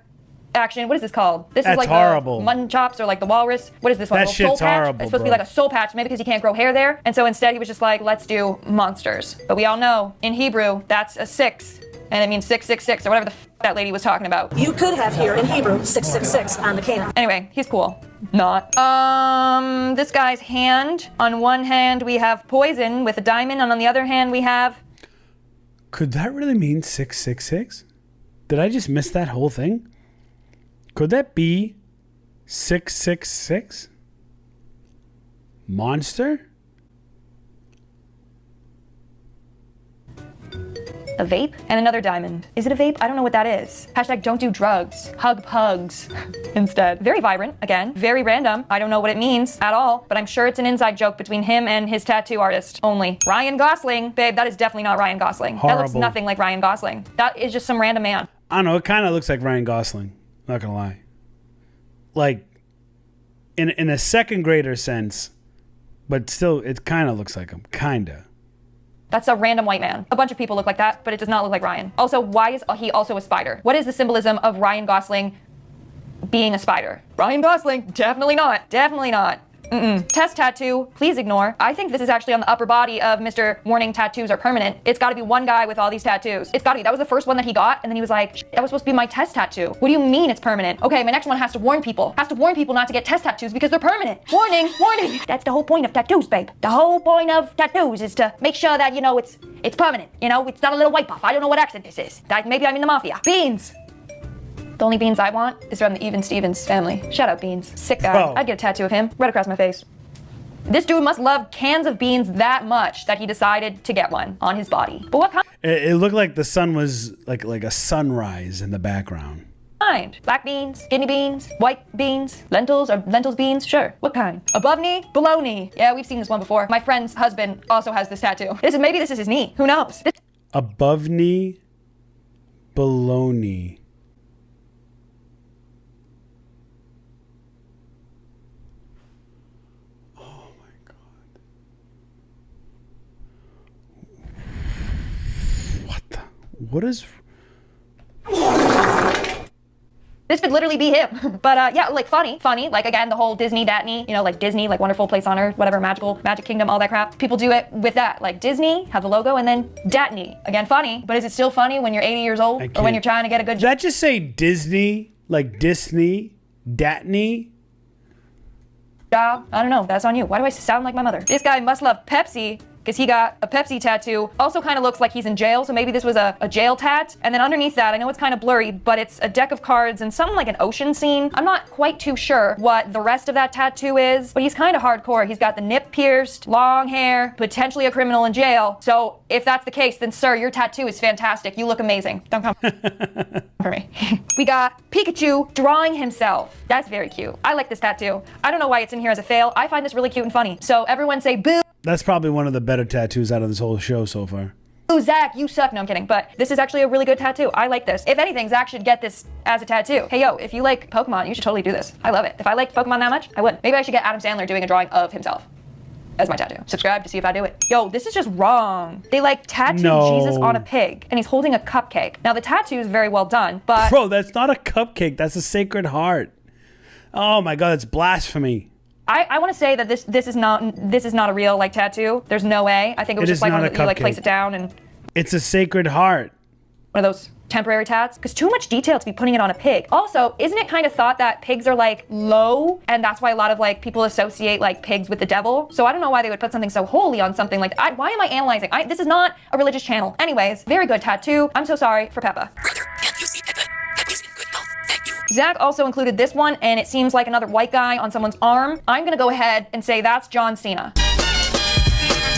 action. What is this called? This That's is like horrible. the mutton chops or like the walrus. What is this one? That A little soul shit's patch? horrible, It's supposed to be bro. like a soul patch, maybe because he can't grow hair there. And so instead he was just like, let's do monsters. But we all know in Hebrew that's a 6, and it means 666 or whatever the that lady was talking about. You could have here in Hebrew 666 on the cannon. Anyway, he's cool. Not. This guy's hand. On one hand we have poison with a diamond, and on the other hand we have. Could that really mean 666? Did I just miss that whole thing? Could that be 666? Monster? A vape and another diamond. Is it a vape? I don't know what that is. Hashtag don't do drugs. Hug pugs instead. Very vibrant, again. Very random. I don't know what it means at all, but I'm sure it's an inside joke between him and his tattoo artist only. Ryan Gosling. Babe, that is definitely not Ryan Gosling. That looks Horrible. nothing like Ryan Gosling. That is just some random man. I don't know. It kind of looks like Ryan Gosling. Not gonna lie. Like, in a second grader sense, but still, it kind of looks like him. Kinda. That's a random white man. A bunch of people look like that, but it does not look like Ryan. Also, why is he also a spider? What is the symbolism of Ryan Gosling being a spider? Ryan Gosling, definitely not. Definitely not. Test tattoo, please ignore. I think this is actually on the upper body of Mr. Warning tattoos are permanent. It's gotta be one guy with all these tattoos. It's gotta be. That was the first one that he got, and then he was like, that was supposed to be my test tattoo. What do you mean it's permanent? Okay, my next one has to warn people. Has to warn people not to get test tattoos because they're permanent. Warning, warning. That's the whole point of tattoos, babe. The whole point of tattoos is to make sure that, you know, it's permanent. You know, it's not a little white puff. I don't know what accent this is. Like, maybe I'm in the mafia. Beans. The only Beans I want is from the Even Stevens family. Shout out Beans. Sick guy. Bro. I'd get a tattoo of him right across my face. This dude must love cans of beans that much that he decided to get one on his body. But what It looked like the sun was like a sunrise in the background. kind? Black beans, kidney beans, white beans, lentils or lentils beans? Sure. What kind? Above knee, below knee. Yeah, we've seen this one before. My friend's husband also has this tattoo. Maybe this is his knee. Who knows? Above knee, below knee. What is... This could literally be him. But yeah, like funny. Like again, the whole Disney, Datney, you know, like Disney, like wonderful place on earth, whatever, magic kingdom, all that crap. People do it with that. Like Disney, have the logo, and then Datney. Again, funny. But is it still funny when you're 80 years old or when you're trying to get a good job? Did that just say Disney? Like Disney? Datney? Job? I don't know. That's on you. Why do I sound like my mother? This guy must love Pepsi, because he got a Pepsi tattoo. Also kind of looks like he's in jail, so maybe this was a jail tat. And then underneath that, I know it's kind of blurry, but it's a deck of cards and something like an ocean scene. I'm not quite too sure what the rest of that tattoo is, but he's kind of hardcore. He's got the nip pierced, long hair, potentially a criminal in jail. So if that's the case, then sir, your tattoo is fantastic. You look amazing. Don't come for me. We got Pikachu drawing himself. That's very cute. I like this tattoo. I don't know why it's in here as a fail. I find this really cute and funny. So everyone say boo. That's probably one of the better tattoos out of this whole show so far. Ooh, Zach, you suck. No, I'm kidding. But this is actually a really good tattoo. I like this. If anything, Zach should get this as a tattoo. Hey, yo, if you like Pokemon, you should totally do this. I love it. If I liked Pokemon that much, I would. Maybe I should get Adam Sandler doing a drawing of himself as my tattoo. Subscribe to see if I do it. Yo, this is just wrong. They like tattooed Jesus on a pig, and he's holding a cupcake. Now, the tattoo is very well done, but... Bro, that's not a cupcake. That's a Sacred Heart. Oh my God, that's blasphemy. I want to say that this is not a real like tattoo. There's no way. I think it was just like one that you like place it down and. It's a Sacred Heart. One of those temporary tats, because too much detail to be putting it on a pig. Also, isn't it kind of thought that pigs are like low, and that's why a lot of like people associate like pigs with the devil? So I don't know why they would put something so holy on something like that. Why am I analyzing? This is not a religious channel. Anyways, very good tattoo. I'm so sorry for Peppa. Zach also included this one, and it seems like another white guy on someone's arm. I'm gonna go ahead and say that's John Cena.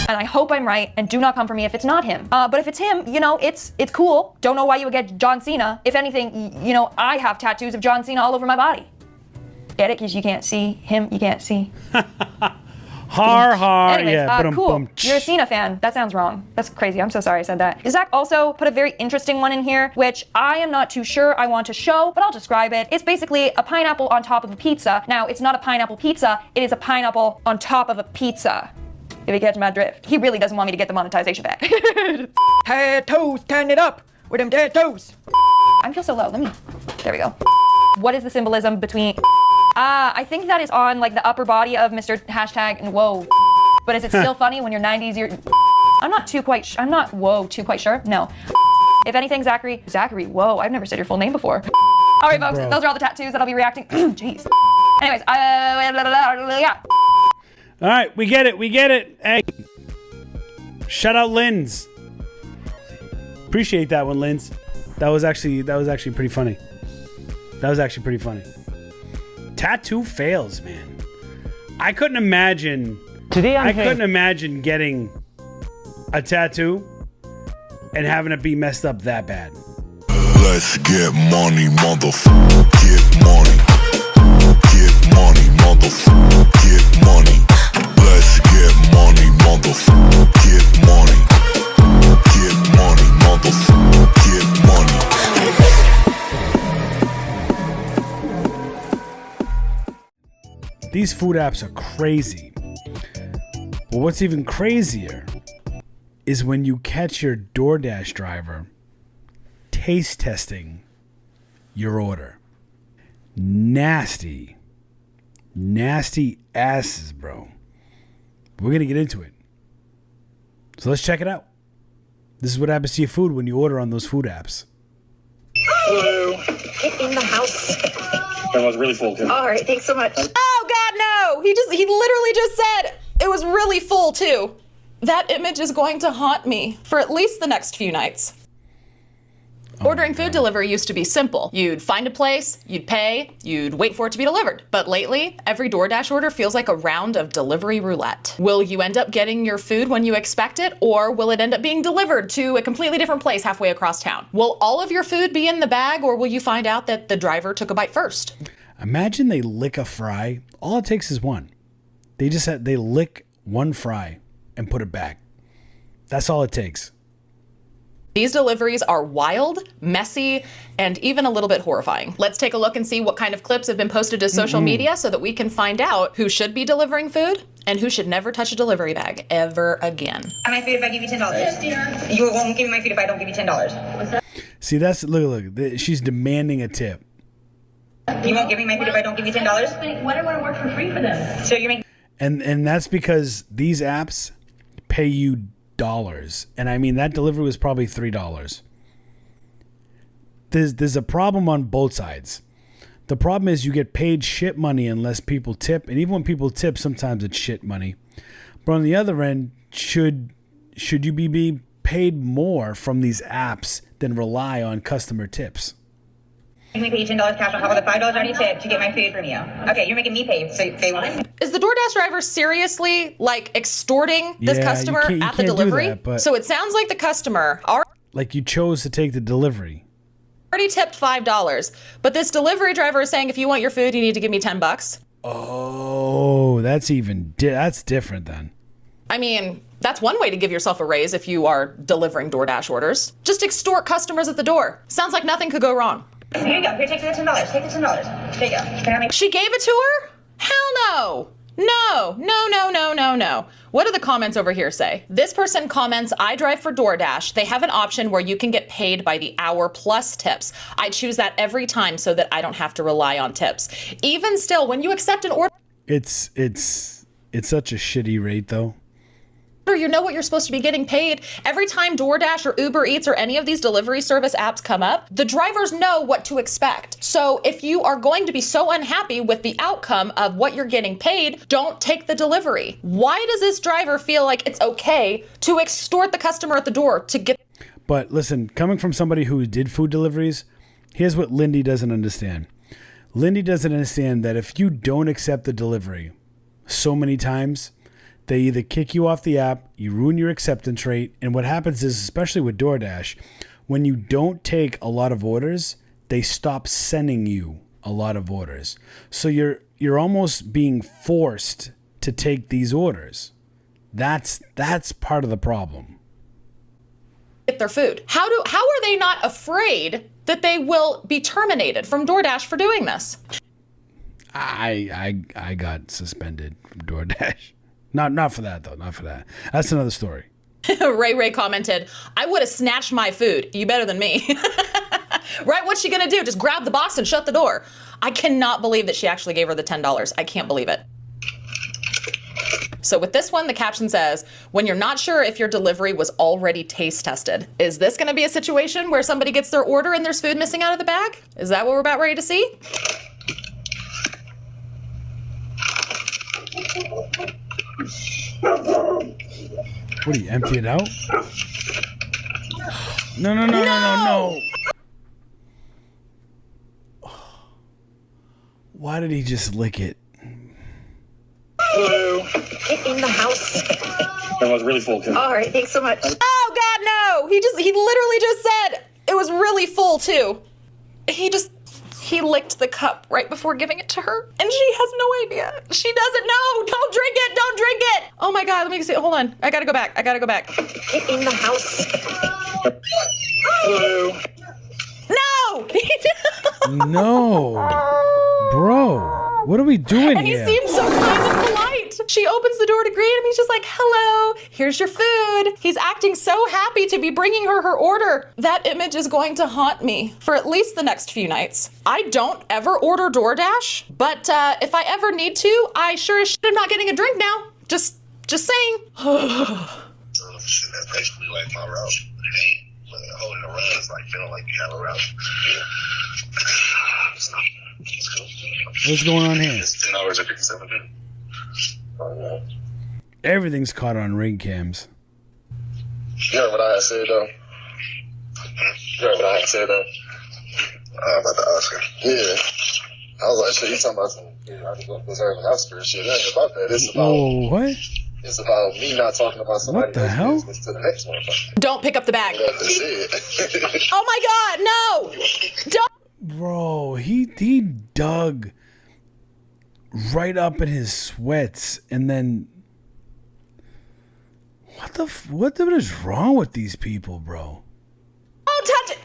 And I hope I'm right, and do not come for me if it's not him. But if it's him, you know, it's cool. Don't know why you would get John Cena. If anything, you know, I have tattoos of John Cena all over my body. Get it? Because you can't see him, you can't see. Har har. Anyways, Yeah. Cool. You're a Cena fan. That sounds wrong. That's crazy. I'm so sorry I said that. Zach also put a very interesting one in here, which I am not too sure I want to show, but I'll describe it. It's basically a pineapple on top of a pizza. Now, it's not a pineapple pizza. It is a pineapple on top of a pizza. If you catch my drift. He really doesn't want me to get the monetization back. Tattoos, turn it up with them tattoos. I feel so low. There we go. What is the symbolism between... I think that is on like the upper body of Mr. Hashtag and whoa. But is it still funny when you're 90s? I'm not too quite sure. No. If anything, Zachary, whoa, I've never said your full name before. All right, folks, those are all the tattoos that I'll be reacting. Jeez. Anyways, yeah. All right, we get it. Hey, shout out Linz. Appreciate that one, Linz. That was actually pretty funny. Tattoo fails, man. I couldn't imagine getting a tattoo and having it be messed up that bad. Let's get money, motherfucker. Get money. Get money, motherfucker. Get money. Let's get money, motherfucker. Get money. Get money, motherfucker. Get money. These food apps are crazy. But what's even crazier is when you catch your DoorDash driver taste testing your order. Nasty asses, bro. We're going to get into it. So let's check it out. This is what happens to your food when you order on those food apps. Hello. Get in the house. That was really full, too. All right, thanks so much. Oh God, no! He literally just said it was really full too. That image is going to haunt me for at least the next few nights. Ordering food delivery used to be simple. You'd find a place, you'd pay, you'd wait for it to be delivered. But lately, every DoorDash order feels like a round of delivery roulette. Will you end up getting your food when you expect it, or will it end up being delivered to a completely different place halfway across town? Will all of your food be in the bag, or will you find out that the driver took a bite first? Imagine they lick a fry. All it takes is one. They lick one fry and put it back. That's all it takes. These deliveries are wild, messy, and even a little bit horrifying. Let's take a look and see what kind of clips have been posted to social media so that we can find out who should be delivering food and who should never touch a delivery bag ever again. My food if I give you $10. You won't give me my food if I don't give you $10. See, look. She's demanding a tip. You won't give me my food if I don't give you $10? Why do I want to work for free for them? So you're making... And that's because these apps pay you dollars. And I mean, that delivery was probably $3. There's a problem on both sides. The problem is you get paid shit money unless people tip. And even when people tip, sometimes it's shit money. But on the other end, should you be paid more from these apps than rely on customer tips? Make me pay you $10 cash on top of the $5 already tip to get my food from you. Okay, you're making me pay. So say what? Is the DoorDash driver seriously like extorting this customer you at the can't do delivery? that, but- So it sounds like the customer Like you chose to take the delivery. already tipped $5, but this delivery driver is saying if you want your food, you need to give me $10. Oh, that's that's different then. I mean, that's one way to give yourself a raise if you are delivering DoorDash orders. Just extort customers at the door. Sounds like nothing could go wrong. Here you go. Here, take the $10. Take the $10. There you go. Can I make... She gave it to her? Hell no. No. What do the comments over here say? This person comments, I drive for DoorDash. They have an option where you can get paid by the hour plus tips. I choose that every time so that I don't have to rely on tips. Even still, when you accept an order, It's such a shitty rate though. you know what you're supposed to be getting paid. Every time DoorDash or Uber Eats or any of these delivery service apps come up, the drivers know what to expect. So if you are going to be so unhappy with the outcome of what you're getting paid, don't take the delivery. Why does this driver feel like it's okay to extort the customer at the door to get... But listen, coming from somebody who did food deliveries, here's what Lindy doesn't understand. Lindy doesn't understand that if you don't accept the delivery so many times, they either kick you off the app, you ruin your acceptance rate, and what happens is, especially with DoorDash, when you don't take a lot of orders, they stop sending you a lot of orders. So you're almost being forced to take these orders. That's part of the problem. Get their food. How are they not afraid that they will be terminated from DoorDash for doing this? I got suspended from DoorDash. Not for that though. Not for that. That's another story. Ray commented, I would have snatched my food. You better than me. Right? What's she gonna do? Just grab the box and shut the door. I cannot believe that she actually gave her the $10. I can't believe it. So with this one, the caption says, when you're not sure if your delivery was already taste tested. Is this gonna be a situation where somebody gets their order and there's food missing out of the bag? Is that what we're about ready to see? What do you empty it out? No. Why did he just lick it? Hello. Get in the house. That was really full too. All right, thanks so much. Oh God, no! He literally just said it was really full too. He licked the cup right before giving it to her, and she has no idea. She doesn't know. Don't drink it. Don't drink it. Oh my God, let me see. Hold on. I gotta go back. Get in the house. Hello. No! No. Bro, what are we doing And he here? seems so kind and polite. She opens the door to greet him. He's just like, hello, here's your food. He's acting so happy to be bringing her order. That image is going to haunt me for at least the next few nights. I don't ever order DoorDash, but if I ever need to, I sure as shit am not getting a drink now. Just saying. That's basically like my route. It ain't holding a run. It's like feeling like you have a route. What's going on here? It's 10 hours and 57 minutes. Everything's caught on ring cams. You heard what I had said though? I'm about to ask her. Yeah. I was like, shit, you talking about some, I just don't deserve an Oscar and shit. It ain't about that. It's about, what? It's about me not talking about somebody What the hell? business to the next one. Don't pick up the bag. That's it. Oh my God, no! Don't. Bro, he dug right up in his sweats, and then what is wrong with these people, bro? Don't touch it.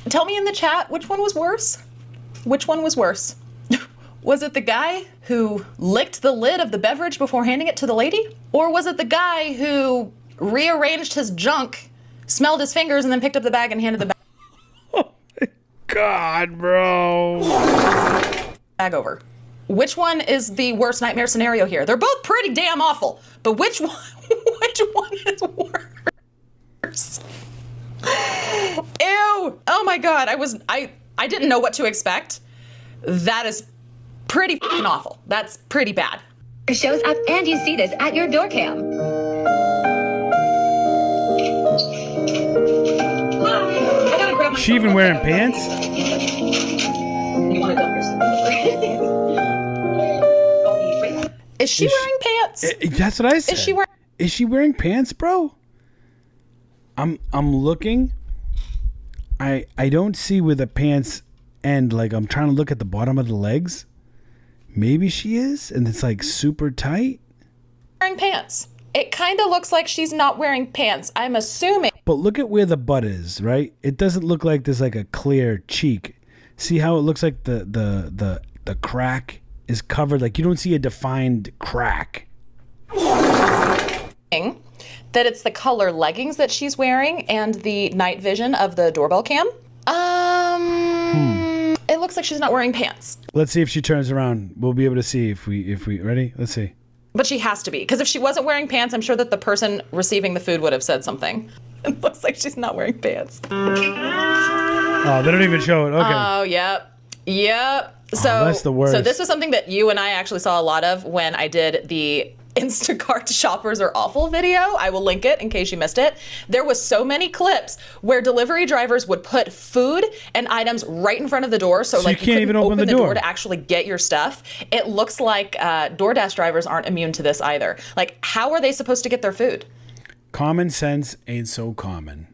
Tell me in the chat, which one was worse? Which one was worse? Was it the guy who licked the lid of the beverage before handing it to the lady? Or was it the guy who rearranged his junk, smelled his fingers, and then picked up the bag and handed the bag? God, bro. Bag over. Which one is the worst nightmare scenario here? They're both pretty damn awful, but which one is worse? Ew! Oh my God! I didn't know what to expect. That is pretty fucking awful. That's pretty bad. It shows up and you see this at your door cam. She even wearing pants? Is she wearing pants? That's what I said. Is she wearing pants, bro? I'm looking. I don't see where the pants end. Like, I'm trying to look at the bottom of the legs. Maybe she is, and it's like super tight. Wearing pants. It kind of looks like she's not wearing pants. I'm assuming. But look at where the butt is, right? It doesn't look like there's like a clear cheek. See how it looks like the crack is covered? Like, you don't see a defined crack. That it's the color leggings that she's wearing and the night vision of the doorbell cam. It looks like she's not wearing pants. Let's see if she turns around. We'll be able to see if we ready. Let's see. But she has to be, because if she wasn't wearing pants, I'm sure that the person receiving the food would have said something. It looks like she's not wearing pants. Oh, they don't even show it. Okay. Oh, yep. So that's the worst. So this was something that you and I actually saw a lot of when I did the Instacart shoppers are awful video. I will link it in case you missed it. There was so many clips where delivery drivers would put food and items right in front of the door, so like you can't even open the door to actually get your stuff. It looks like DoorDash drivers aren't immune to this either. Like, how are they supposed to get their food? Common sense ain't so common.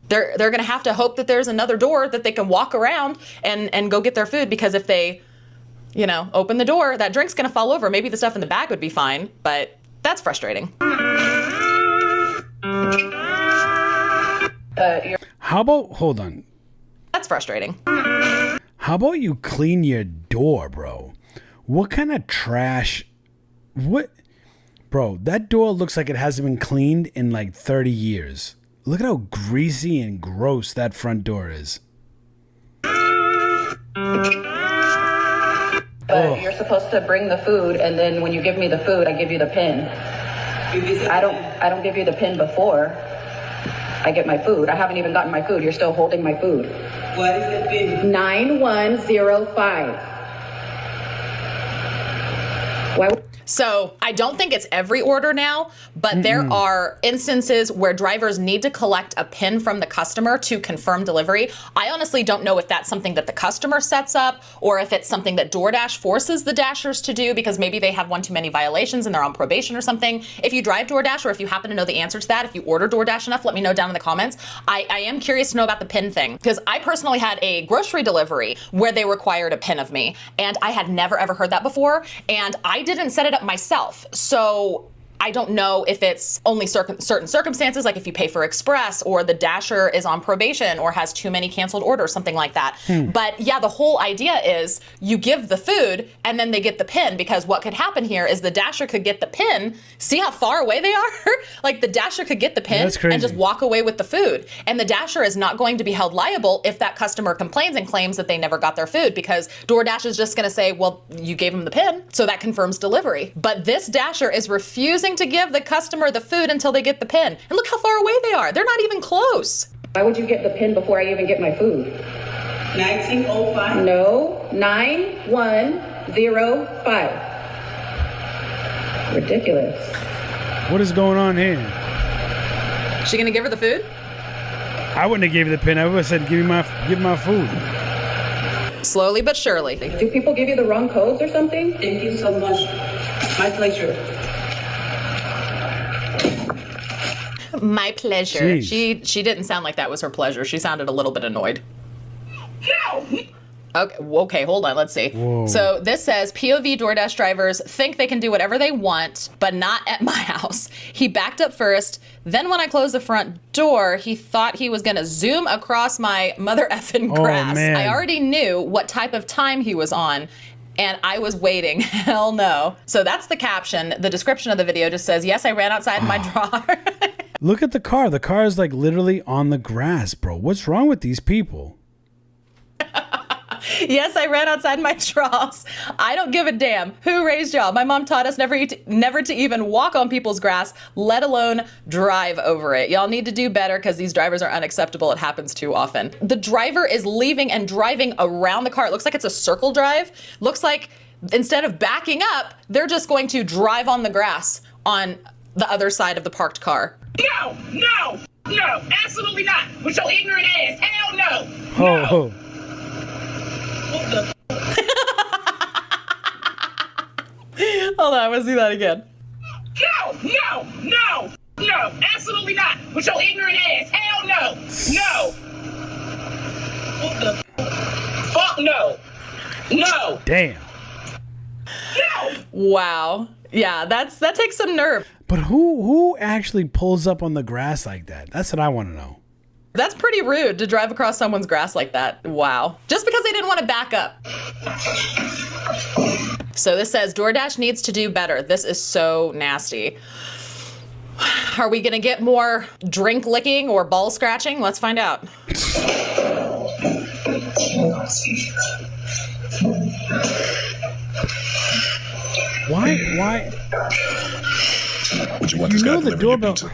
They're gonna have to hope that there's another door that they can walk around and go get their food, because if they open the door, that drink's gonna fall over. Maybe the stuff in the bag would be fine, but that's frustrating. How about, hold on. That's frustrating. How about you clean your door, bro? What kind of trash? What? Bro, that door looks like it hasn't been cleaned in like 30 years. Look at how greasy and gross that front door is. But you're supposed to bring the food, and then when you give me the food, I give you the pin. I don't give you the pin before I get my food. I haven't even gotten my food. You're still holding my food. What is the pin? 9105. Why? So I don't think it's every order now, but there are instances where drivers need to collect a PIN from the customer to confirm delivery. I honestly don't know if that's something that the customer sets up or if it's something that DoorDash forces the Dashers to do because maybe they have one too many violations and they're on probation or something. If you drive DoorDash, or if you happen to know the answer to that, if you order DoorDash enough, let me know down in the comments. I am curious to know about the PIN thing, because I personally had a grocery delivery where they required a PIN of me, and I had never ever heard that before, and I didn't set it up myself. So I don't know if it's only certain circumstances, like if you pay for Express or the Dasher is on probation or has too many canceled orders, something like that. But yeah, the whole idea is you give the food and then they get the PIN, because what could happen here is the Dasher could get the PIN, see how far away they are? Like the Dasher could get the PIN and just walk away with the food. And the Dasher is not going to be held liable if that customer complains and claims that they never got their food, because DoorDash is just gonna say, well, you gave them the PIN, so that confirms delivery. But this Dasher is refusing to give the customer the food until they get the PIN. And look how far away they are. They're not even close. Why would you get the PIN before I even get my food? 1905? No, 9105. Ridiculous. What is going on here? Is she gonna give her the food? I wouldn't have gave you the PIN. I would have said, give my food. Slowly but surely. Do people give you the wrong codes or something? Thank you so much. My pleasure. My pleasure. Jeez. She didn't sound like that was her pleasure. She sounded a little bit annoyed. Okay, hold on. Let's see. Whoa. So this says POV DoorDash drivers think they can do whatever they want, but not at my house. He backed up first. Then when I closed the front door, he thought he was going to zoom across my mother effing grass. Man. I already knew what type of time he was on, and I was waiting. Hell no. So that's the caption. The description of the video just says, yes, I ran outside in my drawer. Look at the car. The car is like literally on the grass, bro. What's wrong with these people? Yes, I ran outside my drawers. I don't give a damn. Who raised y'all? My mom taught us never to even walk on people's grass, let alone drive over it. Y'all need to do better because these drivers are unacceptable. It happens too often. The driver is leaving and driving around the car. It looks like it's a circle drive. Looks like instead of backing up, they're just going to drive on the grass on the other side of the parked car. No, no, no, absolutely not. With your ignorant ass. Hell no. Oh. What the? Hold on, I want to see that again. No, no, no, no, absolutely not. With your ignorant ass. Hell no. No. What the? Fuck no. No. Damn. No. Wow. Yeah, that takes some nerve. But who actually pulls up on the grass like that? That's what I want to know. That's pretty rude to drive across someone's grass like that. Wow. Just because they didn't want to back up. So this says DoorDash needs to do better. This is so nasty. Are we going to get more drink licking or ball scratching? Let's find out. Why? Would you want this guy delivering your pizza?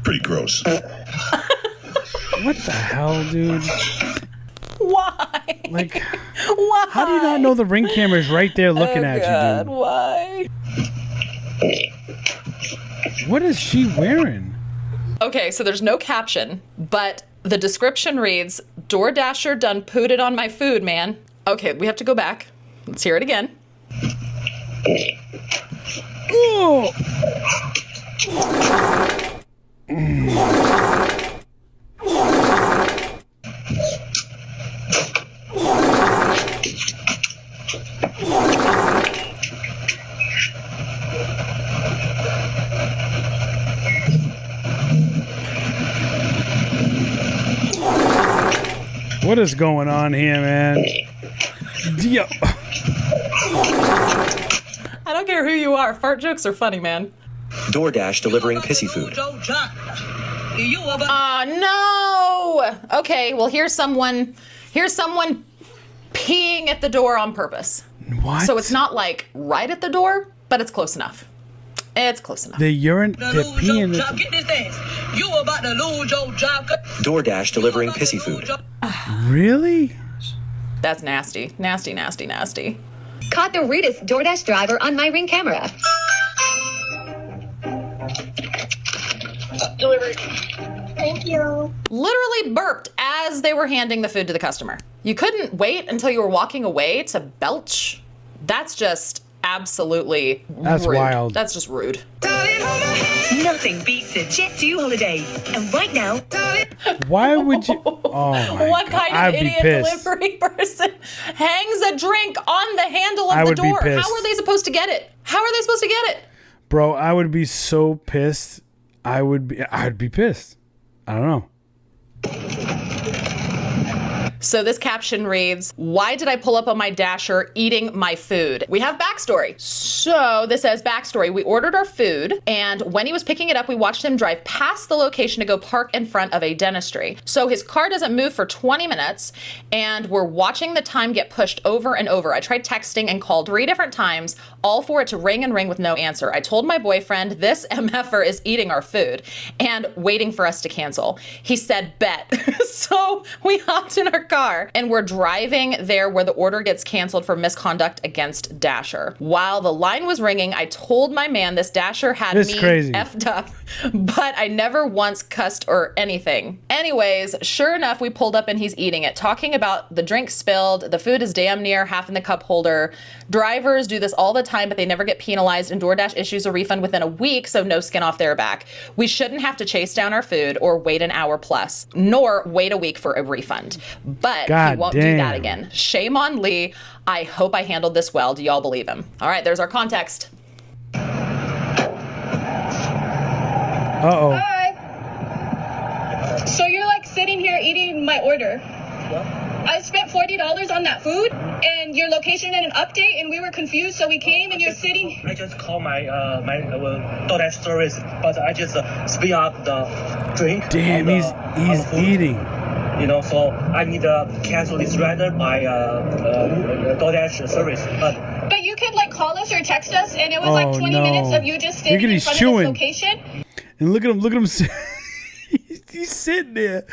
Pretty gross. What the hell, dude? Why? Like, why? How do you not know the Ring camera's right there looking at you, dude? Why? What is she wearing? Okay, so there's no caption, but the description reads, DoorDasher done pooted on my food, man. Okay, we have to go back. Let's hear it again. Oh. What is going on here, man? Yo. I don't care who you are. Fart jokes are funny, man. DoorDash delivering pissy food. No. Okay, well here's someone peeing at the door on purpose. What? So it's not like right at the door, but it's close enough. It's close enough. They're peeing. You about to lose your job. DoorDash delivering pissy food. Really? That's nasty. Nasty, nasty, nasty. Caught the rudest DoorDash driver on my Ring camera. Delivery. Thank you. Literally burped as they were handing the food to the customer. You couldn't wait until you were walking away to belch. That's just absolutely That's rude. wild. That's just rude. Nothing beats a Jet2 holiday. And right now, Why would you? Oh my What God. kind I'd of be idiot pissed. delivery person hangs a drink on the handle of I the would be door? pissed. How are they supposed to get it? How are they supposed to get it? Bro, I would be so pissed. I'd be pissed. I don't know. So this caption reads, why did I pull up on my Dasher eating my food? We have backstory. So this says backstory. We ordered our food, and when he was picking it up, we watched him drive past the location to go park in front of a dentistry. So his car doesn't move for 20 minutes, and we're watching the time get pushed over and over. I tried texting and called 3 different times, all for it to ring and ring with no answer. I told my boyfriend this MFer is eating our food and waiting for us to cancel. He said, bet. So we hopped in our car and we're driving there where the order gets canceled for misconduct against Dasher. While the line was ringing, I told my man this Dasher had me effed up, but I never once cussed or anything. Anyways, sure enough, we pulled up and he's eating it, talking about the drink spilled, the food is damn near half in the cup holder. Drivers do this all the time, but they never get penalized, and DoorDash issues a refund within a week, so no skin off their back. We shouldn't have to chase down our food or wait an hour plus, nor wait a week for a refund. But he won't do that again. Shame on Lee. I hope I handled this well. Do y'all believe him? All right, there's our context. Uh-oh. Hi. So you're like sitting here eating my order. I spent $40 on that food, and your location didn't update, and we were confused, so we came, and you're sitting. I just called my DoorDash service, but I just spill out the drink. Damn, he's eating. You know, so I need to cancel this rider by DoorDash service. But you could like call us or text us, and it was like 20 minutes of you just sitting in front of this location. And look at him, he's sitting there.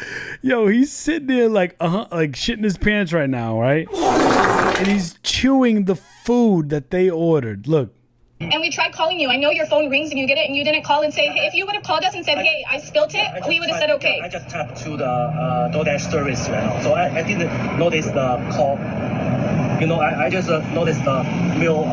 Yo, he's sitting there like shitting his pants right now, right? And he's chewing the food that they ordered. Look. And we tried calling you. I know your phone rings and you get it, and you didn't call and say, hey, if you would have called us and said, hey, I spilt it, we would have said okay. I just tapped to the DoorDash service right now, so I didn't notice the call. You know, I just noticed the male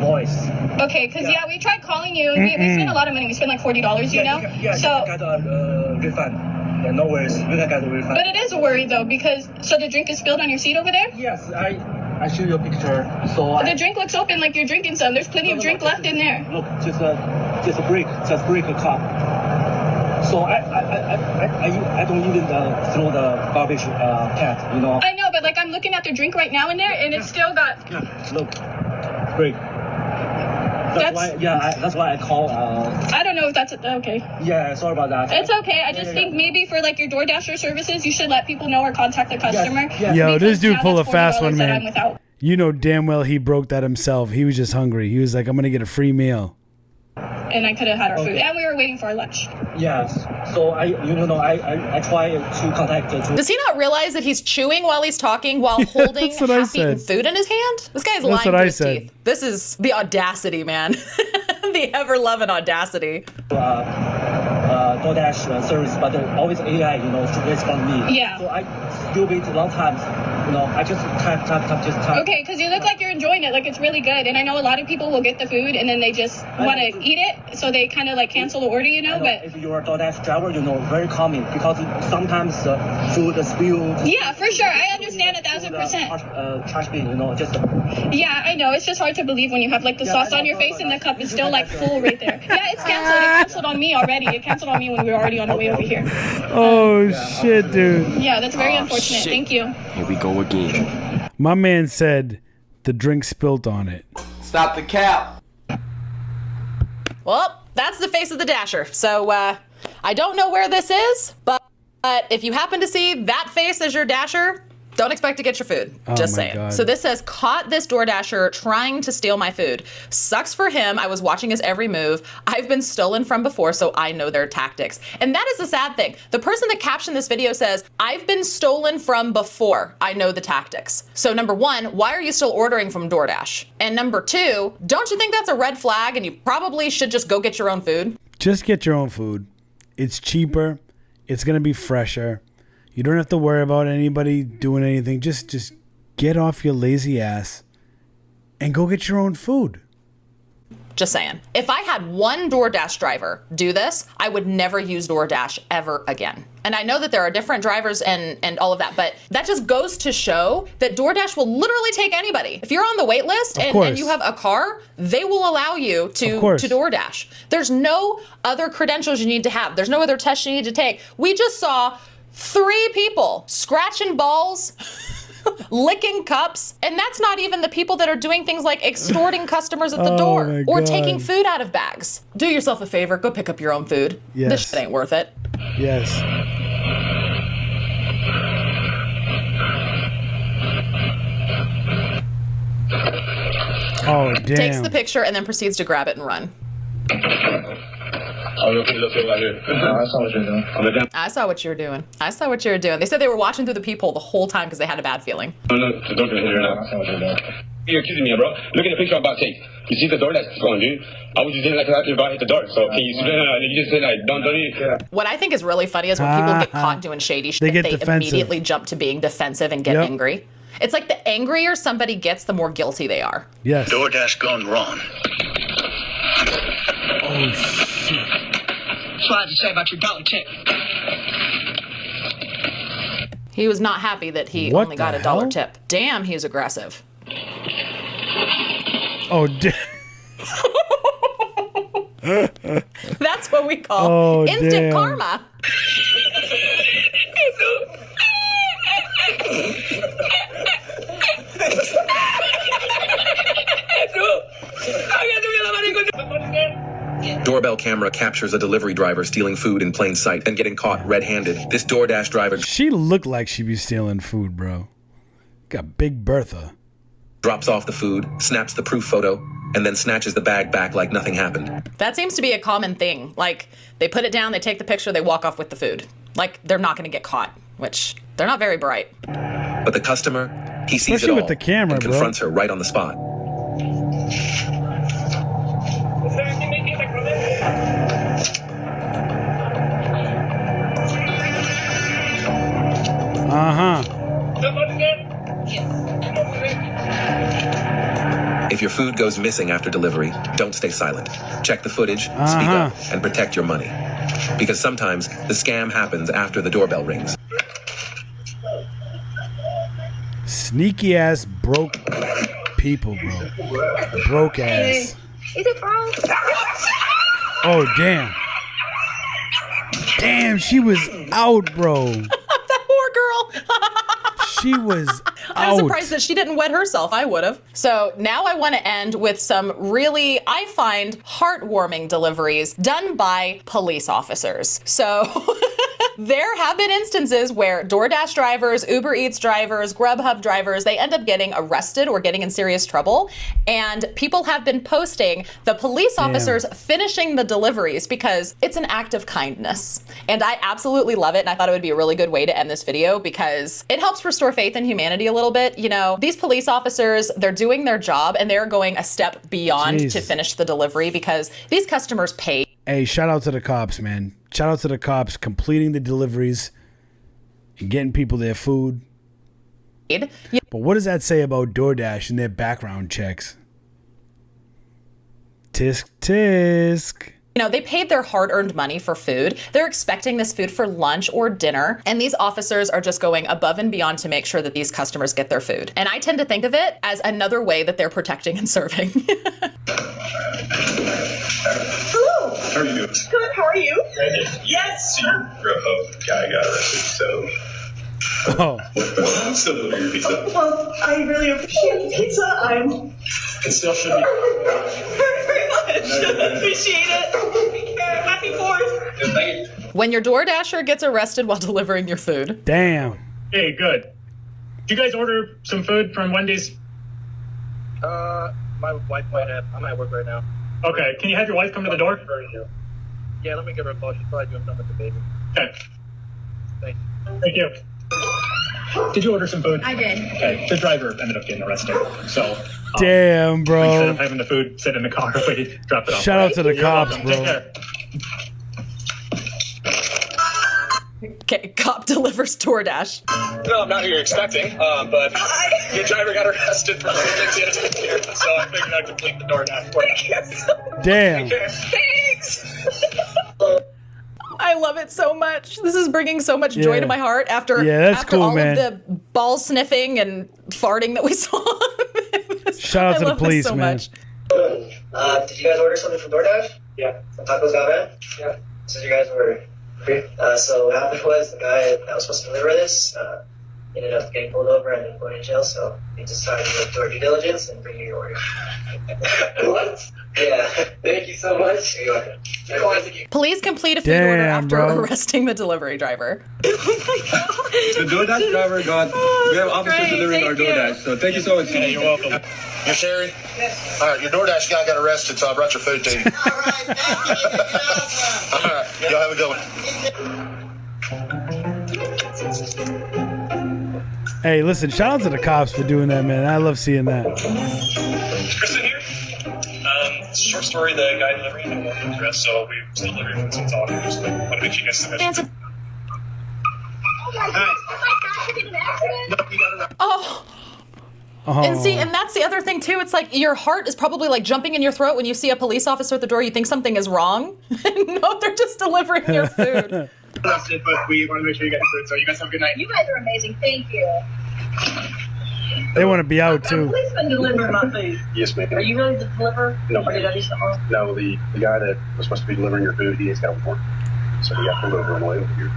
voice. Okay, because we tried calling you. We spent a lot of money. We spent like $40, you know? So I got a refund. Yeah, no worries. We got a refund. But it is a worry though, because so the drink is spilled on your seat over there? Yes, I show you a picture. So the drink looks open like you're drinking some. There's plenty of drink left in there. Look, just a break a cup. So I don't even throw the garbage can, you know. I know, but like I'm looking at the drink right now in there, and it's still got. Yeah, look, break. That's why I call. I don't know if that's okay. Yeah, sorry about that. It's okay. I just think maybe for like your DoorDasher services, you should let people know or contact the customer. Yes. Yo, this dude pulled a fast one, man. You know damn well he broke that himself. He was just hungry. He was like, I'm gonna get a free meal. And I could have had our food, and we were waiting for our lunch. Yes. So I try to contact. Does he not realize that he's chewing while he's talking while holding half-eaten food in his hand? This guy's lying to his teeth. This is the audacity, man. The ever-loving audacity. DoorDash service, but always AI, you know, to respond me. Yeah. So I still wait a long time. You know, I just type. Okay, because you look like you're enjoying it, like it's really good. And I know a lot of people will get the food and then they just want to eat it, so they kind of like cancel the order, you know. But if you're a DoorDash driver, you know, very common because sometimes food is spilled. Yeah, for sure. I understand 1,000%. Trash bin, you know, just. Yeah, I know. It's just hard to believe when you have like the sauce on your face and the cup is still like full right there. Yeah, it's canceled. It canceled on me already. It canceled on me when we were already on the way over here. Oh shit, dude. Yeah, that's very unfortunate. Shit. Thank you. Here we go again. My man said the drink spilt on it. Stop the cap. Well, that's the face of the Dasher. So I don't know where this is, but if you happen to see that face as your Dasher, don't expect to get your food. Just saying. God. So this says, caught this DoorDasher trying to steal my food. Sucks for him. I was watching his every move. I've been stolen from before, so I know their tactics. And that is the sad thing. The person that captioned this video says, I've been stolen from before. I know the tactics. So number one, why are you still ordering from DoorDash? And number two, don't you think that's a red flag and you probably should just go get your own food? Just get your own food. It's cheaper. It's going to be fresher. You don't have to worry about anybody doing anything. Just get off your lazy ass and go get your own food. Just saying. If I had one DoorDash driver do this, I would never use DoorDash ever again. And I know that there are different drivers and all of that, but that just goes to show that DoorDash will literally take anybody. If you're on the wait list and you have a car, they will allow you to DoorDash. There's no other credentials you need to have. There's no other tests you need to take. We just saw 3 people scratching balls, licking cups, and that's not even the people that are doing things like extorting customers at the door or taking food out of bags. Do yourself a favor, go pick up your own food. Yes. This shit ain't worth it. Yes. Oh, damn. Takes the picture and then proceeds to grab it and run. I saw what you were doing. I saw what you were doing. I saw what you were doing. They said they were watching through the peephole the whole time because they had a bad feeling. No, don't do it here now. I saw what you were doing. You're accusing me, bro. Look at the picture I'm about to take. You see the door that's going, dude? I was just saying like that about hit the door. So can you just say like, don't it? What I think is really funny is when people get caught doing shady shit, they immediately jump to being defensive and get angry. It's like the angrier somebody gets, the more guilty they are. Yes. DoorDash gone wrong. Oh, shit. That's what I have to say about your dollar tip. He was not happy that he only got a $1 tip. Damn, he's aggressive. Oh, damn. That's what we call instant karma. doorbell camera captures a delivery driver stealing food in plain sight and getting caught red-handed. This DoorDash driver... She looked like she'd be stealing food, bro. Got Big Bertha. Drops off the food, snaps the proof photo, and then snatches the bag back like nothing happened. That seems to be a common thing. Like, they put it down, they take the picture, they walk off with the food. Like, they're not going to get caught, which they're not very bright. But the customer, he sees Especially it all with the camera, and bro. confronts her right on the spot. If your food goes missing after delivery, don't stay silent. Check the footage, speak up, and protect your money. Because sometimes the scam happens after the doorbell rings. Sneaky ass broke people, bro. Broke ass. Is it broke? Oh, damn. Damn, she was out, bro. That poor girl. She was I'm out. surprised that she didn't wet herself. I would have. So now I want to end with some really, I find, heartwarming deliveries done by police officers. So there have been instances where DoorDash drivers, Uber Eats drivers, Grubhub drivers, they end up getting arrested or getting in serious trouble. And people have been posting the police officers finishing the deliveries because it's an act of kindness. And I absolutely love it. And I thought it would be a really good way to end this video because it helps restore faith in humanity a little bit. You know, these police officers, they're doing their job and they're going a step beyond to finish the delivery because these customers pay. Hey, shout out to the cops, man. Shout out to the cops completing the deliveries and getting people their food. But what does that say about DoorDash and their background checks? Tisk, tisk. You know, they paid their hard-earned money for food. They're expecting this food for lunch or dinner. And these officers are just going above and beyond to make sure that these customers get their food. And I tend to think of it as another way that they're protecting and serving. Hello. How are you doing? Good. How are you? Yes. So your Grubhub guy got arrested, so... Oh. I'm still delivering your pizza. Well, I really appreciate the pizza. It still should be. Very much. Appreciate it. Take care. Happy 4th. Thank you. When your DoorDasher gets arrested while delivering your food. Damn. Hey, good. Did you guys order some food from Wendy's? My wife might have. I'm at work right now. Okay, can you have your wife come to the door? Yeah, let me give her a call. She's probably doing something with the baby. Okay. Thanks. Thank you. Did you order some food? I did. Okay, the driver ended up getting arrested. So, damn, bro. Instead of having the food sit in the car, we dropped it off. Shout out to the You're cops, welcome. bro. Take care. Okay, cop delivers DoorDash. No, I'm not who you're expecting, but your driver got arrested for things he had to take care of, so I figured I'd complete the DoorDash for you. Damn. Thanks. I love it so much. This is bringing so much joy to my heart after, that's after cool, all man. of the ball sniffing and farting that we saw. Shout out to the police, so man. much. Did you guys order something from DoorDash? Yeah. From Tacos Got Bad? Yeah. This is your guys' order. So what happened was the guy that was supposed to deliver this ended up getting pulled over and then going in jail, so we decided to do our due diligence and bring you your order. What? Yeah. Thank you so much. You're welcome. Please complete a food order after arresting the delivery driver. The DoorDash driver we have officers delivering our DoorDash, so thank you so much. Hey, you're welcome. You're Sherry? Yes. All right, your DoorDash guy got arrested, so I brought your food to you. All right, all right, y'all have a good one. Hey, listen, shout out to the cops for doing that, man. I love seeing that. Kristen here. Short story, the guy delivering the morning address, so we still delivering food, so it's all here. Just want to make sure you guys submit. Oh. And see, and that's the other thing too. It's like your heart is probably like jumping in your throat when you see a police officer at the door. You think something is wrong. No, they're just delivering your food. But we want to make sure you get the food, so you guys have a good night. You guys are amazing. Thank you. They want to be out too. Policeman delivering my food. Yes, ma'am. Are you ready to deliver? No, Or did I do something wrong? No, the guy that was supposed to be delivering your food, he has got a warrant. So we got pulled over on the way over here.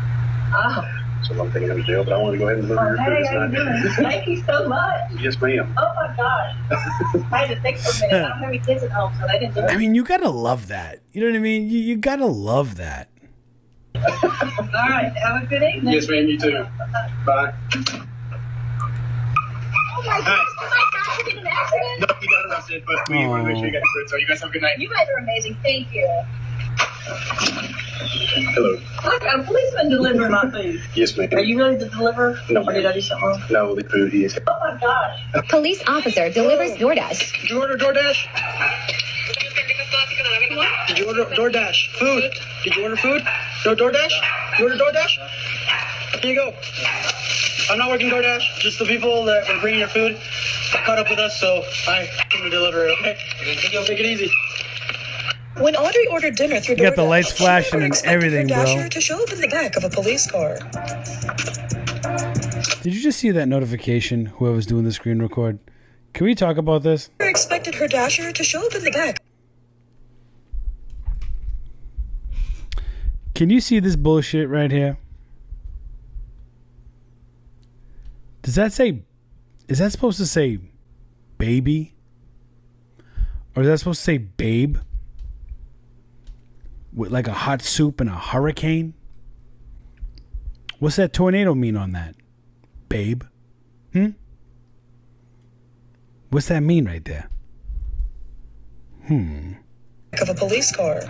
Oh. So I'm taking him to jail, but I want to go ahead and deliver your food. Hey, how you doing? Thank you so much. Yes, ma'am. Oh my gosh. I had to think for a minute. I don't have any kids at home, so they didn't do it. I mean, you gotta love that. You know what I mean? You gotta love that. All right. Have a good evening. Yes, ma'am. You too. Bye. Oh my gosh. Did my dad get in an accident? No, you got arrested, but we want to make sure you got your food. So you guys have a good night. You guys are amazing. Thank you. Hello. I got a policeman delivering my food. Yes, ma'am. Are you ready to deliver? No, Or did I do something wrong? No, the food is. Oh my gosh. Police officer delivers DoorDash. Did you order DoorDash? Did you order DoorDash? Food? Did you order food? No DoorDash? You order DoorDash? Here you go. I'm not working DoorDash. Just the people that were bringing your food caught up with us, so I came to deliver it, okay? Take it easy. When Audrey ordered dinner through You got the DoorDash, lights flashing and expected everything, her bro. dasher to show up in the back of a police car. Did you just see that notification? Whoever's doing the screen record. Can we talk about this? She expected her dasher to show up in the back. Can you see this bullshit right here? Does that say? Is that supposed to say baby? Or is that supposed to say babe? With like a hot soup and a hurricane? What's that tornado mean on that? Babe? What's that mean right there? Back of a police car.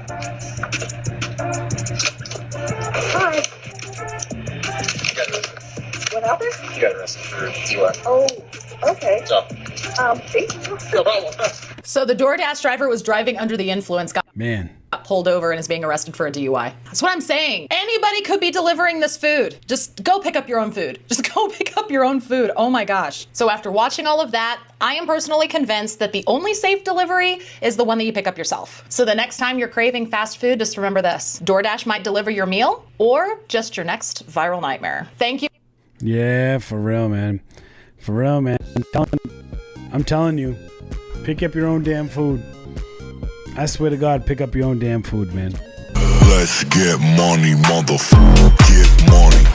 Hi. What happened? You got arrested for DUI. Oh, okay. So. Thank you. No problem. So the DoorDash driver was driving under the influence, got pulled over, and is being arrested for a DUI. That's what I'm saying. Anybody could be delivering this food. Just go pick up your own food. Just go pick up your own food. Oh my gosh. So after watching all of that, I am personally convinced that the only safe delivery is the one that you pick up yourself. So the next time you're craving fast food, just remember this. DoorDash might deliver your meal or just your next viral nightmare. Thank you. Yeah, for real, man. For real, man. I'm telling you, pick up your own damn food. I swear to God, pick up your own damn food, man. Let's get money, motherfucker. Get money.